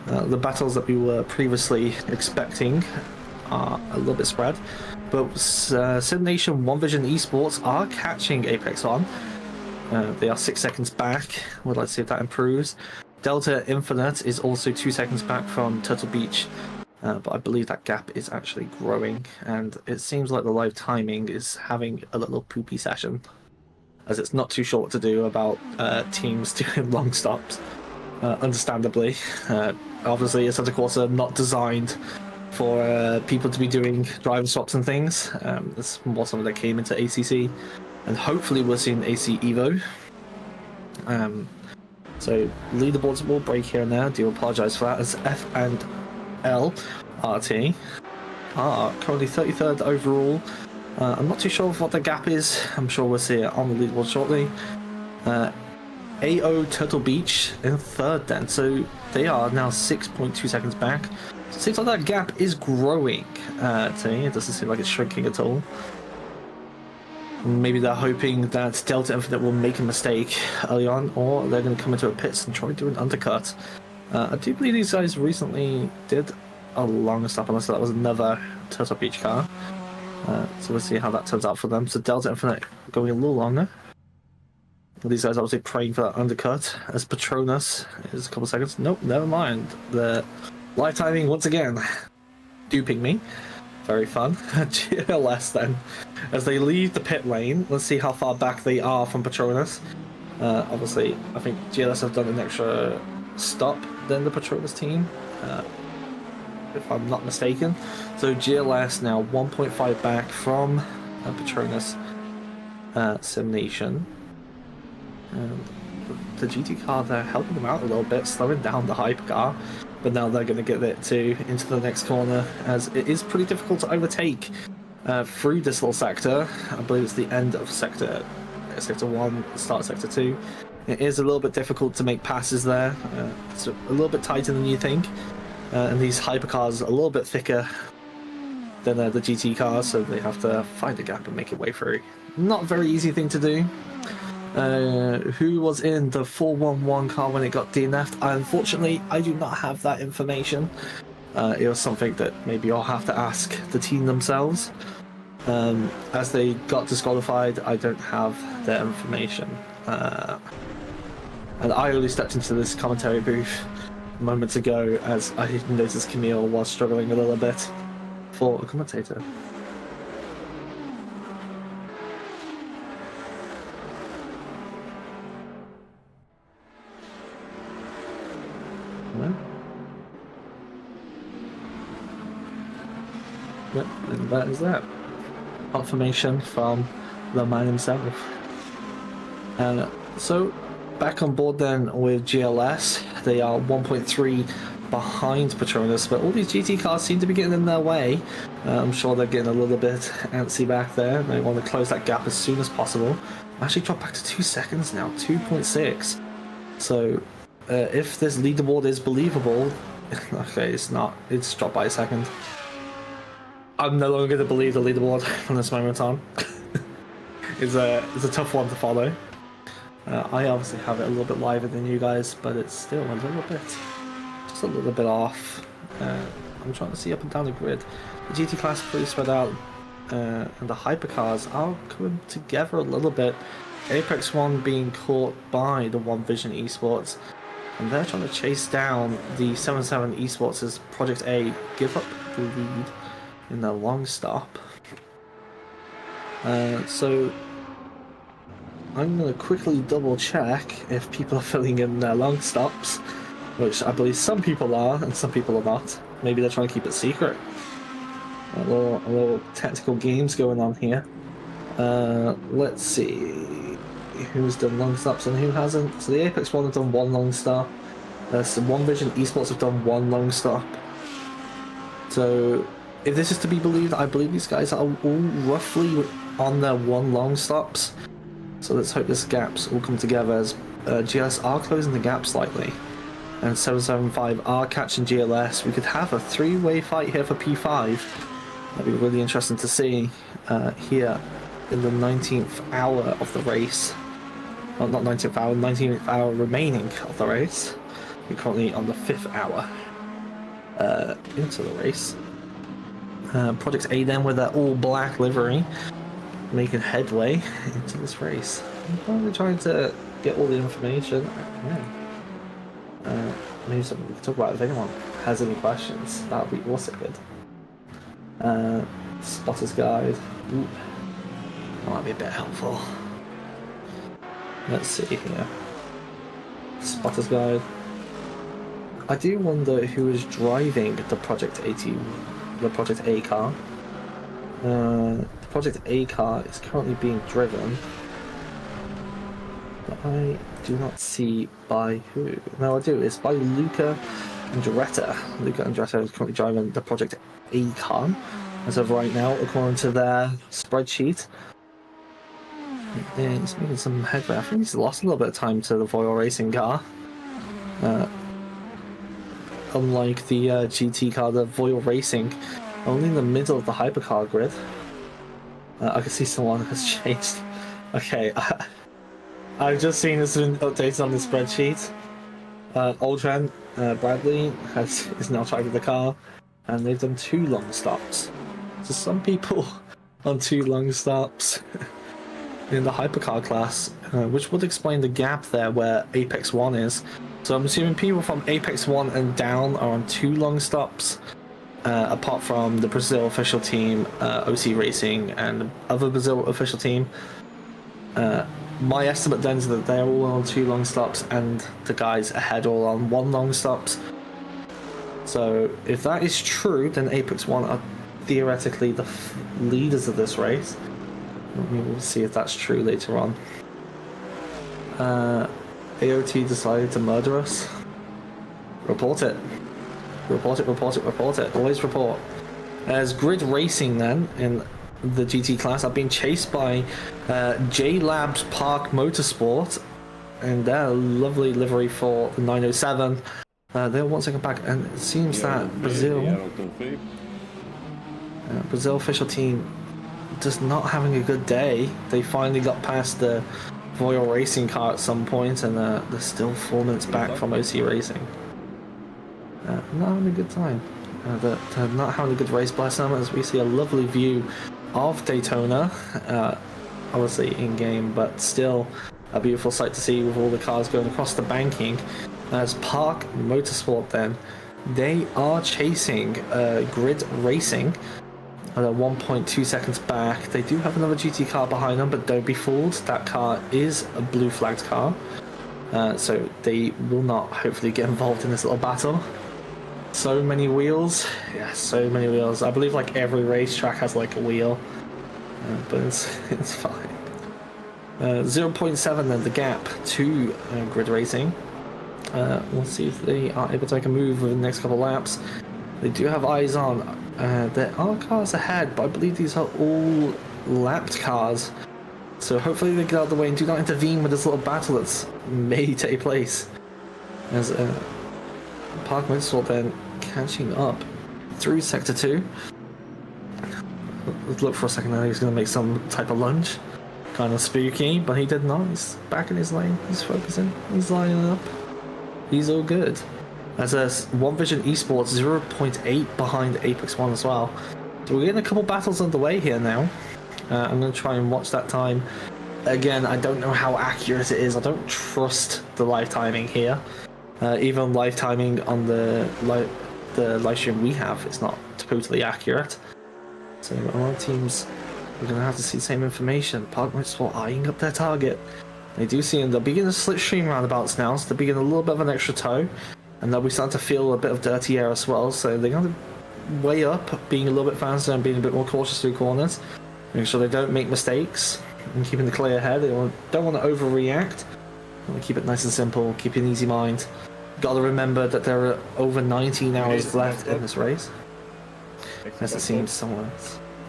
The battles that we were previously expecting are a little bit spread. But Sim Nation One Vision Esports are catching Apex on. They are 6 seconds back. We'd like to see if that improves. Delta Infinite is also 2 seconds back from Turtle Beach. But I believe that gap is actually growing. And it seems like the live timing is having a little poopy session, as it's not too sure what to do about teams doing long stops, understandably. Obviously, it's a course not designed for people to be doing driver swaps and things. It's more something that came into ACC, and hopefully we'll see an AC Evo. So leaderboards will break here and there. I do apologise for that, as F and L RT are currently 33rd overall. I'm not too sure what the gap is. I'm sure we'll see it on the leaderboard shortly. AO Turtle Beach in 3rd then, so they are now 6.2 seconds back. So it seems like that gap is growing to me. It doesn't seem like it's shrinking at all. Maybe they're hoping that Delta Infinite will make a mistake early on, or they're going to come into a pits and try to do an undercut. I do believe these guys recently did a long stop, unless that was another Turtle Beach car. So we'll see how that turns out for them. So Delta Infinite going a little longer. These guys obviously praying for that undercut, as Patronus is a couple seconds. Nope, never mind. The live timing once again duping me. Very fun. GLS then, as they leave the pit lane. Let's see how far back they are from Patronus. Obviously, I think GLS have done an extra stop than the Patronus team, if I'm not mistaken. So GLS now 1.5 back from Patronus Sim Nation. The GT car there helping them out a little bit, slowing down the hypercar, but now they're going to get it into the next corner, as it is pretty difficult to overtake through this little sector. I believe it's the end of sector 1, start sector 2. It is a little bit difficult to make passes there. It's a little bit tighter than you think, and these hypercars are a little bit thicker than the GT cars, so they have to find a gap and make it way through. Not a very easy thing to do. Who was in the 411 car when it got DNF'd? Unfortunately, I do not have that information. It was something that maybe I'll have to ask the team themselves. As they got disqualified, I don't have their information. And I only stepped into this commentary booth moments ago, as I noticed Camille was struggling a little bit for a commentator. Yep, and that is that. Confirmation from the man himself. And so, back on board then with GLS. They are 1.3 behind Patronus, but all these GT cars seem to be getting in their way. I'm sure they're getting a little bit antsy back there. They want to close that gap as soon as possible. Actually dropped back to 2 seconds now, 2.6. So if this leaderboard is believable, okay, it's not. It's dropped by a second. I'm no longer going to believe the leaderboard from this moment on. It's a tough one to follow. I obviously have it a little bit liver than you guys, but it's still a little bit, just a little bit off. I'm trying to see up and down the grid. The GT class is pretty spread out, and the hypercars are coming together a little bit. Apex One being caught by the One Vision Esports, and they're trying to chase down the 77 Esports as Project A give up the lead in their long stop. So I'm going to quickly double check if people are filling in their long stops, which I believe some people are and some people are not. Maybe they're trying to keep it secret. A little tactical games going on here. Let's see who's done long stops and who hasn't. So the Apex One have done 1 long stop. So One Vision Esports have done 1 long stop. So if this is to be believed, I believe these guys are all roughly on their 1 long stops. So let's hope this gaps all come together as GLS are closing the gap slightly. And 775 are catching GLS. We could have a 3-way fight here for P5. That'd be really interesting to see here in the 19th hour of the race. Well, not 19th hour, 19th hour remaining of the race. We're currently on the 5th hour into the race. Project A then with their all-black livery, making headway into this race. I'm probably trying to get all the information. Maybe we can talk about it if anyone has any questions. That would be also good. Spotter's guide. Ooh. That might be a bit helpful. Let's see here. Spotter's guide. I do wonder who is driving the Project A car. The Project A car is currently being driven, but I do not see by who. No, I do. It's by Luca Andretta. Luca Andretta is currently driving the Project A car as of right now, according to their spreadsheet. Yeah, he's making some headway. I think he's lost a little bit of time to the Voil Racing car. Unlike the GT car, the Voil Racing, only in the middle of the hypercar grid. I can see someone has changed. Okay, I've just seen this been updated on the spreadsheet. Ultran Bradley is now driving the car, and they've done 2 long stops. So some people on 2 long stops in the hypercar class, which would explain the gap there where Apex One is. So I'm assuming people from Apex One and down are on 2 long stops. Apart from the Brazil official team, OC Racing, and the other Brazil official team. My estimate then is that they're all on 2 long stops and the guys ahead all on 1 long stops. So if that is true, then Apex One are theoretically the leaders of this race. We'll see if that's true later on. AOT decided to murder us. Report it. Report it, report it, report it. Always report. As Grid Racing then, in the GT class, are being chased by J-Labs Park Motorsport and their lovely livery for the 907. They're once again back, and it seems that Brazil official team just not having a good day. They finally got past the Voil Racing car at some point, and they're still 4 minutes back from OC Racing. Not having a good time. They're not having a good race, bless them, as we see a lovely view of Daytona, obviously in game, but still a beautiful sight to see with all the cars going across the banking. As Park Motorsport then, they are chasing Grid Racing. They're 1.2 seconds back. They do have another GT car behind them, but don't be fooled. That car is a blue flagged car. So they will not hopefully get involved in this little battle. So many wheels. Yeah, so many wheels. I believe like every racetrack has like a wheel. But it's fine. 0.7 then the gap to Grid Racing. We'll see if they are able to make a move within the next couple laps. They do have eyes on. There are cars ahead, but I believe these are all lapped cars. So hopefully they get out of the way and do not intervene with this little battle that's may take place. As Park Motorsport then catching up through Sector 2. Let's look for a second now, he's going to make some type of lunge. Kind of spooky, but he did not. He's back in his lane, he's focusing, he's lining up. He's all good. As a One Vision Esports 0.8 behind Apex 1 as well. So we're getting a couple battles underway here now. I'm going to try and watch that time. Again, I don't know how accurate it is. I don't trust the live timing here. Even live timing on the live stream we have, it's not totally accurate. So a lot of teams are going to have to see the same information. Park Motorsport eyeing up their target. They do see him. They'll begin to slipstream roundabouts now, so they'll begin a little bit of an extra toe. And they'll be starting to feel a bit of dirty air as well, so they're going to weigh up, being a little bit faster and being a bit more cautious through corners. Make sure they don't make mistakes and keeping the clear head. They don't want to overreact. They want to keep it nice and simple, keep an easy mind. Got to remember that there are over 19 hours left in this race. As it seems someone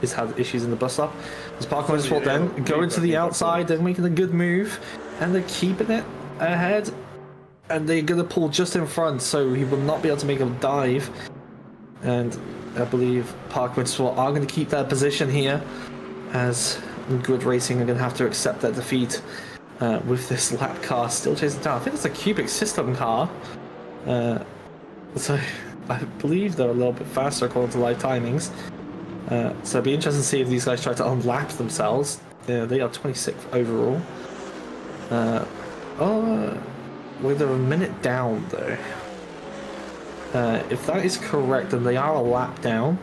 has had issues in the bus stop. As Park Motorsport then going to the outside, they're making a good move and they're keeping it ahead. And they're going to pull just in front, so he will not be able to make a dive. And I believe Park Motorsport are going to keep their position here, as Good Racing are going to have to accept their defeat with this lap car still chasing down. I think it's a cubic system car. So I believe they're a little bit faster according to live timings. So it'll be interesting to see if these guys try to unlap themselves. They are 26th overall. Well, they're a minute down though. If that is correct, then they are a lap down.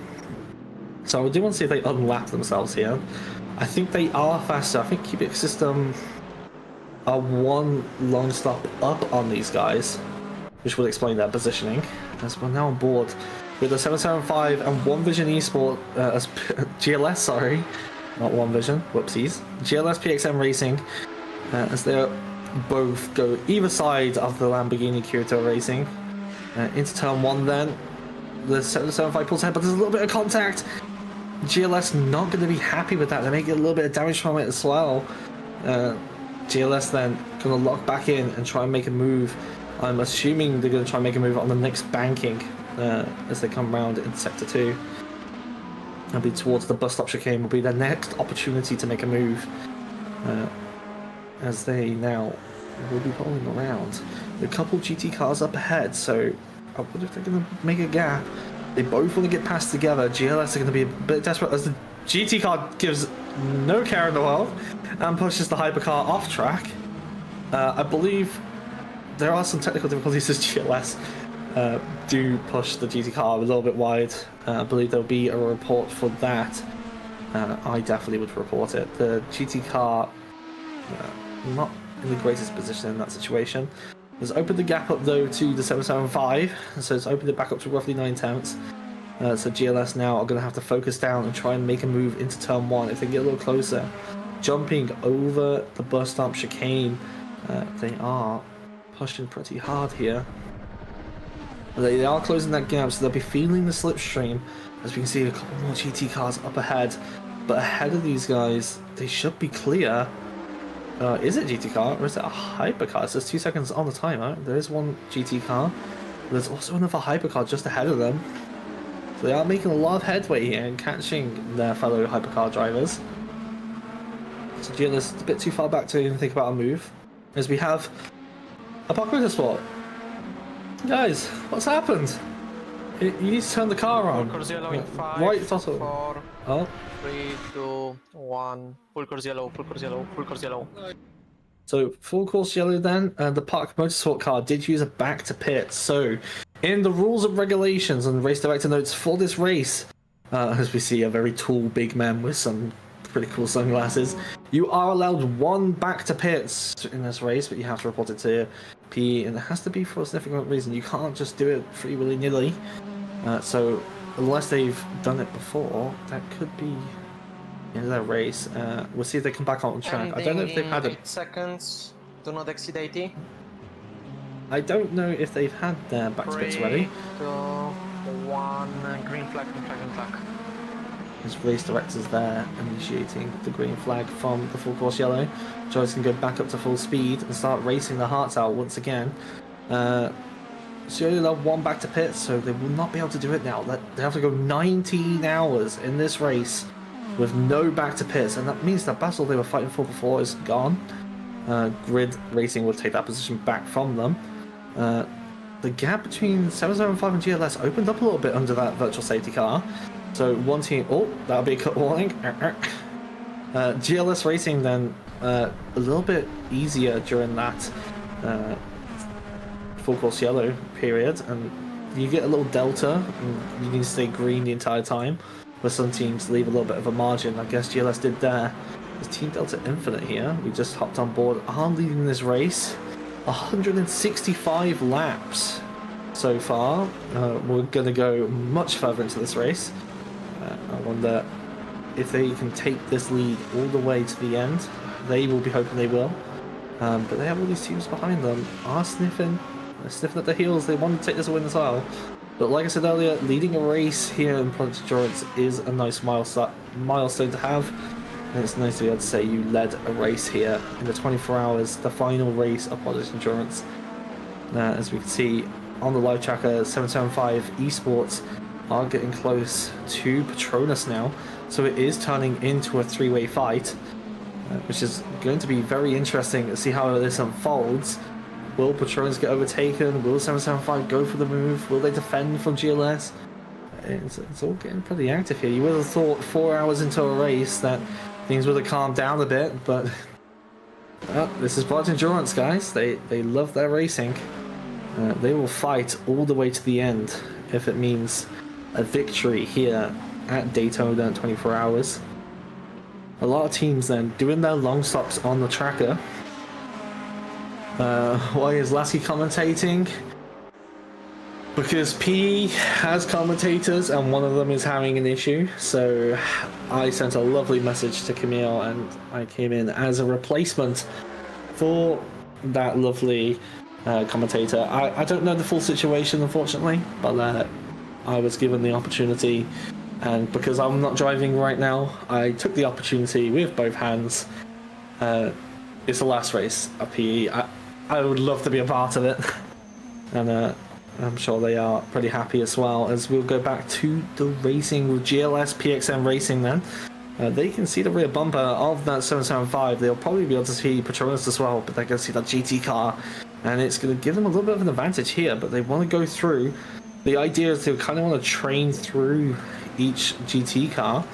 So I do want to see if they unlap themselves here. I think they are faster. I think Cubic System are one long stop up on these guys, which will explain their positioning. As we're now on board with the 775 and One Vision Esport, GLS, sorry, not One Vision, whoopsies. GLS PXM Racing, as they're both go either side of the Lamborghini Curito Racing. Into turn 1 then. The 775 pulls ahead, but there's a little bit of contact. GLS not going to be happy with that. They may get a little bit of damage from it as well. GLS then going to lock back in and try and make a move. I'm assuming they're going to try and make a move on the next banking as they come round in Sector 2. That'll be towards the bus stop chicane, will be their next opportunity to make a move. As they now will be rolling around. A couple GT cars up ahead, so I wonder if they're going to make a gap. They both want to get past together. GLS are going to be a bit desperate as the GT car gives no care in the world and pushes the hypercar off track. I believe there are some technical difficulties as GLS do push the GT car a little bit wide. I believe there'll be a report for that. I definitely would report it. The GT car not in the greatest position in that situation. Has opened the gap up though to the 775, so it's opened it back up to roughly 9/10. So GLS now are going to have to focus down and try and make a move into turn 1 if they get a little closer. Jumping over the bus stop chicane, they are pushing pretty hard here. They are closing that gap, so they'll be feeling the slipstream. As we can see, a couple more GT cars up ahead, but ahead of these guys, they should be clear. Is it GT car or is it a hypercar? It says 2 seconds on the timer. There is one GT car. There's also another hypercar just ahead of them. So they are making a lot of headway here and catching their fellow hypercar drivers. So GLS is a bit too far back to even think about a move. As we have a Park Motorsport. Guys, what's happened? You need to turn the car on. Full course yellow in 5, Right throttle. 4, Oh. 3, 2, 1. Full course yellow, full course yellow, full course yellow. So full course yellow then, and the Park Motorsport car did use a back to pit. So in the rules and regulations and race director notes for this race, as we see a very tall big man with some pretty cool sunglasses, you are allowed 1 back to pits in this race, but you have to report it to P, and it has to be for a significant reason. You can't just do it free willy-nilly. So unless they've done it before, that could be in their race. We'll see if they come back on track. I don't know if they've had it. 8 seconds. Do not exceed 80. I don't know if they've had their back to pits 3, ready. 2, 1, green flag, green flag, green flag. His race directors there initiating the green flag from the full course yellow. Joyce can go back up to full speed and start racing the hearts out once again. She only allowed one back to pit, so they will not be able to do it now. They have to go 19 hours in this race with no back to pits, and that means the battle they were fighting for before is gone. Grid Racing will take that position back from them. The gap between 775 and GLS opened up a little bit under that virtual safety car. So one team, oh, that'll be a cut warning. GLS Racing then a little bit easier during that full course yellow period, and you get a little delta, and you need to stay green the entire time, where some teams leave a little bit of a margin. I guess GLS did there. It's Team Delta Infinite here. We just hopped on board, are leading this race. 165 laps so far. We're going to go much further into this race. I wonder if they can take this lead all the way to the end. They will be hoping they will. But they have all these teams behind them, are sniffing at their heels. They want to take this win as well. But like I said earlier, leading a race here in Project Endurance is a nice milestone to have. And it's nice to be able to say you led a race here in the 24 hours, the final race of Project Endurance. As we can see on the live tracker, 775 Esports are getting close to Patronus now. So it is turning into a three-way fight, which is going to be very interesting to see how this unfolds. Will Patronus get overtaken? Will 775 go for the move? Will they defend from GLS? It's all getting pretty active here. You would have thought 4 hours into a race that things would have calmed down a bit, but this is Project Endurance, guys. They love their racing. They will fight all the way to the end if it means a victory here at Daytona in 24 hours. A lot of teams then doing their long stops on the tracker. Why is Lasky commentating? Because PE has commentators and one of them is having an issue, so I sent a lovely message to Camille and I came in as a replacement for that lovely commentator. I don't know the full situation, unfortunately, but I was given the opportunity, and because I'm not driving right now, I took the opportunity with both hands. It's the last race of PE. I would love to be a part of it, and I'm sure they are pretty happy as well. As we'll go back to the racing with GLS PXM Racing then. They can see the rear bumper of that 775. They'll probably be able to see Patronus as well, but they're going to see that GT car, and it's going to give them a little bit of an advantage here, but they want to go through. The idea is they kind of want to train through each GT car,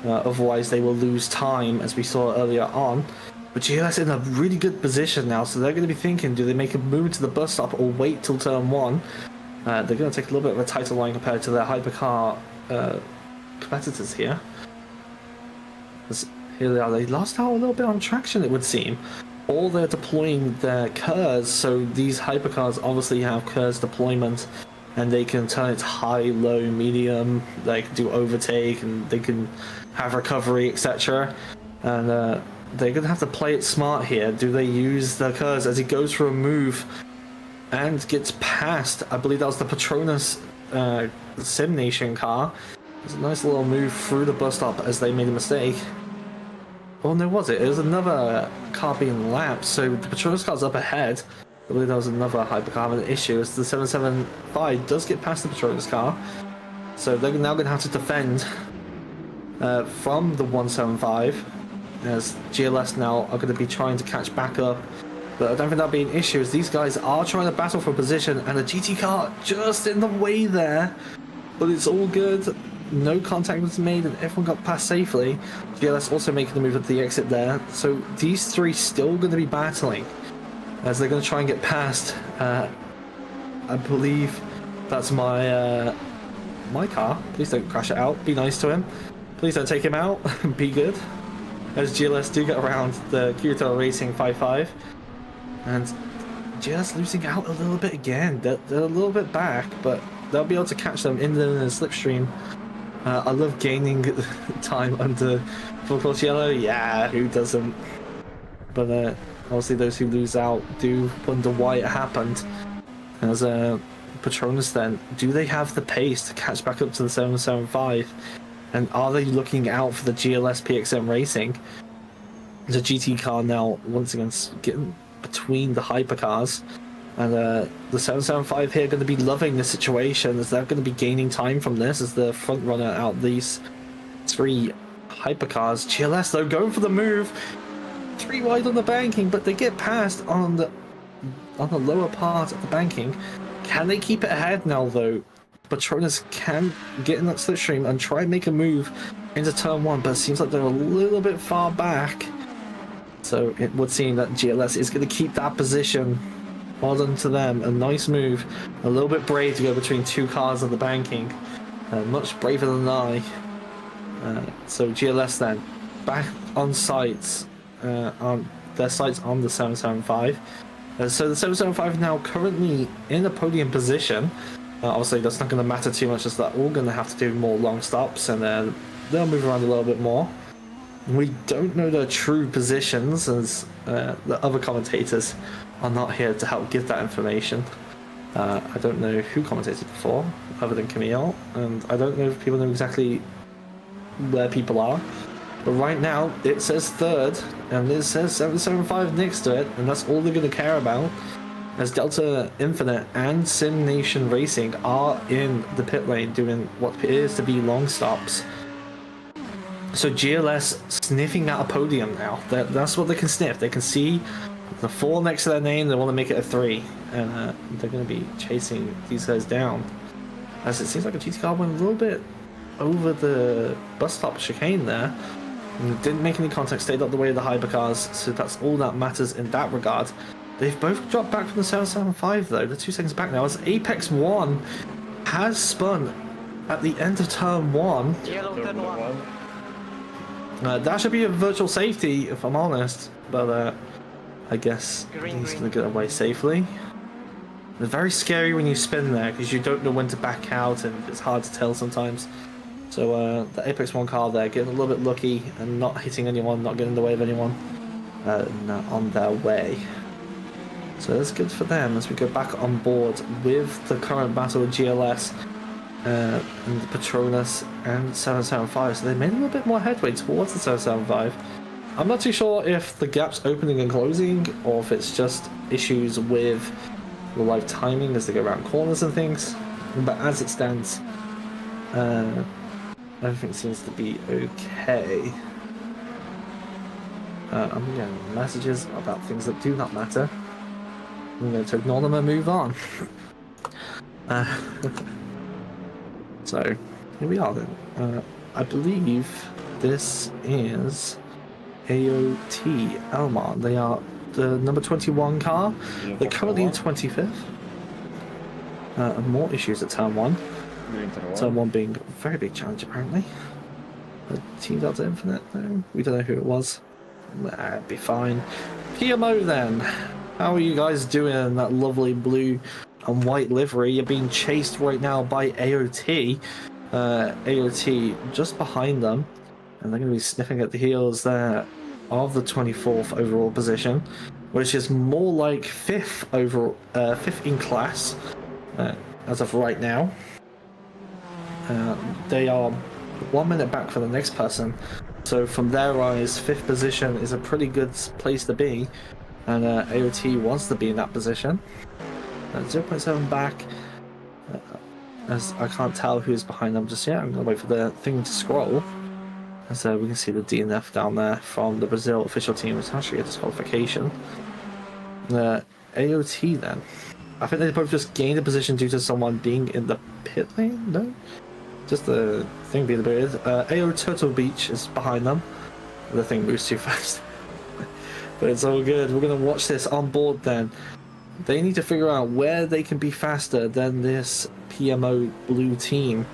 otherwise they will lose time, as we saw earlier on. But GLS in a really good position now, so they're going to be thinking, do they make a move to the bus stop or wait till turn one? They're going to take a little bit of a tighter line compared to their hypercar competitors here. Here they are, they lost out a little bit on traction, it would seem. Or they're deploying their KERS, so these hypercars obviously have KERS deployment, and they can turn it high, low, medium, they can do overtake, and they can have recovery, etc. And they're going to have to play it smart here. Do they use the KERS as he goes for a move and gets past? I believe that was the Patronus Sim Nation car. It's a nice little move through the bus stop as they made a mistake. Oh no, was it? It was another car being lapped, so the Patronus car's up ahead. I believe that was another hypercar with an issue as the 775 does get past the Patronus car. So they're now going to have to defend from the 175. As GLS now are going to be trying to catch back up, but I don't think that'll be an issue as these guys are trying to battle for position, and the GT car just in the way there, but it's all good. No contact was made and everyone got past safely. GLS also making the move at the exit there, so these three still going to be battling as they're going to try and get past. I believe that's my my car. Please don't crash it out. Be nice to him. Please don't take him out. Be good. As GLS do get around the Kyoto Racing 5.5, and GLS losing out a little bit again. They're a little bit back, but they'll be able to catch them in the slipstream. I love gaining time under full course yellow. Yeah, who doesn't? but obviously those who lose out do wonder why it happened. As Patronus then, do they have the pace to catch back up to the 775? And are they looking out for the GLS PXM Racing? The GT car now once again getting between the hypercars, and the 775 here going to be loving the situation as they're going to be gaining time from this as the front runner out these 3 hypercars. GLS though going for the move, 3 wide on the banking, but they get past on the lower part of the banking. Can they keep it ahead now though? Patronus can get in that slipstream and try and make a move into turn 1, but it seems like they're a little bit far back. So it would seem that GLS is going to keep that position. Well done to them. A nice move. A little bit brave to go between 2 cars on the banking. Much braver than I. So GLS then back on sights. On their sights on the 775. So the 775 now currently in a podium position. Obviously that's not going to matter too much as they're all going to have to do more long stops and then they'll move around a little bit more. We don't know their true positions as the other commentators are not here to help give that information. I don't know who commentated before other than Camille, and I don't know if people know exactly where people are. But right now it says 3rd and it says 775 next to it, and that's all they're going to care about as Delta Infinite and Sim Nation Racing are in the pit lane doing what appears to be long stops. So GLS sniffing at a podium now. That's what they can sniff. They can see the 4 next to their name. They want to make it a 3, and they're going to be chasing these guys down. As it seems like a GT car went a little bit over the bus stop chicane there, and didn't make any contact. Stayed up the way of the hypercars. So that's all that matters in that regard. They've both dropped back from the 775 though. They're 2 seconds back now. As Apex 1 has spun at the end of turn 1. Yellow turn 1. That should be a virtual safety, if I'm honest, but I guess he's going to get away safely. It's very scary when you spin there because you don't know when to back out and it's hard to tell sometimes. So the Apex 1 car there getting a little bit lucky and not hitting anyone, not getting in the way of anyone on their way. So that's good for them as we go back on board with the current battle with GLS. And Patronus and 775, so they made a little bit more headway towards the 775. I'm not too sure if the gap's opening and closing or if it's just issues with the live timing as they go around corners and things, but as it stands everything seems to be okay. I'm getting messages about things that do not matter. I'm going to ignore them and move on. So, here we are then. I believe this is AOT Elmar. They are the number 21 car. They're currently in 25th. More issues at turn 1. Turn 1 being a very big challenge apparently. The Team Delta Infinite, no, we don't know who it was. That'd be fine. PMO then. How are you guys doing in that lovely blue and white livery? You're being chased right now by AOT. AOT just behind them, and they're going to be sniffing at the heels there of the 24th overall position, which is more like 5th overall, 5th in class as of right now. They are 1 minute back from the next person, so from their eyes 5th position is a pretty good place to be, and AOT wants to be in that position. 0.7 back, as I can't tell who's behind them just yet. I'm going to wait for the thing to scroll. As we can see the DNF down there from the Brazil official team. It's actually a disqualification. AOT then. I think they both just gained a position due to someone being in the pit lane, no? Just the thing being a bit weird. AO Turtle Beach is behind them. The thing moves too fast. But it's all good. We're going to watch this on board then. They need to figure out where they can be faster than this PMO blue team,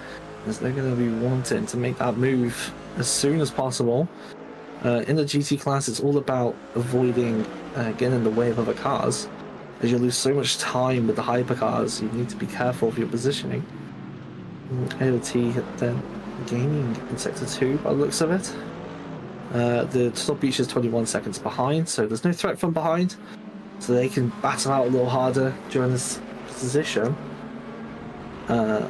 as they're going to be wanting to make that move as soon as possible. In the GT class, it's all about avoiding getting in the way of other cars, as you lose so much time with the hypercars. You need to be careful of your positioning. AOT then gaining in sector 2 by the looks of it. The Turtle Beach is 21 seconds behind, so there's no threat from behind. So they can battle out a little harder during this position. Okay,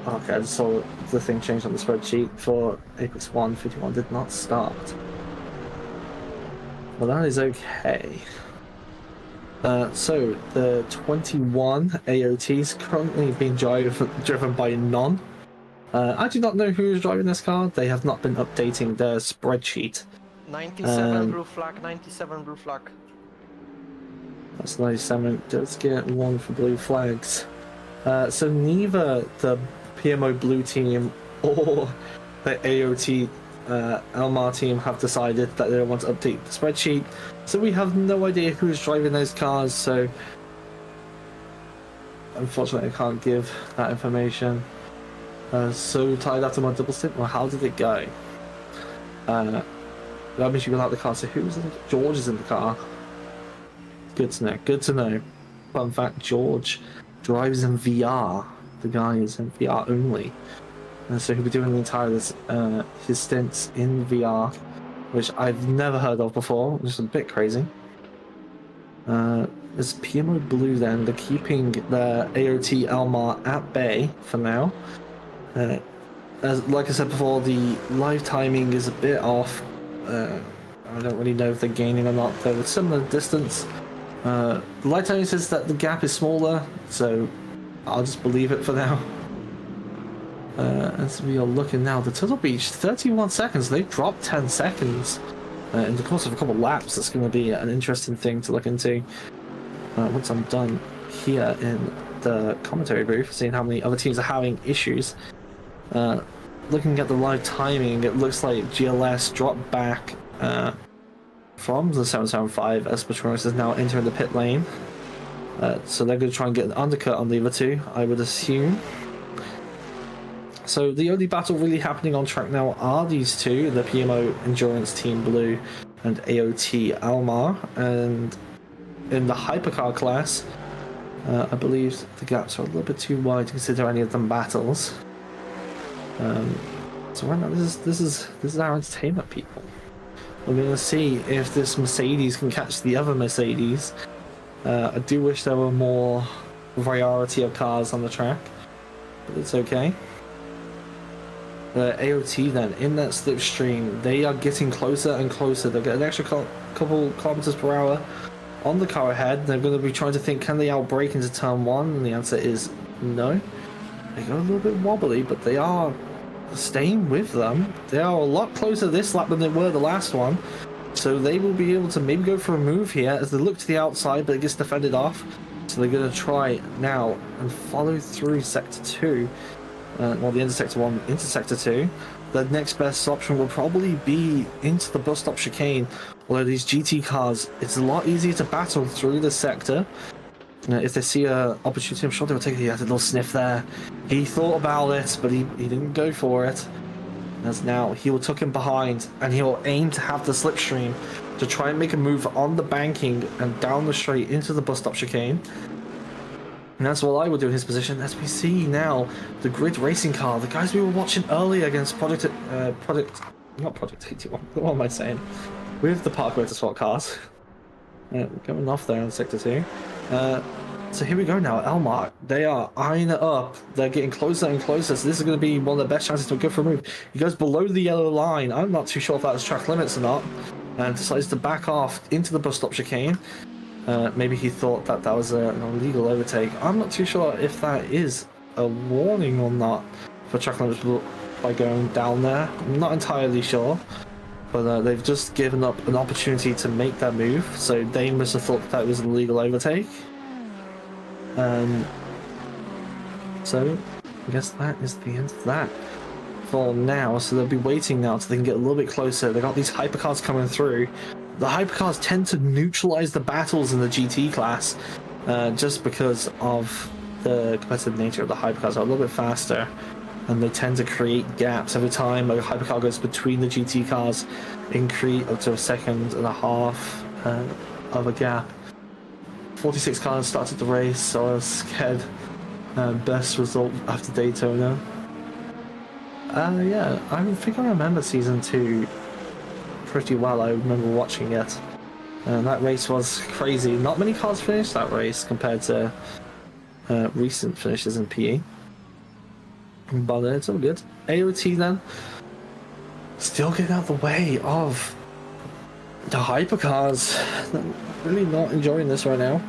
I just saw the thing changed on the spreadsheet for Apex 1. 51 did not start. Well, that is okay. So the 21 AOT is currently being driven by none. I do not know who is driving this car. They have not been updating their spreadsheet. 97 blue flag, 97 blue flag. That's 97. Let's get one for blue flags. So neither the PMO blue team or the AOT Elmar team have decided that they don't want to update the spreadsheet. So we have no idea who is driving those cars. So unfortunately, I can't give that information. So tied after my double stint. Well, how did it go? That means you got out the car. So who's in? George is in the car. Good to know. Good to know. Fun fact: George drives in VR. The guy is in VR only, so he'll be doing the entire his stints in VR, which I've never heard of before. Which is a bit crazy. It's PMO Blue then. They're keeping the AOT Elmar at bay for now. As like I said before, the live timing is a bit off. I don't really know if they're gaining or not. They're a similar distance. The live timing says that the gap is smaller, so I'll just believe it for now. As we are looking now, the Turtle Beach, 31 seconds. They've dropped 10 seconds in the course of a couple of laps. That's going to be an interesting thing to look into once I'm done here in the commentary booth, seeing how many other teams are having issues. Looking at the live timing, it looks like GLS dropped back from the 775 as Patronus is now entering the pit lane. So they're going to try and get an undercut on the other two, I would assume. So the only battle really happening on track now are these two, the PMO Endurance Team Blue and AOT Almar. And in the hypercar class, I believe the gaps are a little bit too wide to consider any of them battles. So right now, this is our entertainment, people. We're going to see if this Mercedes can catch the other Mercedes. I do wish there were more variety of cars on the track, but it's okay. The AOT then, in that slipstream, they are getting closer and closer. They've got an extra couple kilometers per hour on the car ahead. They're going to be trying to think, can they outbrake into turn one? And the answer is no. They go a little bit wobbly, but they are staying with them. They are a lot closer this lap than they were the last one. So they will be able to maybe go for a move here as they look to the outside, but it gets defended off. So they're going to try now and follow through Sector 2. Well, the end of Sector 1 into Sector 2. The next best option will probably be into the bus stop chicane. Although these GT cars, it's a lot easier to battle through the sector. If they see an opportunity, I'm sure they'll take it. He had a little sniff there. He thought about it, but he didn't go for it. As now, he will tuck him behind, and he will aim to have the slipstream to try and make a move on the banking and down the straight into the bus stop chicane. And that's what I would do in his position. As we see now, the grid racing car, the guys we were watching earlier against Project 81. What am I saying? With the Park Motorsport cars. Going off there in Sector 2. So here we go now, Elmar. They are eyeing it up. They're getting closer and closer, so this is going to be one of the best chances to go for a move. He goes below the yellow line. I'm not too sure if that was track limits or not. And decides to back off into the bus stop chicane. Maybe he thought that that was an illegal overtake. I'm not too sure if that is a warning or not for track limits by going down there. I'm not entirely sure. But they've just given up an opportunity to make that move, so they must have thought that was an illegal overtake. So I guess that is the end of that for now. So they'll be waiting now so they can get a little bit closer. They got these hypercars coming through. The hypercars tend to neutralize the battles in the GT class, just because of the competitive nature of the hypercars. Are a little bit faster, and they tend to create gaps every time a hypercar goes between the GT cars. It can create up to 1.5 seconds of a gap. 46 cars started the race, so I was scared. Best result after Daytona. Yeah, I think I remember season 2 pretty well. I remember watching it. And that race was crazy. Not many cars finished that race compared to recent finishes in PE. But it's all good. AOT then. Still getting out of the way of the hypercars. I'm really not enjoying this right now.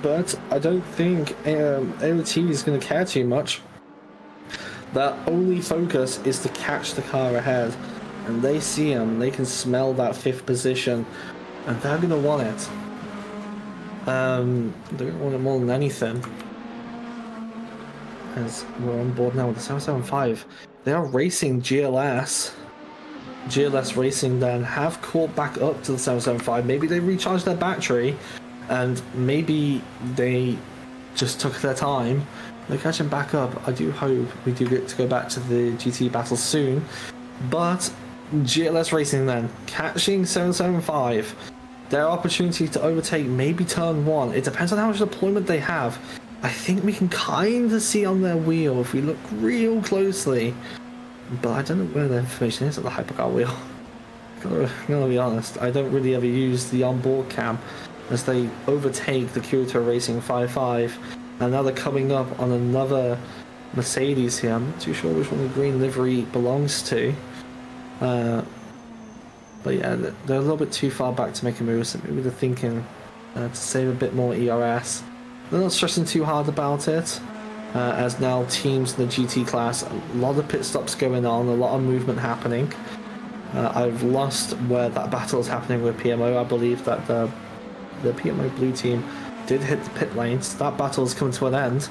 But I don't think AOT is going to care too much. Their only focus is to catch the car ahead. And they see him, they can smell that 5th position. And they're going to want it. They're going to want it more than anything. As we're on board now with the 775. They are racing GLS. GLS Racing then have caught back up to the 775. Maybe they recharged their battery. And maybe they just took their time. They're catching back up. I do hope we do get to go back to the GT battle soon. But GLS Racing then, catching 775. Their opportunity to overtake maybe turn 1. It depends on how much deployment they have. I think we can kind of see on their wheel if we look real closely. But I don't know where the information is at the hypercar wheel. I'm gonna be honest, I don't really ever use the onboard cam as they overtake the Kirito Racing 5.5. And now they're coming up on another Mercedes here. I'm not too sure which one the green livery belongs to. But yeah, they're a little bit too far back to make a move, so maybe they're thinking to save a bit more ERS. They're not stressing too hard about it, as now teams in the GT class, a lot of pit stops going on, a lot of movement happening. I've lost where that battle is happening with PMO. I believe that the PMO blue team did hit the pit lanes. That battle is coming to an end.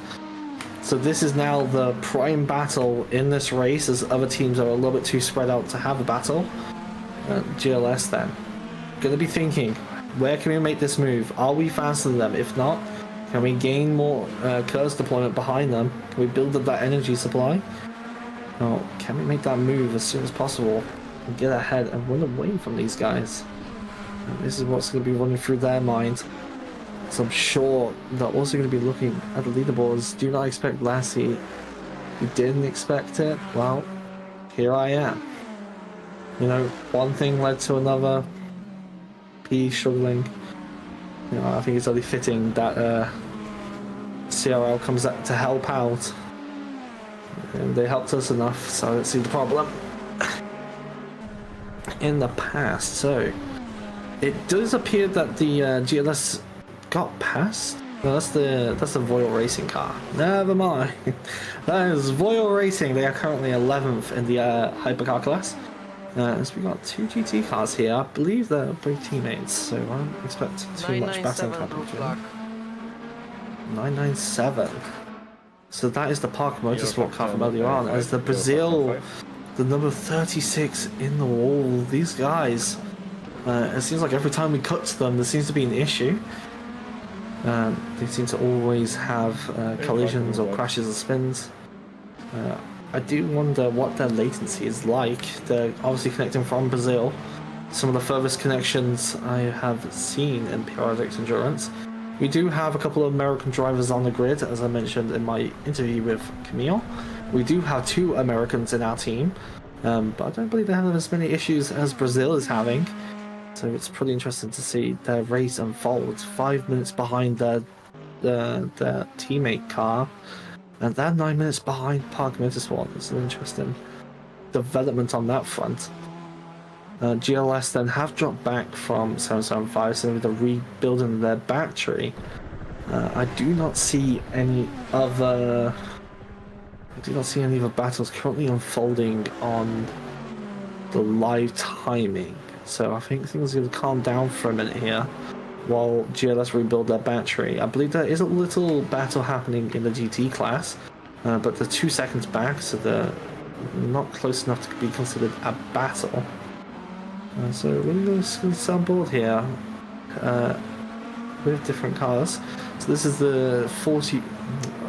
So this is now the prime battle in this race, as other teams are a little bit too spread out to have a battle. GLS then, gonna be thinking, where can we make this move? Are we faster than them? If not, can we gain more curse deployment behind them? Can we build up that energy supply? Or can we make that move as soon as possible and get ahead and run away from these guys? And this is what's going to be running through their mind. So I'm sure they're also going to be looking at the leaderboards. Do not expect Lassie. You didn't expect it? Well, here I am. You know, one thing led to another. P struggling. You know, I think it's only fitting that CRL comes out to help out. And they helped us enough, so I don't see the problem in the past. So it does appear that the GLS got past. No, that's the Voil Racing car. Never mind. That is Voil Racing. They are currently 11th in the hypercar class. So we got 2 GT cars here. I believe they're both teammates, so I don't expect too much battle happening. 997. So that is the Park Motorsport car from earlier on, as the Brazil, the number 36 in the wall. These guys, it seems like every time we cut to them, there seems to be an issue. They seem to always have collisions or crashes or spins. I do wonder what their latency is like. They're obviously connecting from Brazil. Some of the furthest connections I have seen in Periodic Endurance. We do have a couple of American drivers on the grid, as I mentioned in my interview with Camille. We do have 2 Americans in our team, but I don't believe they have as many issues as Brazil is having. So it's pretty interesting to see their race unfold. 5 minutes behind their teammate car, and they're 9 minutes behind Park Motorsport. It's an interesting development on that front. GLS then have dropped back from 775, so they're rebuilding their battery. I do not see any other battles currently unfolding on the live timing. So I think things are going to calm down for a minute here while GLS rebuild their battery. I believe there is a little battle happening in the GT class, but they're 2 seconds back, so they're not close enough to be considered a battle. So we're going to on board here with different cars. So this is the 40...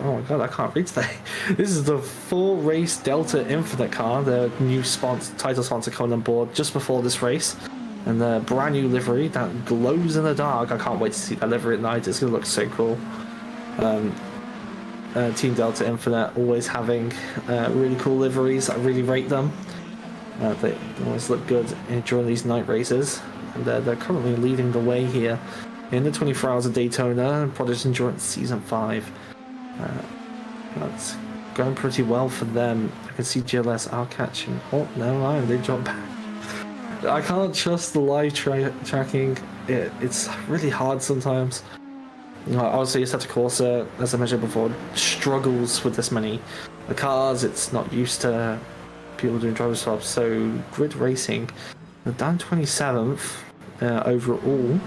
Oh my god, I can't read today. This is the 4 race Delta Infinite car, the new title sponsor coming on board just before this race. And the brand new livery that glows in the dark. I can't wait to see that livery at night. It's going to look so cool. Team Delta Infinite always having really cool liveries. I really rate them. They always look good during these night races. And they're currently leading the way here in the 24 Hours of Daytona and Prodigy Endurance Season 5. That's going pretty well for them. I can see GLS are catching. Oh, never mind, they dropped back. I can't trust the live tracking. It's really hard sometimes. Obviously, Assetto Corsa, as I mentioned before, struggles with this many cars. It's not used to people doing driver swaps. So, Grid Racing, they're down 27th overall.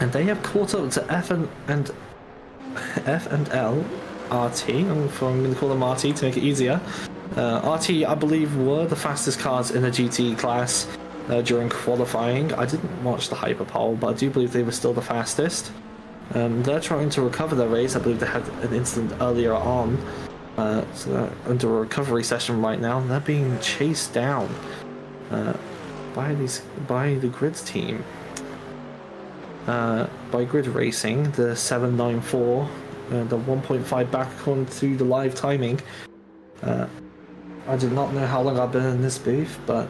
And they have caught up to F and L. RT, I'm going to call them RT to make it easier. RT, I believe, were the fastest cars in the GT class during qualifying. I didn't watch the Hyperpole, but I do believe they were still the fastest. They're trying to recover their race. I believe they had an incident earlier on, so they're under a recovery session right now, and they're being chased down by the Grids team. By Grid Racing, the 794. The 1.5 back according to the live timing. I do not know how long I've been in this booth, but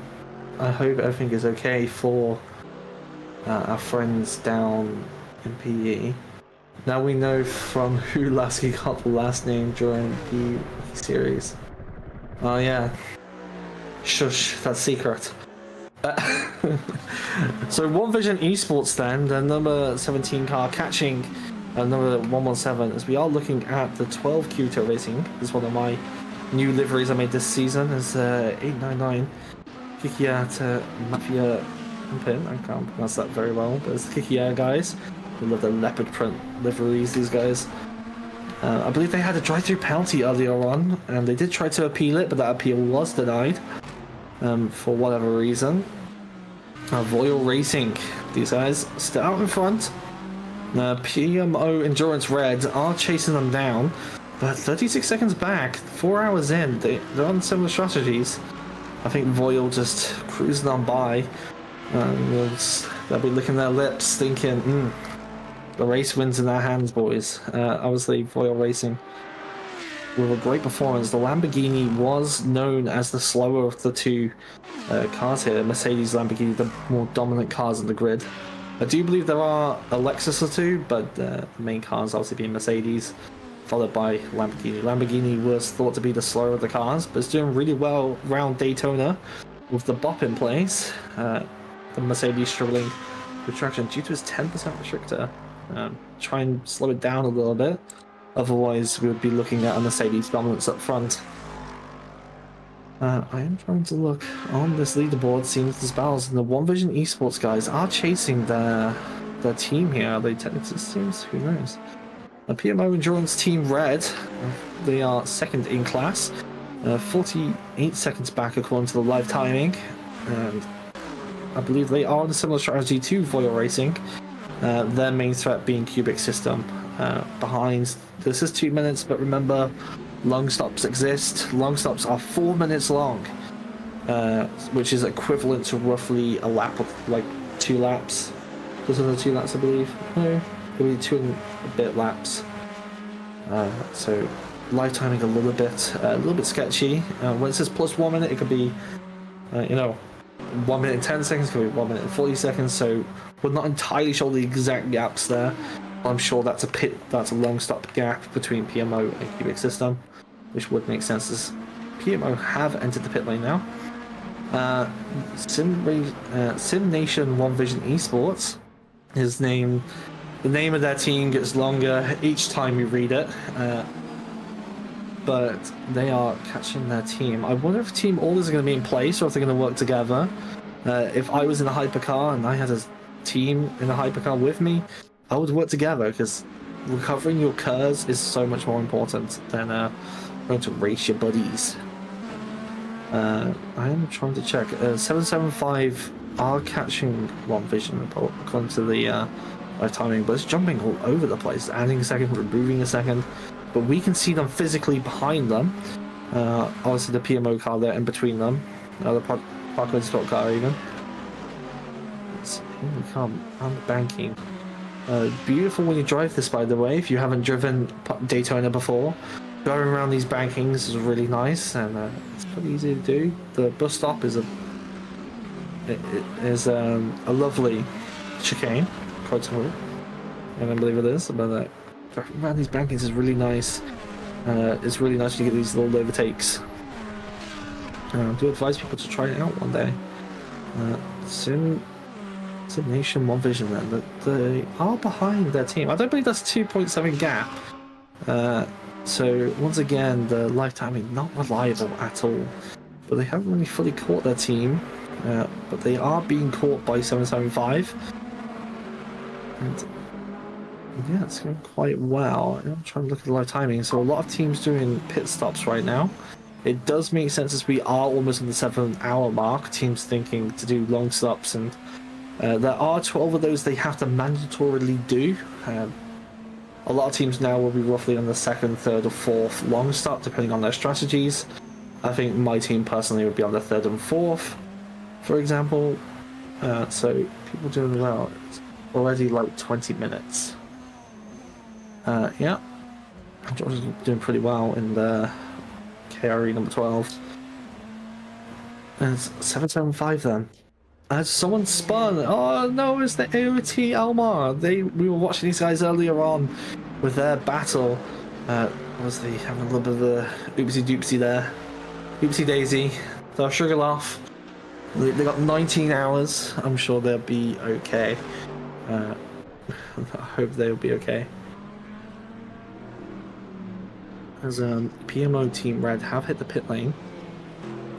I hope everything is okay for our friends down in PE. Now we know from who Lasky got the last name during the series. Oh yeah. Shush, that's secret. So One Vision Esports then, the number 17 car catching number 117, as we are looking at the 12 Q2 Racing. This is one of my new liveries I made this season, is 899 Kikiya Mafia Pin. I can't pronounce that very well, but it's the Kikiya guys. I love the leopard print liveries, these guys. I believe they had a drive-through penalty earlier on, and they did try to appeal it, but that appeal was denied for whatever reason. Royal Racing, these guys still out in front. PMO Endurance Red are chasing them down, but 36 seconds back, 4 hours in, they're on similar strategies. I think Voyal just cruising on by. They'll be licking their lips thinking, the race wins in their hands, boys. Obviously, Voyal Racing with a great performance. The Lamborghini was known as the slower of the two cars here. Mercedes, Lamborghini, the more dominant cars in the grid. I do believe there are a Lexus or two, but the main cars obviously being Mercedes, followed by Lamborghini. Lamborghini was thought to be the slower of the cars, but it's doing really well around Daytona with the bop in place. The Mercedes struggling with traction due to its 10% restrictor. Try and slow it down a little bit, otherwise we would be looking at a Mercedes dominance up front. I am trying to look on this leaderboard, seeing if there's battles, and the One Vision Esports guys are chasing their team here. Are they technically teams? Who knows? The PMO Endurance Team Red, they are second in class, 48 seconds back according to the live timing, and I believe they are on a similar strategy to Voyal Racing. Their main threat being Cubic System. Behind, this is 2 minutes, but remember, long stops exist. Long stops are 4 minutes long, which is equivalent to roughly a lap of like 2 laps. Those are the 2 laps, I believe. No, it'll be 2 and a bit laps. So live timing a little bit sketchy. When it says plus 1 minute, it could be, 1 minute and 10 seconds, could be 1 minute and 40 seconds. So we're not entirely sure the exact gaps there. I'm sure that's a long stop gap between PMO and Cubic System, which would make sense as PMO have entered the pit lane now. Sim Nation One Vision Esports, the name of their team gets longer each time you read it, but they are catching their team. I wonder if team orders are going to be in place or if they're going to work together. If I was in a hypercar and I had a team in a hypercar with me, I would work together, because recovering your curves is so much more important than going to race your buddies. I am trying to check. 775 are catching One Vision according to the live timing, but it's jumping all over the place, adding a second, removing a second. But we can see them physically behind them. Obviously the PMO car there in between them. The Parkway Sport car even. Here we come on the banking. Beautiful when you drive this, by the way. If you haven't driven Daytona before, driving around these bankings is really nice, and it's pretty easy to do. The bus stop is a lovely chicane, protocol. I don't believe it is, but driving around these bankings is really nice. It's really nice to get these little overtakes. I do advise people to try it out one day. Sim Nation One Vision then, but they are behind their team. I don't believe that's 2.7 gap. So once again, the live timing not reliable at all. But they haven't really fully caught their team. But they are being caught by 775. And yeah, it's going quite well. I'm trying to look at the live timing. So a lot of teams doing pit stops right now. It does make sense as we are almost in the 7-hour mark. Teams thinking to do long stops, and there are 12 of those they have to mandatorily do. A lot of teams now will be roughly on the 2nd, 3rd, or 4th long stop, depending on their strategies. I think my team personally would be on the 3rd and 4th, for example. So people doing well. It's already like 20 minutes. Yeah, George is doing pretty well in the KRE number 12. And it's 775 then. As someone spun. Oh no, it's the AOT Almar. We were watching these guys earlier on with their battle. Was they having a little bit of a oopsie doopsie there? Oopsie daisy. They'll sugar off. They got 19 hours. I'm sure they'll be okay. I hope they'll be okay. As PMO Team Red have hit the pit lane,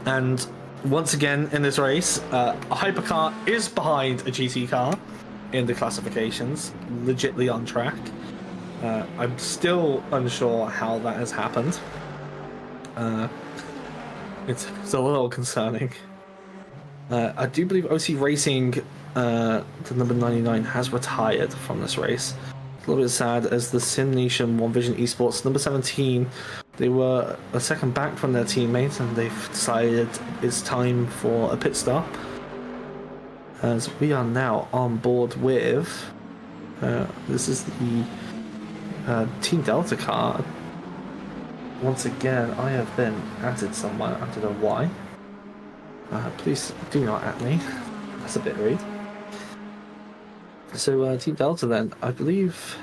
and once again in this race, a hypercar is behind a GT car in the classifications, legitly on track. I'm still unsure how that has happened. It's a little concerning. I do believe OC Racing, the number 99, has retired from this race. A little bit sad, as the Sim Nation One Vision Esports number 17, they were a second back from their teammates, and they've decided it's time for a pit stop. As we are now on board with this is the Team Delta car. Once again, I have been added somewhere. I don't know why. Please do not at me. That's a bit rude. So Team Delta then, I believe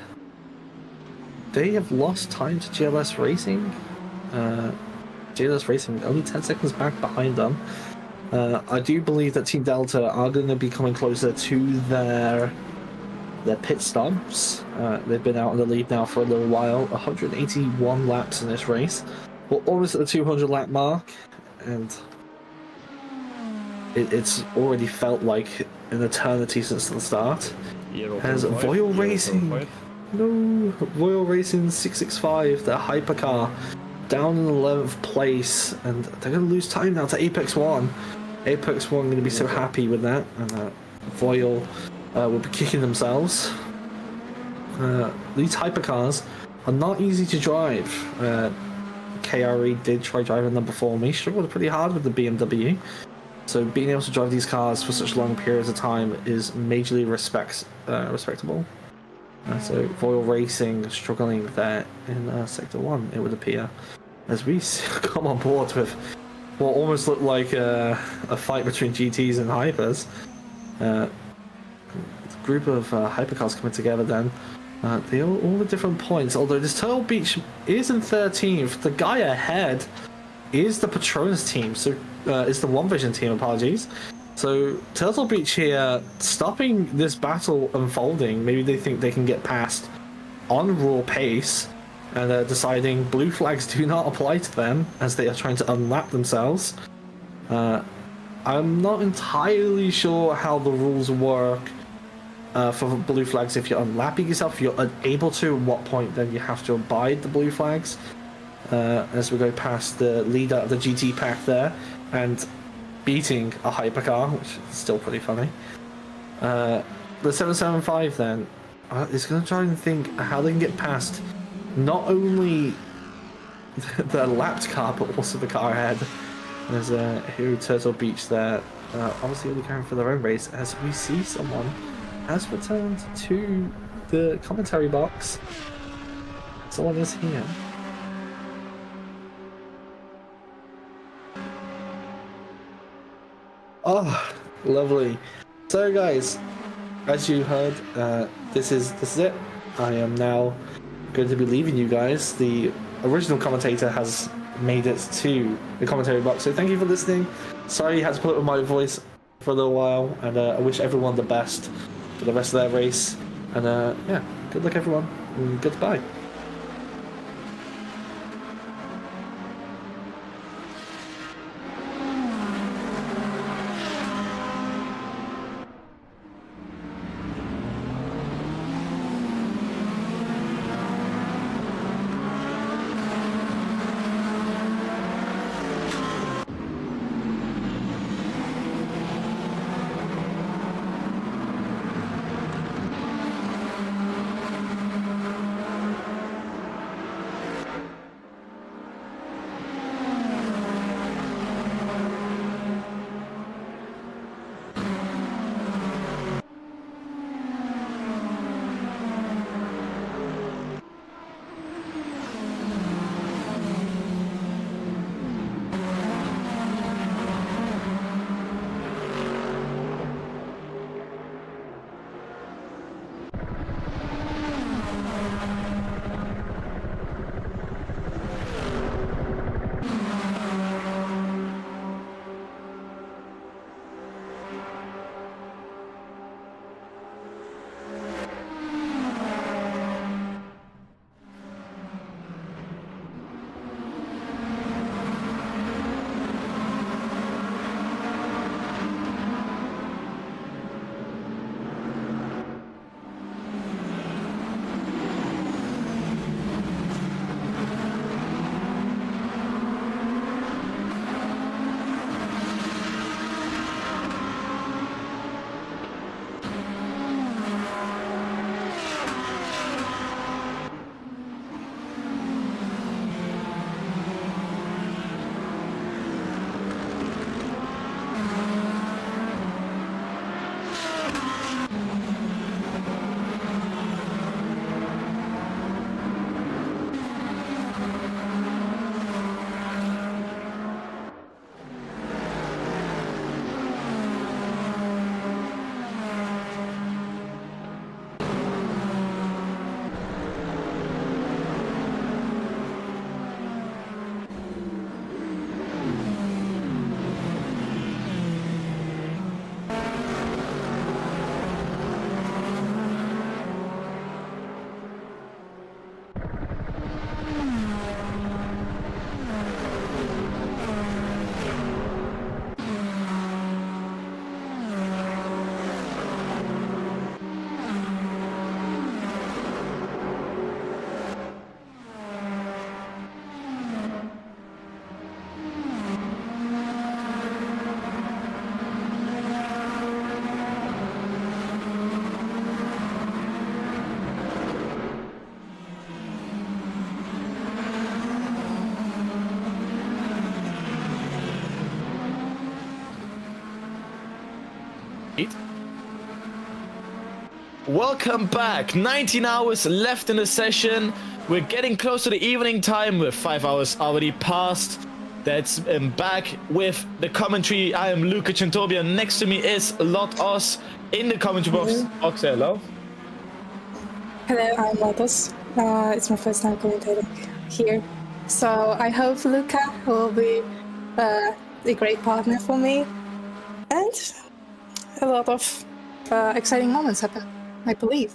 they have lost time to GLS Racing. GLS Racing only 10 seconds back behind them. I do believe that Team Delta are going to be coming closer to their pit stops. They've been out in the lead now for a little while. 181 laps in this race. We're almost at the 200 lap mark, and it's already felt like an eternity since the start. As Royal Racing, no, Royal Racing 665, the hypercar, down in 11th place, and they're going to lose time now to Apex One. Apex One going to be so happy with that, and Royal will be kicking themselves. These hypercars are not easy to drive. KRE did try driving them before me, struggled pretty hard with the BMW. So being able to drive these cars for such long periods of time is majorly respectable. So Royal Racing struggling there in Sector 1, it would appear, as we come on board with what almost looked like a fight between GTs and Hypers. A group of hypercars coming together then. They are all at different points, although this Turtle Beach is in 13th. The guy ahead is the Patronus team, so it's the One Vision team, apologies. So Turtle Beach here, stopping this battle unfolding. Maybe they think they can get past on raw pace, and they're deciding blue flags do not apply to them as they are trying to unlap themselves. I'm not entirely sure how the rules work for blue flags. If you're unlapping yourself, if you're unable to, at what point then you have to abide the blue flags. As we go past the leader of the GT pack there, and beating a hypercar, which is still pretty funny. The 775 then is going to try and think how they can get past not only the lapped car, but also the car ahead. There's a Hero Turtle Beach there, obviously only carrying for their own race, as we see someone has returned to the commentary box. Someone is here. Oh, lovely. So guys, as you heard, this is it. I am now going to be leaving you guys. The original commentator has made it to the commentary box, so thank you for listening. Sorry you had to put up with my voice for a little while, and I wish everyone the best for the rest of their race. And yeah, good luck everyone, and goodbye. Welcome back. 19 hours left in the session. We're getting close to the evening time with 5 hours already passed. That's back with the commentary. I am Luca Centobia. Next to me is Lot Oz in the commentary box. Ox, hello. Hello, I'm Lotus. It's my first time commentating here. So I hope Luca will be a great partner for me. And a lot of exciting moments happen, I believe.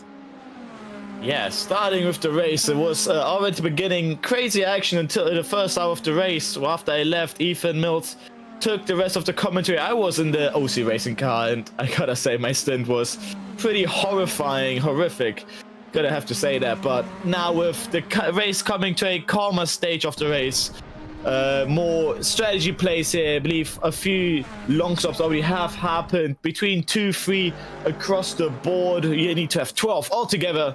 Yeah, starting with the race, it was already beginning crazy action until the first hour of the race. After I left, Ethan Mills took the rest of the commentary. I was in the OC racing car, and I gotta say my stint was pretty horrific. Gotta have to say that. But now with the race coming to a calmer stage of the race, more strategy plays here. I believe a few long stops already have happened, between 2-3 across the board. You need to have 12 altogether,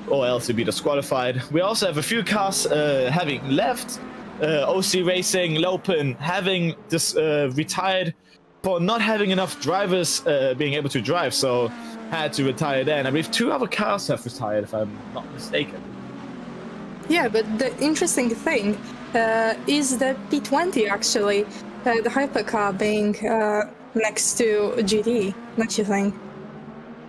or else you'll be disqualified. We also have a few cars having left. OC Racing, Lopen having retired for not having enough drivers being able to drive. So had to retire there, and I believe 2 other cars have retired, if I'm not mistaken. Yeah, but the interesting thing is the P20 actually, the hypercar being next to GT, don't you think?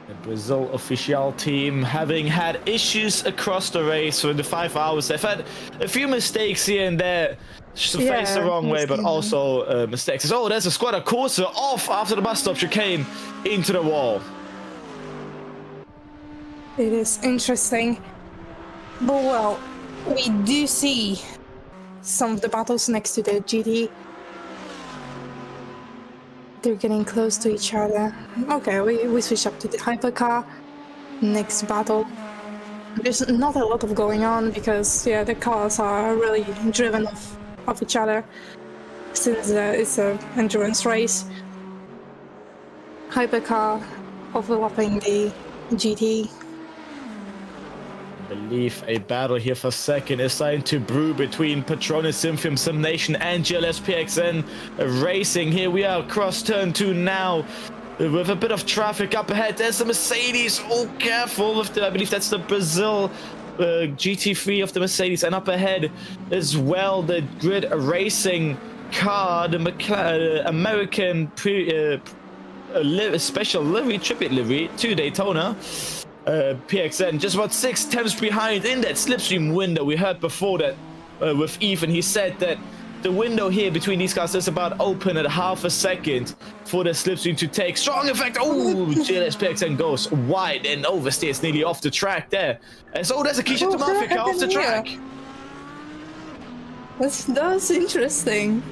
The Brazil official team having had issues across the race for the 5 hours. They've had a few mistakes here and there, face the wrong way, but also mistakes. Oh, there's a Squadra Corsa off after the bus stop chicane into the wall. It is interesting. But well, we do see some of the battles next to the GT. They're getting close to each other. Okay, we switch up to the hypercar. Next battle. There's not a lot of going on because yeah, the cars are really driven off each other since it's an endurance race. Hypercar overlapping the GT. I believe a battle here for second is starting to brew between Patronus, Symphium, Simnation, and GLS PXN Racing. Here we are across turn 2 now with a bit of traffic up ahead. There's the Mercedes. Oh, careful with I believe that's the Brazil GT3 of the Mercedes, and up ahead as well the Grid Racing car, the American special livery, tribute livery to Daytona. PXN just about 6 tenths behind in that slipstream window. We heard before that with Ethan, he said that the window here between these cars is about open at half a second for the slipstream to take strong effect. Oh, GLS PXN goes wide and oversteers nearly off the track there. And so there's a Keisha Tamafi car off the track. That's interesting.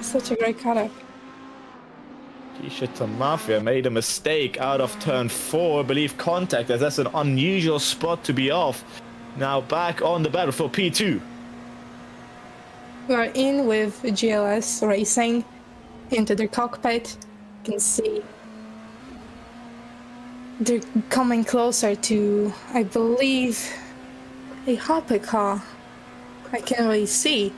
Such a great car. Keisha Mafia made a mistake out of turn 4, I believe contact, as that's an unusual spot to be off. Now back on the battle for P2. We are in with GLS Racing into their cockpit. You can see they're coming closer to, I believe, a hypercar. I can't really see.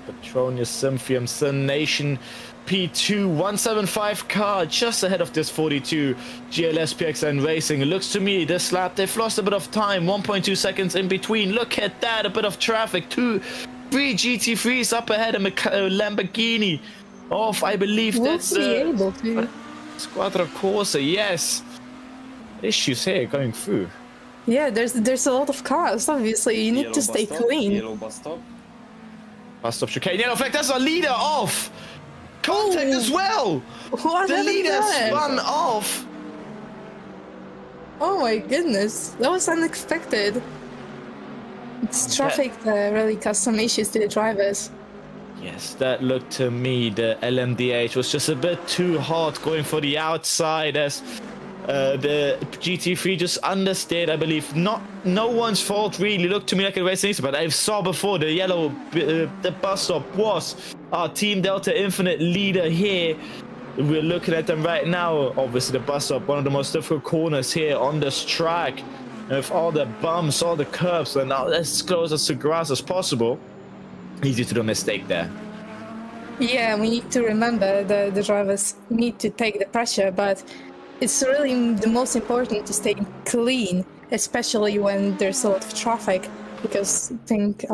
The Petronia Symphium Sun Nation P2 175 car just ahead of this 42 GLS PXN Racing. It looks to me this lap they've lost a bit of time, 1.2 seconds in between. Look at that, a bit of traffic. 3 GT3s up ahead, a Lamborghini off, I believe that's able to. Squadra Corsa. Yes, issues here going through. Yeah, there's a lot of cars. Obviously, you need to stay clean. Yellow bus stop. Bus stop chicane. Yellow flag. That's a leader off. Contact as well! What the leader spun off! Oh my goodness, that was unexpected. It's traffic that really caused some issues to the drivers. Yes, that looked to me, the LMDH was just a bit too hot going for the outside as the GT3 just understeered, I believe. No one's fault really, looked to me like a racing, but I saw before the yellow, the bus stop was our Team Delta Infinite leader here. We're looking at them right now. Obviously the bus stop, one of the most difficult corners here on this track. And with all the bumps, all the curbs, and now as close as to grass as possible. Easy to do a mistake there. Yeah, we need to remember the drivers need to take the pressure, but it's really the most important to stay clean, especially when there's a lot of traffic, because things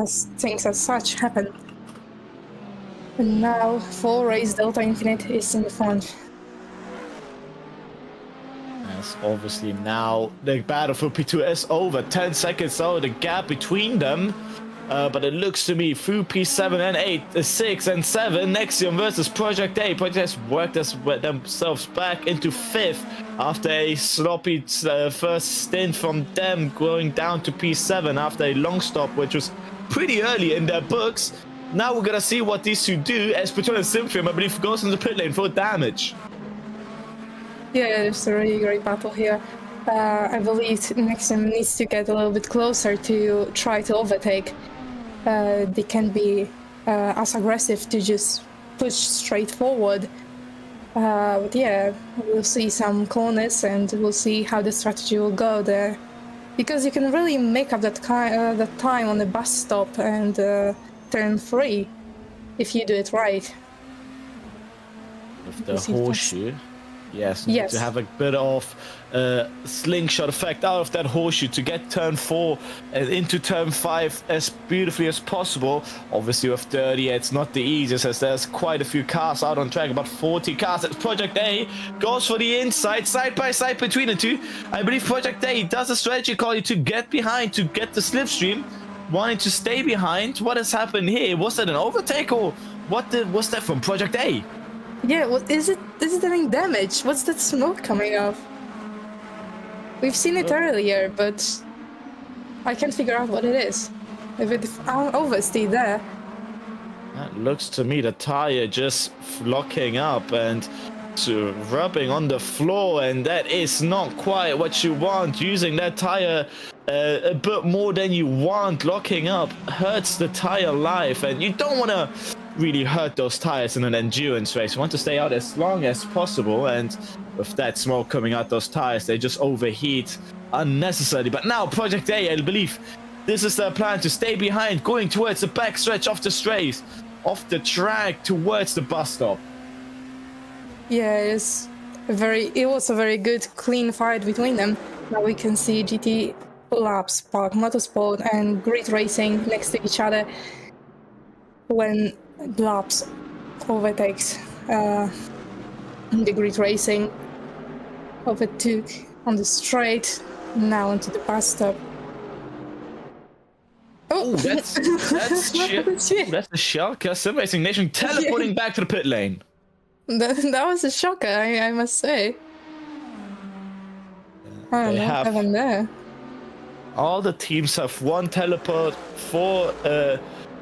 as such happen. And now, full race Delta Infinite is in the front. Yes, obviously now the battle for P2 is over. 10 seconds so the gap between them. But it looks to me through P7 and 8, 6 and 7, Nexium versus Project A. Project A has worked themselves back into 5th after a sloppy first stint from them, going down to P7 after a long stop, which was pretty early in their books. Now we're gonna see what these two do as Petronas Symphium, I believe, goes into the pit lane for damage. Yeah, it's a really great battle here. I believe Nexium needs to get a little bit closer to try to overtake. They can be as aggressive to just push straight forward. But yeah, we'll see some corners and we'll see how the strategy will go there. Because you can really make up that time on the bus stop and turn 3 if you do it right. With the horseshoe. Yes, Yes. to have a bit of slingshot effect out of that horseshoe to get turn 4 and into turn 5 as beautifully as possible. Obviously with 30 it's not the easiest as there's quite a few cars out on track, about 40 cars. As Project A goes for the inside, side by side between the two. I believe Project A does a strategy call to get behind, to get the slipstream, wanting to stay behind. What has happened here? Was that an overtake or what was that from Project A? Yeah, what is it? Is it doing damage? What's that smoke coming off? We've seen it earlier, but I can't figure out what it is. If it's oversteer there. That looks to me the tire just locking up and rubbing on the floor, and that is not quite what you want. Using that tire a bit more than you want, locking up hurts the tire life, and you don't want to really hurt those tires in an endurance race. You want to stay out as long as possible, and with that smoke coming out those tires, they just overheat unnecessarily. But now Project A, I believe this is their plan, to stay behind, going towards the back stretch of the strays, off the track towards the bus stop. Yeah, it was a very good, clean fight between them. Now we can see GT Labs, Park Motorsport, and Grid Racing next to each other when Labs overtakes the Grid Racing, overtook on the straight, now onto the bus stop. Oh, that's the Schalke Sim Racing Nation teleporting back to the pit lane. That was a shocker, I must say. I don't They know, have- even there. All the teams have one teleport for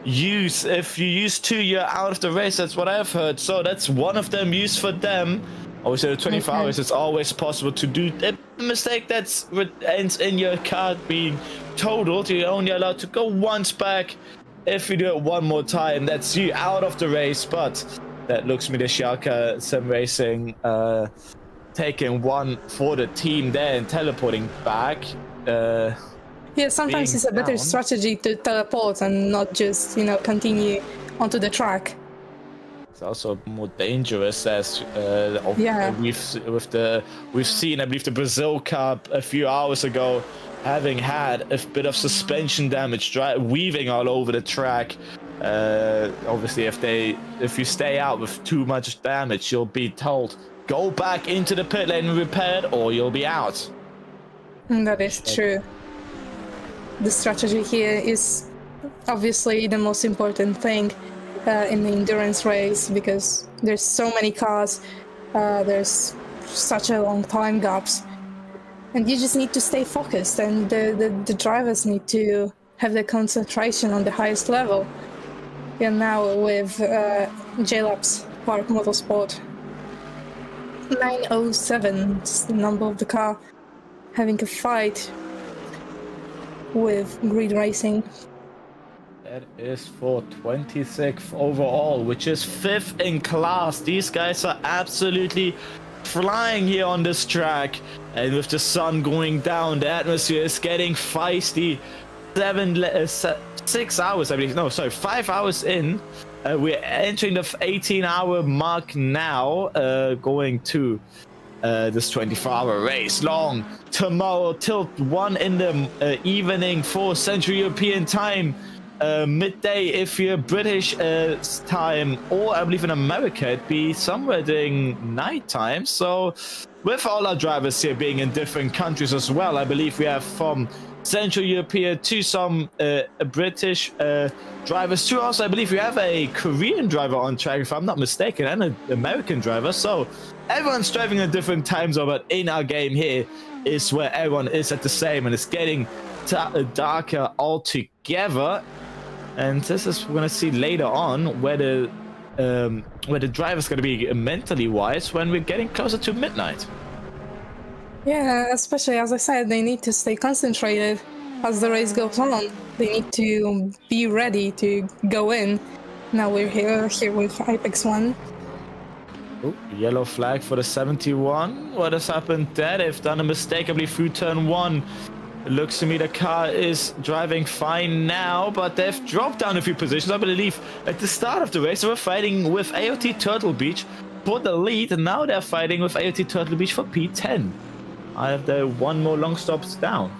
use. If you use 2, you're out of the race. That's what I've heard. So that's one of them used for them. Obviously, the 24 Okay. hours, it's always possible to do a mistake that ends in your card being totaled. You're only allowed to go once back. If you do it one more time, that's you out of the race. But that looks to me the Schalke Sim Racing taking one for the team there and teleporting back. Yeah, sometimes being it's a better down. strategy to teleport and not just, continue onto the track. It's also more dangerous as Yeah. we've seen, I believe, the Brazil Cup a few hours ago, having had a bit of suspension damage, weaving all over the track. Obviously, if you stay out with too much damage, you'll be told go back into the pit lane and repair it, or you'll be out. That is true. The strategy here is obviously the most important thing in the endurance race, because there's so many cars, there's such a long time gaps, and you just need to stay focused, and the drivers need to have the concentration on the highest level. And now with JLabs Park Motorsport 907 is the number of the car, having a fight with Grid Racing. That is for 26th overall, which is 5th in class. These guys are absolutely flying here on this track. And with the sun going down, the atmosphere is getting feisty. 6 hours, I believe. No, sorry, 5 hours in. We're entering the 18-hour mark now, going to this 24-hour race long. Tomorrow till 1 in the evening for Central European time. Midday if you're British time, or I believe in America it'd be somewhere during night time. So with all our drivers here being in different countries as well, I believe we have from Central European to some British drivers too. Also, I believe we have a Korean driver on track, if I'm not mistaken, and an American driver. So everyone's driving a different time zone, but in our game here is where everyone is at the same, and it's getting darker altogether. And this is we're gonna see later on where the driver's gonna be mentally wise when we're getting closer to midnight. Yeah, especially as I said, they need to stay concentrated as the race goes on. They need to be ready to go in. Now we're here with Apex 1. Oh, yellow flag for the 71. What has happened there? They've done a mistake, I believe, through turn 1. It looks to me the car is driving fine now, but they've dropped down a few positions. I believe at the start of the race they were fighting with AOT Turtle Beach, put the lead, and now they're fighting with AOT Turtle Beach for P10. I have the one more long stops down.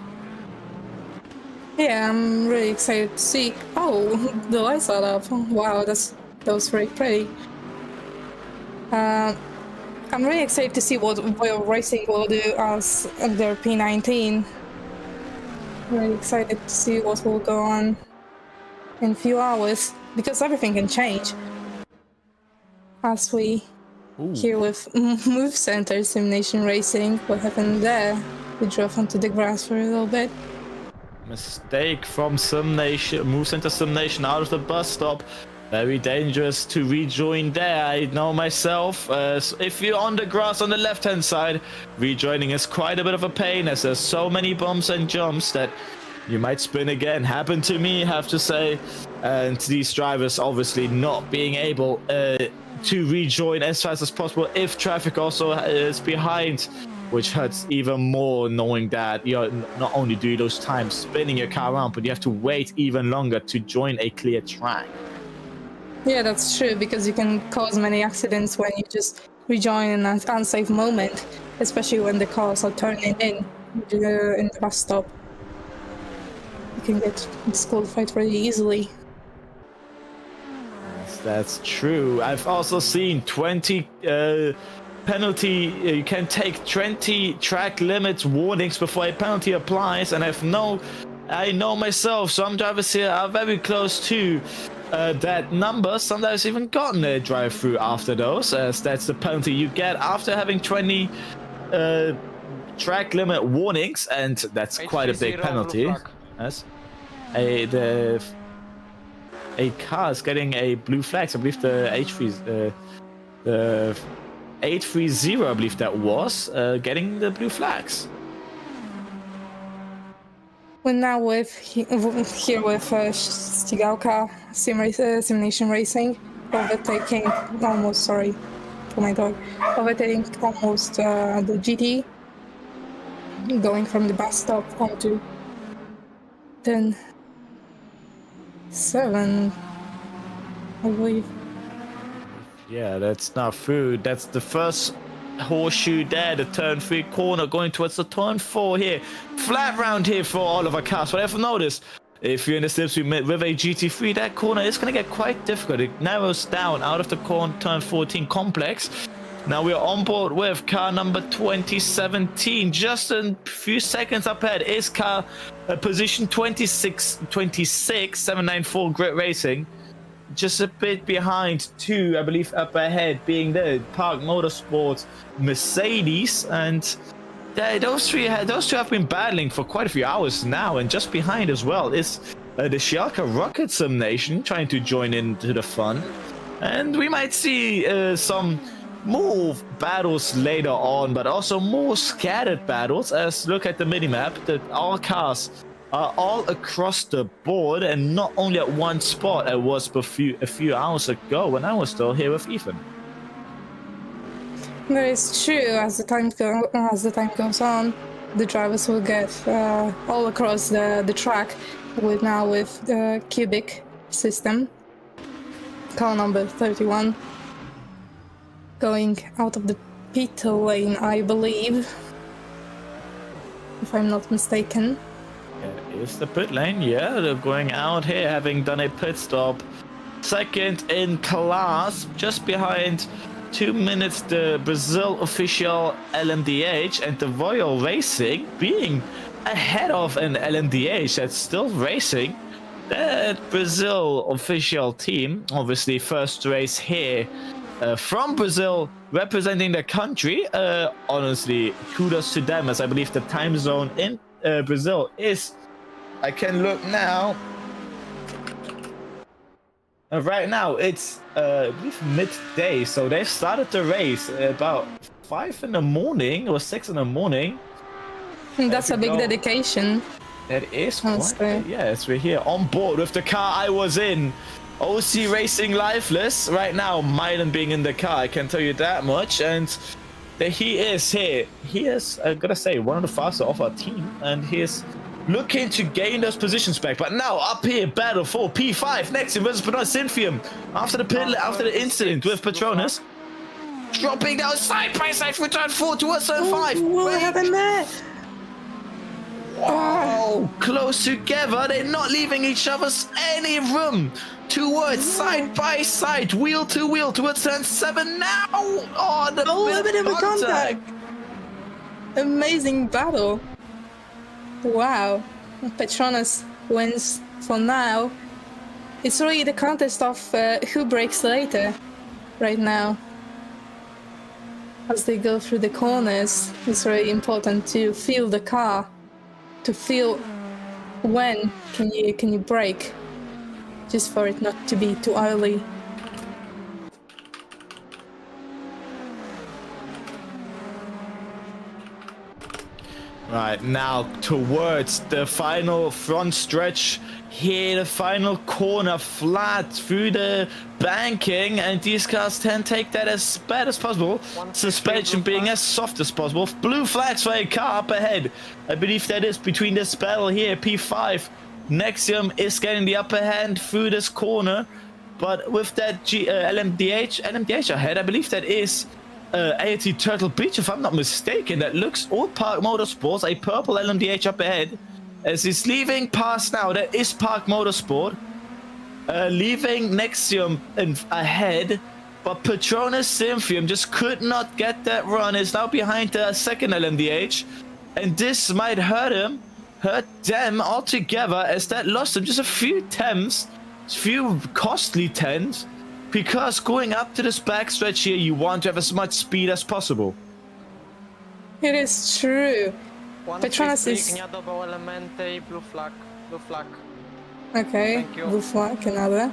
Yeah, I'm really excited to see. Oh, the lights are up. Wow, that was very pretty. I'm really excited to see what Royal Racing will do as their P19. Really excited to see what will go on in a few hours, because everything can change. As we here with Move Center Simulation Racing, what happened there? We drove onto the grass for a little bit. Mistake from Simnation, Move Center Simnation out of the bus stop. Very dangerous to rejoin there, I know myself. So if you're on the grass on the left-hand side, rejoining is quite a bit of a pain, as there's so many bumps and jumps that you might spin again. Happened to me, have to say. And these drivers obviously not being able to rejoin as fast as possible if traffic also is behind, which hurts even more, knowing that you not only do those times spinning your car around, but you have to wait even longer to join a clear track. Yeah, that's true, because you can cause many accidents when you just rejoin in an unsafe moment, especially when the cars are turning in the bus stop. You can get disqualified really easily. Yes, that's true. I've also seen 20 penalty. You can take 20 track limits warnings before a penalty applies, and I know myself, some drivers here are very close to that number, sometimes even gotten a drive-through after those, as that's the penalty you get after having 20 track limit warnings, and that's quite a big penalty. Yes. A car is getting a blue flag. I believe the the 830, I believe that was, getting the blue flags. We're now here with Ścigałka Simulation Racing, overtaking almost, sorry for my dog, overtaking almost the GT, going from the bus stop onto 10-7, I believe. Yeah, that's not through. That's the first horseshoe there, the turn 3 corner going towards the turn 4 here. Flat round here for all of our cars. But I've noticed, if you're in the slipstream with a GT3, that corner is going to get quite difficult. It narrows down out of the corner turn 14 complex. Now we're on board with car number 2017. Just a few seconds up ahead is car position 26, 794 Grit Racing. Just a bit behind two, I believe, up ahead, being the Park Motorsports Mercedes, and those two have been battling for quite a few hours now. And just behind as well is the Ścigałka Rocket Sim Nation trying to join into the fun, and we might see some more battles later on, but also more scattered battles. As look at the minimap, that all cars are all across the board and not only at one spot. It was a few hours ago when I was still here with Ethan. That is true. As the time goes on, the drivers will get all across the track. With the cubic system, car number 31 going out of the pit lane, I believe, if I'm not mistaken. It's the pit lane, yeah, they're going out here, having done a pit stop. Second in class, just behind 2 minutes, the Brazil official LMDH, and the Royal Racing being ahead of an LMDH that's still racing. That Brazil official team, obviously first race here from Brazil, representing the country. Honestly, kudos to them, as I believe the time zone in Brazil is, I can look now. Right now it's I believe midday, so they've started the race about 5 in the morning or 6 in the morning. That's a big dedication. That is quite, yes, we're here on board with the car I was in. OC Racing Lifeless right now, Mylan being in the car, I can tell you that much. And he is here. He is, I gotta say, one of the faster of our team, and he is looking to gain those positions back. But now up here, battle for P5 next in versus Patronus Synthium. After the incident with Patronus, dropping down side by side for turn 4 towards turn 5. What happened there? Oh, close together. They're not leaving each other's any room. Towards side by side, wheel to wheel towards turn 7 now. Oh, the A bit of a contact. Amazing battle. Wow. Petronas wins for now. It's really the contest of who breaks later right now. As they go through the corners, it's really important to feel the car, to feel when can you brake, just for it not to be too early. Right, now towards the final front stretch here, the final corner flat through the banking, and these cars can take that as bad as possible. Suspension being as soft as possible. Blue flags for a car up ahead. I believe that is between this battle here. P5 Nexium is getting the upper hand through this corner, but with that LMDH ahead, I believe that is AOT Turtle Beach, if I'm not mistaken. That looks all Park Motorsports, a purple LMDH up ahead. As he's leaving past now, that is Park Motorsport. Leaving Nexium ahead, but Petronas Synthium just could not get that run. Is now behind the second LMDH, and this might hurt them altogether, as that lost him just a few tenths, few costly tenths. Because going up to this backstretch here, you want to have as much speed as possible. It is true. Petronas is... blue flag, blue flag. Okay, Thank you. blue flag, another.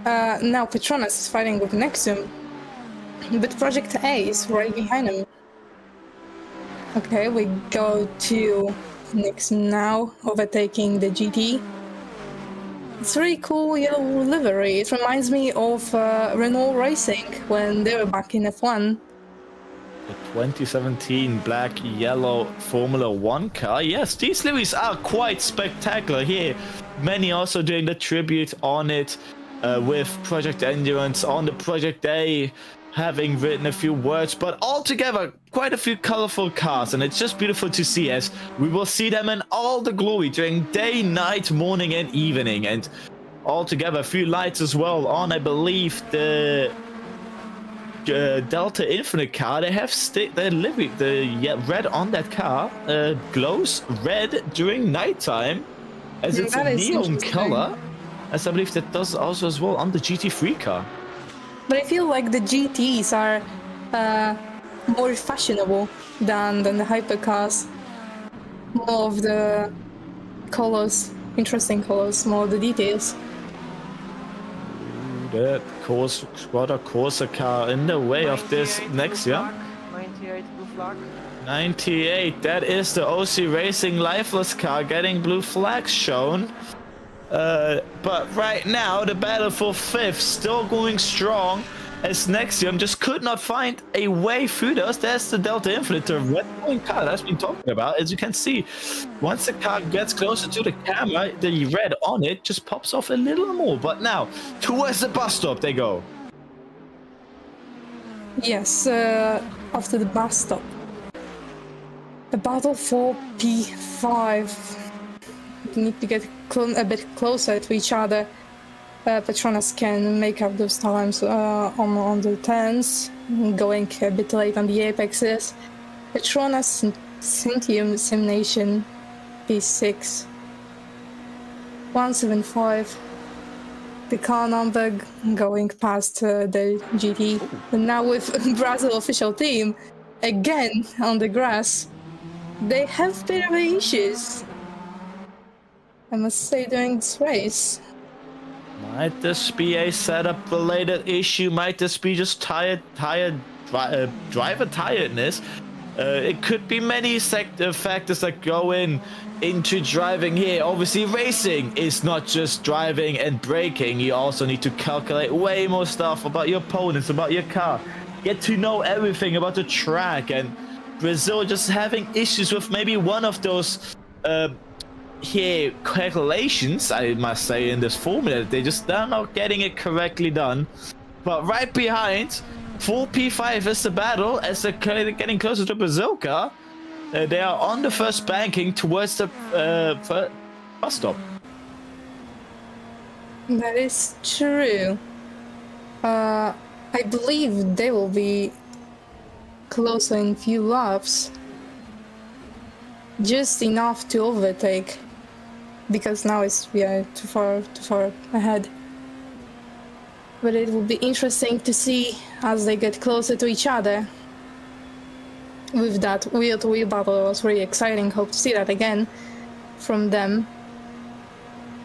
Now Petronas is fighting with Nexium, but Project A is right behind him. Okay, we go to Nexium now, overtaking the GT. It's really cool yellow livery. It reminds me of Renault Racing when they were back in F1. The 2017 black-yellow Formula 1 car. Yes, these liveries are quite spectacular here. Many also doing the tribute on it with Project Endurance on the Project A, having written a few words, but altogether quite a few colorful cars, and it's just beautiful to see, as we will see them in all the glory during day, night, morning and evening, and altogether a few lights as well on, I believe, the Delta Infinite car. They have the livery, the red on that car glows red during nighttime, as it's a neon color, as I believe that does also as well on the GT3 car. But I feel like the GTs are more fashionable than the hypercars. More of the colors, interesting colors, more of the details. That course, Squadra Corsa car in the way of this Nexia. 98 blue flag. 98, that is the OC Racing lifeless car getting blue flags shown. But right now, the battle for 5th still going strong, as Nexium just could not find a way through those. There's the Delta Infinite, the red car that's been talking about. As you can see, once the car gets closer to the camera, the red on it just pops off a little more. But now, towards the bus stop they go. Yes, after the bus stop. The battle for P5. We need to get a bit closer to each other. Petronas can make up those times on the turns, going a bit late on the apexes. Petronas Synthium Simnation P6 175. The car number going past the GT. And now with Brazil official team again on the grass, they have bit of issues, I must say, during this race. Might this be a setup related issue? Might this be just driver tiredness? It could be many factors that go into driving here. Obviously, racing is not just driving and braking. You also need to calculate way more stuff about your opponents, about your car. Get to know everything about the track, and Brazil just having issues with maybe one of those here calculations, I must say, in this formula. They're not getting it correctly done. But right behind, Full P5 is the battle as they're getting closer to Bazooka. They are on the first banking towards the bus stop. That is true. I believe they will be closer in few laps. Just enough to overtake. Because now we are too far ahead. But it will be interesting to see as they get closer to each other. With that wheel-to-wheel battle, it was really exciting. Hope to see that again from them.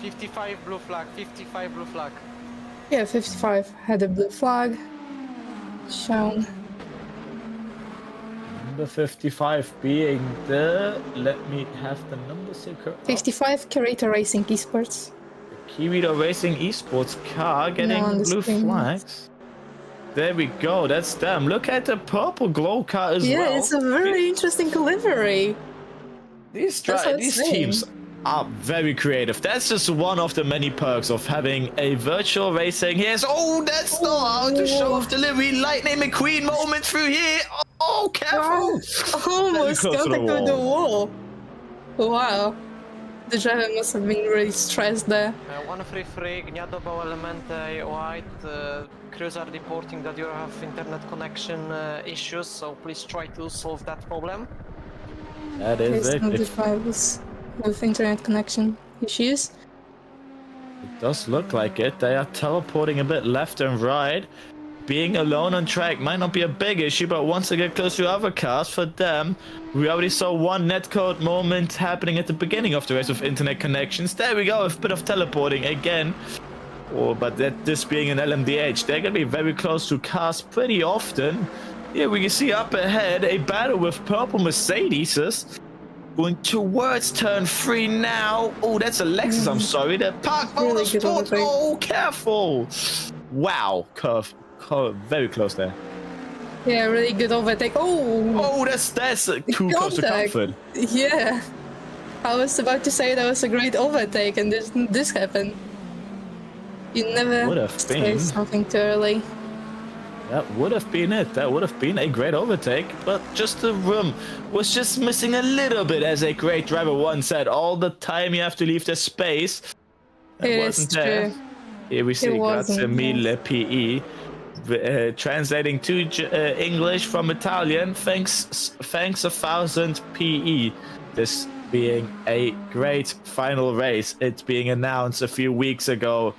55 blue flag, 55 blue flag. Yeah, 55 had a blue flag shown. Number 55 being the... Let me have the numbers here. 55 Curator Racing Esports. Kirito Racing Esports car getting No, on the blue screen. flags. There we go, that's them. Look at the purple glow car as well. Yeah, it's a very interesting livery. These That's what I'm these saying. teams are very creative. That's just one of the many perks of having a virtual racing. Here's that's not how to show off delivery. Lightning McQueen moment through here. Oh, careful! Almost Very close to the contact with the wall. Wow. The driver must have been really stressed there. 133, Gniadobo Elemente White, crews are reporting that you have internet connection issues, so please try to solve that problem. That is it. It 75 was with internet connection issues. does look like it. They are teleporting a bit left and right. Being alone on track might not be a big issue, but once they get close to other cars, for them, we already saw one netcode moment happening at the beginning of the race with internet connections. There we go, a bit of teleporting again. But this being an LMDH, they're going to be very close to cars pretty often. Here we can see up ahead a battle with purple Mercedes. Going towards turn 3 now. Oh, that's a Lexus, I'm sorry. The Park Really good Motorsport. overtake. Oh, careful. Wow, curve. Very close there. Yeah, really good overtake. Oh! Oh, that's too close to Contact. comfort. Yeah. I was about to say that was a great overtake and this happened. You never Would have say been. something too early. That would have been it. That would have been a great overtake, but just the room was just missing a little bit, as a great driver once said. All the time you have to leave the space. That It wasn't is there. true. Here we see It wasn't, Grazie mille PE. Translating to English from Italian, thanks 1,000 PE. This being a great final race. It's being announced a few weeks ago.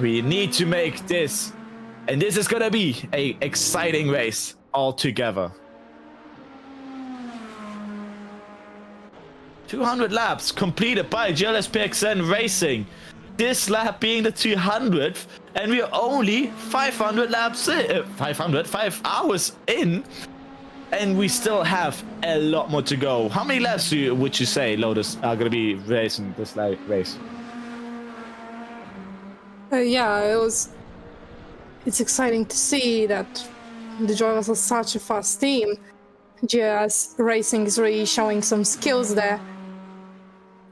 We need to make this, and this is gonna be a exciting race altogether. 200 laps completed by GLSPXN Racing. This lap being the 200th, and we are only 500 laps in, 5 hours in, and we still have a lot more to go. How many laps would you say, Lotus, are going to be racing this race? Yeah, it's exciting to see that the drivers are such a fast team. GS Racing is really showing some skills there,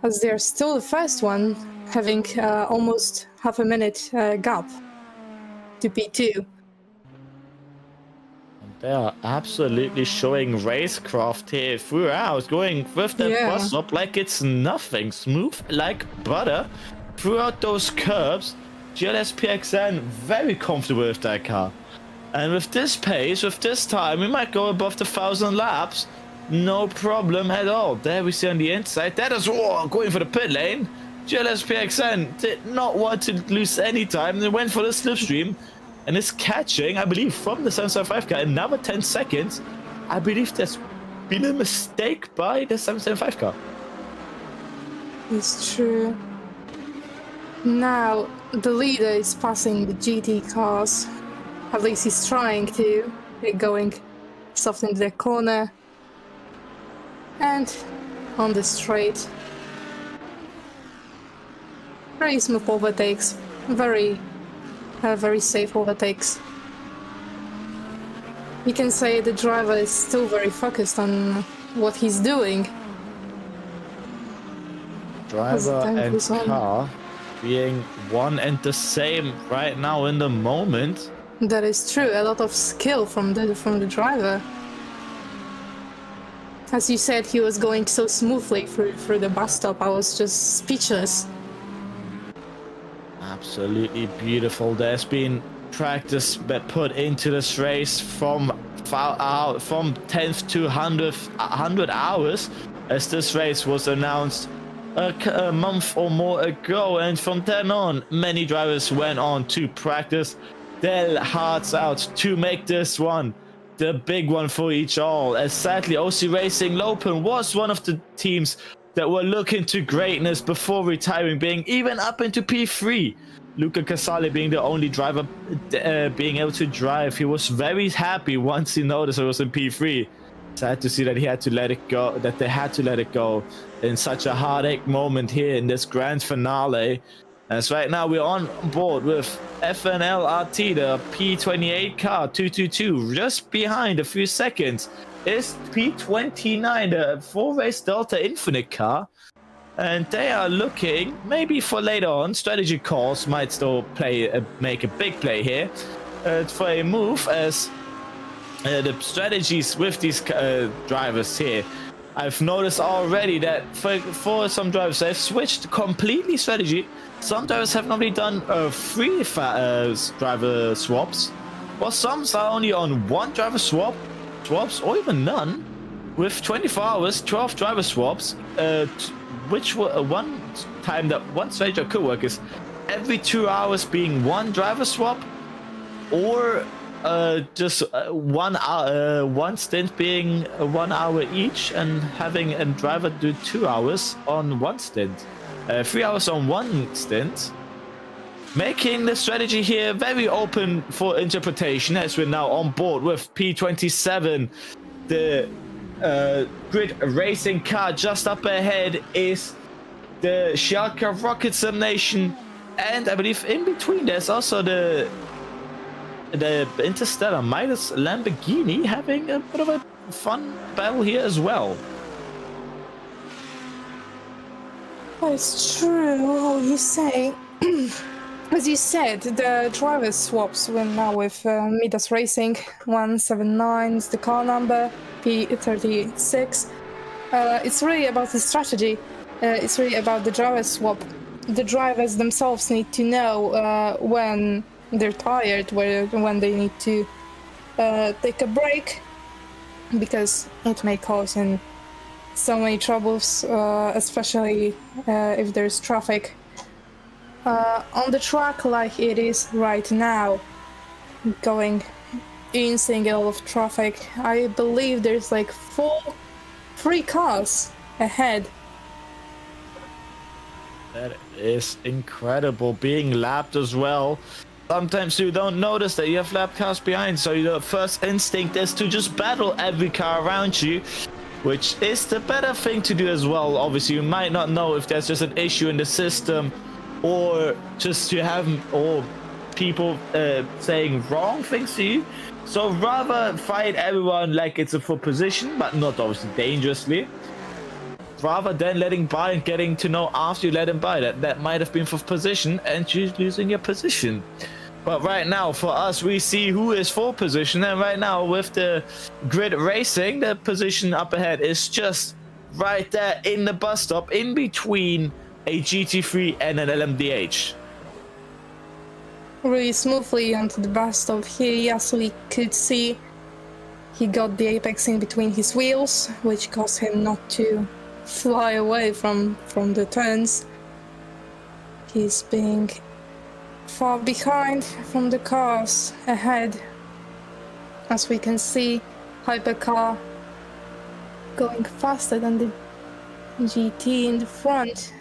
as they're still the first one, having almost half a minute gap to P2. They are absolutely showing racecraft here throughout, going with that bus up like it's nothing, smooth like butter throughout those curves. GLSPXN very comfortable with that car, and with this pace, with this time, we might go above the 1,000 laps, no problem at all. There we see on the inside, that is going for the pit lane. GLSPXN did not want to lose any time. They went for the slipstream and is catching, I believe, from the 775 car another 10 seconds. I believe there's been a mistake by the 775 car. It's true. Now the leader is passing the GT cars. At least he's trying to. They're going soft into their corner and on the straight. Very smooth overtakes. Very safe overtakes. You can say the driver is still very focused on what he's doing. Driver and car being one and the same right now in the moment. That is true. A lot of skill from the driver. As you said, he was going so smoothly through the bus stop. I was just speechless. Absolutely beautiful. There's been practice put into this race from 10th to 100 hours, as this race was announced a month or more ago, and from then on many drivers went on to practice their hearts out to make this one the big one for each all, as sadly OC Racing Lopen was one of the teams that were looking to greatness before retiring, being even up into P3. Luca Casale being the only driver being able to drive. He was very happy once he noticed it was in P3. Sad to see that he had to let it go, that they had to let it go in such a heartache moment here in this grand finale. As right now we're on board with FNL RT, the P28 car, 222. Just behind a few seconds is P29, the 4-race Delta Infinite car. And they are looking, maybe for later on, strategy calls might still make a big play here for a move, as the strategies with these drivers here. I've noticed already that for some drivers, they've switched completely strategy. Some drivers have normally done 3 driver swaps, while some are only on 1 driver swaps, or even none. With 24 hours, 12 driver swaps, which were one time that one strategy could work is every 2 hours being 1 driver swap, or just one stint being 1 hour each, and having a driver do 2 hours on 1 stint, 3 hours on 1 stint, making the strategy here very open for interpretation, as we're now on board with P27. The grid racing car just up ahead is the Schalke Rocket Sim Nation, and I believe in between there's also the Interstellar Midas Lamborghini having a bit of a fun battle here as well. It's true. Oh, you say. As you said, the driver swaps were now with Midas Racing. 179 is the car number, P36. It's really about the strategy. It's really about the driver swap. The drivers themselves need to know when they're tired, when they need to take a break, because it may cause in so many troubles, especially if there's traffic. On the track like it is right now, going in, seeing a lot of traffic. I believe there's like 3 cars ahead. That is incredible, being lapped as well. Sometimes you don't notice that you have lapped cars behind, so your first instinct is to just battle every car around you, which is the better thing to do as well. Obviously, you might not know if there's just an issue in the system, or just you have people saying wrong things to you. So rather fight everyone like it's a full position, but not obviously dangerously, rather than letting by and getting to know after you let him by that might have been for position and you losing your position. But right now for us, we see who is for position, and right now with the grid racing, the position up ahead is just right there in the bus stop, in between a GT3 and an LMDH. Really smoothly onto the bus stop here. Yes, we could see he got the apex in between his wheels, which caused him not to fly away from the turns. He's being far behind from the cars ahead. As we can see, hypercar going faster than the GT in the front,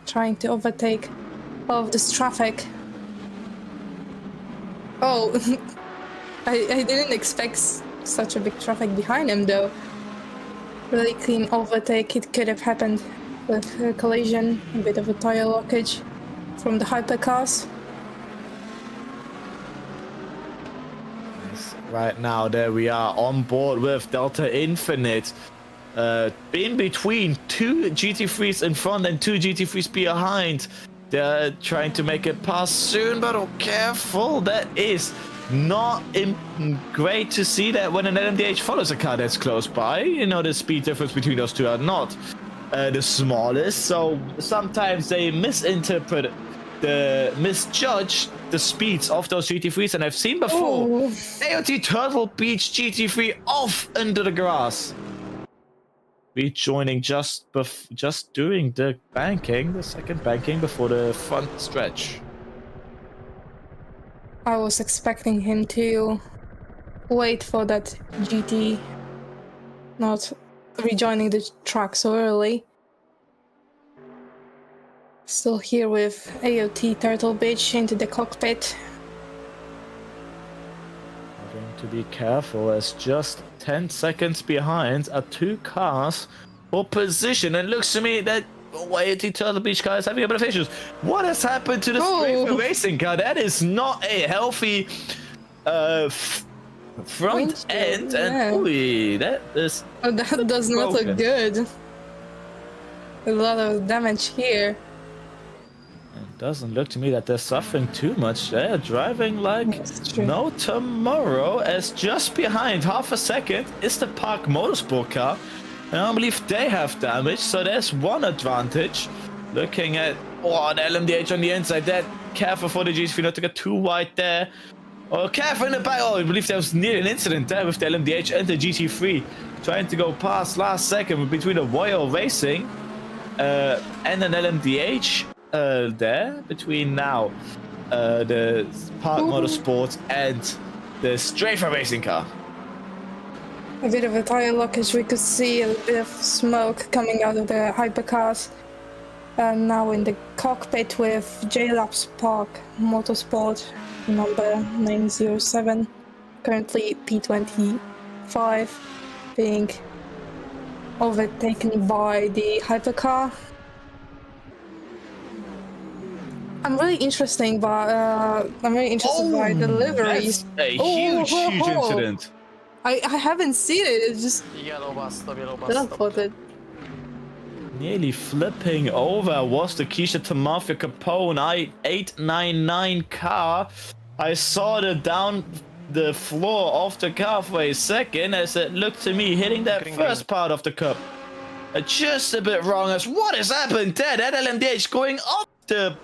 trying to overtake all of this traffic. Oh, I didn't expect such a big traffic behind him though. Really clean overtake. It could have happened with a collision, a bit of a tire lockage from the hypercars. Right now, there we are on board with Delta Infinite. In between 2 GT3s in front and 2 GT3s behind. They're trying to make it pass soon, but oh, careful. That is not great to see that when an LMDH follows a car that's close by. You know, the speed difference between those two are not the smallest, so sometimes they misjudge the speeds of those GT3s, and I've seen before AOT Turtle Beach GT3 off into the grass. Rejoining just doing the banking, the second banking before the front stretch. I was expecting him to wait for that GT, not rejoining the track so early. Still here with AOT Turtle Beach into the cockpit. Having to be careful, as just 10 seconds behind are two cars for position. And it looks to me that AOT Turtle Beach car is having a bit of issues. What has happened to the Strafer Racing car? That is not a healthy front end, and ooh, that is that does not look good. A lot of damage here. It doesn't look to me that they're suffering too much. They're driving like no tomorrow, as just behind half a second is the Park Motorsport car. And I don't believe they have damage, so there's one advantage. Looking at the LMDH on the inside, that careful for the GT3 not to get too wide there. Oh, careful in the back. Oh, I believe there was near an incident there with the LMDH and the GT3 trying to go past last second between the Royal Racing and an LMDH there between now the Park Motorsport and the Strafer Racing car. A bit of a tire lockage. We could see a bit of smoke coming out of the hypercars. Now in the cockpit with JLabs Park Motorsport, number 907, currently P25, being overtaken by the hypercar. I'm really interested by the liveries. That's a huge incident. I haven't seen it. It's just Yellow bus, teleported. Nearly flipping over was the Keisha Tamafia Capone 899 car. I saw the floor of the car for a second as it looked to me hitting that first part of the cup. Just a bit wrong as what has happened there? That LMDH going up the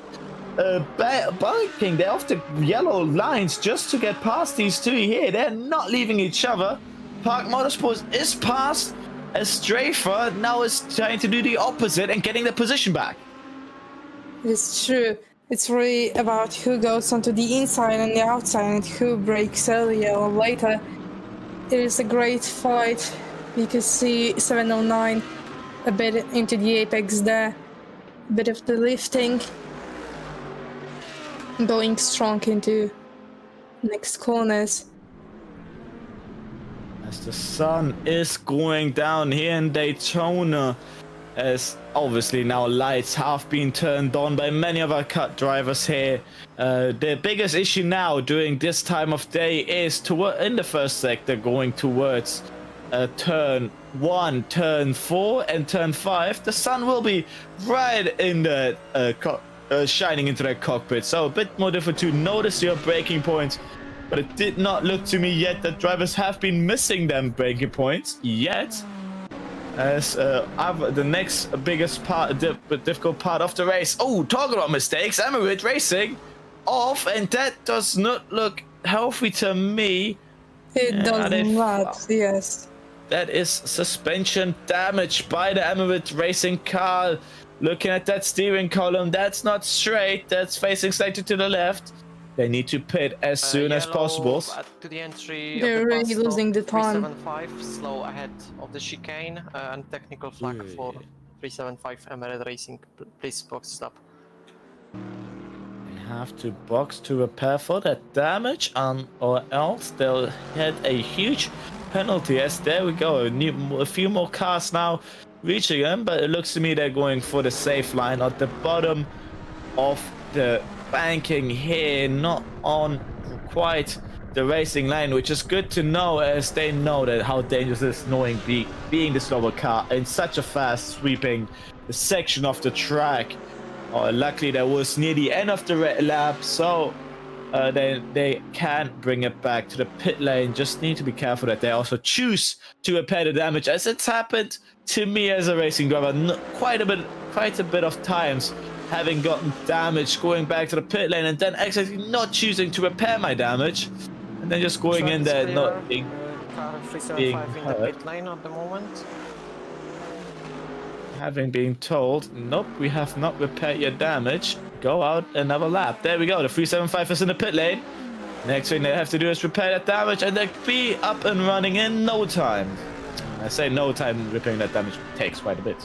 biking. They're off the yellow lines just to get past these two here. They're not leaving each other. Park Motorsports is past. As Strafer now is trying to do the opposite and getting the position back. It's true. It's really about who goes onto the inside and the outside and who breaks earlier or later. It is a great fight. You can see 709 a bit into the apex there. A bit of the lifting. Going strong into next corners. As the sun is going down here in Daytona, as obviously now lights have been turned on by many of our cut drivers here. The biggest issue now during this time of day is in the first sector going towards turn 1, turn 4 and turn 5. The sun will be right in the shining into that cockpit, so a bit more difficult to notice your braking points. But it did not look to me yet that drivers have been missing them braking points yet. As the next biggest part, difficult part of the race. Oh, talking about mistakes, Emirates Racing off, and that does not look healthy to me. It does not, yes. That is suspension damage by the Emirates Racing car. Looking at that steering column, that's not straight, that's facing slightly to the left. They need to pit as soon as possible. To the entry. They're really losing the time. 375, slow ahead of the chicane, and technical flag for 375 Emirate Racing. Please box stop. They have to box to repair for that damage, or else they'll get a huge penalty. As there we go, a few more cars now reaching them, but it looks to me they're going for the safe line at the bottom of the banking here, not on quite the racing line, which is good to know, as they know that how dangerous it is knowing being the slower car in such a fast sweeping section of the track. Luckily that was near the end of the lap, so they can bring it back to the pit lane. Just need to be careful that they also choose to repair the damage, as it's happened to me as a racing driver quite a bit of times, having gotten damage going back to the pit lane and then actually not choosing to repair my damage, and then just going in there not being car 375 being in the hurt. pit lane at the moment. Having been told, nope, we have not repaired your damage. Go out another lap. There we go. The 375 is in the pit lane. Next thing they have to do is repair that damage, and they'll be up and running in no time. I say no time. Repairing that damage takes quite a bit.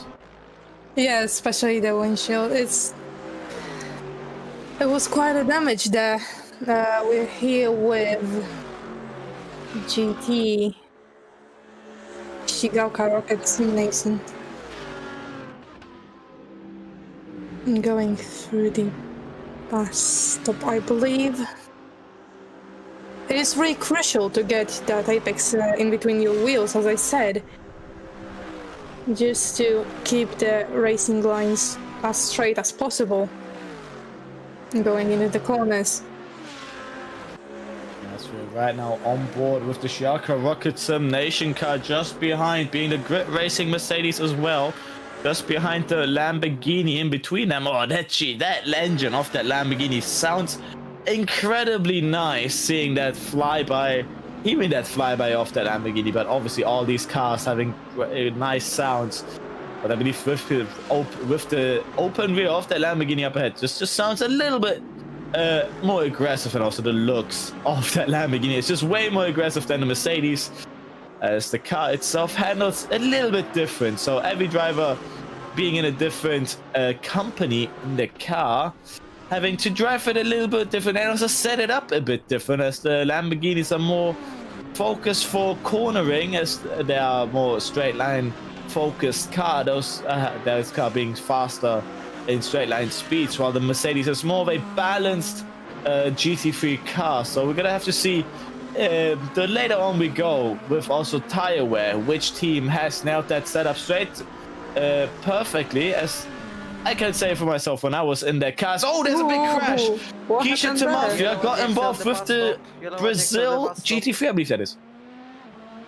Yeah, especially the windshield. It was quite a damage there. We're here with GT Shigaoka Rocket Simulation. Going through the bus stop, I believe. It is really crucial to get that apex in between your wheels, as I said, just to keep the racing lines as straight as possible going into the corners. Yes, we're right now on board with the Shigaoka Rocket Sim Nation car just behind, being the Grid Racing Mercedes as well. Just behind the Lamborghini in between them. Oh, that engine of that Lamborghini sounds incredibly nice, seeing that flyby, even that flyby of that Lamborghini, but obviously all these cars having nice sounds. But I believe with the open rear of that Lamborghini up ahead, just sounds a little bit more aggressive, and also the looks of that Lamborghini is just way more aggressive than the Mercedes, as the car itself handles a little bit different. So every driver being in a different company in the car, having to drive it a little bit different and also set it up a bit different, as the Lamborghinis are more focused for cornering, as they are more straight line focused car, those car being faster in straight line speeds, while the Mercedes is more of a balanced GT3 car. So we're gonna have to see the later on we go with also tire wear, which team has nailed that setup straight perfectly, as I can say for myself when I was in their cars. Oh, there's a big crash. Keisha Tamafia got involved with the Brazil GT3, I believe that is.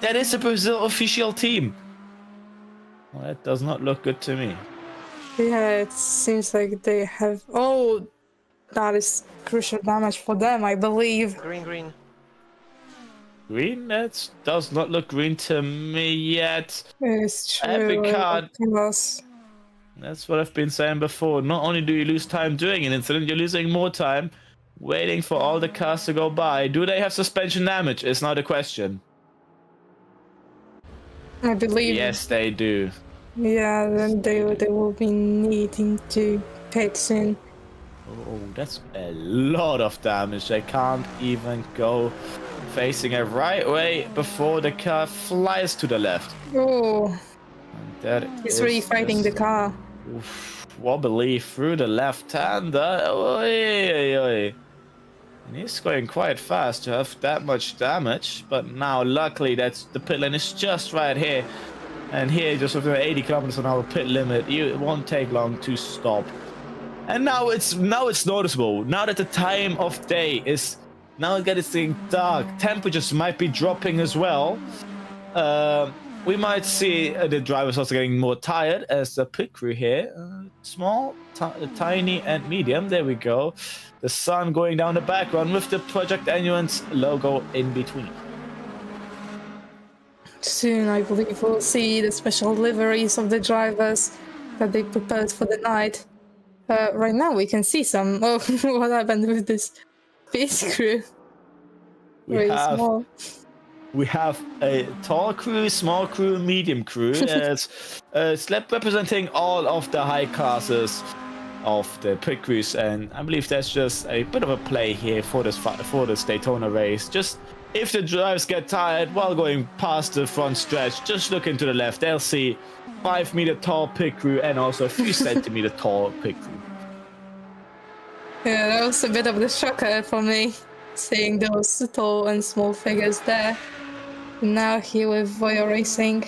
That is a Brazil official team. Well, that does not look good to me. Yeah, it seems like they have... Oh, that is crucial damage for them, I believe. Green. Green? That does not look green to me yet. It's true. Every card. Yes. That's what I've been saying before. Not only do you lose time doing an incident, you're losing more time waiting for all the cars to go by. Do they have suspension damage? Is not a question. I believe... Yes, they do. Yeah, then they will be needing to pit soon. Oh, that's a lot of damage. They can't even go facing a right way before the car flies to the left. Oh, he's really fighting the car. Wobbly through the left-hander. Oi. And he's going quite fast to have that much damage, but now luckily that's the pit lane is just right here. And here, just with 80 kilometers an hour pit limit, it won't take long to stop. And now it's noticeable. Now that the time of day is now getting dark, temperatures might be dropping as well. We might see the drivers also getting more tired, as the pit crew here, small, tiny, and medium. There we go. The sun going down the background with the Project Endurance logo in between. Soon, I believe we'll see the special liveries of the drivers that they prepared for the night. Right now, we can see some. Oh, what happened with this pit crew? We have a tall crew, small crew, medium crew. It's representing all of the high classes of the pit crews, and I believe that's just a bit of a play here for this Daytona race. Just if the drivers get tired while going past the front stretch, just look into the left. They'll see 5 meter tall pit crew and also a few centimeter tall pit crew. Yeah, that was a bit of the shocker for me, seeing those tall and small figures there. Now here with Voyo Racing,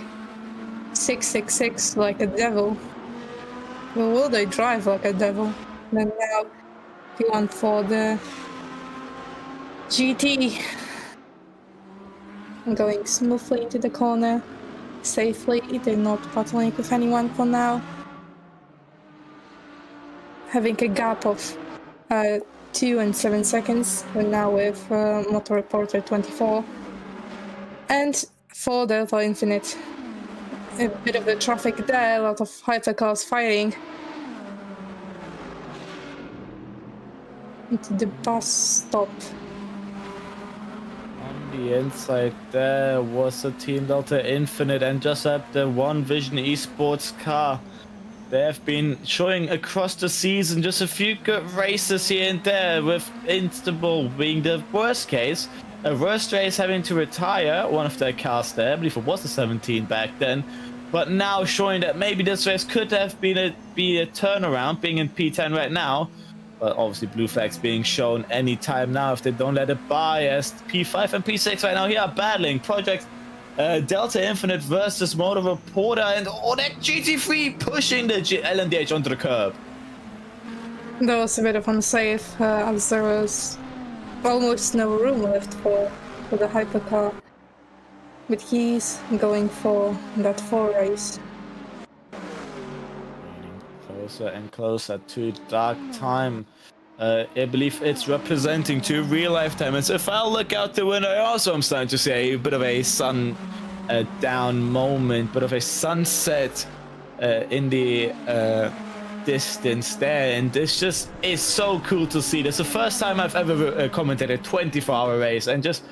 666 like a devil. Well, will they drive like a devil? Then now he went for the GT. Going smoothly into the corner, safely. They're not battling with anyone for now. Having a gap of 2 and 7 seconds. We're now with Motor Reporter 24. And for Delta Infinite, a bit of the traffic there, a lot of hypercars fighting. Into the bus stop. On the inside there was a Team Delta Infinite and just at the One Vision Esports car. They have been showing across the season just a few good races here and there, with Instable being the worst case. A worst race having to retire one of their cars there. I believe it was the 17 back then. But now showing that maybe this race could have been a turnaround, being in P10 right now. But obviously blue flags being shown anytime now if they don't let it by, as P5 and P6 right now here are battling. Project Delta Infinite versus Motor Reporter, and that GT3 pushing the LMDH onto the curb. That was a bit of unsafe, as there was almost no room left for the hypercar. But he's going for that 4 race. Closer and closer to dark time. I believe it's representing to real lifetime. And so if I look out the window, also I'm starting to see a bit of a sun down moment, bit of a sunset in the distance there. And this just is so cool to see. This is the first time I've ever commented a 24-hour race, and just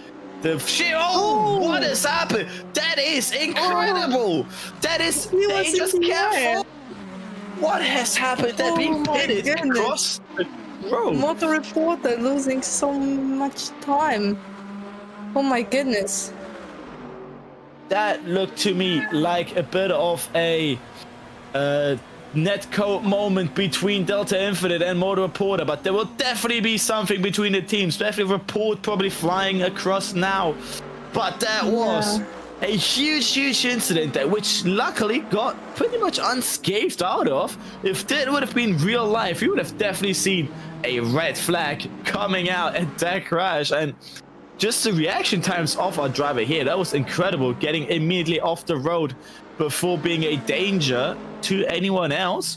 the sheer, what has happened? That is incredible. That is, they just can't. What has happened? They're being pitted across the road. Motor Reporter losing so much time. Oh my goodness. That looked to me like a bit of a netcode moment between Delta Infinite and Motor Reporter, but there will definitely be something between the teams, especially Report probably flying across now. But that was a huge incident there, which luckily got pretty much unscathed out of. If that would have been real life, you would have definitely seen a red flag coming out at that crash. And just the reaction times of our driver here, that was incredible, getting immediately off the road before being a danger to anyone else.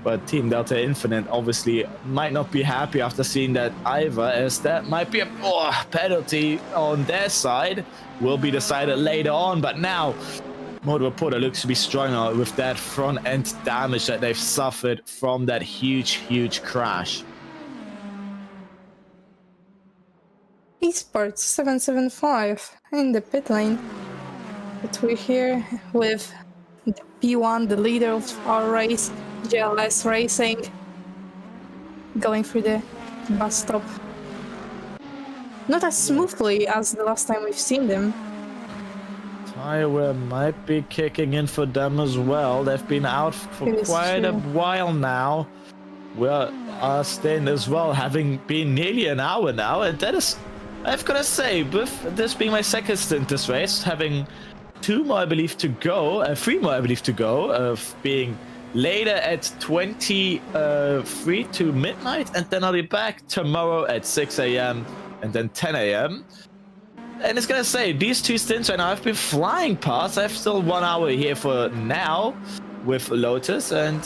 But Team Delta Infinite obviously might not be happy after seeing that either, as that might be a penalty on their side. Will be decided later on, but now Motor Reporter looks to be stronger with that front end damage that they've suffered from that huge crash. Esports 775 in the pit lane. But we're here with the P1, the leader of our race, GLS Racing, going through the bus stop. Not as smoothly as the last time we've seen them. Tire wear might be kicking in for them as well. They've been out for quite a while now. We're staying as well, having been nearly an hour now, and that is, I've got to say, with this being my second stint this race, having 2 more I believe to go, 3 more I believe to go, of being later at 23 to midnight, and then I'll be back tomorrow at 6 a.m. and then 10 a.m. And it's gonna say, these 2 stints right now I've been flying past. I have still 1 hour here for now with Lotus, and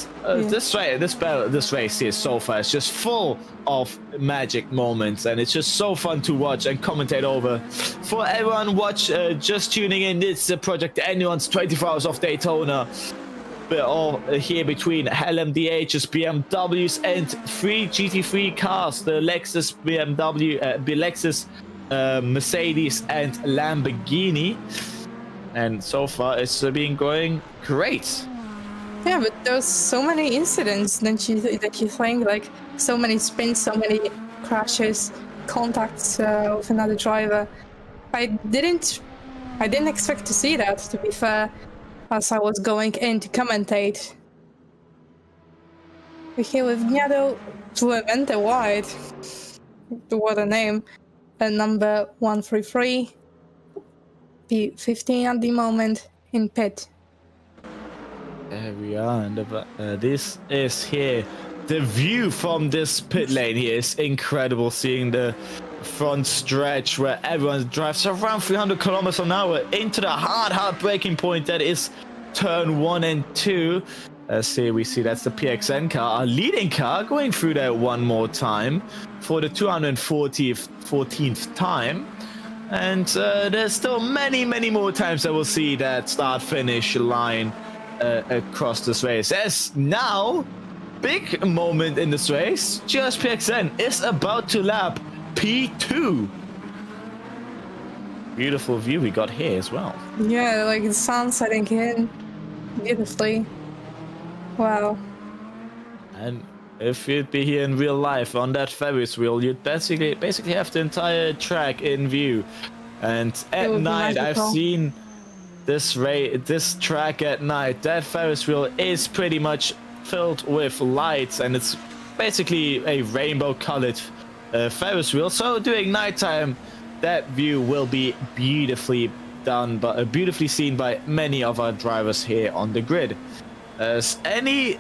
this race here so far is just full of magic moments, and it's just so fun to watch and commentate over. For everyone just tuning in, it's the Project Anyone's 24 Hours of Daytona. We're all here between LMDHs, BMWs, and 3 GT3 cars, the Lexus, BMW, Lexus, Mercedes, and Lamborghini. And so far, it's been going great. Yeah, but there's so many incidents that you think, like so many spins, so many crashes, contacts with another driver. I didn't expect to see that, to be fair, as I was going in to commentate. We're here with Gniado Fluente Wide. What a name. Number 133. P15 at the moment in pit. There we are, and this is here the view from this pit lane here is incredible. Seeing the front stretch where everyone drives around 300 kilometers an hour into the hard breaking point that is turn 1 and 2. Here we see that's the PXN car, our leading car, going through there one more time for the 214th time. And there's still many more times that we'll see that start-finish line across this race. As now, big moment in this race, Just PXN is about to lap P2. Beautiful view we got here as well. Yeah, like the sun setting in beautifully. Wow. And if you'd be here in real life on that Ferris wheel, you'd basically have the entire track in view. And at night, I've seen this track at night. That Ferris wheel is pretty much filled with lights, and it's basically a rainbow-colored Ferris wheel. So during nighttime, that view will be beautifully done, but beautifully seen by many of our drivers here on the grid. As any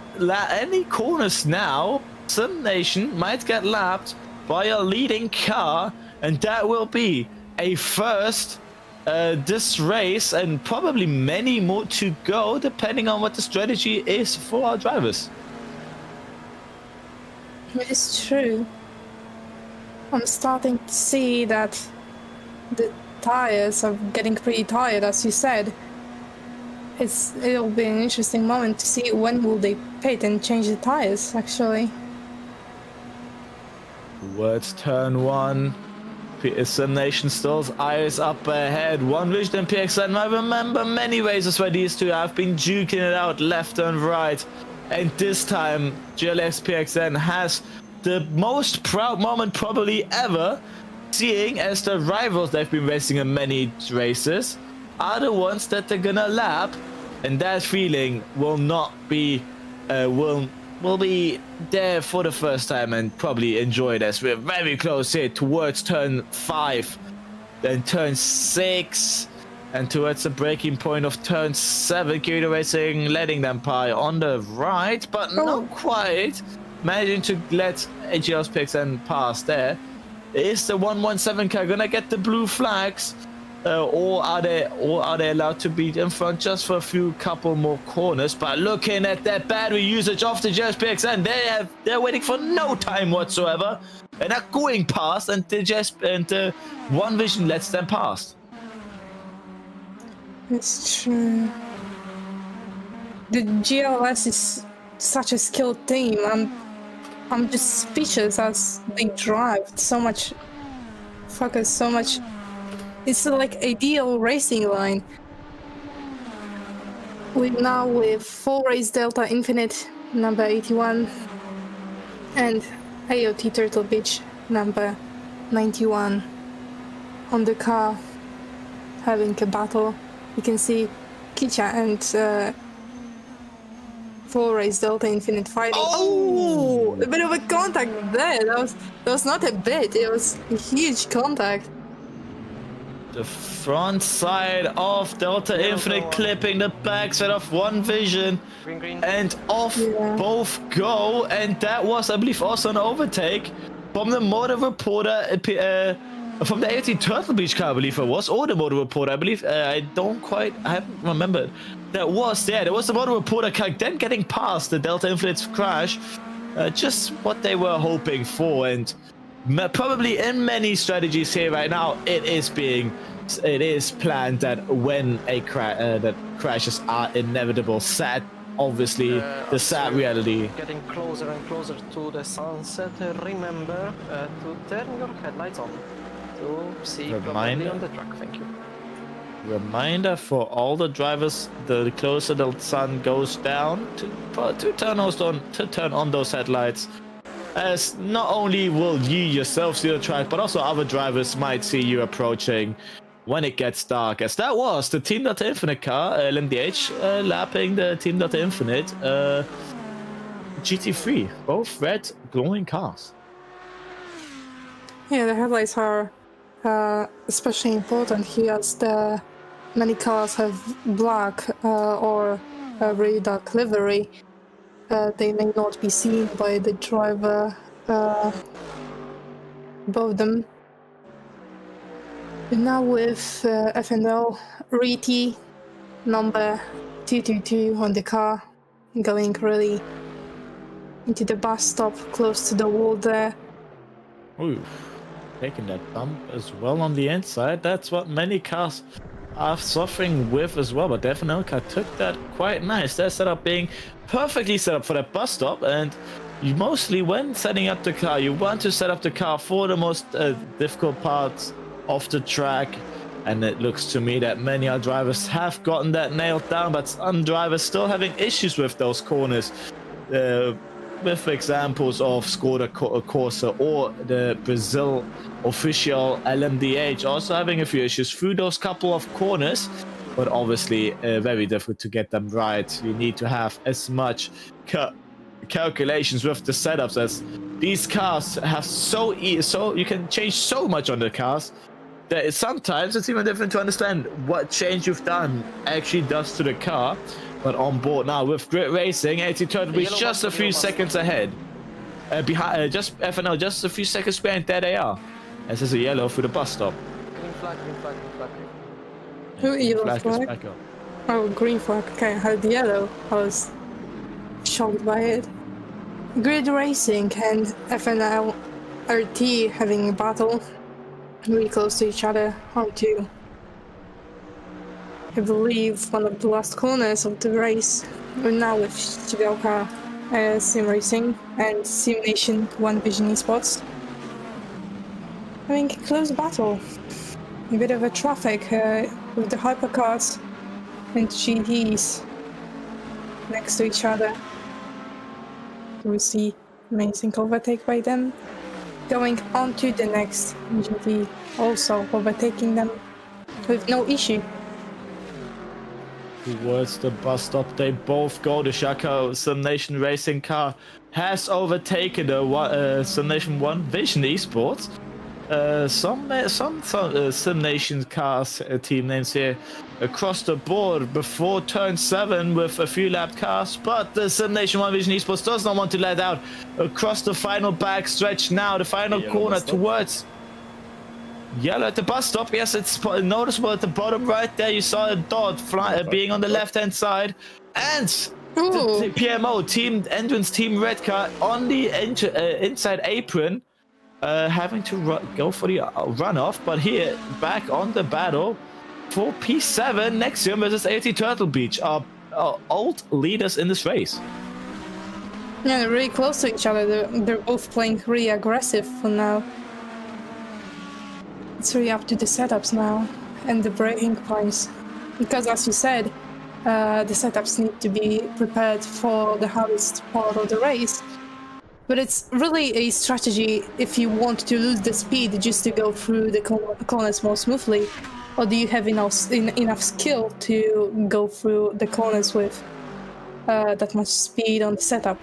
corners now, some nation might get lapped by a leading car, and that will be a first this race, and probably many more to go, depending on what the strategy is for our drivers. It's true. I'm starting to see that the tires are getting pretty tired, as you said. It'll be an interesting moment to see when will they pit and change the tires, actually. Towards turn 1. PXN Nation stalls, eyes up ahead. One Vision and PXN. I remember many races where these two have been duking it out left and right. And this time, GLX PXN has the most proud moment probably ever, seeing as the rivals they've been racing in many races are the ones that they're gonna lap, and that feeling will not be will be there for the first time and probably enjoy it, as we're very close here towards turn 5, then turn 6, and towards the breaking point of turn 7. Kirito Racing letting them pie on the right, but not quite managing to let AGL's PXN pass there. Is the 117 car gonna get the blue flags, or are they allowed to be in front just for a couple more corners? But looking at that battery usage of the Just PXN, they're waiting for no time whatsoever, and are going past, and the One Vision lets them pass. It's true. The GLS is such a skilled team. I'm just speechless as they drive so much focus, so much. It's like ideal racing line. Now with Full Race Delta Infinite number 81 and AOT Turtle Beach number 91 on the car having a battle. You can see Kicha and Full Race Delta Infinite fighting. Oh, a bit of a contact there. That was not a bit. It was a huge contact. The front side of Delta Infinite clipping the backside of One Vision, and off both go. And that was, I believe, also an overtake from the Motor Reporter, from the AOT Turtle Beach car, I believe it was, or the Motor Reporter, I believe. I haven't remembered. There was the Motor Reporter car then getting past the Delta Infinite crash. Just what they were hoping for, and probably in many strategies here right now, it is planned that when that crashes are inevitable. Sad, obviously, the sad reality. Getting closer and closer to the sunset. Remember to turn your headlights on to see properly on the track. Thank you. Reminder for all the drivers: the closer the sun goes down, to turn on those headlights. As not only will you yourself see the track, but also other drivers might see you approaching when it gets dark. As that was the Team Delta Infinite car, LMDH, lapping the Team Delta Infinite GT3. Both red glowing cars. Yeah, the headlights are especially important here, as many cars have black or a really dark livery. they may not be seen by the driver above them. And now with FNL Riti number 222 on the car, going really into the bus stop close to the wall there. Ooh, taking that bump as well on the inside. That's what many cars are suffering with as well, but the FNL car took that quite nice. Their setup being perfectly set up for that bus stop, and you mostly, when setting up the car, you want to set up the car for the most difficult parts of the track, and it looks to me that many other drivers have gotten that nailed down, but some drivers still having issues with those corners. With examples of Skoda Corsa or the Brazil official LMDH also having a few issues through those couple of corners, but obviously very difficult to get them right. You need to have as much calculations with the setups, as these cars have so you can change so much on the cars that sometimes it's even different to understand what change you've done actually does to the car. But on board now with Grid Racing, AT Turtle Beach just a few seconds ahead. Behind, just FNL just a few seconds behind. There they are. As there's a yellow through the bus stop. Green flag, green flag, green flag. Who yellow Flag is flag? back up. Oh, green flag. Okay, I heard yellow. I was shocked by it. Grid Racing and FNL RT having a battle really close to each other. onto, I believe, one of the last corners of the race. We're now with Shigeoka Sim Racing and Sim Nation One Vision Esports. Having a close battle. A bit of a traffic with the hypercars and GTs next to each other. We see amazing overtake by them. Going on to the next GT, also overtaking them with no issue. Towards the bus stop they both go. The Shako Sim Nation Racing car has overtaken the Sim Nation One Vision Esports. Some Sim Nation cars, team names here, across the board before turn 7 with a few lap cars, but the Sim Nation One Vision Esports does not want to let out across the final back stretch now, the final corner towards yellow at the bus stop. Yes, it's noticeable at the bottom right there. You saw a dot being on the left hand side, and the PMO team entrance team red car on the inside apron. Having to go for the runoff, but here back on the battle for P7 Nexium versus AT Turtle Beach, are old leaders in this race. Yeah, they're really close to each other. They're both playing really aggressive for now. It's really up to the setups now and the braking points, because as you said, the setups need to be prepared for the hardest part of the race. But it's really a strategy if you want to lose the speed just to go through the corners more smoothly, or do you have enough skill to go through the corners with that much speed on the setup?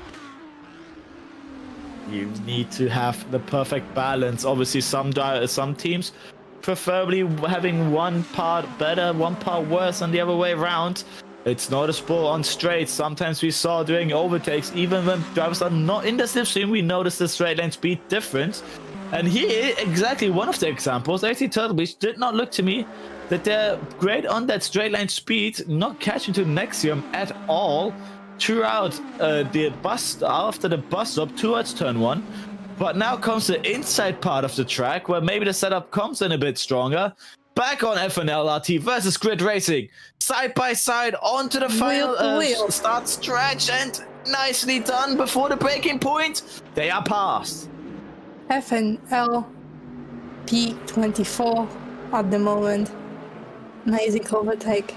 You need to have the perfect balance. Obviously, some teams preferably having one part better, one part worse, and the other way around. It's noticeable on straights. Sometimes we saw during overtakes, even when drivers are not in the slipstream, we notice the straight line speed difference. And here, exactly one of the examples, AT Turtle Beach did not look to me that they're great on that straight line speed, not catching to Nexium at all throughout the bus, after the bus stop towards turn 1. But now comes the inside part of the track where maybe the setup comes in a bit stronger. Back on FNL RT versus Grid Racing, side by side onto the final start stretch, and nicely done before the breaking point. They are passed. FNL P24 at the moment. Amazing overtake.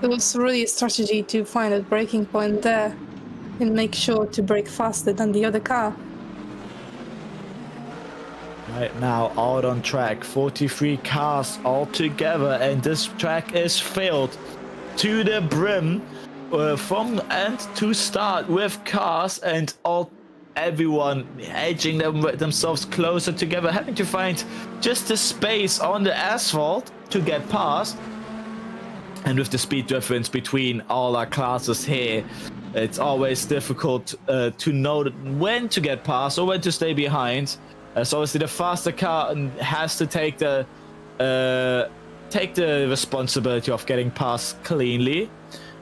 It was really a strategy to find a breaking point there and make sure to brake faster than the other car. Right now, out on track, 43 cars all together, and this track is filled to the brim from end to start with cars, and everyone edging themselves closer together, having to find just the space on the asphalt to get past. And with the speed difference between all our classes here, it's always difficult to know when to get past or when to stay behind. So obviously the faster car has to take the responsibility of getting past cleanly.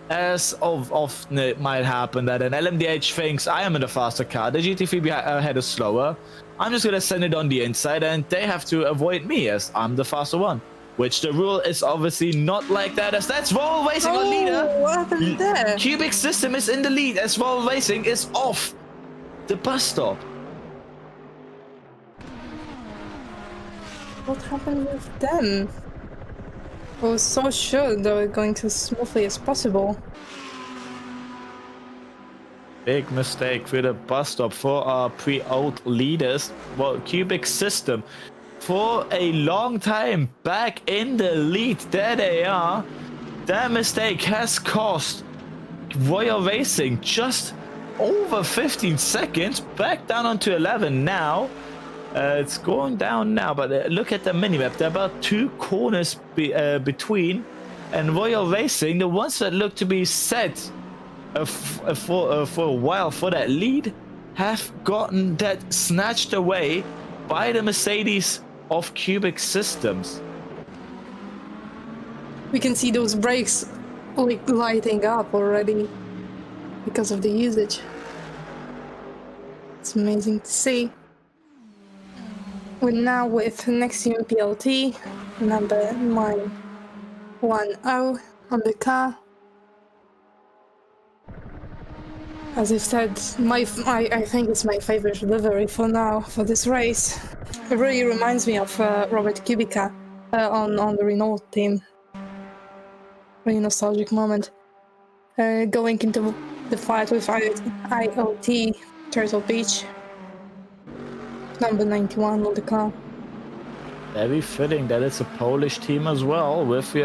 As often it might happen that an LMDH thinks I am in the faster car, the GT3 ahead is slower. I'm just gonna send it on the inside and they have to avoid me as I'm the faster one. Which the rule is obviously not like that, as that's Volvo Racing on leader. What happened there? Cubic System is in the lead as Volvo Racing is off the bus stop. What happened with them? I was so sure they were going as smoothly as possible. Big mistake for the bus stop for our pre-owned leaders. Well, Cubic System for a long time back in the lead. There they are. That mistake has cost Royal Racing just over 15 seconds. Back down onto 11 now. It's going down now, but look at the minimap. There are about 2 corners between. And Royal Racing, the ones that look to be set for a while for that lead, have gotten that snatched away by the Mercedes of Cubic Systems. We can see those brakes like lighting up already because of the usage. It's amazing to see. We're now with Nexium PLT, number 910 on the car. As I've said, I think it's my favorite livery for now, for this race. It really reminds me of Robert Kubica on the Renault team. Really nostalgic moment. Going into the fight with IoT, Turtle Beach. Number 91 on the car. Very fitting that it's a Polish team as well, with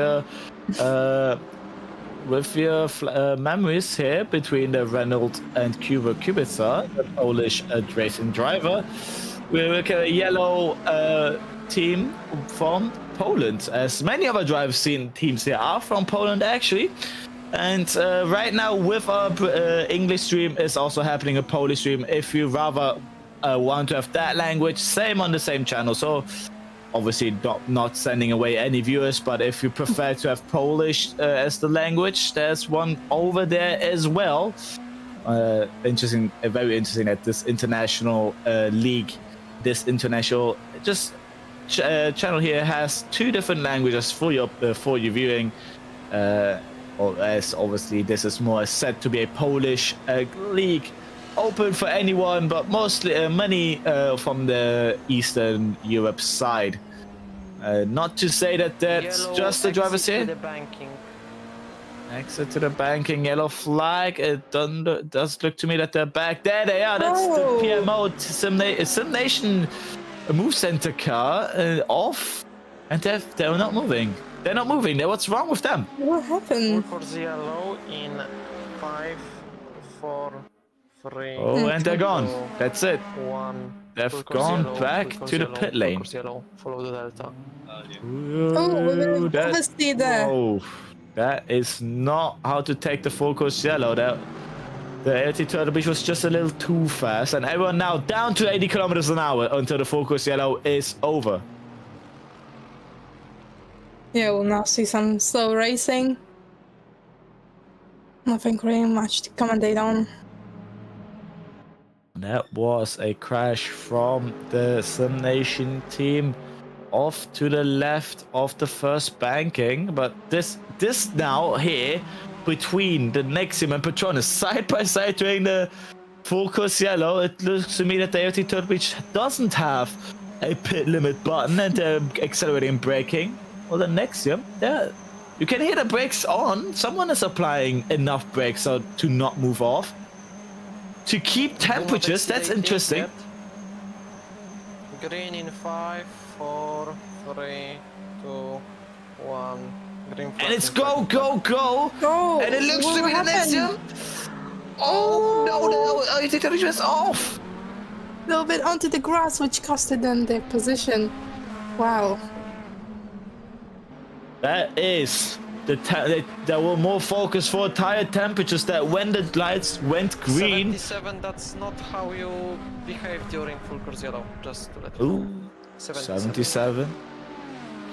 your memories here between the Renault and Kubica, the Polish racing driver. We look at a yellow team from Poland, as many of our drive scene teams here are from Poland actually. And right now with our English stream is also happening a Polish stream. If you rather want to have that language, same on the same channel. So obviously not sending away any viewers, but if you prefer to have Polish as the language, there's one over there as well. Interesting, very interesting that this international league, this international channel here has 2 different languages for your viewing. As obviously this is more set to be a Polish league, open for anyone, but mostly many from the Eastern Europe side. Not to say that that's Yellow just the drivers here. exit to the banking. Exit to the banking, yellow flag. It does look to me that they're back. There they are. That's the PMO Simulation Move Center car off, and they're not moving. They're not moving. What's wrong with them? What happened? For the yellow in 5, 4, 3. Oh, and they're gone. two, That's it. 1. They've gone back to the pit lane. Yellow, follow the delta. Oh, that- obviously there. Oh, that is not how to take the full course yellow. The AT Turtle Beach was just a little too fast, and everyone now down to 80 kilometers an hour until the full course yellow is over. Yeah, we'll now see some slow racing. Nothing really much to commentate on. That was a crash from the Sim Nation team off to the left of the first banking, but this now here between the Nexium and Patronus side by side during the full course yellow, it looks to me that the AT Turtle Beach doesn't have a pit limit button and they're accelerating and braking. Well, the Nexium, you can hear the brakes on. Someone is applying enough brakes so to not move off. To keep temperatures, that's interesting. Green in 5, 4, 3, 2, 1. Green flag And it's in go, 5. go, go! Oh, And it looks to what be the happened? Nexium! Oh, no, I think it was off! A little bit onto the grass, which costed them their position. Wow. That is there were more focus for tire temperatures, that when the lights went green. 77, that's not how you behave during full course yellow, just to let you know. Ooh, 77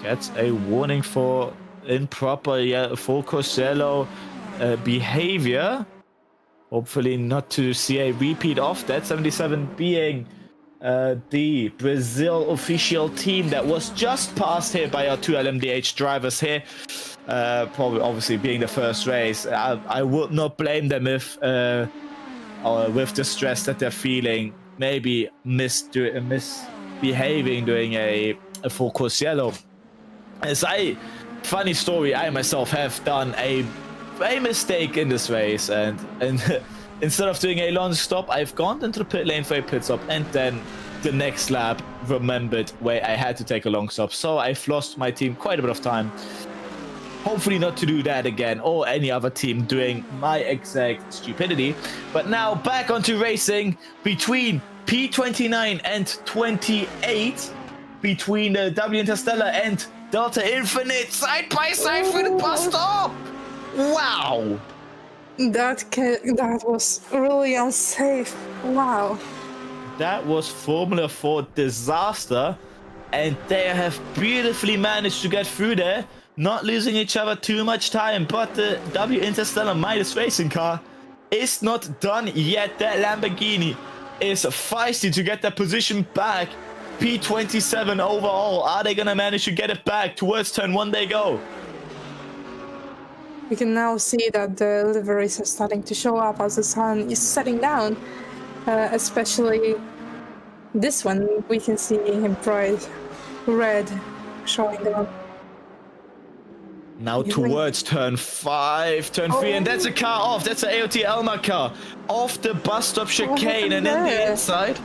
gets a warning for improper full course yellow behavior. Hopefully not to see a repeat of that. 77 being the Brazil official team that was just passed here by our two LMDH drivers here. Probably, obviously, being the first race, I would not blame them if, with the stress that they're feeling, maybe misbehaving during a full course yellow. Funny story, I myself have done a mistake in this race, and instead of doing a long stop, I've gone into the pit lane for a pit stop, and then the next lap remembered where I had to take a long stop. So I've lost my team quite a bit of time. Hopefully not to do that again, or any other team doing my exact stupidity. But now back onto racing between P29 and 28, between W Interstellar and Delta Infinite, side by side through the bus stop. Wow. That was really unsafe. Wow. That was Formula 4 disaster, and they have beautifully managed to get through there, not losing each other too much time. But the W Interstellar Midas racing car is not done yet. That Lamborghini is feisty to get that position back. P27 overall. Are they gonna manage to get it back? Towards turn 1 they go. We can now see that the liveries are starting to show up as the sun is setting down. Especially this one, we can see in bright red showing up. Now towards turn 5, turn 3, and that's a car off. That's an AOT Elma car off the bus stop chicane, and in the inside.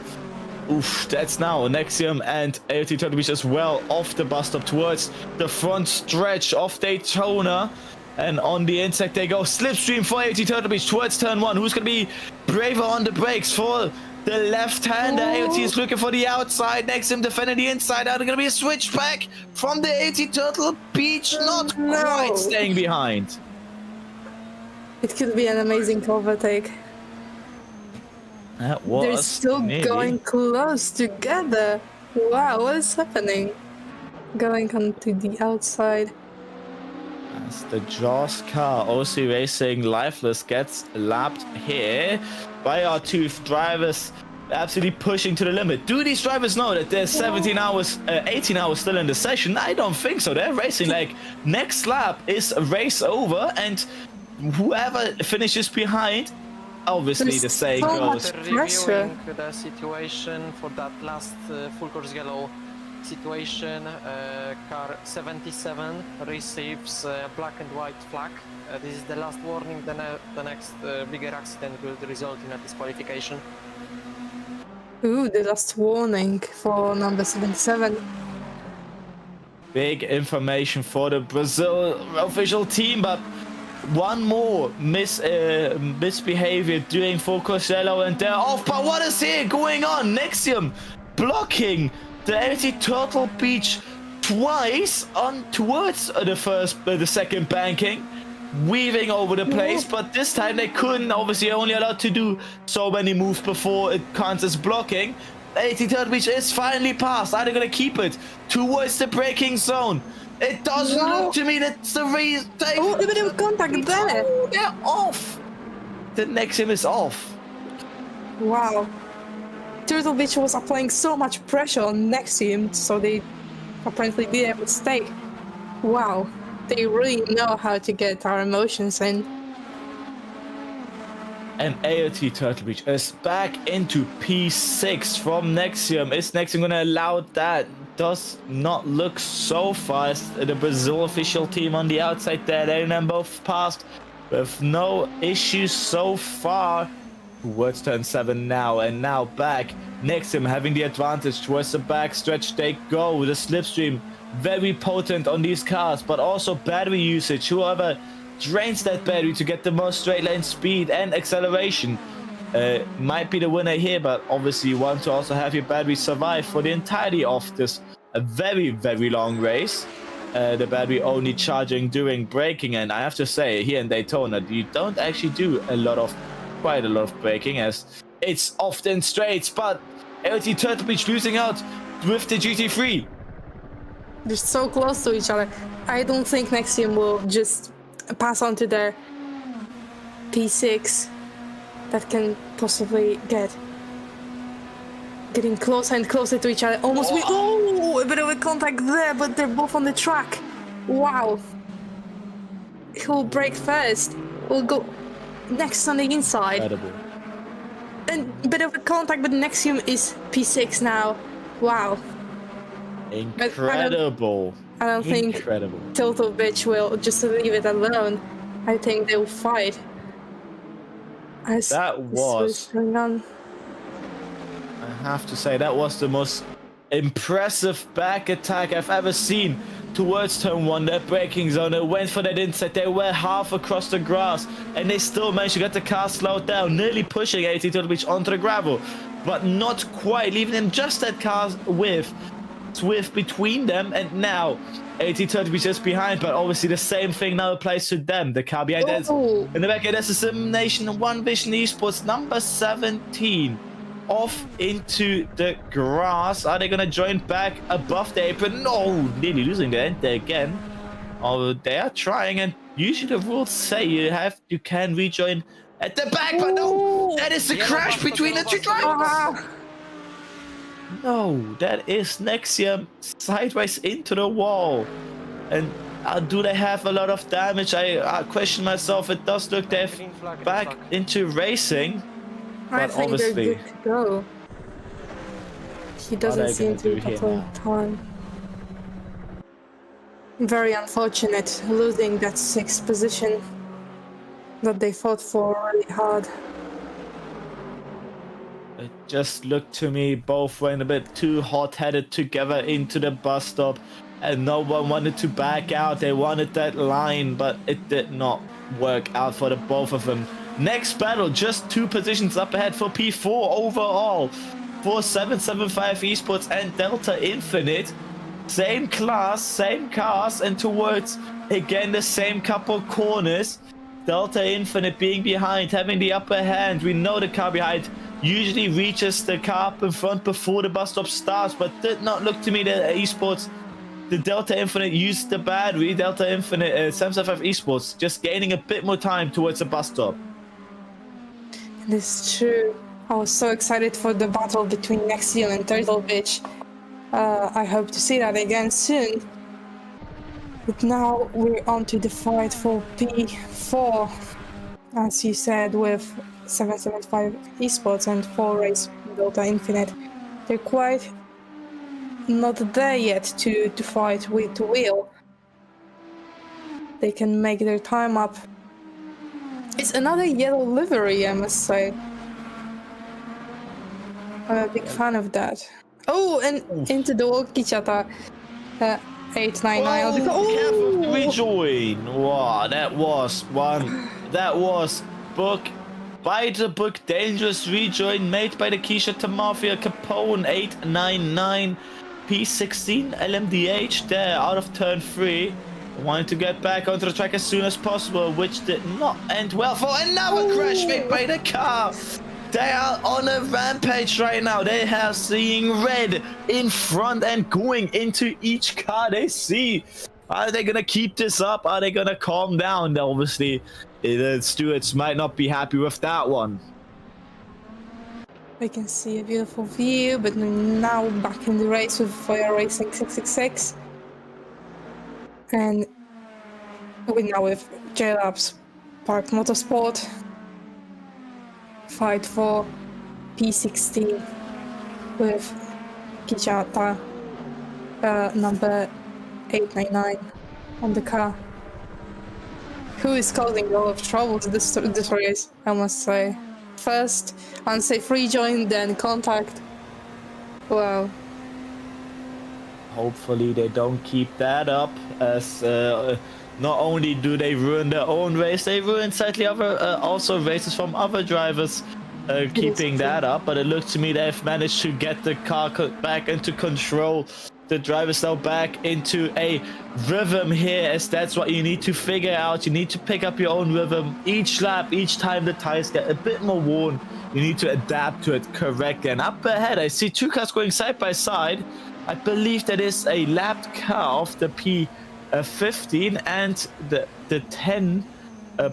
Oof, that's now Nexium and AOT Turtle Beach as well off the bus stop towards the front stretch of Daytona. And on the inside they go. Slipstream for AOT Turtle Beach towards turn 1. Who's going to be braver on the brakes for the left-hander? AOT is looking for the outside. Nexium defending the inside. Are there going to be a switchback from the AOT Turtle Beach? Not quite staying behind. It could be an amazing overtake. That was They're still going close together. Wow, what is happening? Going onto the outside. As the Jaws car, OC Racing Lifeless, gets lapped here by our two drivers, absolutely pushing to the limit. Do these drivers know that there's 18 hours still in the session? I don't think so. They're racing like next lap is race over, and whoever finishes behind, obviously There's the saying so goes. much Reviewing the situation for that last full course yellow situation, car 77 receives black and white flag. This is the last warning. The next bigger accident will result in a disqualification. Ooh, the last warning for number 77. Big information for the Brazil official team, but one more misbehavior during full course yellow, and they're off. But what is here going on? Nexium blocking the AOT Turtle Beach twice on towards the second banking, weaving over the place, but this time they couldn't. Obviously only allowed to do so many moves before it counts as blocking. AOT Turtle Beach is finally passed. Are they gonna keep it towards the braking zone? It doesn't look to me that's the reason. Oh, a bit of contact there. They're off. The Nexium is off. Wow. Turtle Beach was applying so much pressure on Nexium, so they apparently be able to stay. Wow. They really know how to get our emotions in. And AOT Turtle Beach is back into P6 from Nexium. Is Nexium going to allow that? Does not look so fast. The Brazil official team on the outside there, they then both passed with no issues so far. Towards turn 7 now, and now back. Nexium having the advantage towards the back stretch they go. The slipstream very potent on these cars, but also battery usage. Whoever drains that battery to get the most straight line speed and acceleration might be the winner here, but obviously you want to also have your battery survive for the entirety of this very, very long race. the battery only charging during braking. And I have to say, here in Daytona, you don't actually do quite a lot of braking, as it's often straights. But LT Turtle Beach losing out with the GT3. They're so close to each other. I don't think Nexium will just pass on to their P6 that can possibly getting closer and closer to each other. Almost a bit of a contact there, but they're both on the track. Wow. Who'll break first? We'll go next on the inside. Incredible. And a bit of a contact, but Nexium is P6 now. Wow. Incredible. I don't think Turtle Bitch will just leave it alone. I think they'll fight. That was going on. I have to say, that was the most impressive back attack I've ever seen towards turn 1. That braking zone, they went for that inside, they were half across the grass, and they still managed to get the car slowed down, nearly pushing AT Turtle Beach onto the gravel, but not quite, leaving them just that car's width between them. And now AT Turtle Beach is behind, but obviously the same thing now applies to them. The car behind us in the back, that's a Simulation One Vision Esports number 17 off into the grass. Are they gonna join back above the apron? No, nearly losing the end there again. Oh, they are trying, and usually the rules say you can rejoin at the back, but no, that is the crash between the two drivers. No, that is Nexium sideways into the wall. And do they have a lot of damage? I question myself. It does look they're back into racing. I But think obviously, they're good to go. He doesn't seem to be taking time. Very unfortunate, losing that 6th position that they fought for really hard. it just looked to me both went a bit too hot-headed together into the bus stop, and no one wanted to back out. They wanted that line, but it did not work out for the both of them. Next battle, just 2 positions up ahead for P4 overall. For 775 Esports and Delta Infinite. Same class, same cars, and towards, again, the same couple corners. Delta Infinite being behind, having the upper hand. We know the car behind usually reaches the car up in front before the bus stop starts, but did not look to me that Esports, the Delta Infinite used the battery. Delta Infinite, 775 Esports, just gaining a bit more time towards the bus stop. This is true. I was so excited for the battle between Nexium and Turtle Beach. I hope to see that again soon. But now we're on to the fight for P4. As you said, with 775 Esports and 4 race Delta Infinite. They're quite not there yet to fight wheel to wheel. They can make their time up. It's another yellow livery, I must say. I'm a big fan of that. Oh, and into the Kichata 899. Oh, rejoin. Wow, that was by the book dangerous rejoin made by the Kishata Mafia Capone 899 P16 LMDH there out of turn 3. Wanted to get back onto the track as soon as possible, which did not end well for another crash made by the car. They are on a rampage right now. They are seeing red in front and going into each car they see. Are they gonna keep this up? Are they gonna calm down? Obviously, the stewards might not be happy with that one. We can see a beautiful view, but now back in the race with Fire Racing 666. And we now with JLabs Park Motorsport. Fight for P16 with Kichata number 899 on the car. Who is causing a lot of trouble to this race, I must say. First, unsafe rejoin, then contact. Wow. Hopefully they don't keep that up, as not only do they ruin their own race, they ruin sadly other also races from other drivers keeping that up. But it looks to me they've managed to get the car back into control the drivers now back into a rhythm here, as that's what you need to figure out. You need to pick up your own rhythm each lap, each time the tires get a bit more worn. You need to adapt to it correctly. And up ahead, I see two cars going side by side. I believe that is a lapped car of the P15 and the 10,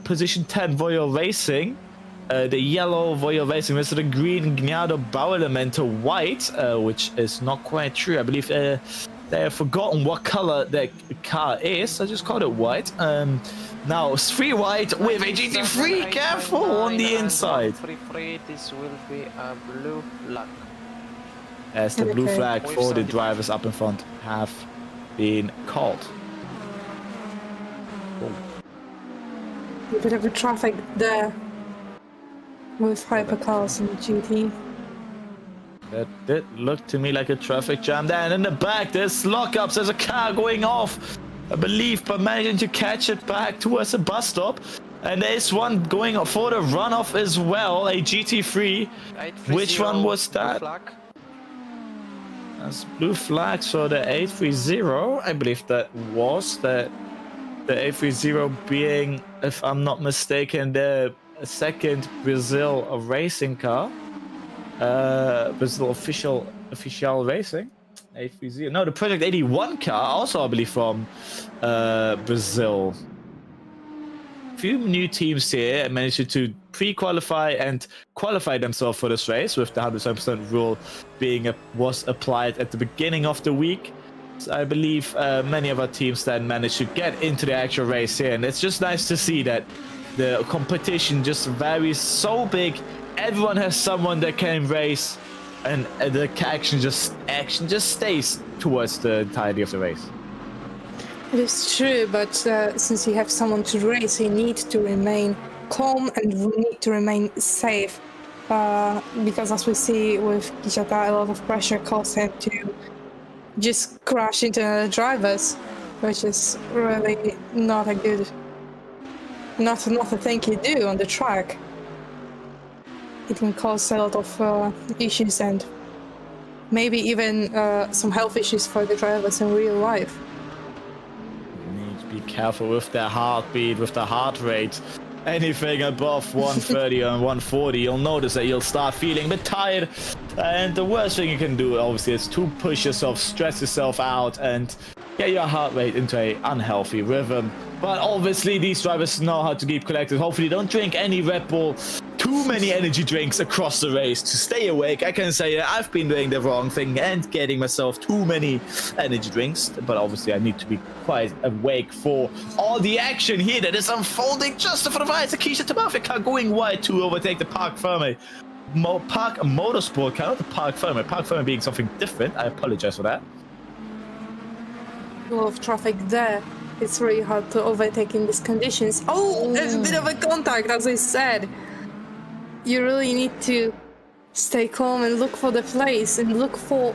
position 10 Royal Racing. The yellow Royal Racing with the green Gnado Bauelemento white, which is not quite true. I believe they have forgotten what color the car is. I just called it white. Now, 3 white with a GT3, careful on the inside. This will be a blue flag. As the blue Okay. flag for the drivers up in front have been called. A bit of a traffic there with hypercars and GT. That did look to me like a traffic jam there. And in the back, there's lockups. There's a car going off, I believe, but managing to catch it back towards the bus stop. And there's one going for the runoff as well, a GT3. Which one was that? That's blue flag, so the 830. I believe that was the 830 being, if I'm not mistaken, the second Brazil racing car. Brazil official racing. 830. No, the Project 81 car, also I believe from Brazil. Few new teams here managed to pre-qualify and qualify themselves for this race, with the 100% rule being was applied at the beginning of the week. So I believe many of our teams then managed to get into the actual race here, and it's just nice to see that the competition just varies so big. Everyone has someone that can race, and the action just stays towards the entirety of the race. It is true, but since you have someone to race, you need to remain calm and you need to remain safe. Because as we see with Kijata, a lot of pressure caused him to just crash into the drivers, which is really not a good, not a thing you do on the track. It can cause a lot of issues and maybe even some health issues for the drivers in real life. Need to be careful with their heartbeat, with the heart rate. Anything above 130 and 140, you'll notice that you'll start feeling a bit tired. And the worst thing you can do, obviously, is to push yourself, stress yourself out, and get your heart rate into an unhealthy rhythm. But obviously, these drivers know how to keep collected. Hopefully, don't drink any Red Bull, too many energy drinks across the race to stay awake. I can say that I've been doing the wrong thing and getting myself too many energy drinks. But obviously, I need to be quite awake for all the action here that is unfolding just in front of us. Akisha Tamafika going wide to overtake the Park Ferme. Park Motorsport car, not the Park Ferme. Park Ferme being something different. I apologize for that. A lot of traffic there. It's really hard to overtake in these conditions. Oh, there's a bit of a contact, as I said. You really need to stay calm and look for the place and look for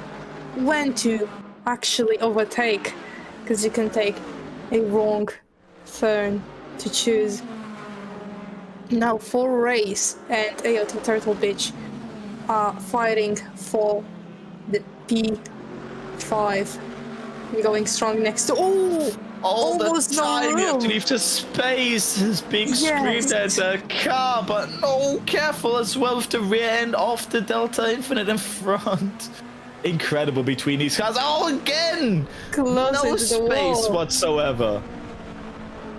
when to actually overtake, because you can take a wrong turn to choose. Now, for Race and AOT Turtle Beach are fighting for the P5. We're going strong next to. Oh! All the Almost no time you have to room. leave the space. It's being screamed Yes. at a car, but no, careful as well with the rear end of the Delta Infinite in front. Incredible between these cars. Oh, again! Close No into the space wall. whatsoever.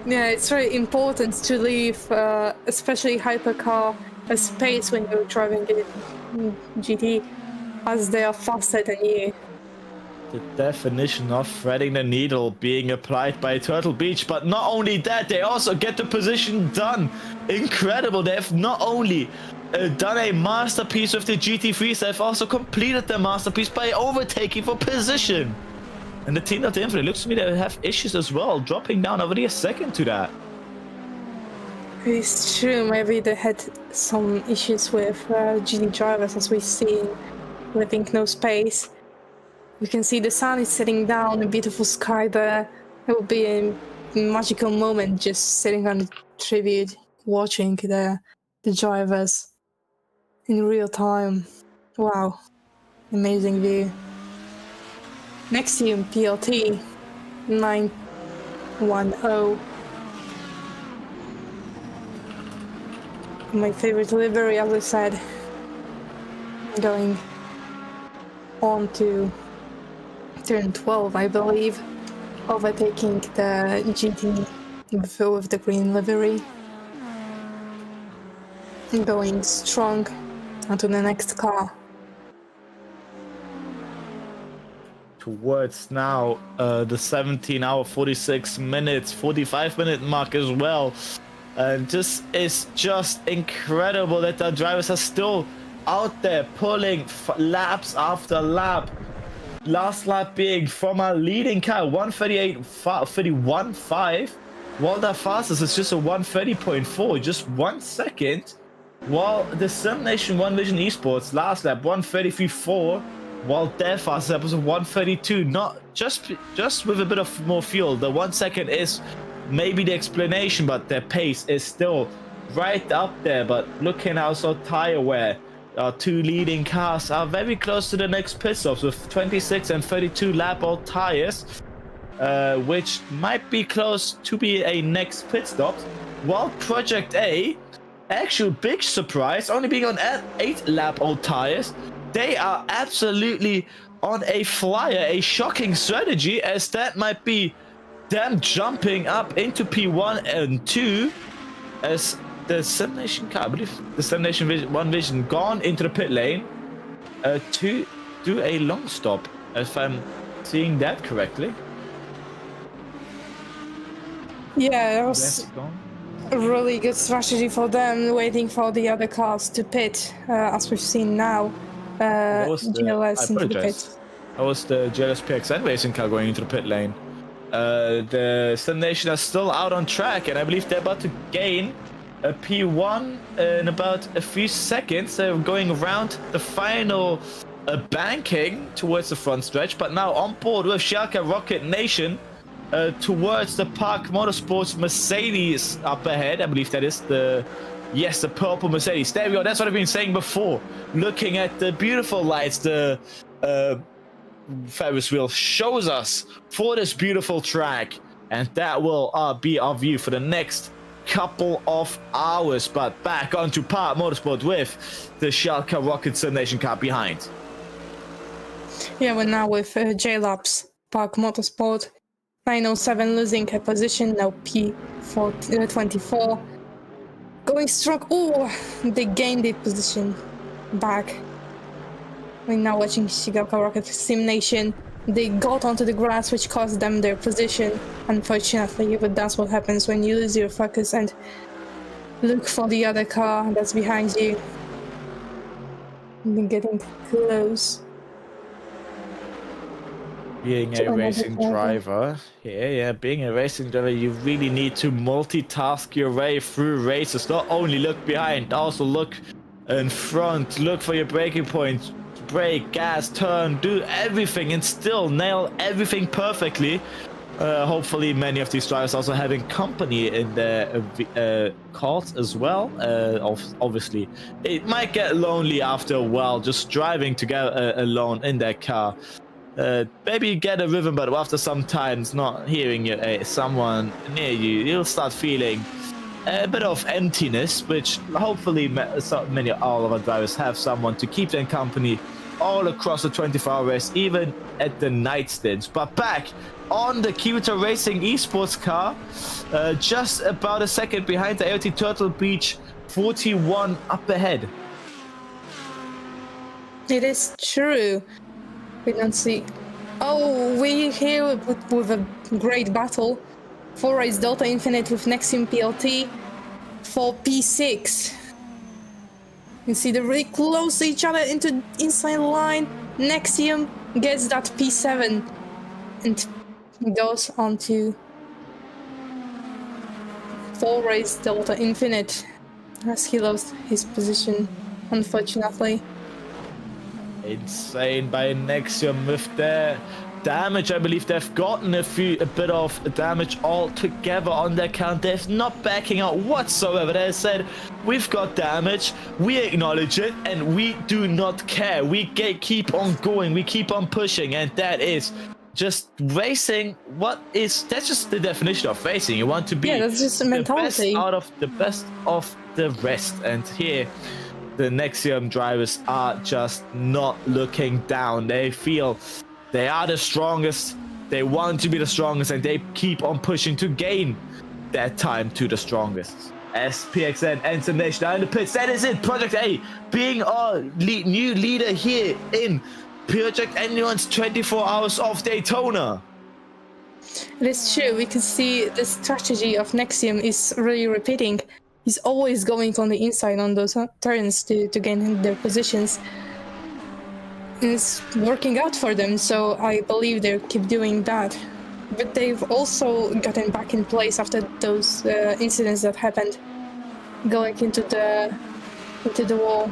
Yeah, it's very important to leave, especially hypercar, a space when you're driving in GT, as they are faster than you. The definition of threading the needle being applied by Turtle Beach, but not only that, they also get the position done. Incredible. They've not only done a masterpiece with the GT3s, they've also completed their masterpiece by overtaking for position. And the team of the Infinite looks to me they have issues as well, dropping down already a second to that. It's true, maybe they had some issues with GT drivers, as we see, leaving no space. You can see the sun is setting down, a beautiful sky there. It will be a magical moment just sitting on the tribute, watching the drivers in real time. Wow, amazing view. Nexium PLT 910. My favorite livery, as I said. Going on to turn 12, I believe. Overtaking the GT with the green livery. Going strong onto the next car. Towards now the 17 hour 46 minutes 45-minute mark as well, and this is just incredible that the drivers are still out there pulling laps after lap. Last lap being from our leading car 1:38.31.5, while the fastest is just a 1:30.4, just 1 second, while the Simnation One Vision Esports last lap 1:33.4, while their fastest lap was a 1:32, not just with a bit of more fuel. The 1 second is maybe the explanation, but their pace is still right up there. But looking also tire wear, our two leading cars are very close to the next pit stops with 26 and 32 lap old tires, which might be close to be a next pit stop. While Project A, actual big surprise, only being on 8 lap old tires. They are absolutely on a flyer, a shocking strategy, as that might be them jumping up into P1 and 2 as the Simnation car, I believe the Simnation One Vision gone into the pit lane to do a long stop, if I'm seeing that correctly. Yeah, it was a really good strategy for them, waiting for the other cars to pit, as we've seen now. GLS into the pit. That was the GLS PXN racing car going into the pit lane. The Simnation are still out on track, and I believe they're about to gain a P1 in about a few seconds. They're going around the final banking towards the front stretch, but now on board with Schalke Rocket Nation towards the Park Motorsports Mercedes up ahead. I believe that is the purple Mercedes. There we go. That's what I've been saying before. Looking at the beautiful lights the Ferris wheel shows us for this beautiful track, and that will be our view for the next couple of hours. But back onto Park Motorsport with the Schalke Rocket Simulation car behind. Yeah, we're now with J-Labs Park Motorsport 907 losing a position, now P24 going strong. Oh, they gained the position back. We're now watching Schalke Rocket Simulation. They got onto the grass, which cost them their position, unfortunately, but that's what happens when you lose your focus and look for the other car that's behind you. They're getting close. Being a racing driver, being a racing driver, you really need to multitask your way through races. Not only look behind, also look in front, look for your braking points, brake, gas, turn, do everything and still nail everything perfectly. Hopefully many of these drivers also having company in their cars as well. Obviously, it might get lonely after a while just driving together alone in their car. Maybe you get a rhythm, but after some time not hearing someone near you, you'll start feeling a bit of emptiness, which hopefully all of our drivers have someone to keep them company all across the 24-hour race, even at the night stints. But back on the Kyoto Racing Esports car, just about a second behind the AOT Turtle Beach 41 up ahead. It is true. We don't see. Oh, we're here with a great battle. 4 race Delta Infinite with Nexium PLT for P6. You see they're really close to each other into inside line. Nexium gets that P7 and goes on to 4 race Delta Infinite as he lost his position, unfortunately. Insane by Nexium with their damage. I believe they've gotten a bit of damage altogether on their count. They're not backing out whatsoever. They said, we've got damage, we acknowledge it, and we do not care. We keep on going, we keep on pushing, and that is just racing. That's just the definition of racing. You want to be Yeah, that's just a the best mentality. out of the best of the rest. And here, the Nexium drivers are just not looking down. They feel they are the strongest. They want to be the strongest, and they keep on pushing to gain that time to the strongest. As PXN ends the nation down in the pits. That is it. Project A being our new leader here in Project Endurance 24 Hours of Daytona. It is true. We can see the strategy of Nexium is really repeating. He's always going on the inside on those turns to gain their positions. It's working out for them, so I believe they'll keep doing that. But they've also gotten back in place after those incidents that happened, going into the wall.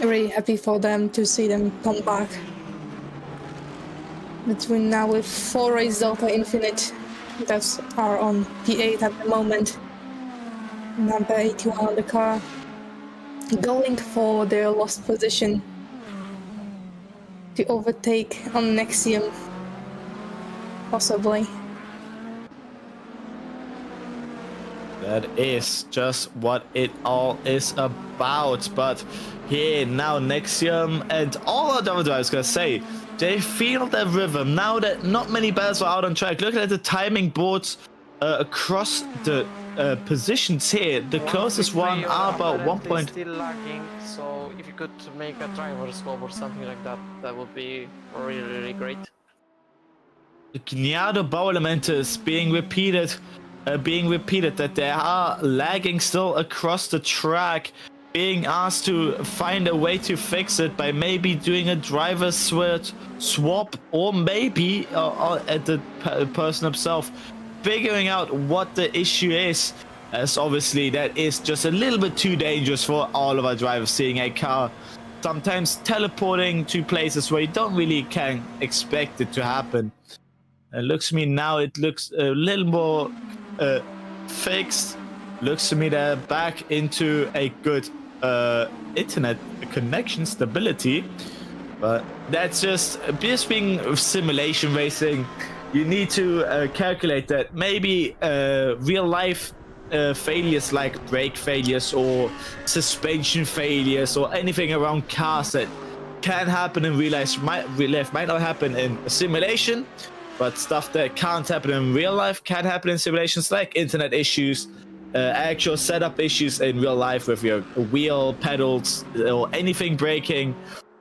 Really happy for them to see them come back. But we're now with 4 Race Delta Infinite that are on P8 at the moment. Number 81 on the car, going for their lost position to overtake on Nexium, possibly. That is just what it all is about. But here now Nexium and all our other drivers gonna say they feel the rhythm now that not many battles are out on track. Look at the timing boards across the positions here. The closest one are about 1 point. Still lagging, so if you could make a driver swap or something like that, that would be really great. The bow element is being repeated that they are lagging still across the track, being asked to find a way to fix it by maybe doing a driver swap, or maybe at the person himself figuring out what the issue is, as obviously that is just a little bit too dangerous for all of our drivers, seeing a car sometimes teleporting to places where you don't really can expect it to happen. It looks to me now, it looks a little more fixed. Looks to me they're back into a good internet connection stability, but that's just being simulation racing. You need to calculate that maybe real life failures like brake failures or suspension failures or anything around cars that can happen in real life might not happen in a simulation, but stuff that can't happen in real life can happen in simulations, like internet issues, actual setup issues in real life with your wheel, pedals, or anything breaking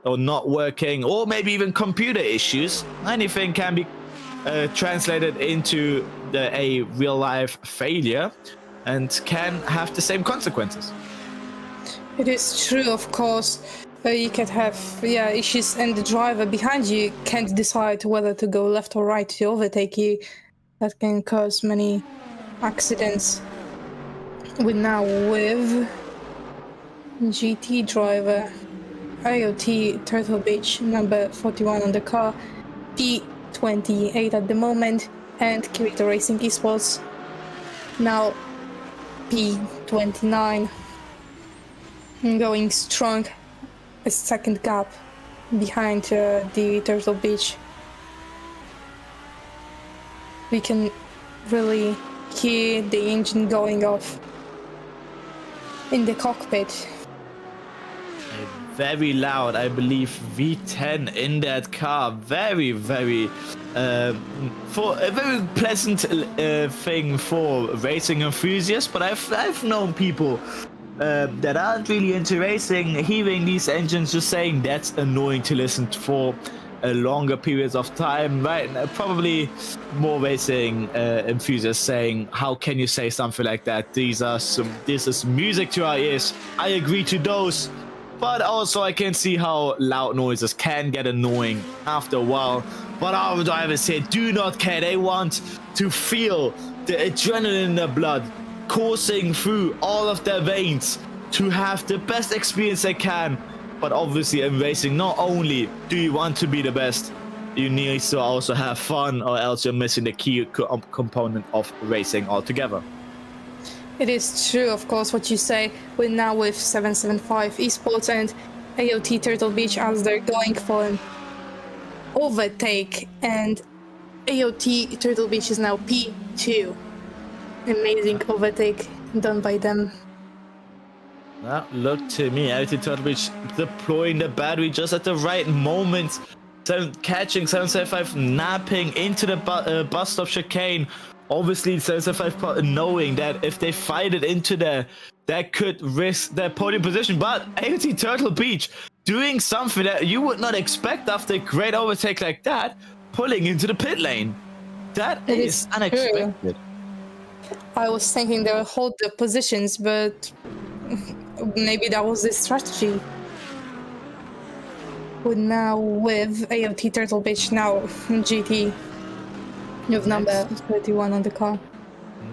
or not working, or maybe even computer issues. Anything can be translated into a real life failure and can have the same consequences. It is true, of course. You can have issues, and the driver behind you can't decide whether to go left or right to overtake you. That can cause many accidents. We're now with GT driver IoT Turtle Beach, number 41 on the car, P28 at the moment, and Kirito Racing Esports now P29, going strong. A second gap behind the Turtle Beach. We can really hear the engine going off in the cockpit. Very loud, I believe V10 in that car. Very for a very pleasant thing for racing enthusiasts, but I've known people that aren't really into racing, hearing these engines, just saying that's annoying to listen to for a longer periods of time, right? Probably more racing enthusiasts saying, how can you say something like that? This is music to our ears. I agree to those, but also I can see how loud noises can get annoying after a while. But our drivers here do not care. They want to feel the adrenaline in their blood coursing through all of their veins to have the best experience they can. But obviously in racing, not only do you want to be the best, you need to also have fun, or else you're missing the key component of racing altogether. It is true, of course, what you say. We're now with 775 Esports and AOT Turtle Beach as they're going for an overtake, and AOT Turtle Beach is now P2. Amazing overtake done by them. Well, look to me, AOT Turtle Beach deploying the battery just at the right moment. Catching 775 napping into the bus stop chicane. Obviously, 775 knowing that if they fight it into there, that could risk their podium position. But AOT Turtle Beach doing something that you would not expect after a great overtake like that, pulling into the pit lane. That is unexpected. True. I was thinking they would hold the positions, but maybe that was the strategy. But now with AOT Turtle Beach now GT, you have number 31 on the car.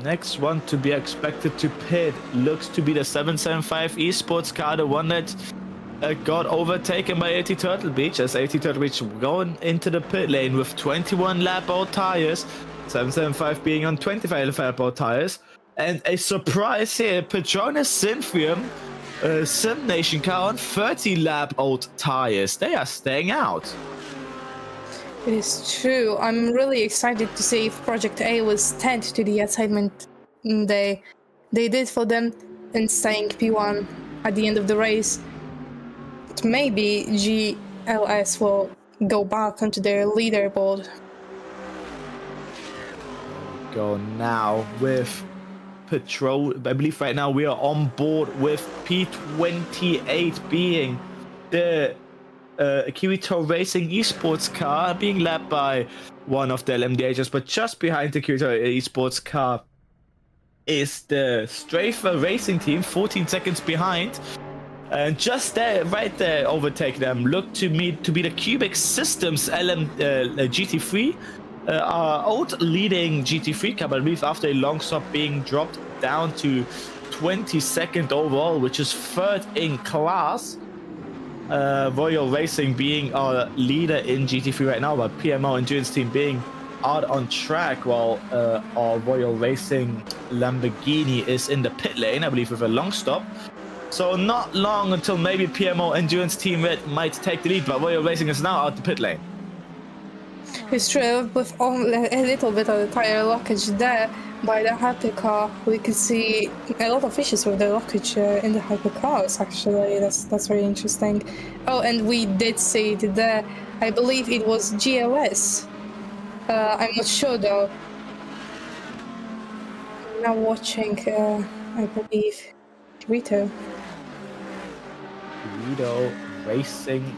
Next one to be expected to pit looks to be the 775 esports car, the one that got overtaken by AOT Turtle Beach, as AOT Turtle Beach going into the pit lane with 21 lap old tires, 775 being on 25 lap old tires, and a surprise here, Petronas Synthium Sim Nation car on 30 lap old tires. They are staying out. It is true. I'm really excited to see if Project A will stand to the assignment they did for them and staying P1 at the end of the race. But maybe GLS will go back onto their leaderboard. Go now with Patrol. I believe right now we are on board with P28 being the Kirito Racing esports car, being led by one of the LMDHs, but just behind the Kirito esports car is the Strafer Racing team, 14 seconds behind. And just there, right there, overtake them. Look to me to be the Cubic Systems GT3, our old leading GT3 car, I believe, after a long stop being dropped down to 22nd overall, which is third in class. Royal Racing being our leader in GT3 right now, but PMO Endurance team being out on track, while our Royal Racing Lamborghini is in the pit lane, I believe, with a long stop. So not long until maybe PMO Endurance team might take the lead, but Royal Racing is now out the pit lane. It's true, with only a little bit of the tire lockage there by the hypercar, we could see a lot of issues with the lockage in the hypercars, actually. That's very interesting. Oh, and we did see it there. I believe it was GLS. I'm not sure though. Now watching, I believe, Kirito. Kirito Racing.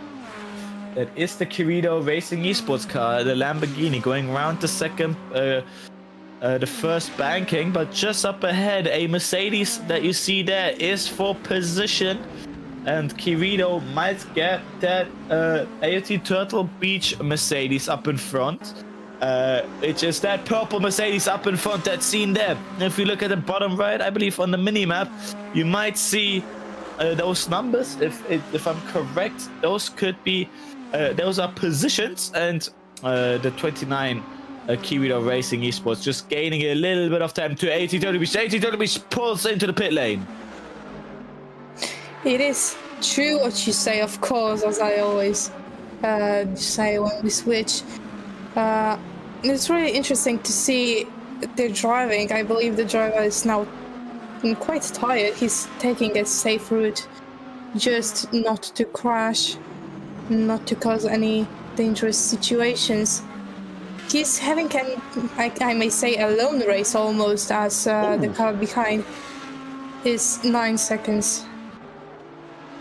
That is the Kirito Racing esports car, the Lamborghini, going around the second, the first banking, but just up ahead, a Mercedes that you see there is for position, and Kirito might get that AOT Turtle Beach Mercedes up in front. It's just that purple Mercedes up in front that's seen there. If you look at the bottom right, I believe on the mini-map, you might see those numbers. If I'm correct, those could be those are positions, and the 29 Kirito Racing esports just gaining a little bit of time to AOT Turtle Beach. AOT Turtle Beach pulls into the pit lane. It is true what you say, of course, as I always say when we switch. It's really interesting to see their driving. I believe the driver is now quite tired. He's taking a safe route just not to crash, not to cause any dangerous situations. He's having I may say, a lone race almost, as the car behind is 9 seconds.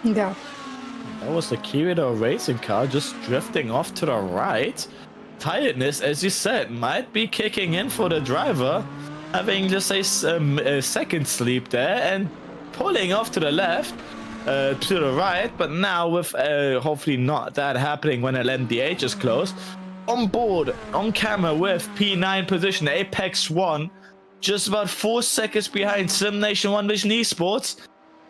Yeah. That was the Kirito Racing car just drifting off to the right. Tiredness, as you said, might be kicking in for the driver, having just a second sleep there and pulling off to the left, to the right, but now with hopefully not that happening when LMDH is closed. On board, on camera with P9 position, Apex 1, just about 4 seconds behind Sim Nation 1 Vision Esports.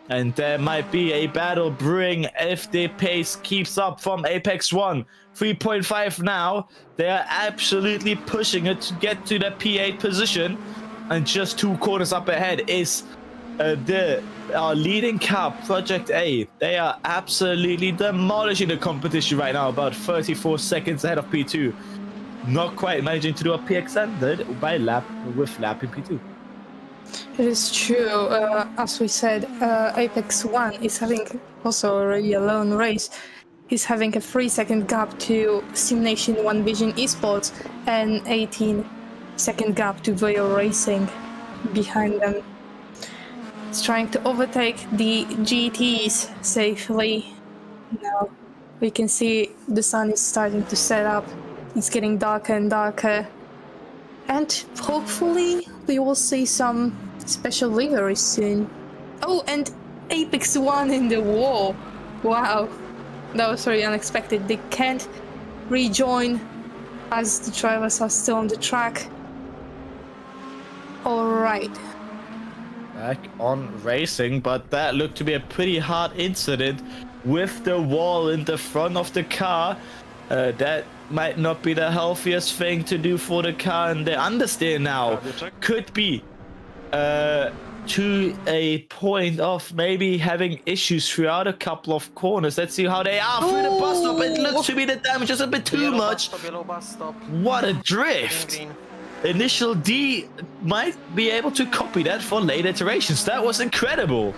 And there might be a battle brewing if the pace keeps up from Apex 1. 3.5 now. They are absolutely pushing it to get to the P8 position. And just 2 corners up ahead is the leading car, Project A, they are absolutely demolishing the competition right now, about 34 seconds ahead of P2. Not quite managing to do a PX100 by lap with lap in P2. It is true. As we said, Apex 1 is having also already a lone race. He's having a 3-second gap to Simnation One Vision Esports and 18-second gap to Voyo Racing behind them. He's trying to overtake the GTs safely. Now we can see the sun is starting to set up. It's getting darker and darker. And hopefully we will see some special liveries soon. Oh, and Apex 1 in the wall. Wow. That was very unexpected. They can't rejoin as the drivers are still on the track. Alright. Back on racing, but that looked to be a pretty hard incident with the wall in the front of the car. That might not be the healthiest thing to do for the car, and the understeer now could be to a point of maybe having issues throughout a couple of corners. Let's see how they are through the bus stop. It looks to be the damage is a bit too much. What a drift! Initial D might be able to copy that for late iterations. That was incredible.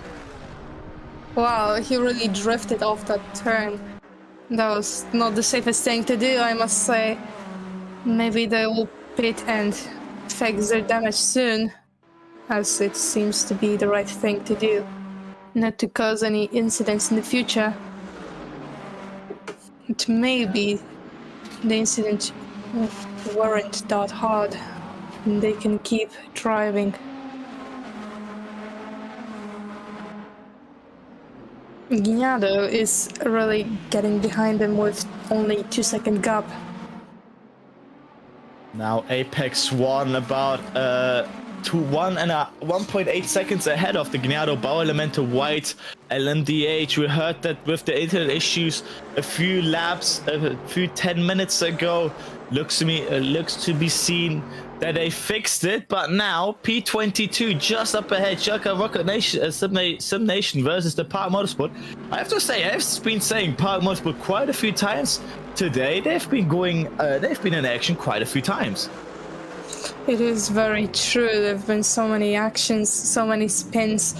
Wow, he really drifted off that turn. That was not the safest thing to do, I must say. Maybe they will pit and fix their damage soon, as it seems to be the right thing to do, not to cause any incidents in the future. It may be the incident weren't that hard, and they can keep driving. Guignado is really getting behind them with only 2-second gap. Now Apex 1 about 1.8 seconds ahead of the Guignado Bauer Elemento White LMDH. We heard that with the internet issues a few laps, a few 10 minutes ago. Looks to be seen that they fixed it, but now P22 just up ahead. Shaka Rocket Nation, Sim Nation versus the Park Motorsport. I have to say, I've been saying Park Motorsport quite a few times today. They've been in action quite a few times. It is very true. There have been so many actions, so many spins.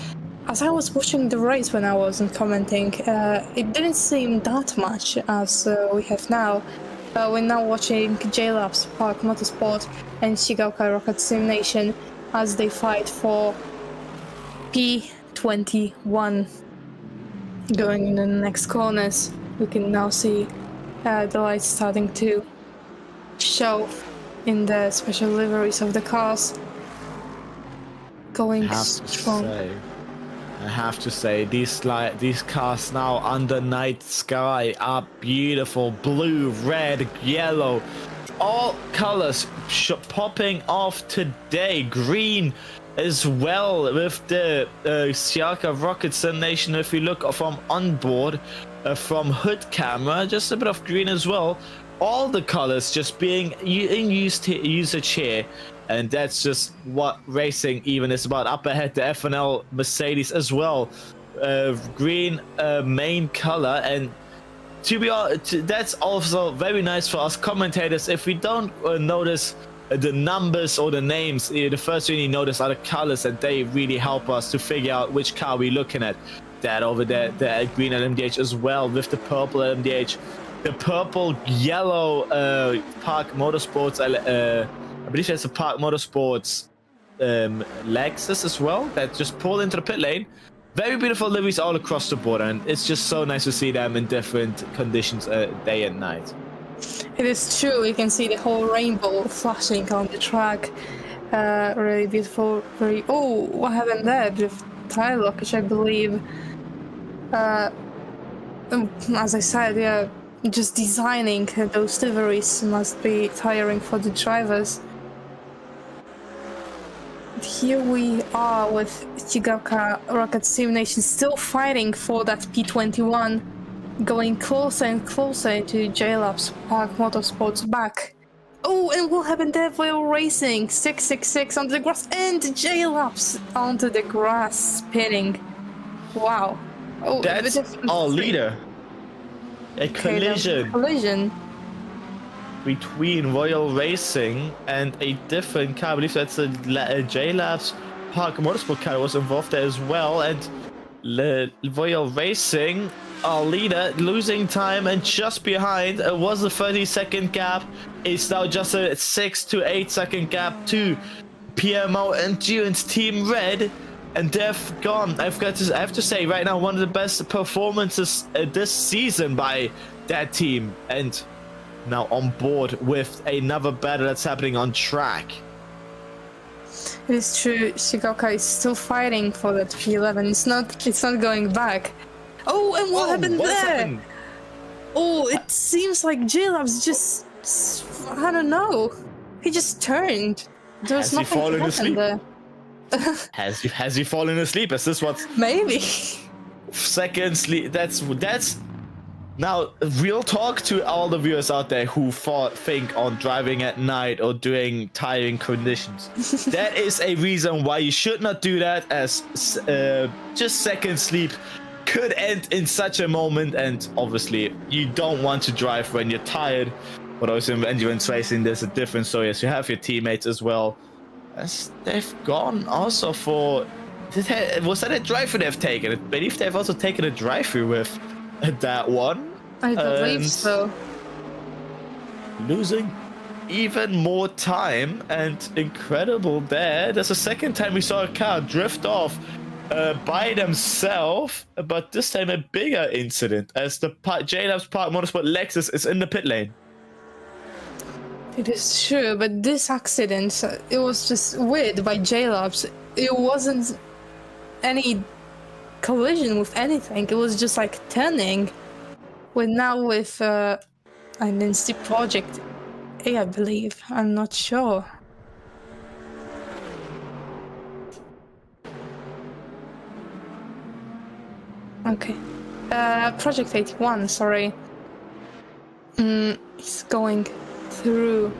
As I was watching the race when I wasn't commenting, it didn't seem that much as we have now. We're now watching JLab's Park Motorsport and Shigaoka Rocket Sim Nation as they fight for P21. Going in the next corners, we can now see the lights starting to show in the special liveries of the cars. Going strong. I have to say, these cars now under night sky are beautiful. Blue, red, yellow, all colors popping off today. Green as well with the Siaka Rocket Sim Nation. If you look from onboard, from hood camera, just a bit of green as well. All the colors just being in usage here. And that's just what racing even is about. Up ahead, the FNL Mercedes as well. Green main color. And to be honest, that's also very nice for us commentators. If we don't notice the numbers or the names, the first thing you notice are the colors, and they really help us to figure out which car we're looking at. That over there, the green LMDH as well with the purple LMDH. The purple yellow Park Motorsports, I believe that's a Park Motorsports Lexus as well that just pulled into the pit lane. Very beautiful liveries all across the board, and it's just so nice to see them in different conditions day and night. It is true, you can see the whole rainbow flashing on the track. Really beautiful. Oh, what happened there? With tire lockage, I believe. As I said, yeah, just designing those liveries must be tiring for the drivers. Here we are with Shigaoka Rocket Sim Nation still fighting for that P21, going closer and closer to JLab's Park Motorsports back. Oh, and what happened there? While racing 666 onto the grass and J-Laps onto the grass, spinning. Wow. Oh, That's our leader. A collision Collision. between Royal Racing and a different car. I believe that's a J-Labs Park Motorsport car was involved there as well. And Royal Racing, our leader, losing time, and just behind it was a 30-second gap. It's now just a 6 to 8 second gap to PMO Endurance Team Red. And they've gone. I have to say right now, one of the best performances this season by that team, and now on board with another battle that's happening on track. It is true. Shigeoka is still fighting for that P11. It's not going back. Oh, and what happened there? Happened? Oh, it seems like J-Labs just, I don't know. He just turned. There was Has he nothing fallen happened asleep? there. Has he fallen asleep? Is this what's Maybe. second sleep? That's now real talk to all the viewers out there who think on driving at night or doing tiring conditions. That is a reason why you should not do that, as just second sleep could end in such a moment, and obviously you don't want to drive when you're tired. But also in endurance racing, there's a difference. So yes, you have your teammates as well. As they've gone also for... Was that a drive-through they've taken? I believe they've also taken a drive-through with that one. I believe And so. Losing even more time, and incredible there. That's the second time we saw a car drift off by themselves, but this time a bigger incident as the J-Labs Park Motorsport Lexus is in the pit lane. It is true, but this accident, it was just weird by J-Labs. It wasn't any collision with anything. It was just like turning. With Identity Project A, I believe. I'm not sure. Okay. Project 81, sorry. It's going through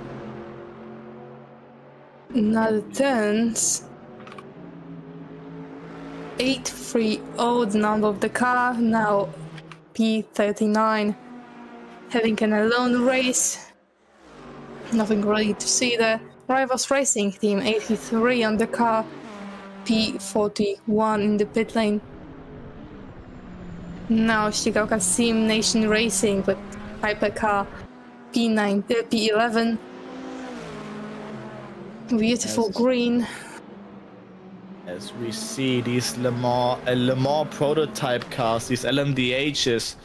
another turns. 830, the number of the car, now P39, having an alone race. Nothing really to see there. Rivals Racing Team 83 on the car, P41 in the pit lane. Now Shigeoka Sim Nation Racing with Hypercar P11. Beautiful green. As we see these Le Mans prototype cars, these LMDHs.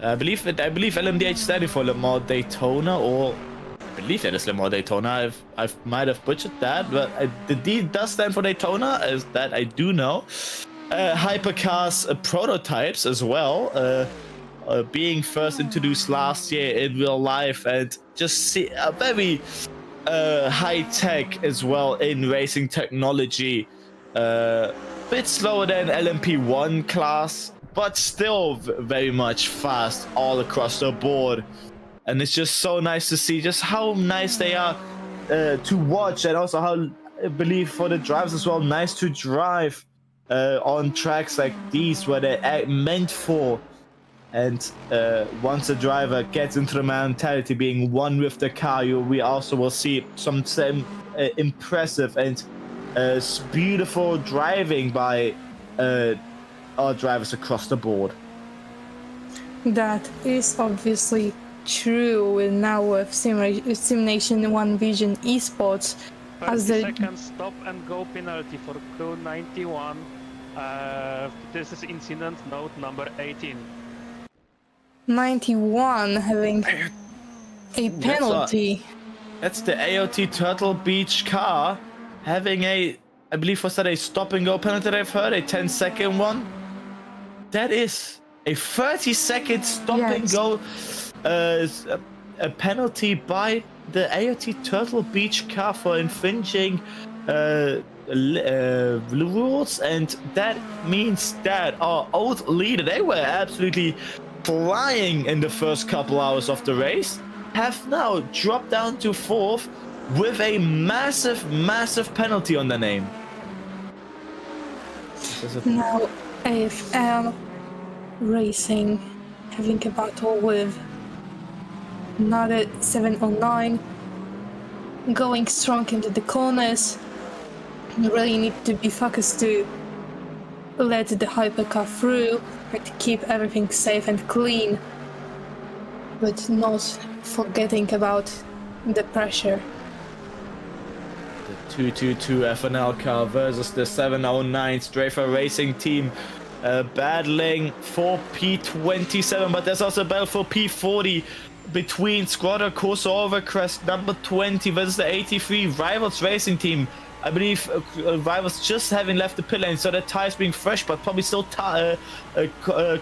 I believe LMDH standing for Le Mans Daytona, or I believe that is Le Mans Daytona. I might have butchered that, but the D does stand for Daytona, as that I do know. Hypercars prototypes as well, being first introduced last year in real life, and just see a very high tech as well in racing technology. Bit slower than LMP1 class, but still very much fast all across the board. And it's just so nice to see just how nice they are to watch, and also how, I believe, for the drivers as well, nice to drive on tracks like these where they're meant for. And once a driver gets into the mentality being one with the car, we also will see some impressive and beautiful driving by our drivers across the board. That is obviously true now with Simnation One Vision Esports. 30 seconds stop and go penalty for crew 91. This is incident note number 18. 91 having a penalty. That's the AOT Turtle Beach car having a, I believe, was that a stop and go penalty that I've heard, a 10-second one? That is a 30-second stop and go a penalty by the AOT Turtle Beach car for infringing rules, and that means that our old leader, they were absolutely flying in the first couple hours of the race, have now dropped down to 4th with a massive penalty on their name. Now, AFL Racing having a battle with another 709, going strong into the corners. You really need to be focused to let the hypercar through and keep everything safe and clean, but not forgetting about the pressure. The 222 FNL car versus the 709 Strafer Racing team, battling for P27, but there's also a battle for P40 between Squadra Corsa Overcrest number 20 versus the 83 Rivals Racing team. I believe Rivals just having left the pit lane, so their tires being fresh, but probably still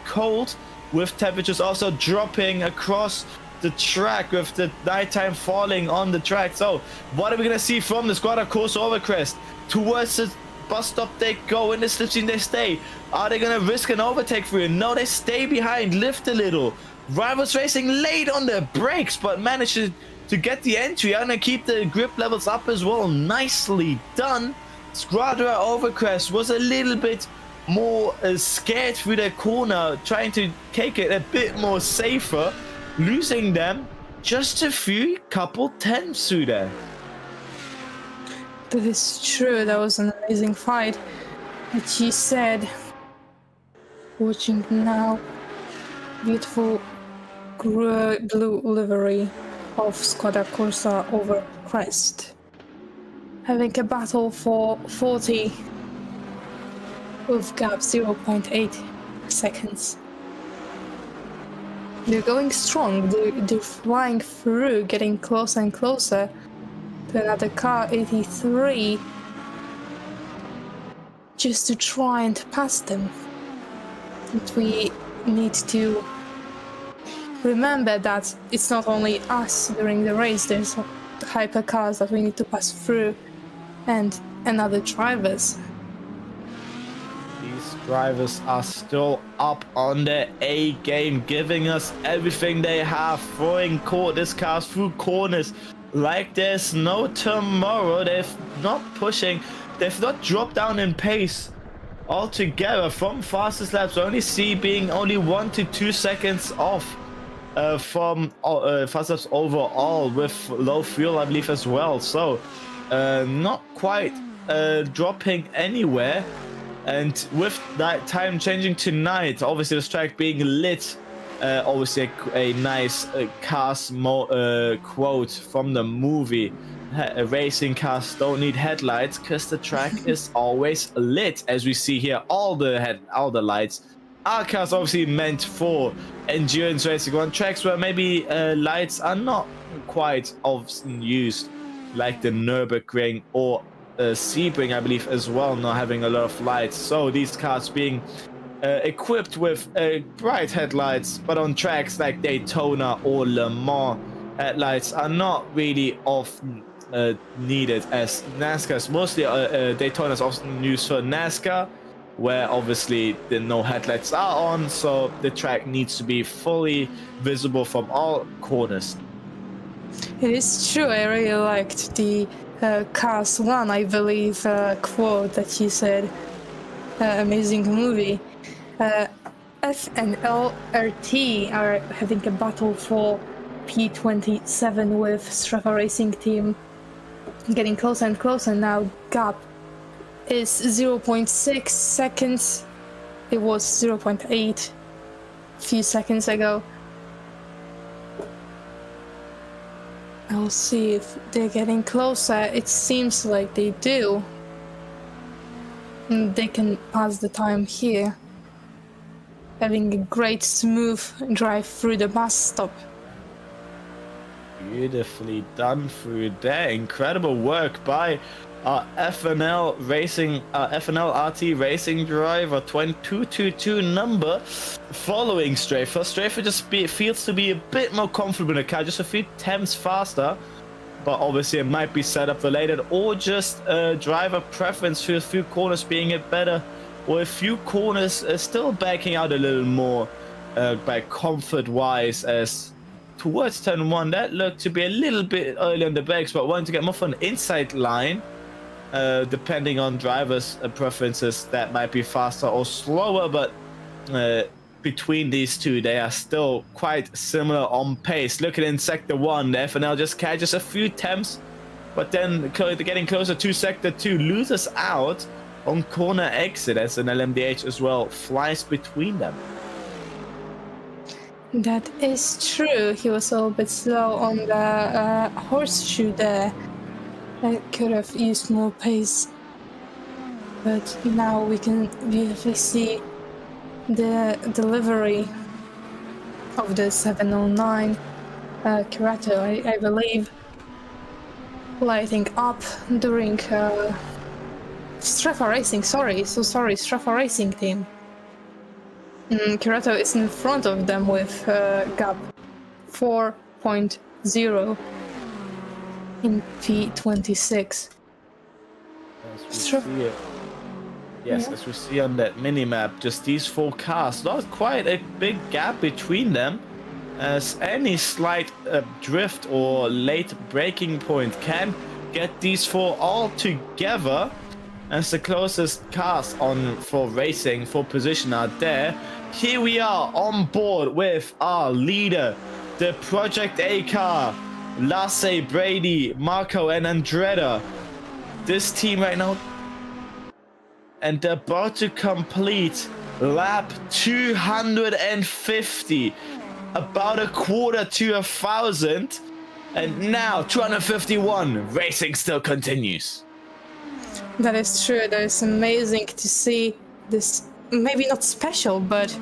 cold, with temperatures also dropping across the track, with the nighttime falling on the track. So what are we going to see from the Squadra Corsa Overcrest? Towards the bus stop they go, in the slipstream they stay. Are they going to risk an overtake for you? No, they stay behind, lift a little. Rivals Racing late on their brakes, but managed to get the entry and keep the grip levels up as well. Nicely done. Squadra Overcrest was a little bit more scared through their corner, trying to take it a bit more safer, losing them just a few couple tenths through there. That is true, that was an amazing fight. But she said, watching now, beautiful blue livery of Squadra Corsa Overcrest, having a battle for 40 with gap 0.8 seconds. They're going strong, they're flying through, getting closer and closer to another car, 83, just to try and pass them. But we need to remember that it's not only us during the race, there's hypercars that we need to pass through and other drivers. These drivers are still up on their A game, giving us everything they have, throwing these cars through corners like there's no tomorrow. They're not pushing, they've not dropped down in pace altogether from fastest laps. Only being only 1 to 2 seconds off from fast laps overall, with low fuel I believe as well. So not quite dropping anywhere. And with that time changing to night, obviously the track being lit, obviously a nice cast quote from the movie. Racing cars don't need headlights because the track is always lit. As we see here, all the lights are cars obviously meant for endurance racing on tracks where maybe lights are not quite often used, like the Nürburgring or Sebring, I believe, as well, not having a lot of lights. So these cars being equipped with bright headlights, but on tracks like Daytona or Le Mans, headlights are not really often needed as NASCAR's. Mostly Daytona is often used for NASCAR, where obviously the no headlights are on, so the track needs to be fully visible from all corners. It is true, I really liked the Cars 1, I believe, quote that you said. Amazing movie. F and LRT are having a battle for P27 with Strafer Racing team, getting closer and closer now. Gap is 0.6 seconds. It was 0.8 a few seconds ago. I'll see if they're getting closer. It seems like they do. They can pass the time here, having a great smooth drive through the bus stop. Beautifully done through there. Incredible work by FNL Racing, FNL RT Racing driver 2222 number, following Strafer. Strafer just feels to be a bit more comfortable in the car, just a few tenths faster, but obviously it might be setup related or just driver preference for a few corners being it better, or a few corners still backing out a little more by comfort wise, as towards turn 1. That looked to be a little bit early on the brakes, but wanting to get more from an inside line. Depending on drivers' preferences, that might be faster or slower, but between these two, they are still quite similar on pace. Looking in Sector 1, the FNL just catches a few temps, but then getting closer to Sector 2, loses out on corner exit as an LMDH as well flies between them. That is true. He was a little bit slow on the horseshoe there. I could have used more pace. But now we can beautifully see the delivery of the 709 Kirato, I believe, lighting up during Streffa Racing, Streffa Racing team. Kirato is in front of them with gap 4.0 in P26. As we see on that mini-map, just these 4 cars, not quite a big gap between them, as any slight drift or late braking point can get these 4 all together, as the closest cars on for racing for position are there. Here we are on board with our leader, the Project A car, Lasse, Brady, Marco and Andretta. This team right now, and they're about to complete lap 250, about a quarter to 1,000, and now 251. Racing still continues. That is true. That is amazing to see this, maybe not special, but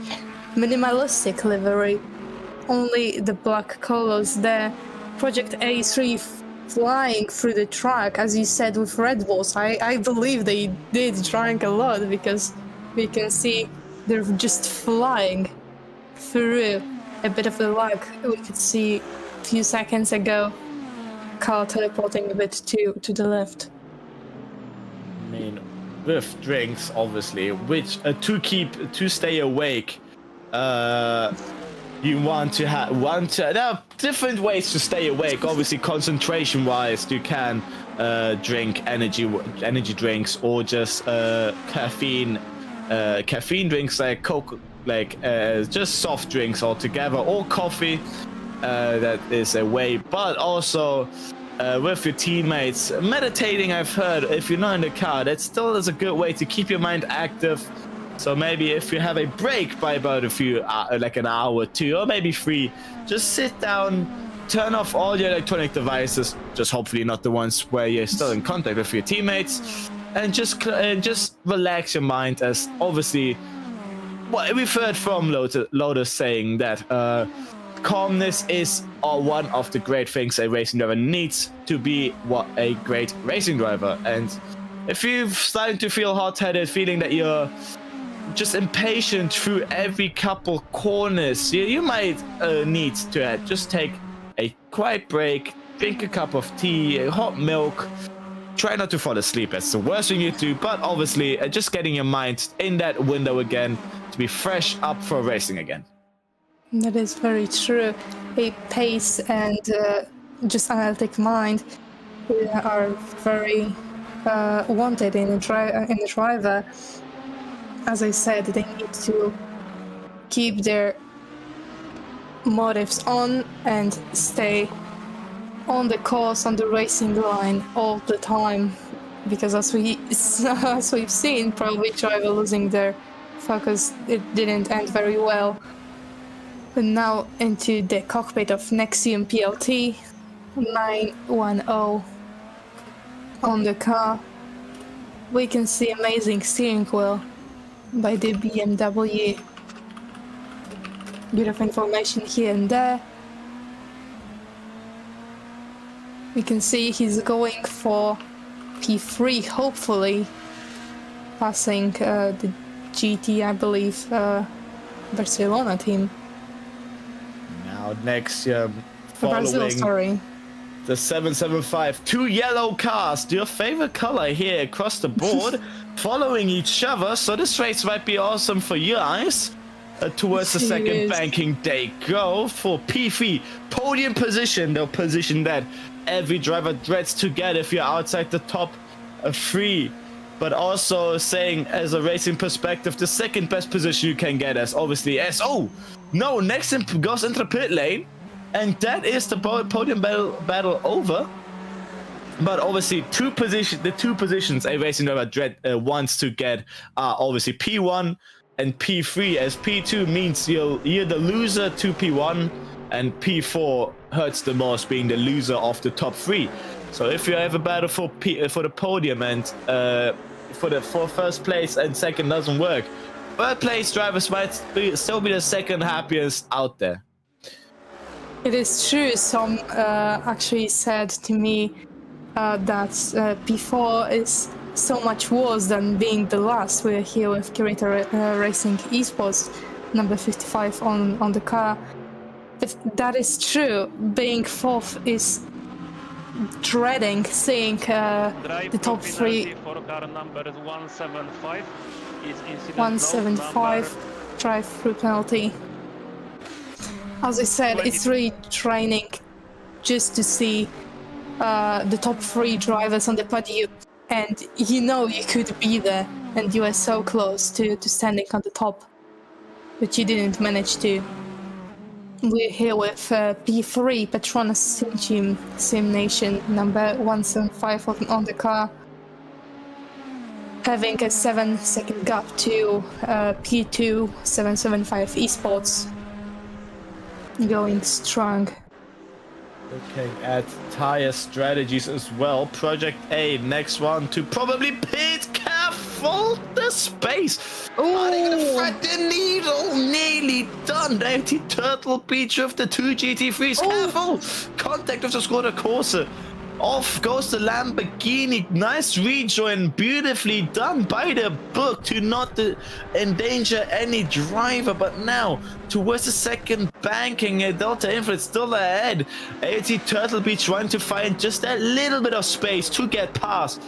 minimalistic livery. Only the black colors there. Project A3 flying through the track, as you said, with Red Bulls. I believe they did drink a lot, because we can see they're just flying through a bit of the luck. We could see a few seconds ago car teleporting a bit to the left. I mean, with drinks, obviously, which to stay awake, you want to there are different ways to stay awake. Obviously, concentration wise, you can drink energy drinks, or just caffeine drinks like Coke, like just soft drinks altogether, or coffee. That is a way, but also with your teammates, meditating. I've heard, if you're not in the car, that still is a good way to keep your mind active. So maybe if you have a break by about like an hour or 2, or maybe 3, just sit down, turn off all your electronic devices, just hopefully not the ones where you're still in contact with your teammates, and just relax your mind, as obviously what we've heard from Lotus saying that calmness is one of the great things a racing driver needs to be a great racing driver. And if you're starting to feel hot-headed, feeling that you're just impatient through every couple corners, you might need to just take a quiet break, drink a cup of tea, hot milk. Try not to fall asleep, that's the worst thing you do, but obviously just getting your mind in that window again to be fresh up for racing again. That is very true. A pace and just analytic mind are very wanted in a driver. As I said, they need to keep their motives on and stay on the course, on the racing line all the time, because as we've seen, probably driver losing their focus, it didn't end very well. But now into the cockpit of Nexium PLT 910 on the car. We can see amazing steering wheel by the BMW. Bit of information here and there. We can see he's going for P3, hopefully passing the GT, I believe, Barcelona team. Now next, following Brazil, sorry. The 775, 2 yellow cars, your favorite color here across the board, following each other. So this race might be awesome for your eyes. towards the second Serious. banking. They go for P3 podium position, the position that every driver dreads to get if you're outside the top 3. But also saying, as a racing perspective, the second best position you can get as obviously SO. No, next goes into the pit lane, and that is the podium battle over. But obviously, the two positions a racing driver wants to get are obviously P1 and P3, as P2 means you're the loser to P1, and P4 hurts the most, being the loser of the top 3. So if you have a battle for the podium and for first place and second doesn't work, third place drivers might still be the second happiest out there. It is true. Some actually said to me that P4 is so much worse than being the last. We're here with Curator Racing Esports, number 55 on the car. If that is true, being 4th is dreading seeing the top 3. For car number 175 is incident 175 drive-through penalty. As I said, it's really draining just to see the top 3 drivers on the podium, and you know you could be there, and you were so close to standing on the top, but you didn't manage to. We're here with P3, Petronas Sim Nation, number 175 on the car, having a 7-second gap to P2 775 Esports, going strong. Looking at tire strategies as well. Project A, next one to probably pit. Careful, the space. Are they gonna thread the needle? Nearly done. The empty Turtle Beach of the 2 GT3s. Careful. Contact of the Skoda Corsa. Off goes the Lamborghini. Nice rejoin, beautifully done by the book to not endanger any driver. But now towards the second banking, Delta Infinite still ahead. AT Turtle Beach trying to find just a little bit of space to get past.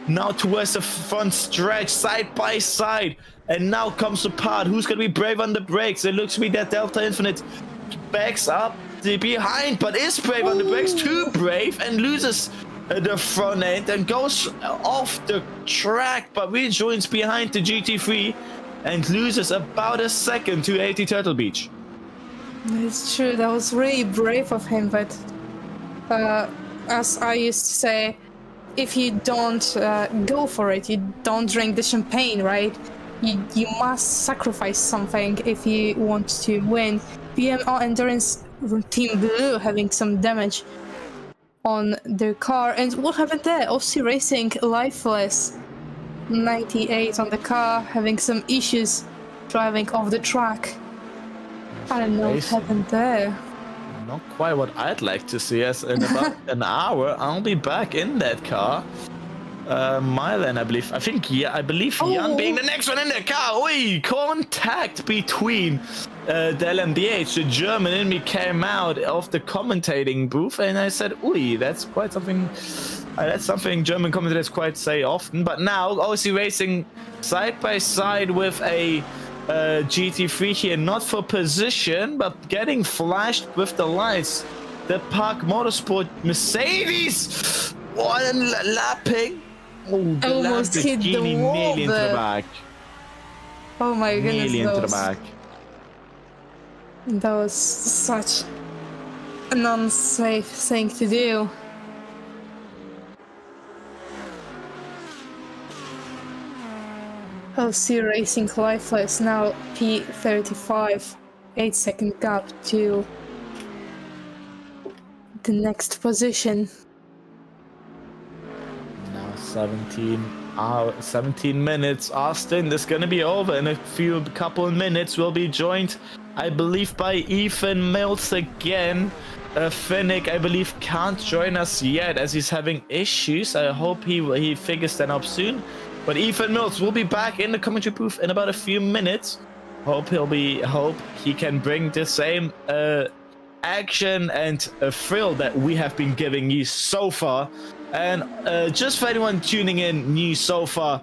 Now towards the front stretch, side by side. And now comes the part. Who's going to be brave on the brakes? It looks to be that Delta Infinite backs up behind, but is brave on the brakes, too brave, and loses the front end and goes off the track, but rejoins behind the GT3 and loses about a second to AT Turtle Beach. It's true, that was really brave of him, but as I used to say, if you don't go for it, you don't drink the champagne, right? You must sacrifice something if you want to win. PMO Endurance Team Blue having some damage on their car. And what happened there? Aussie Racing Lifeless 98 on the car, having some issues driving off the track. I don't know what happened there. Not quite what I'd like to see, as in about an hour I'll be back in that car. Milan, I believe. I believe Jan being the next one in the car. Oi, contact between the LMDH, the German in me, came out of the commentating booth, and I said, "Oi, that's quite something." That's something German commentators quite say often. But now, Aussie Racing side by side with a GT3 here, not for position, but getting flashed with the lights. The Park Motorsport Mercedes, one lapping. Oh, the almost hit the wall nearly into the back. Oh my goodness, Nearly into the back. That was such an unsafe thing to do. OC Racing Lifeless now P35, 8-second gap to the next position. Now 17 minutes. Austin, this is gonna be over in a couple of minutes. We'll be joined, I believe, by Ethan Mills again. Finnick, I believe, can't join us yet as he's having issues. I hope he figures that out soon. But Ethan Mills will be back in the commentary booth in about a few minutes. Hope he can bring the same action and thrill that we have been giving you so far. And just for anyone tuning in new so far,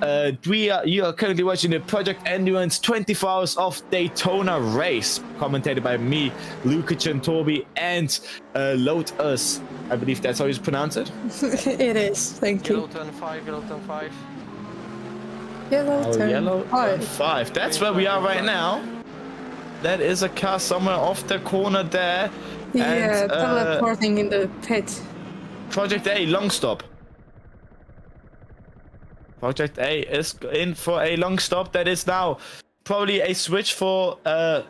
you are currently watching the Project Endurance 24 Hours of Daytona race, commentated by me, Luca Centobi, and Lotus. I believe that's how you pronounce it. It is. Thank Yellow you. turn 5, yellow turn 5. Yellow turn Yellow five. 5. That's where we are right now. That is a car somewhere off the corner there. Yeah, And, teleporting in the pit. Project A, long stop. Project A is in for a long stop. That is now probably a switch for a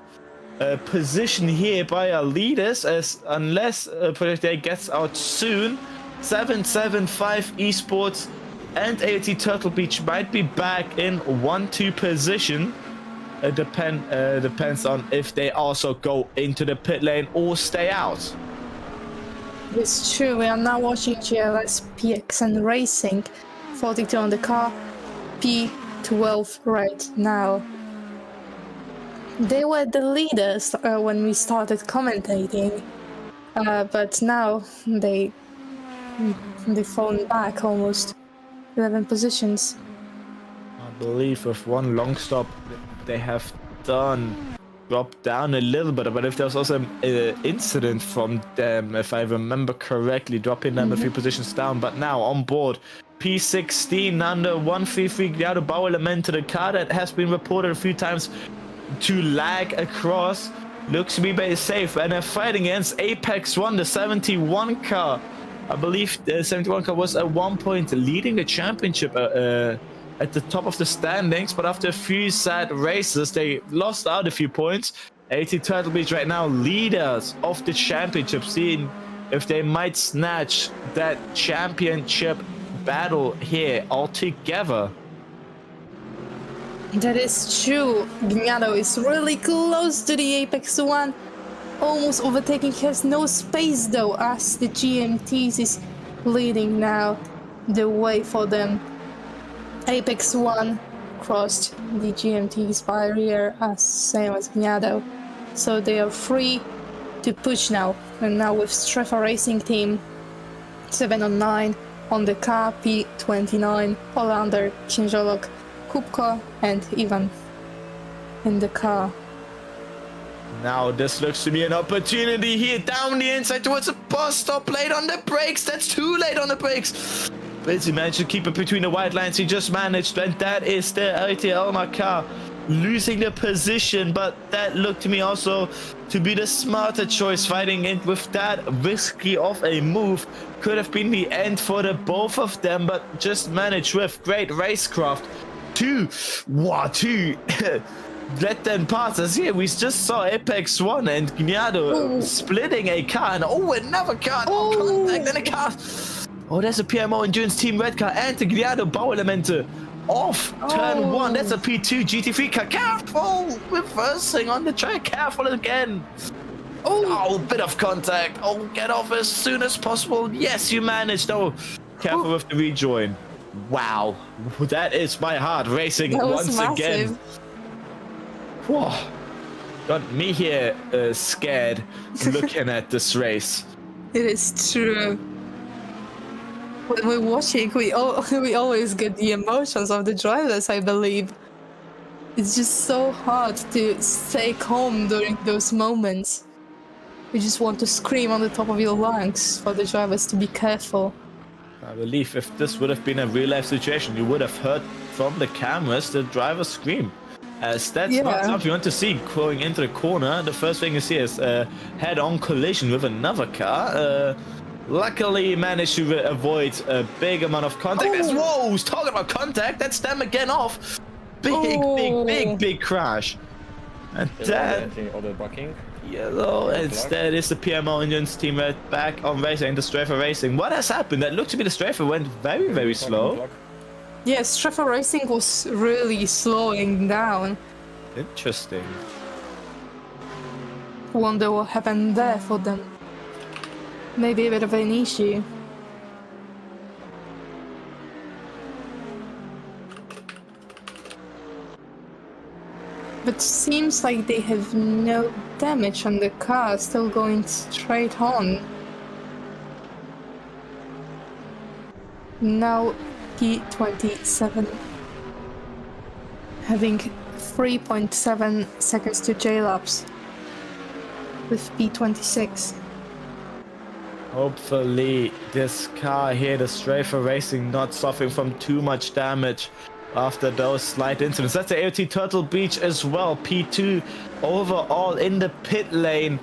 position here by our leaders, as unless Project A gets out soon. 775 Esports and AOT Turtle Beach might be back in 1-2 position. It depends on if they also go into the pit lane or stay out. It's true, we are now watching GLS PXN Racing 42 on the car, P12 right now. They were the leaders when we started commentating, but now they've fallen back almost 11 positions. I believe with one long stop they have dropped down a little bit, but if there's also an incident from them, if I remember correctly, dropping them a few positions down. But now on board, P16 under 133 Gliado Bau element to the car that has been reported a few times to lag across. Looks to be very safe, and they're fighting against Apex 1, the 71 car. I believe the 71 car was at one point leading the championship at the top of the standings, but after a few sad races, they lost out a few points. AT Turtle Beach right now leaders of the championship, seeing if they might snatch that championship battle here altogether. That is true. Gnado is really close to the Apex 1. Almost overtaking, has no space though, as the GMTs is leading now the way for them. Apex 1 crossed the GMT's barrier, as same as Gnado. So they are free to push now. And now with Strefa Racing Team 7 on 9 on the car, P29, Olander, Kinjolok, Kupko and Ivan in the car. Now this looks to be an opportunity here down the inside towards the bus stop. Late on the brakes. That's too late on the brakes. But he managed to keep it between the white lines. He just managed, and that is the ATL car losing the position. But that looked to me also to be the smarter choice. Fighting in with that risky of a move could have been the end for the both of them, but just managed with great racecraft to let them pass us here. We just saw Apex 1 and Gnado splitting a car, and another car, contact in a car. Oh, there's a PMO Endurance Team Red car and the Gnado Bau Elemente off turn 1. That's a P2 GT3 car. Careful, reversing on the track. Careful again. Oh, bit of contact. Oh, get off as soon as possible. Yes, you managed. Oh, careful with the rejoin. Wow, that is my heart racing once again. Whoa. Got me here scared looking at this race. It is true. When we're watching, we always get the emotions of the drivers, I believe. It's just so hard to stay calm during those moments. You just want to scream on the top of your lungs for the drivers to be careful. I believe if this would have been a real-life situation, you would have heard from the cameras the driver scream. As that's not something you want to see going into the corner. The first thing you see is a head-on collision with another car. Luckily, managed to avoid a big amount of contact. Whoa, who's talking about contact? That's them again off. Big crash. And that yellow, instead is the PMO Endurance Team Red back on racing, the Strefa Racing. What has happened? That looked to be the Strefa went very slow. Yes, Strefa Racing was really slowing down. Interesting. Wonder what happened there for them. Maybe a bit of an issue. But seems like they have no damage on the car, still going straight on. Now P27 having 3.7 seconds to J-laps with P26. Hopefully this car here, the Strafer Racing, not suffering from too much damage after those slight incidents. That's the AOT Turtle Beach as well. P2 overall in the pit lane.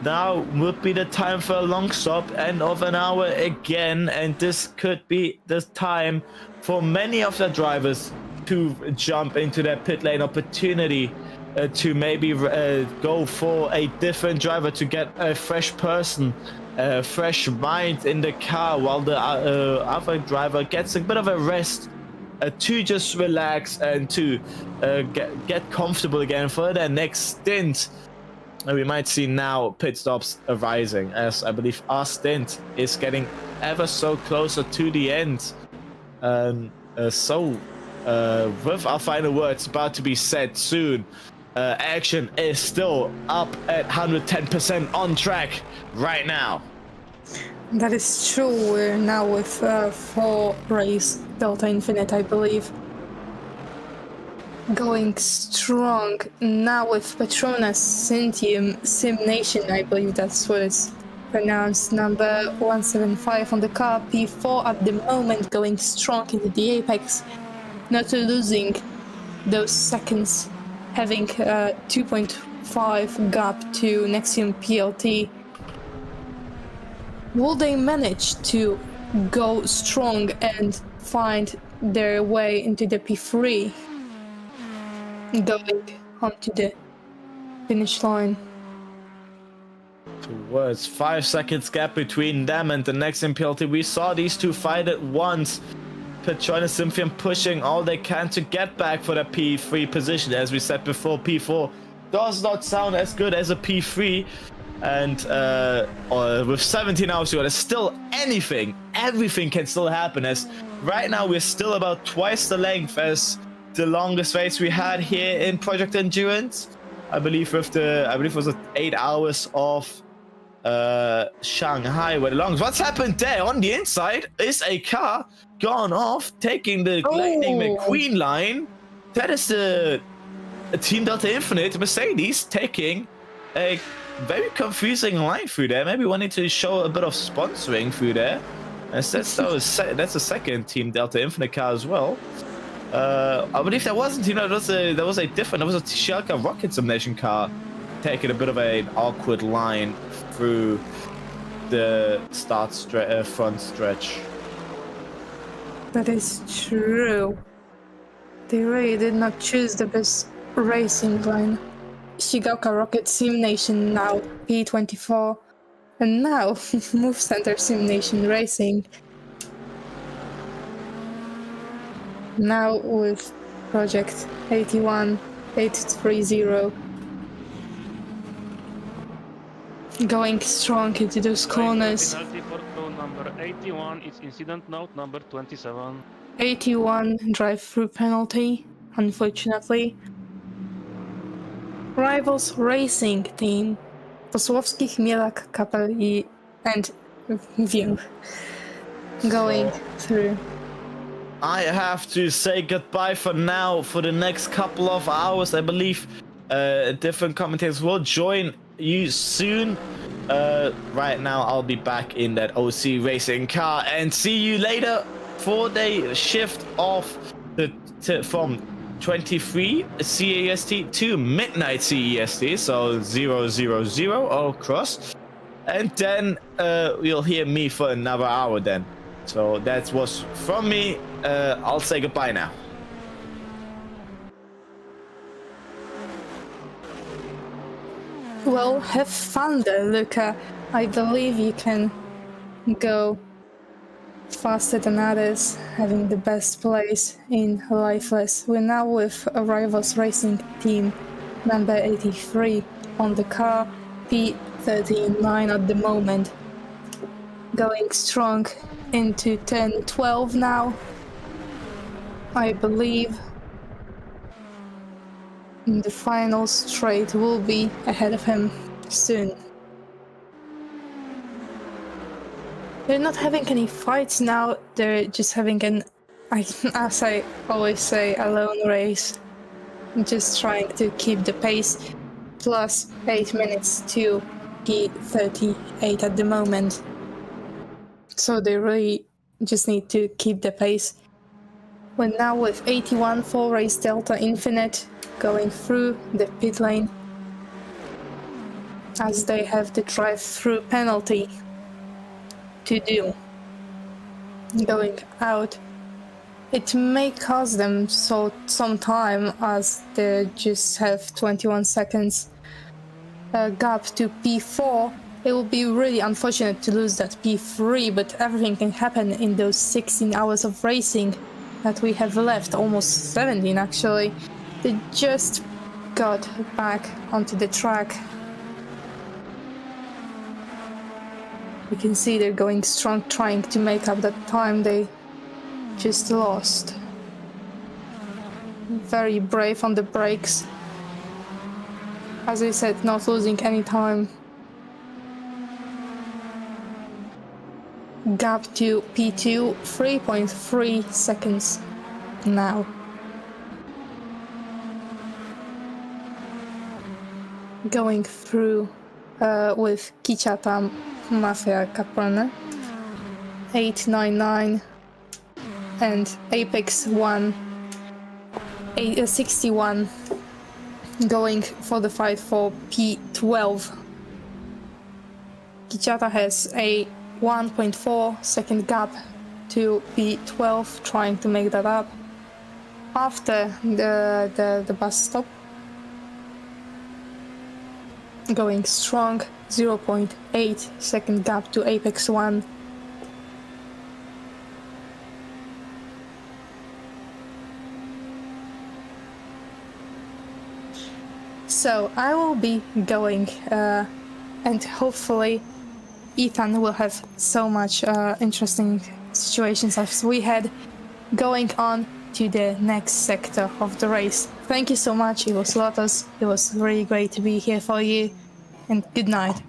Now would be the time for a long stop, end of an hour again, and this could be the time for many of the drivers to jump into their pit lane opportunity, to maybe go for a different driver, to get a fresh person, a fresh mind in the car, while the other driver gets a bit of a rest, to just relax and to get comfortable again for their next stint. And we might see now pit stops arising, as I believe our stint is getting ever so closer to the end. With our final words about to be said soon, action is still up at 110% on track right now. That is true. We're now with 4 race Delta Infinite, I believe. Going strong now with Petronas Syntium Sim Nation, I believe that's what it's pronounced, number 175 on the car. P4 at the moment, going strong into the apex, not losing those seconds, having 2.5 gap to Nexium PLT. Will they manage to go strong and find their way into the P3, going onto the finish line? Towards 5 seconds gap between them and the next MPLT. We saw these two fight at once. Petronas Symphium pushing all they can to get back for the P3 position. As we said before, P4 does not sound as good as a P3. And with 17 hours to go, there's still everything can still happen, as right now we're still about twice the length as the longest race we had here in Project Endurance. I believe it was 8 hours of Shanghai were the longest. What's happened there on the inside is a car gone off, taking the Lightning McQueen line. That is the Team Delta Infinite Mercedes taking a very confusing line through there. Maybe wanting to show a bit of sponsoring through there. That's the second Team Delta Infinite car as well. I believe there wasn't, there was a Shelka Rocket Simulation car taking a bit of an awkward line through the front stretch. That is true. They really did not choose the best racing line. Shigaoka Rocket Sim Nation now P24, and now Move Center Sim Nation Racing. Now with Project 81830 going strong into those corners. Penalty for crew number 81 is incident note number 27. 81 drive-through penalty, unfortunately. Rivals Racing Team, Posłowski, Chmielak, Kapel and Wiem going through. I have to say goodbye for now. For the next couple of hours, I believe different commentators will join you soon. Right now, I'll be back in that OC racing car and see you later for the shift off from 23 CEST to midnight CEST, so 000 all across, and then you'll hear me for another hour then. So that was from me. I'll say goodbye now. Well, have fun then, Luca. I believe you can go faster than others, having the best place in Lifeless. We're now with a Rivals Racing Team, number 83 on the car, P39 at the moment. Going strong into turn 12 now, I believe. The final straight will be ahead of him soon. They're not having any fights now, they're just having as I always say, a lone race. just trying to keep the pace, plus 8 minutes to P38 at the moment. So they really just need to keep the pace. We're now with 81 for Race Delta Infinite going through the pit lane as they have the drive-through penalty to do. Going out. It may cost them some time as they just have 21 seconds gap to P4. It will be really unfortunate to lose that P3, but everything can happen in those 16 hours of racing that we have left, almost 17 actually. They just got back onto the track. You can see they're going strong, trying to make up that time they just lost. Very brave on the brakes. As I said, not losing any time. Gap to P2, 3.3 seconds now. Going through with Kichata Mafia Caprone, 899 and Apex 61 going for the fight for P12. Kichata has a 1.4 second gap to P12, trying to make that up after the bus stop. Going strong, 0.8 second gap to Apex 1. So I will be going and hopefully Ethan will have so much interesting situations as we had going on to the next sector of the race. Thank you so much, it was Lotus. It was really great to be here for you, and good night.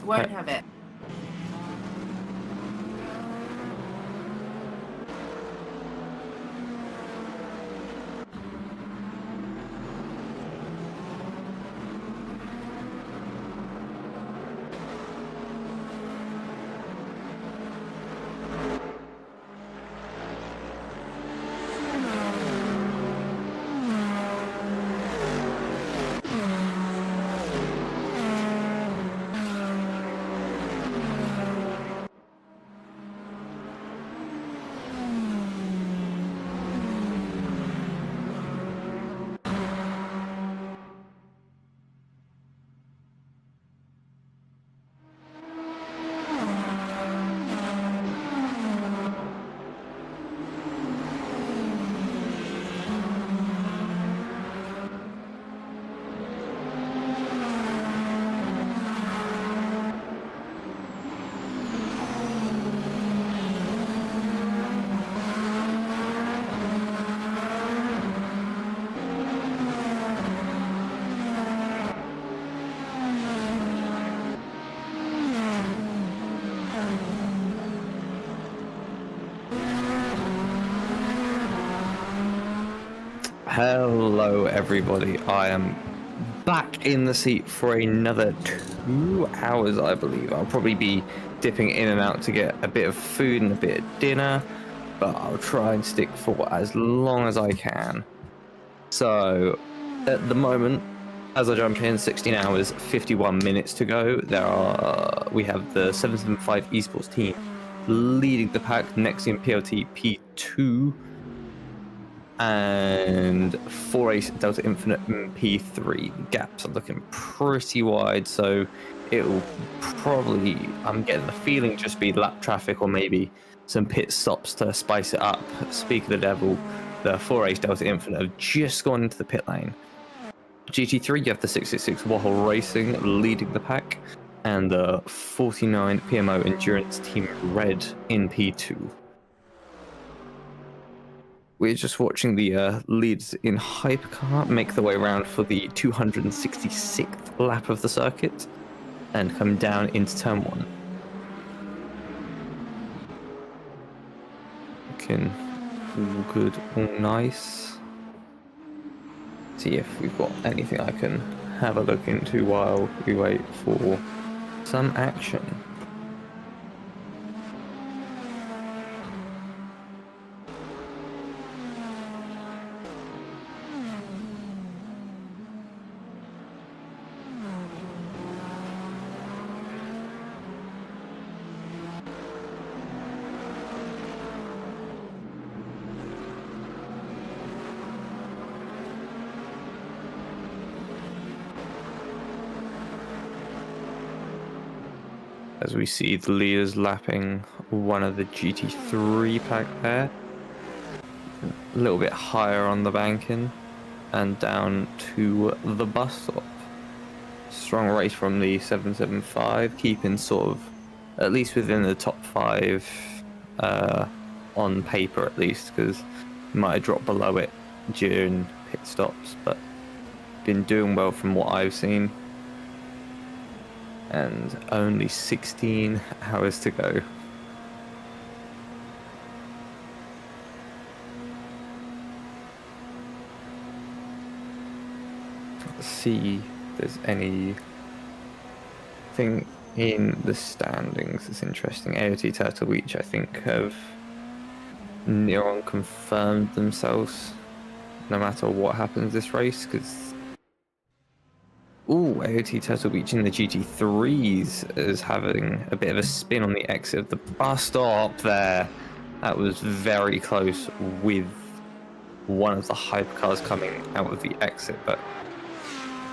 Won't have it. Hello, everybody. I am back in the seat for another 2 hours, I believe. I'll probably be dipping in and out to get a bit of food and a bit of dinner, but I'll try and stick for as long as I can. So, at the moment, as I jump in, 16 hours, 51 minutes to go. We have the 775 esports team leading the pack, next in PLT P2, and 4-Ace Delta Infinite P3. The gaps are looking pretty wide, so it'll probably, I'm getting the feeling, just be lap traffic or maybe some pit stops to spice it up. Speak of the devil, the 4-Ace Delta Infinite have just gone into the pit lane. GT3, you have the 666 Wahoo Racing leading the pack, and the 49 PMO Endurance Team Red in P2. We're just watching the leads in Hypercar make their way around for the 266th lap of the circuit and come down into turn 1. Looking all good, all nice. See if we've got anything I can have a look into while we wait for some action. As we see the leaders lapping one of the GT3 pack there. A little bit higher on the banking and down to the bus stop. Strong race from the 775, keeping sort of at least within the top 5 on paper at least, because might have dropped below it during pit stops, but been doing well from what I've seen. And only 16 hours to go. Let's see if there's anything in the standings that's interesting. AOT Turtle Beach, I think, have near on confirmed themselves no matter what happens this race, because ooh, AOT Turtle Beach in the GT3s is having a bit of a spin on the exit of the bus stop there. That was very close with one of the hypercars coming out of the exit, but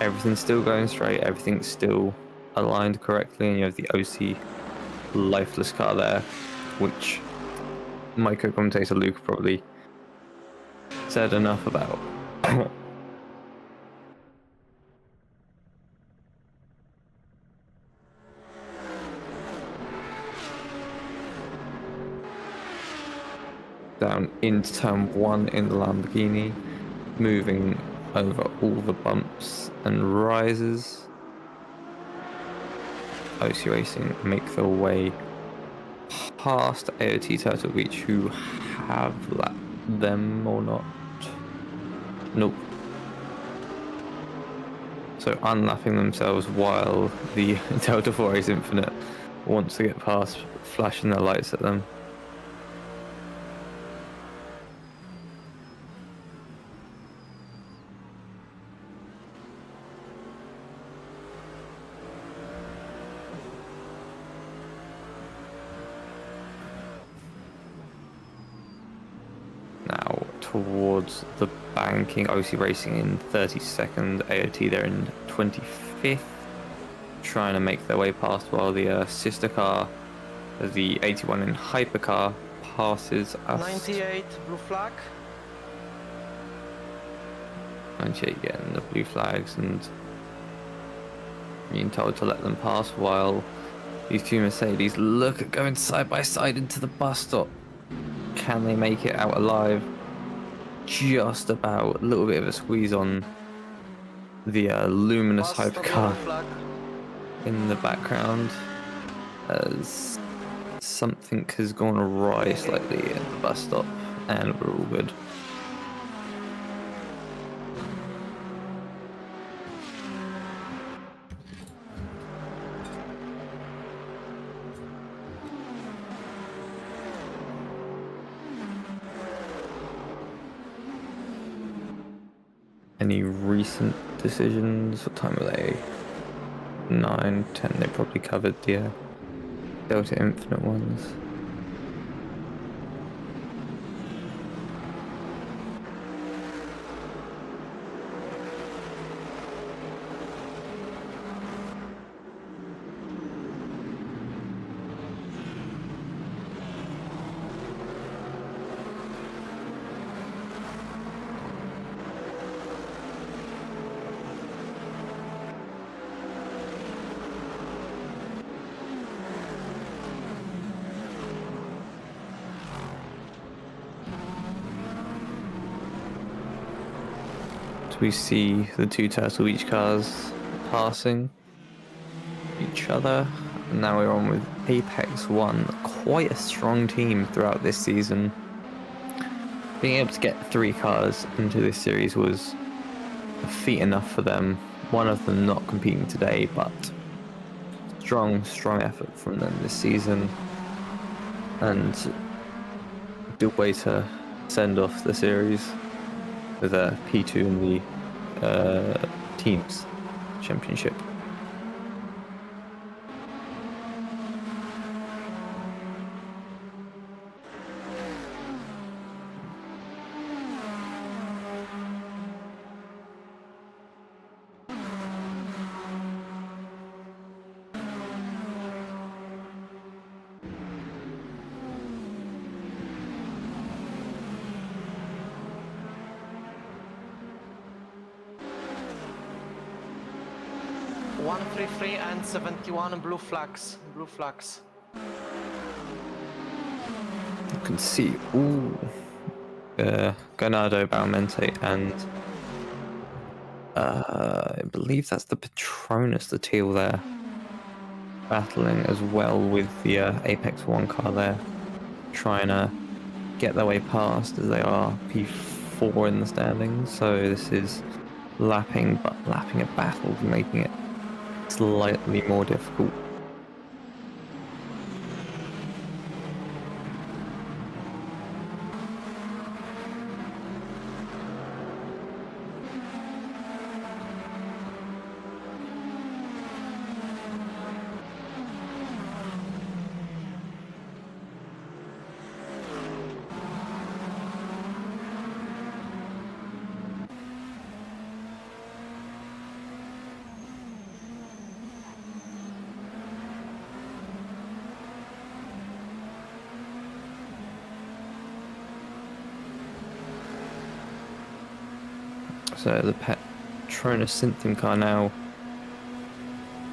everything's still going straight, everything's still aligned correctly, and you have the OC lifeless car there, which my co-commentator Luke probably said enough about. Down into turn 1 in the Lamborghini, moving over all the bumps and rises. OC Racing make their way past AOT Turtle Beach, who have lapped them or not. Nope. So unlapping themselves while the Delta 4-Ace Infinite wants to get past, flashing their lights at them. Now towards the banking, OC Racing in 32nd, AOT they're in 25th, trying to make their way past while the sister car, the 81 in Hypercar, passes us. 98 blue flag. 98 getting the blue flags and being told to let them pass, while these two Mercedes look at going side by side into the bus stop. Can they make it out alive? Just about. A little bit of a squeeze on the luminous hypercar in the background, as something has gone awry slightly at the bus stop, and we're all good. any recent decisions. What time are they? 9, 10. They probably covered the Delta Infinite ones. We see the two Turtle Beach cars passing each other. Now we're on with Apex 1, quite a strong team throughout this season. Being able to get 3 cars into this series was a feat enough for them. One of them not competing today, but strong effort from them this season. And a good way to send off the series with a P2 in the teams championship. One 133 and 71 blue flags. Blue flags. You can see, Ganado, Balmente, and I believe that's the Patronus, the teal there, battling as well with the Apex 1 car there, trying to get their way past as they are P4 in the standings. So this is lapping, but lapping a battle, making it slightly more difficult. So the Patronus Synthum car now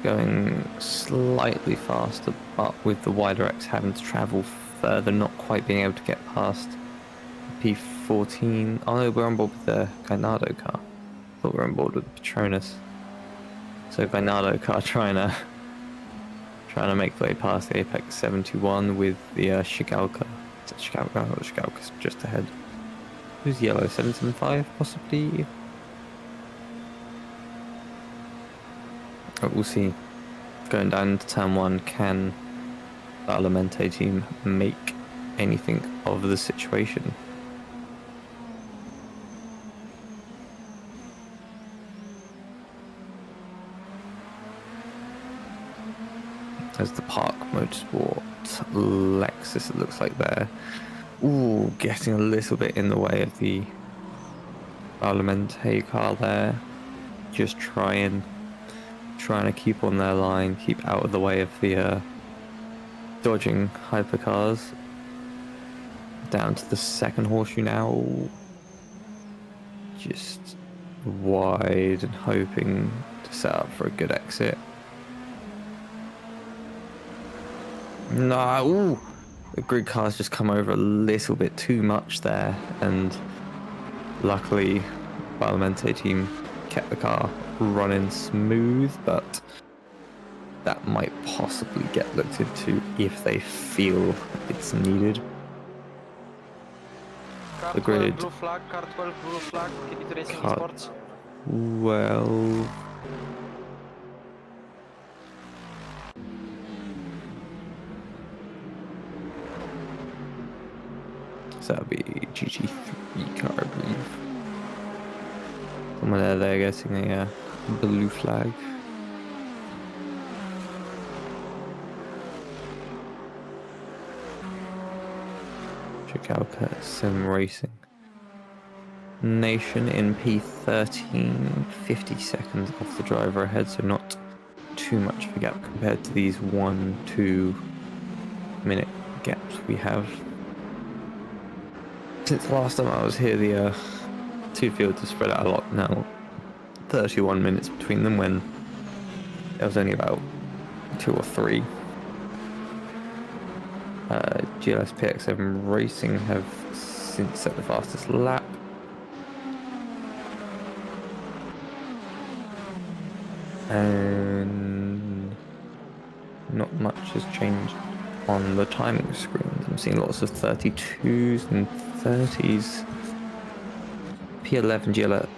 going slightly faster, but with the wider X having to travel further, not quite being able to get past the P14. Oh no, we're on board with the Ganado car. I thought we were on board with the Patronus. So Ganado car trying to make their way past the Apex 71 with the Shigalka. Is that Shigalka? Oh, Shigalka's just ahead. Who's yellow? 775 possibly? But we'll see. Going down into turn 1, can the Alamente team make anything of the situation? There's the Park Motorsport Lexus, it looks like there. Ooh, getting a little bit in the way of the Alamente car there. Just trying to keep on their line, keep out of the way of the dodging hypercars. Down to the second horseshoe now. Just wide and hoping to set up for a good exit. No, ooh, the grid car's just come over a little bit too much there, and luckily Balamente team kept the car running smooth, but that might possibly get looked into if they feel it's needed. Car The grid. 12 blue flag, car 12 blue flag, keep it racing Car- sports. Well, so that'll be GG3 car, I believe. Somewhere they're getting a blue flag. Check out Sim Racing. Nation in P13, 50 seconds off the driver ahead, so not too much of a gap compared to these 1-2 minute gaps we have. Since the last time I was here, the two fields have spread out a lot now. 31 minutes between them when there was only about 2 or 3. GLS PX7 Racing have since set the fastest lap. And not much has changed on the timing screens. I'm seeing lots of 32s and 30s. P11 GLX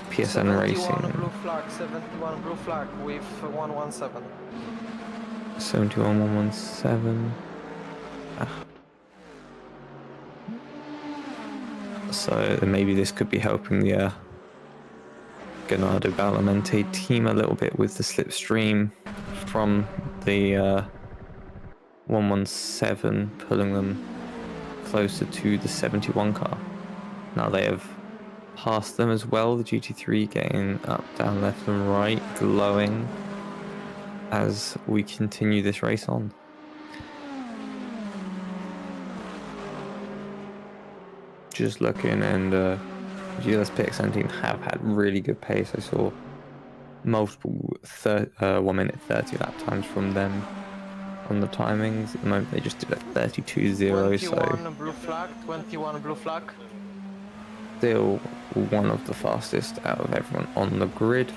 PSN 71 Racing. blue flag, 71 blue flag with 117. 71 117. So maybe this could be helping the Ganado Balamente team a little bit with the slipstream from the 117, pulling them closer to the 71 car. Now they have passed them as well, the GT3 getting up, down, left and right, glowing as we continue this race on. Just looking, and GLS PXN team have had really good pace. I saw multiple 1 minute 30 lap times from them on the timings. At the moment they just did a 32.0, so 21 blue flag, 21 blue flag. still one of the fastest out of everyone on the grid.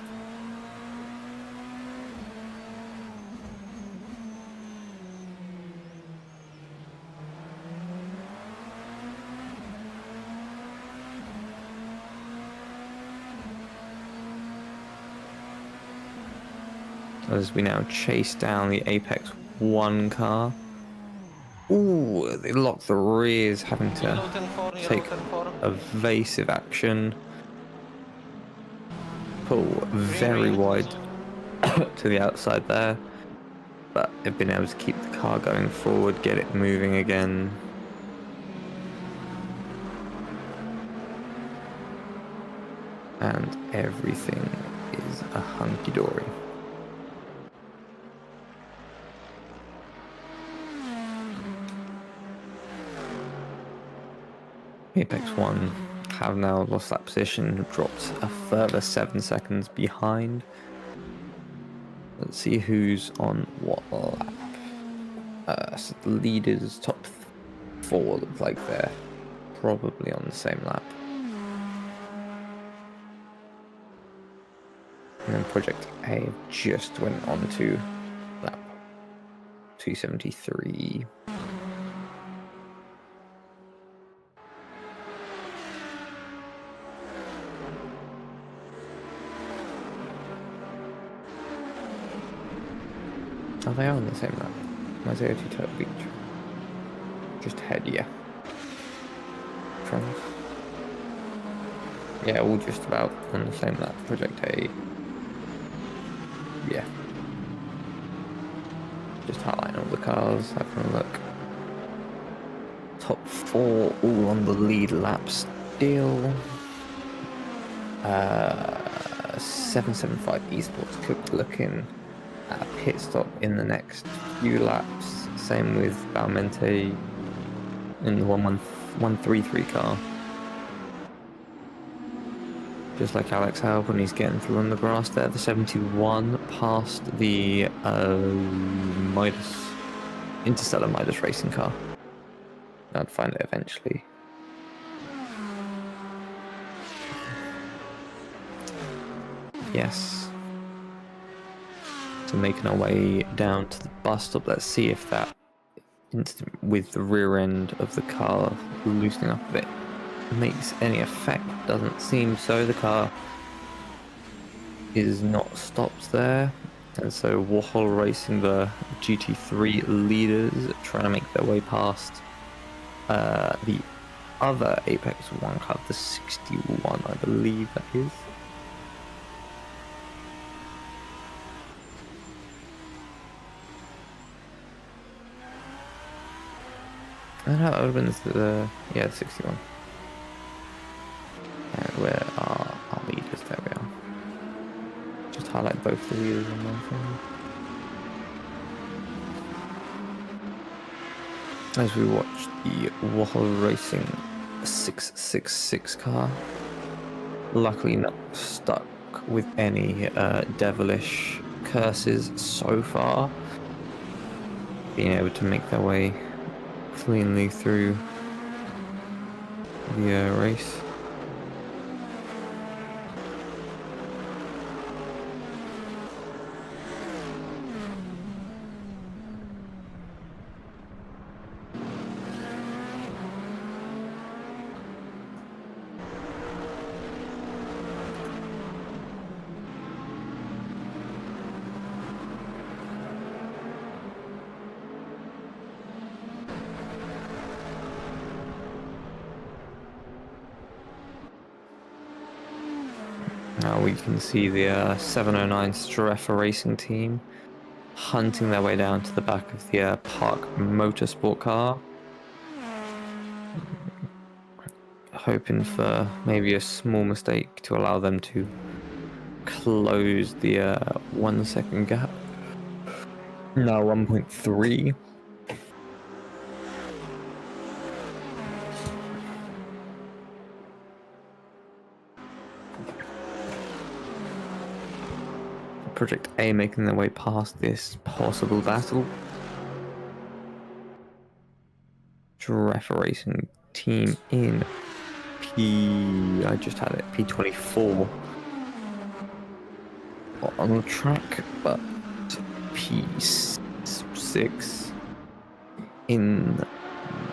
As we now chase down the Apex 1 car. Ooh, they locked the rears, having to take evasive action. Pull very wide to the outside there. But they've been able to keep the car going forward, get it moving again. And everything is a hunky-dory. Apex 1 have now lost that position, dropped a further 7 seconds behind. Let's see who's on what lap. So the leaders, top 4, look like they're probably on the same lap. And then Project A just went on to lap 273. Oh, they are on the same lap. Mosaic Turtle Beach. Just ahead, yeah. Trans. Yeah, all just about on the same lap. Project A. Yeah. Just highlighting all the cars, having a look. Top 4 all on the lead lap still. 775 Esports could look in at a pit stop in the next few laps. Same with Balmente in the 133 car. Just like Alex Halp when he's getting through on the grass there. The 71 past the Interstellar Midas racing car. I'd find it eventually. Yes. So making our way down to the bus stop. Let's see if that instant with the rear end of the car loosening up a bit makes any effect. Doesn't seem so. The car is not stopped there, and so Warhol Racing, the GT3 leaders, trying to make their way past the other Apex 1 car, the 61, I believe that is. I know that would have been the 61. And where are our leaders? There we are. Just highlight both the leaders on my phone. As we watch the Wahoo Racing 666 car, luckily not stuck with any devilish curses so far, being able to make their way cleanly through the race. Now we can see the 709 Strefa Racing team hunting their way down to the back of the Park Motorsport car, hoping for maybe a small mistake to allow them to close the 1 second gap. Now 1.3. Project A making their way past this possible battle. Strefa Racing team in I just had it, P24 on the track, but P6 in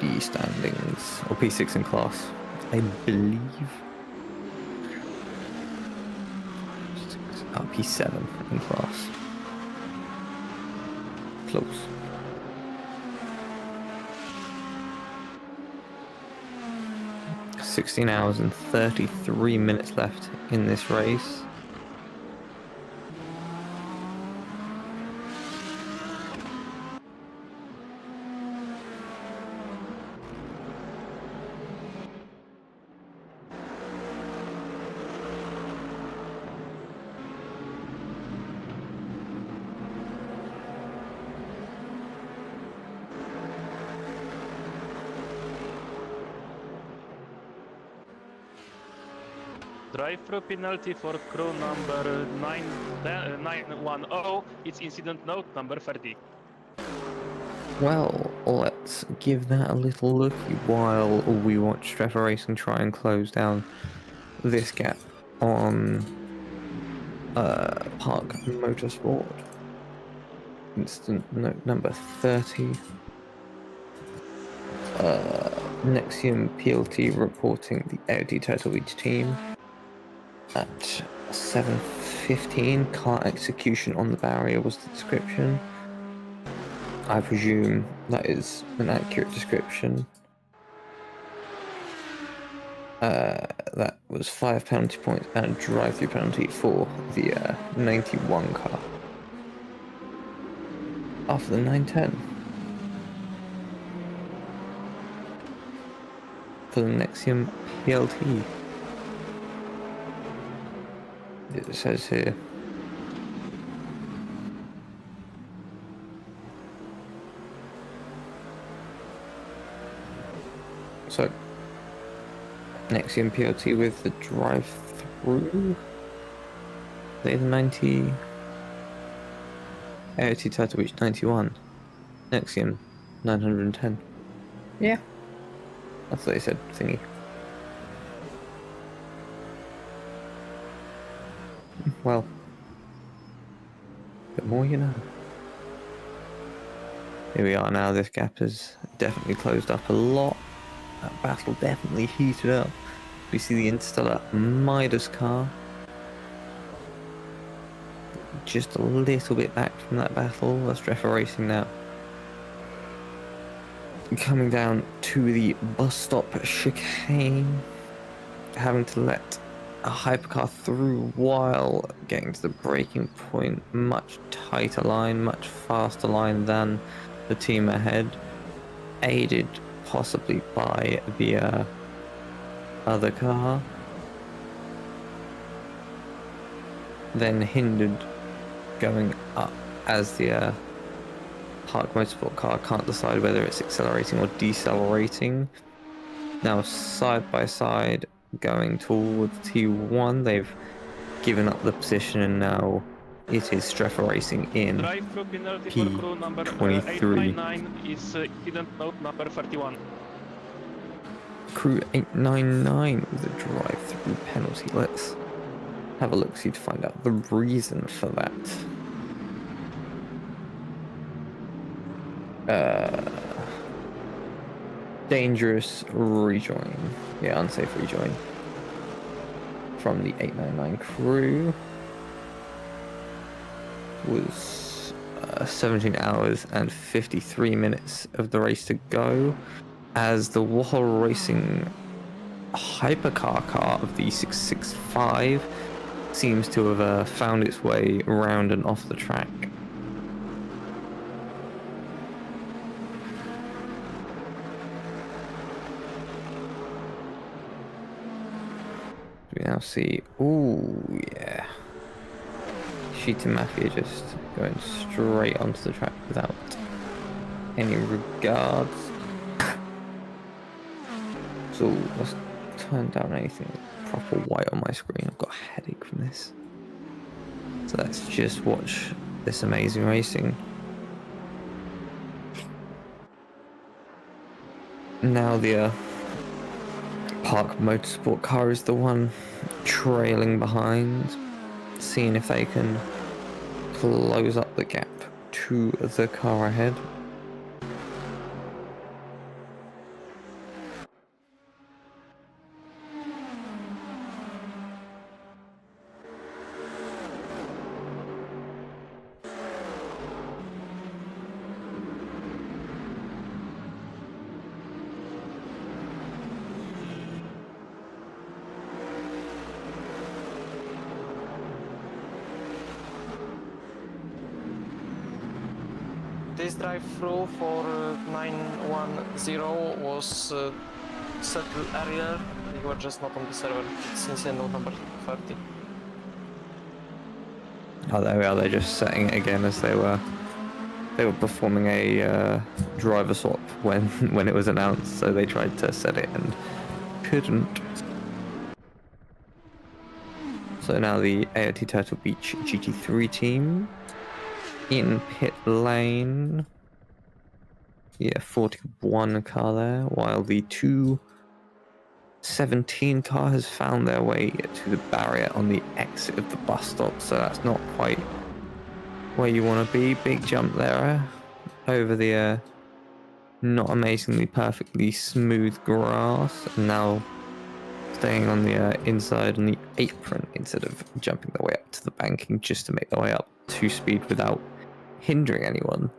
the standings, or P6 in class, I believe. P7 in class. Close. – 16 hours and 33 minutes left in this race. Drive-through penalty for crew number 910. It's incident note number 30. Well, let's give that a little look while we watch Strefa Racing try and close down this gap on Park Motorsport. Incident note number 30. Nexium PLT reporting the Audi Turtle Beach team at 7:15. Car execution on the barrier was the description. I presume that is an accurate description. That was 5 penalty points and a drive-through penalty for the 91 car. After the 910. For the Nexium PLT. It says here. So, Nexium PLT with the drive-through. They the 90. AOT Turtle Beach 91. Nexium 910. Yeah. I thought they said thingy. Well, the more you know. Here we are now. This gap has definitely closed up a lot. That battle definitely heated up. We see the Interstellar Midas car just a little bit back from that battle. That's Strefa Racing now. Coming down to the bus stop chicane, having to let a hypercar through while getting to the braking point. Much tighter line, much faster line than the team ahead, aided possibly by the other car. Then hindered going up as the Park Motorsport car can't decide whether it's accelerating or decelerating. Now side by side going towards T1, they've given up the position and now it is Streffer Racing in Drive-through penalty for crew number P23. 899 is incident note number 31. Crew 899 with a drive-through penalty. Let's have a look, see to find out the reason for that. Dangerous rejoin. Yeah, unsafe rejoin from the 899 crew. Was 17 hours and 53 minutes of the race to go, as the Wahoo Racing hypercar car of the 665 seems to have found its way around and off the track. We now see, ooh, yeah. Sheet and Mafia just going straight onto the track without any regards. So let's turn down anything proper white on my screen. I've got a headache from this. So let's just watch this amazing racing. Now the Park Motorsport car is the one trailing behind, seeing if they can close up the gap to the car ahead. This drive-through for 910 was settled earlier. You were just not on the server. It's incident note number 30. Oh, there we are. They're just setting it again as they were performing a driver swap when it was announced. So they tried to set it and couldn't. So now the AOT Turtle Beach GT3 team in pit lane. Yeah, 41 car there, while the 217 car has found their way to the barrier on the exit of the bus stop, so that's not quite where you want to be. Big jump there over the not amazingly perfectly smooth grass, and now staying on the inside on the apron instead of jumping their way up to the banking just to make their way up to speed without hindering anyone.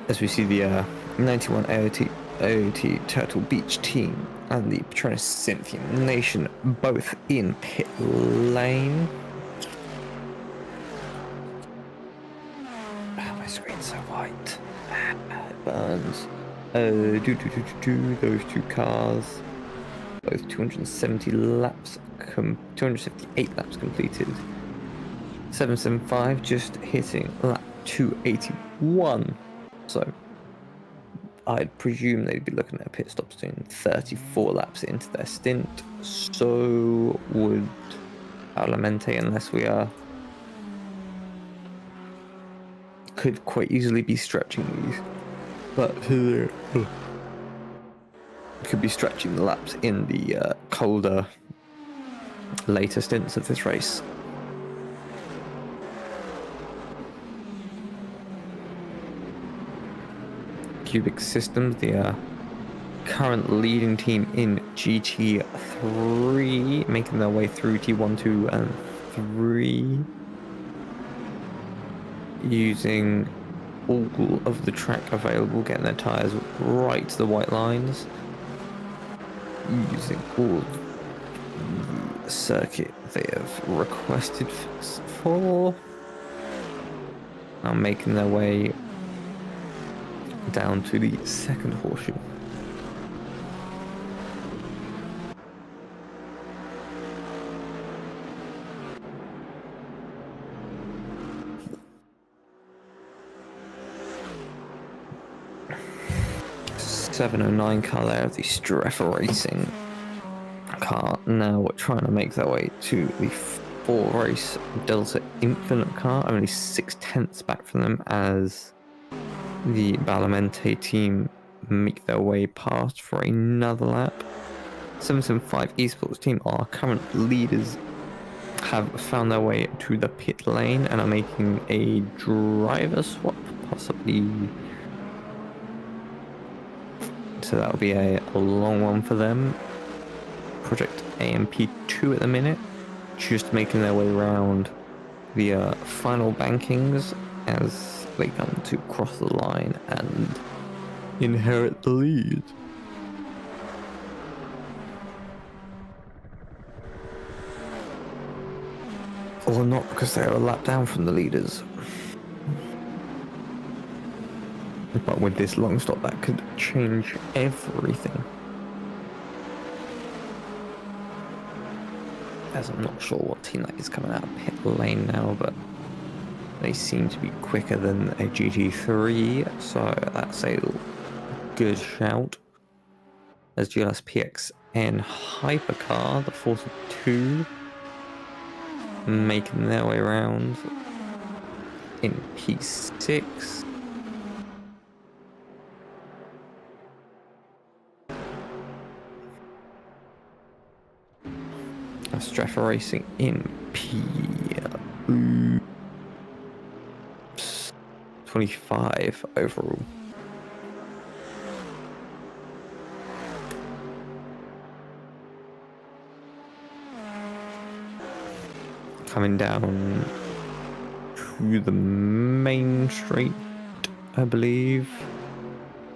As we see the 91 AOT Turtle Beach team and the Patronus Cynthia Nation both in pit lane. Oh, my screen's so white. It burns. Those two cars. Both 270 laps, 278 laps completed. 775 just hitting lap 281. So I'd presume they'd be looking at pit stops doing 34 laps into their stint. So would Alamente, unless we could quite easily be stretching these. But could be stretching the laps in the colder, later stints of this race. Cubic Systems, the current leading team in GT3, making their way through T1, 2, and 3, using all of the track available, getting their tyres right to the white lines, using all the circuit they have requested for. are making their way down to the second horseshoe. .709 car there of the Streffer Racing car. Now we're trying to make their way to the 4-race Delta Infinite car, only 6/10 back from them as the Balamente team make their way past for another lap. 775 Esports team, our current leaders, have found their way to the pit lane and are making a driver swap, possibly. So that'll be a long one for them. Project AMP2 at the minute, just making their way around the final bankings as they come to cross the line and inherit the lead. Or not, because they're a lap down from the leaders. But with this long stop, that could change everything. As I'm not sure what team that is coming out of pit lane now, but they seem to be quicker than a GT3, so that's a good shout. As GLS PXN Hypercar, the Force of 2, making their way around in P6. Streffer Racing in P25 overall. Coming down to the main straight, I believe.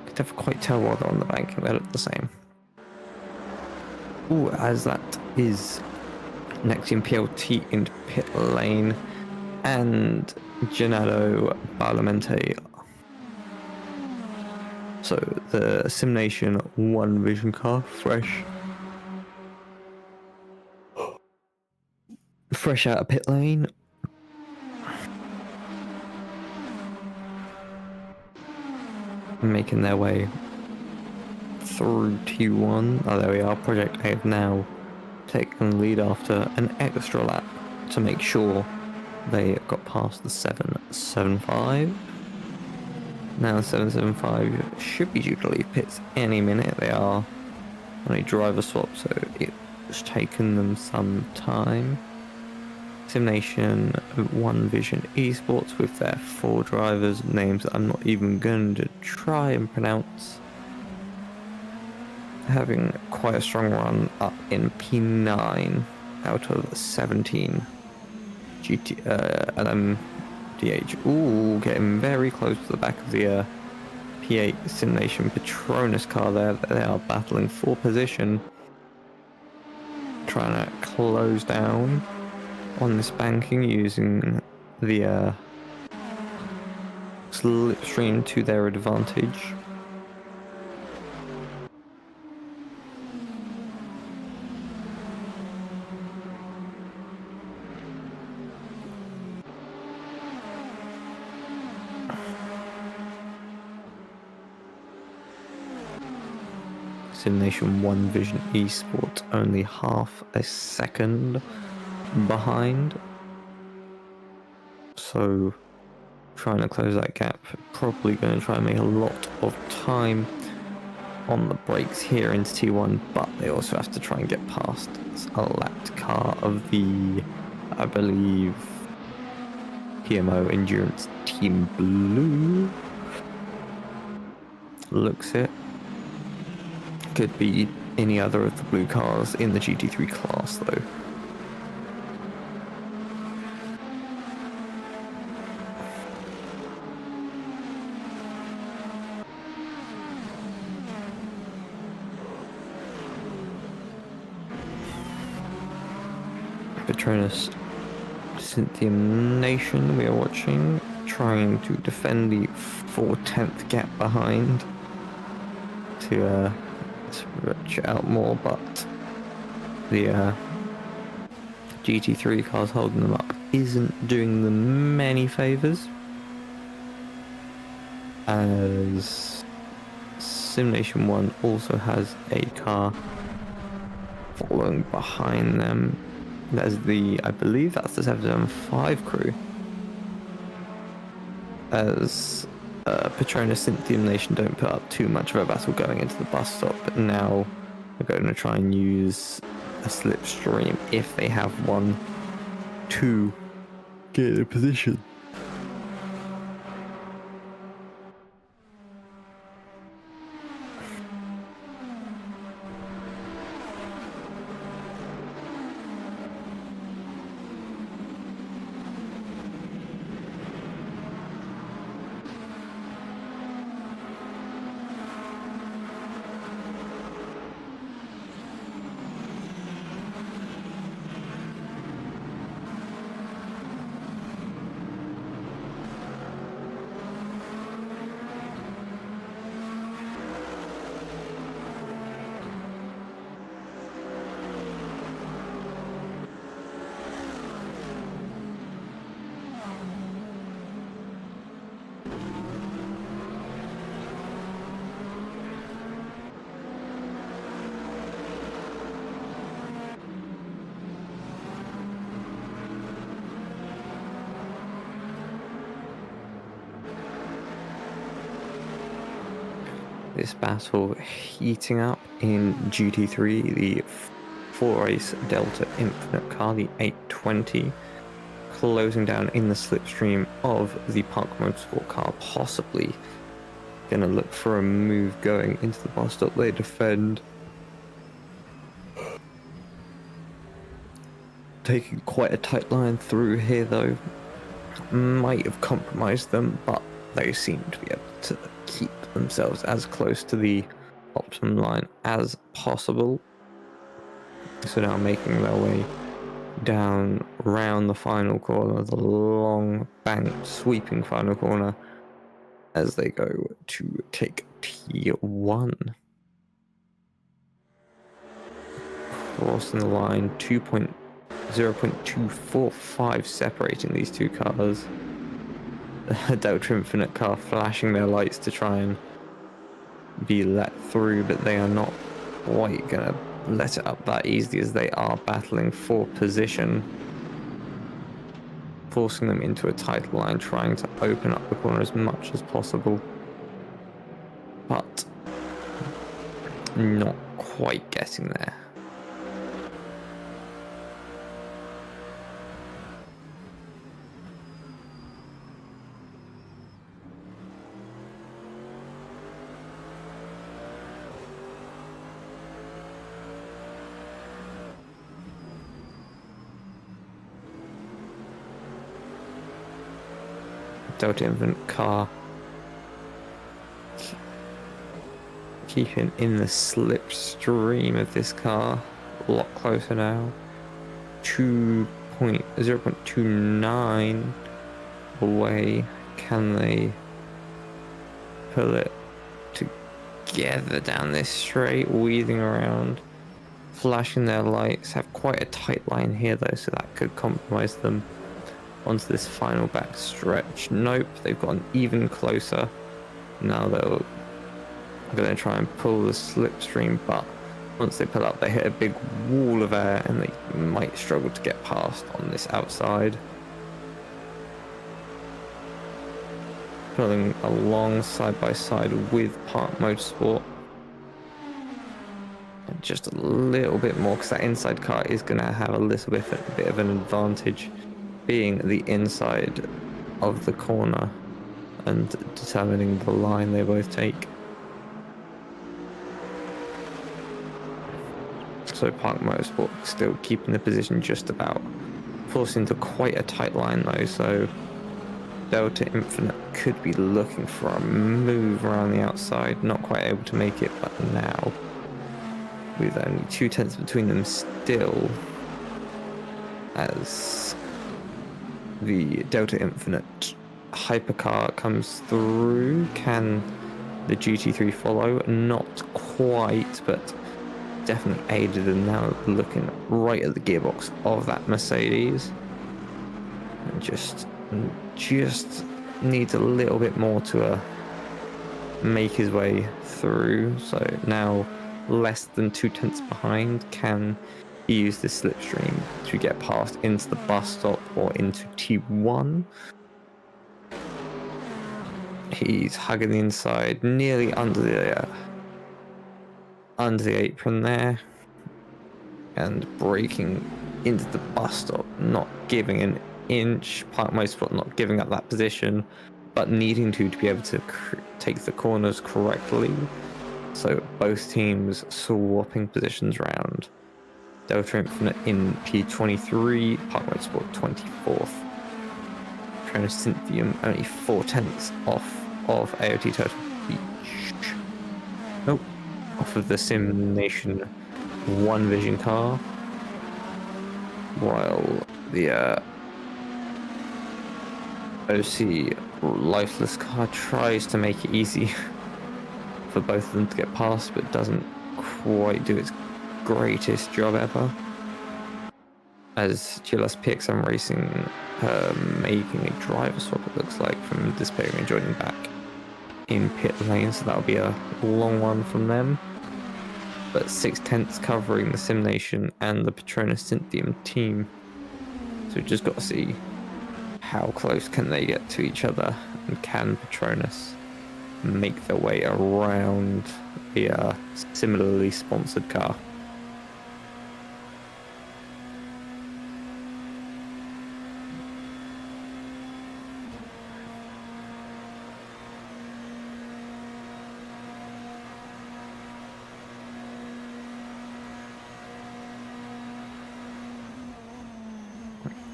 I can never quite tell why they're on the banking, they look the same. Ooh, as that is Nexium PLT into pit lane, and Gennaro Balamente. So the Simnation 1 Vision car, fresh out of pit lane. Making their way through T1. Oh, there we are. Project A have now taken the lead after an extra lap to make sure they got past the 775. Now the 775 should be due to leave pits any minute. They are on a driver swap, so it's taken them some time. Simnation 1 Vision Esports with their 4 drivers, names that I'm not even going to try and pronounce, having quite a strong run up in P9 out of 17 LMDH. Ooh, getting very close to the back of the P8 Simnation Patronus car there. They are battling for position, trying to close down on this banking using the slipstream to their advantage. Simnation 1 Vision Esports only half a second behind, so trying to close that gap. Probably going to try and make a lot of time on the brakes here into T1, but they also have to try and get past a lapped car of the, I believe, PMO Endurance Team Blue. Looks it. Could be any other of the blue cars in the GT3 class though. Patronus Cynthium Nation we are watching, trying to defend the 4/10 gap behind to stretch it out more, but the GT3 cars holding them up isn't doing them many favours, as Simulation 1 also has a car following behind them. That's I believe that's the 775 crew, as Petronas Cynthium Nation don't put up too much of a battle going into the bus stop, but now they're going to try and use a slipstream, if they have one, to get in a position. This battle heating up in GT3, the 4-race Delta Infinite car, the 820, closing down in the slipstream of the Park Motorsport car, possibly going to look for a move going into the bus stop. They defend, taking quite a tight line through here though. Might have compromised them, but they seem to be able to keep themselves as close to the optimum line as possible. So now making their way down round the final corner, the long banked sweeping final corner, as they go to take T1. Crossing the line, 0.245 separating these two cars. The Delta Infinite car flashing their lights to try and be let through, but they are not quite gonna let it up that easily, as they are battling for position, forcing them into a tight line, trying to open up the corner as much as possible, but not quite getting there. Delta Infinite car keeping in the slipstream of this car, a lot closer now. 0.29 away. Can they pull it together down this straight, weaving around, flashing their lights? Have quite a tight line here though, so that could compromise them onto this final back stretch. Nope, they've gotten even closer. Now they're going to try and pull the slipstream, but once they pull up, they hit a big wall of air and they might struggle to get past on this outside. Pulling along side by side with Park Motorsport. And just a little bit more, because that inside car is going to have a little bit of an advantage, being the inside of the corner and determining the line they both take. So Park Motorsport still keeping the position just about, forcing into quite a tight line though, so Delta Infinite could be looking for a move around the outside, not quite able to make it, but now with only 0.2 between them still, as the Delta Infinite hypercar comes through. Can the GT3 follow? Not quite, but definitely aided, and now looking right at the gearbox of that Mercedes. And just needs a little bit more to make his way through. So now less than 2/10 behind. Can he use this slipstream to get past into the bus stop or into T1? He's hugging the inside, nearly under the apron there, and braking into the bus stop, not giving an inch. Park Motorsport not giving up that position, but needing to be able to take the corners correctly. So both teams swapping positions round. Delta Infinite in P23, Park Motorsport 24th. Cynthium only 4/10 off of AOT Turtle Beach. Nope, off of the Sim Nation One Vision car. While the OC Lifeless car tries to make it easy for both of them to get past, but doesn't quite do its greatest job ever. As GLS PXM Racing making a driver swap, it looks like, from Despairing and joining back in pit lane, so that'll be a long one from them. But 6/10 covering the Sim Nation and the Petronas Cynthium team. So we've just got to see how close can they get to each other, and can Petronas make their way around the similarly sponsored car.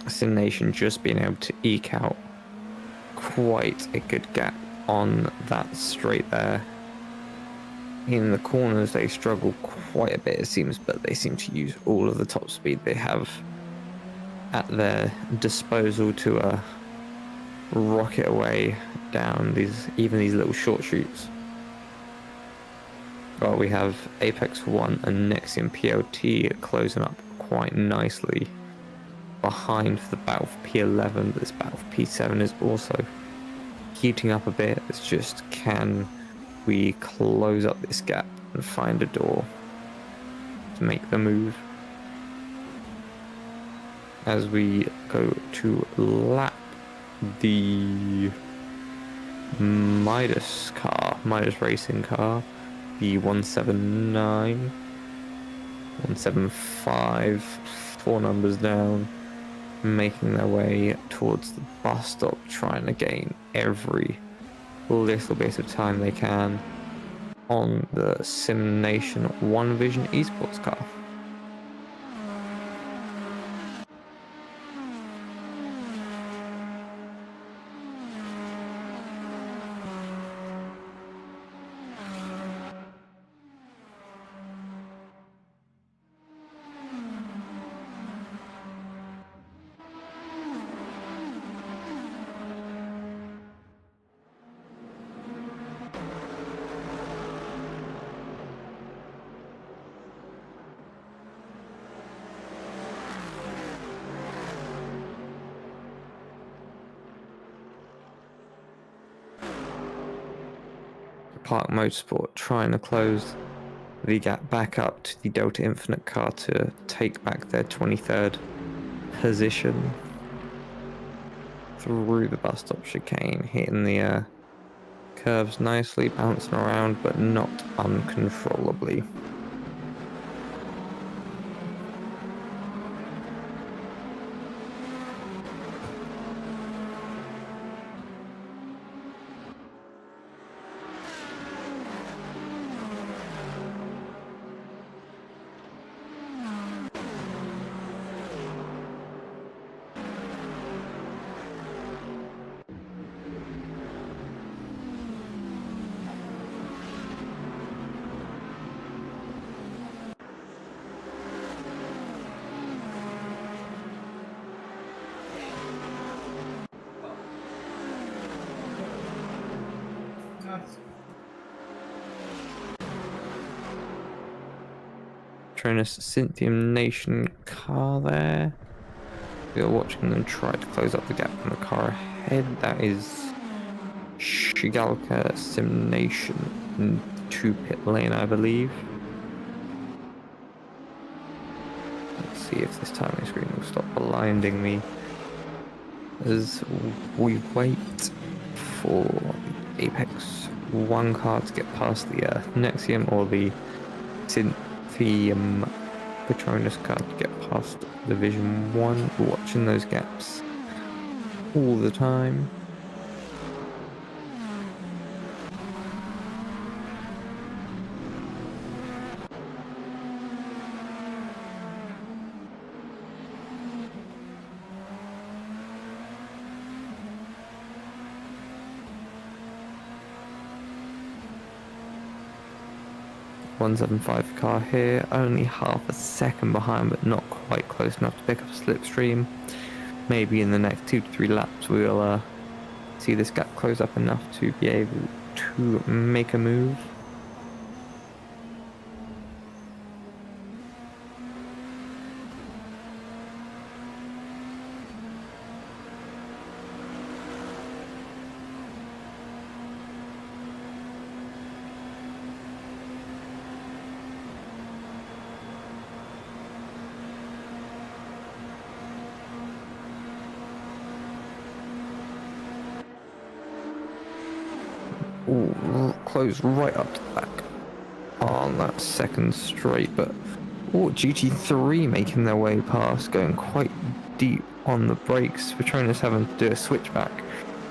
Sim Nation just being able to eke out quite a good gap on that straight there. In the corners they struggle quite a bit, it seems, but they seem to use all of the top speed they have at their disposal to rocket away down these little short chutes. Well, we have Apex 1 and Nexium PLT closing up quite nicely behind for the battle for P11, but this battle for P7 is also heating up a bit. It's just, can we close up this gap and find a door to make the move? As we go to lap the Midas racing car, the 179, 175, 4 numbers down, making their way towards the bus stop, trying to gain every little bit of time they can on the Sim Nation One Vision esports car. Park Motorsport trying to close the gap back up to the Delta Infinite car to take back their 23rd position through the bus stop chicane, hitting the curves nicely, bouncing around, but not uncontrollably. Patronus Cynthium Nation car there. We are watching them try to close up the gap in the car ahead. That is Shigalka Sim Nation in 2 pit lane, I believe. Let's see if this timing screen will stop blinding me as we wait for Apex 1 car to get past the Nexium or the Cynthium Patronus car to get past Division 1. We're watching those gaps all the time. .175 car here, only half a second behind, but not quite close enough to pick up a slipstream. Maybe in the next 2 to 3 laps we'll see this gap close up enough to be able to make a move. Ooh, close right up to the back on that second straight, but GT3 making their way past, going quite deep on the brakes. Patronus having to do a switchback,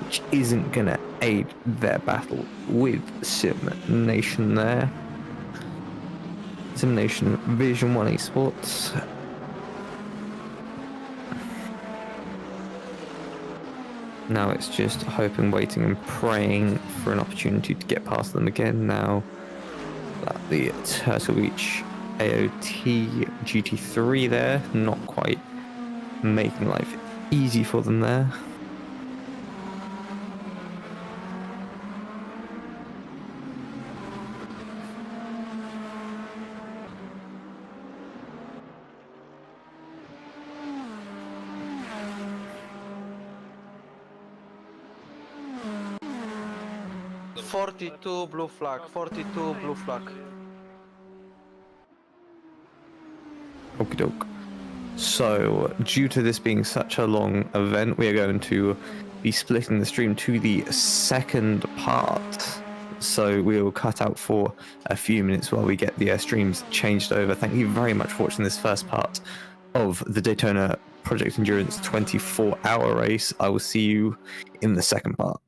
which isn't going to aid their battle with Sim Nation there. Sim Nation Vision 1 Esports. Now it's just hoping, waiting and praying for an opportunity to get past them again now that the Turtle Beach AOT GT3 there, not quite making life easy for them there. .42 blue flag, 42 blue flag. Okie doke. So, due to this being such a long event, we are going to be splitting the stream to the second part. So we will cut out for a few minutes while we get the streams changed over. Thank you very much for watching this first part of the Daytona Project Endurance 24-hour race. I will see you in the second part.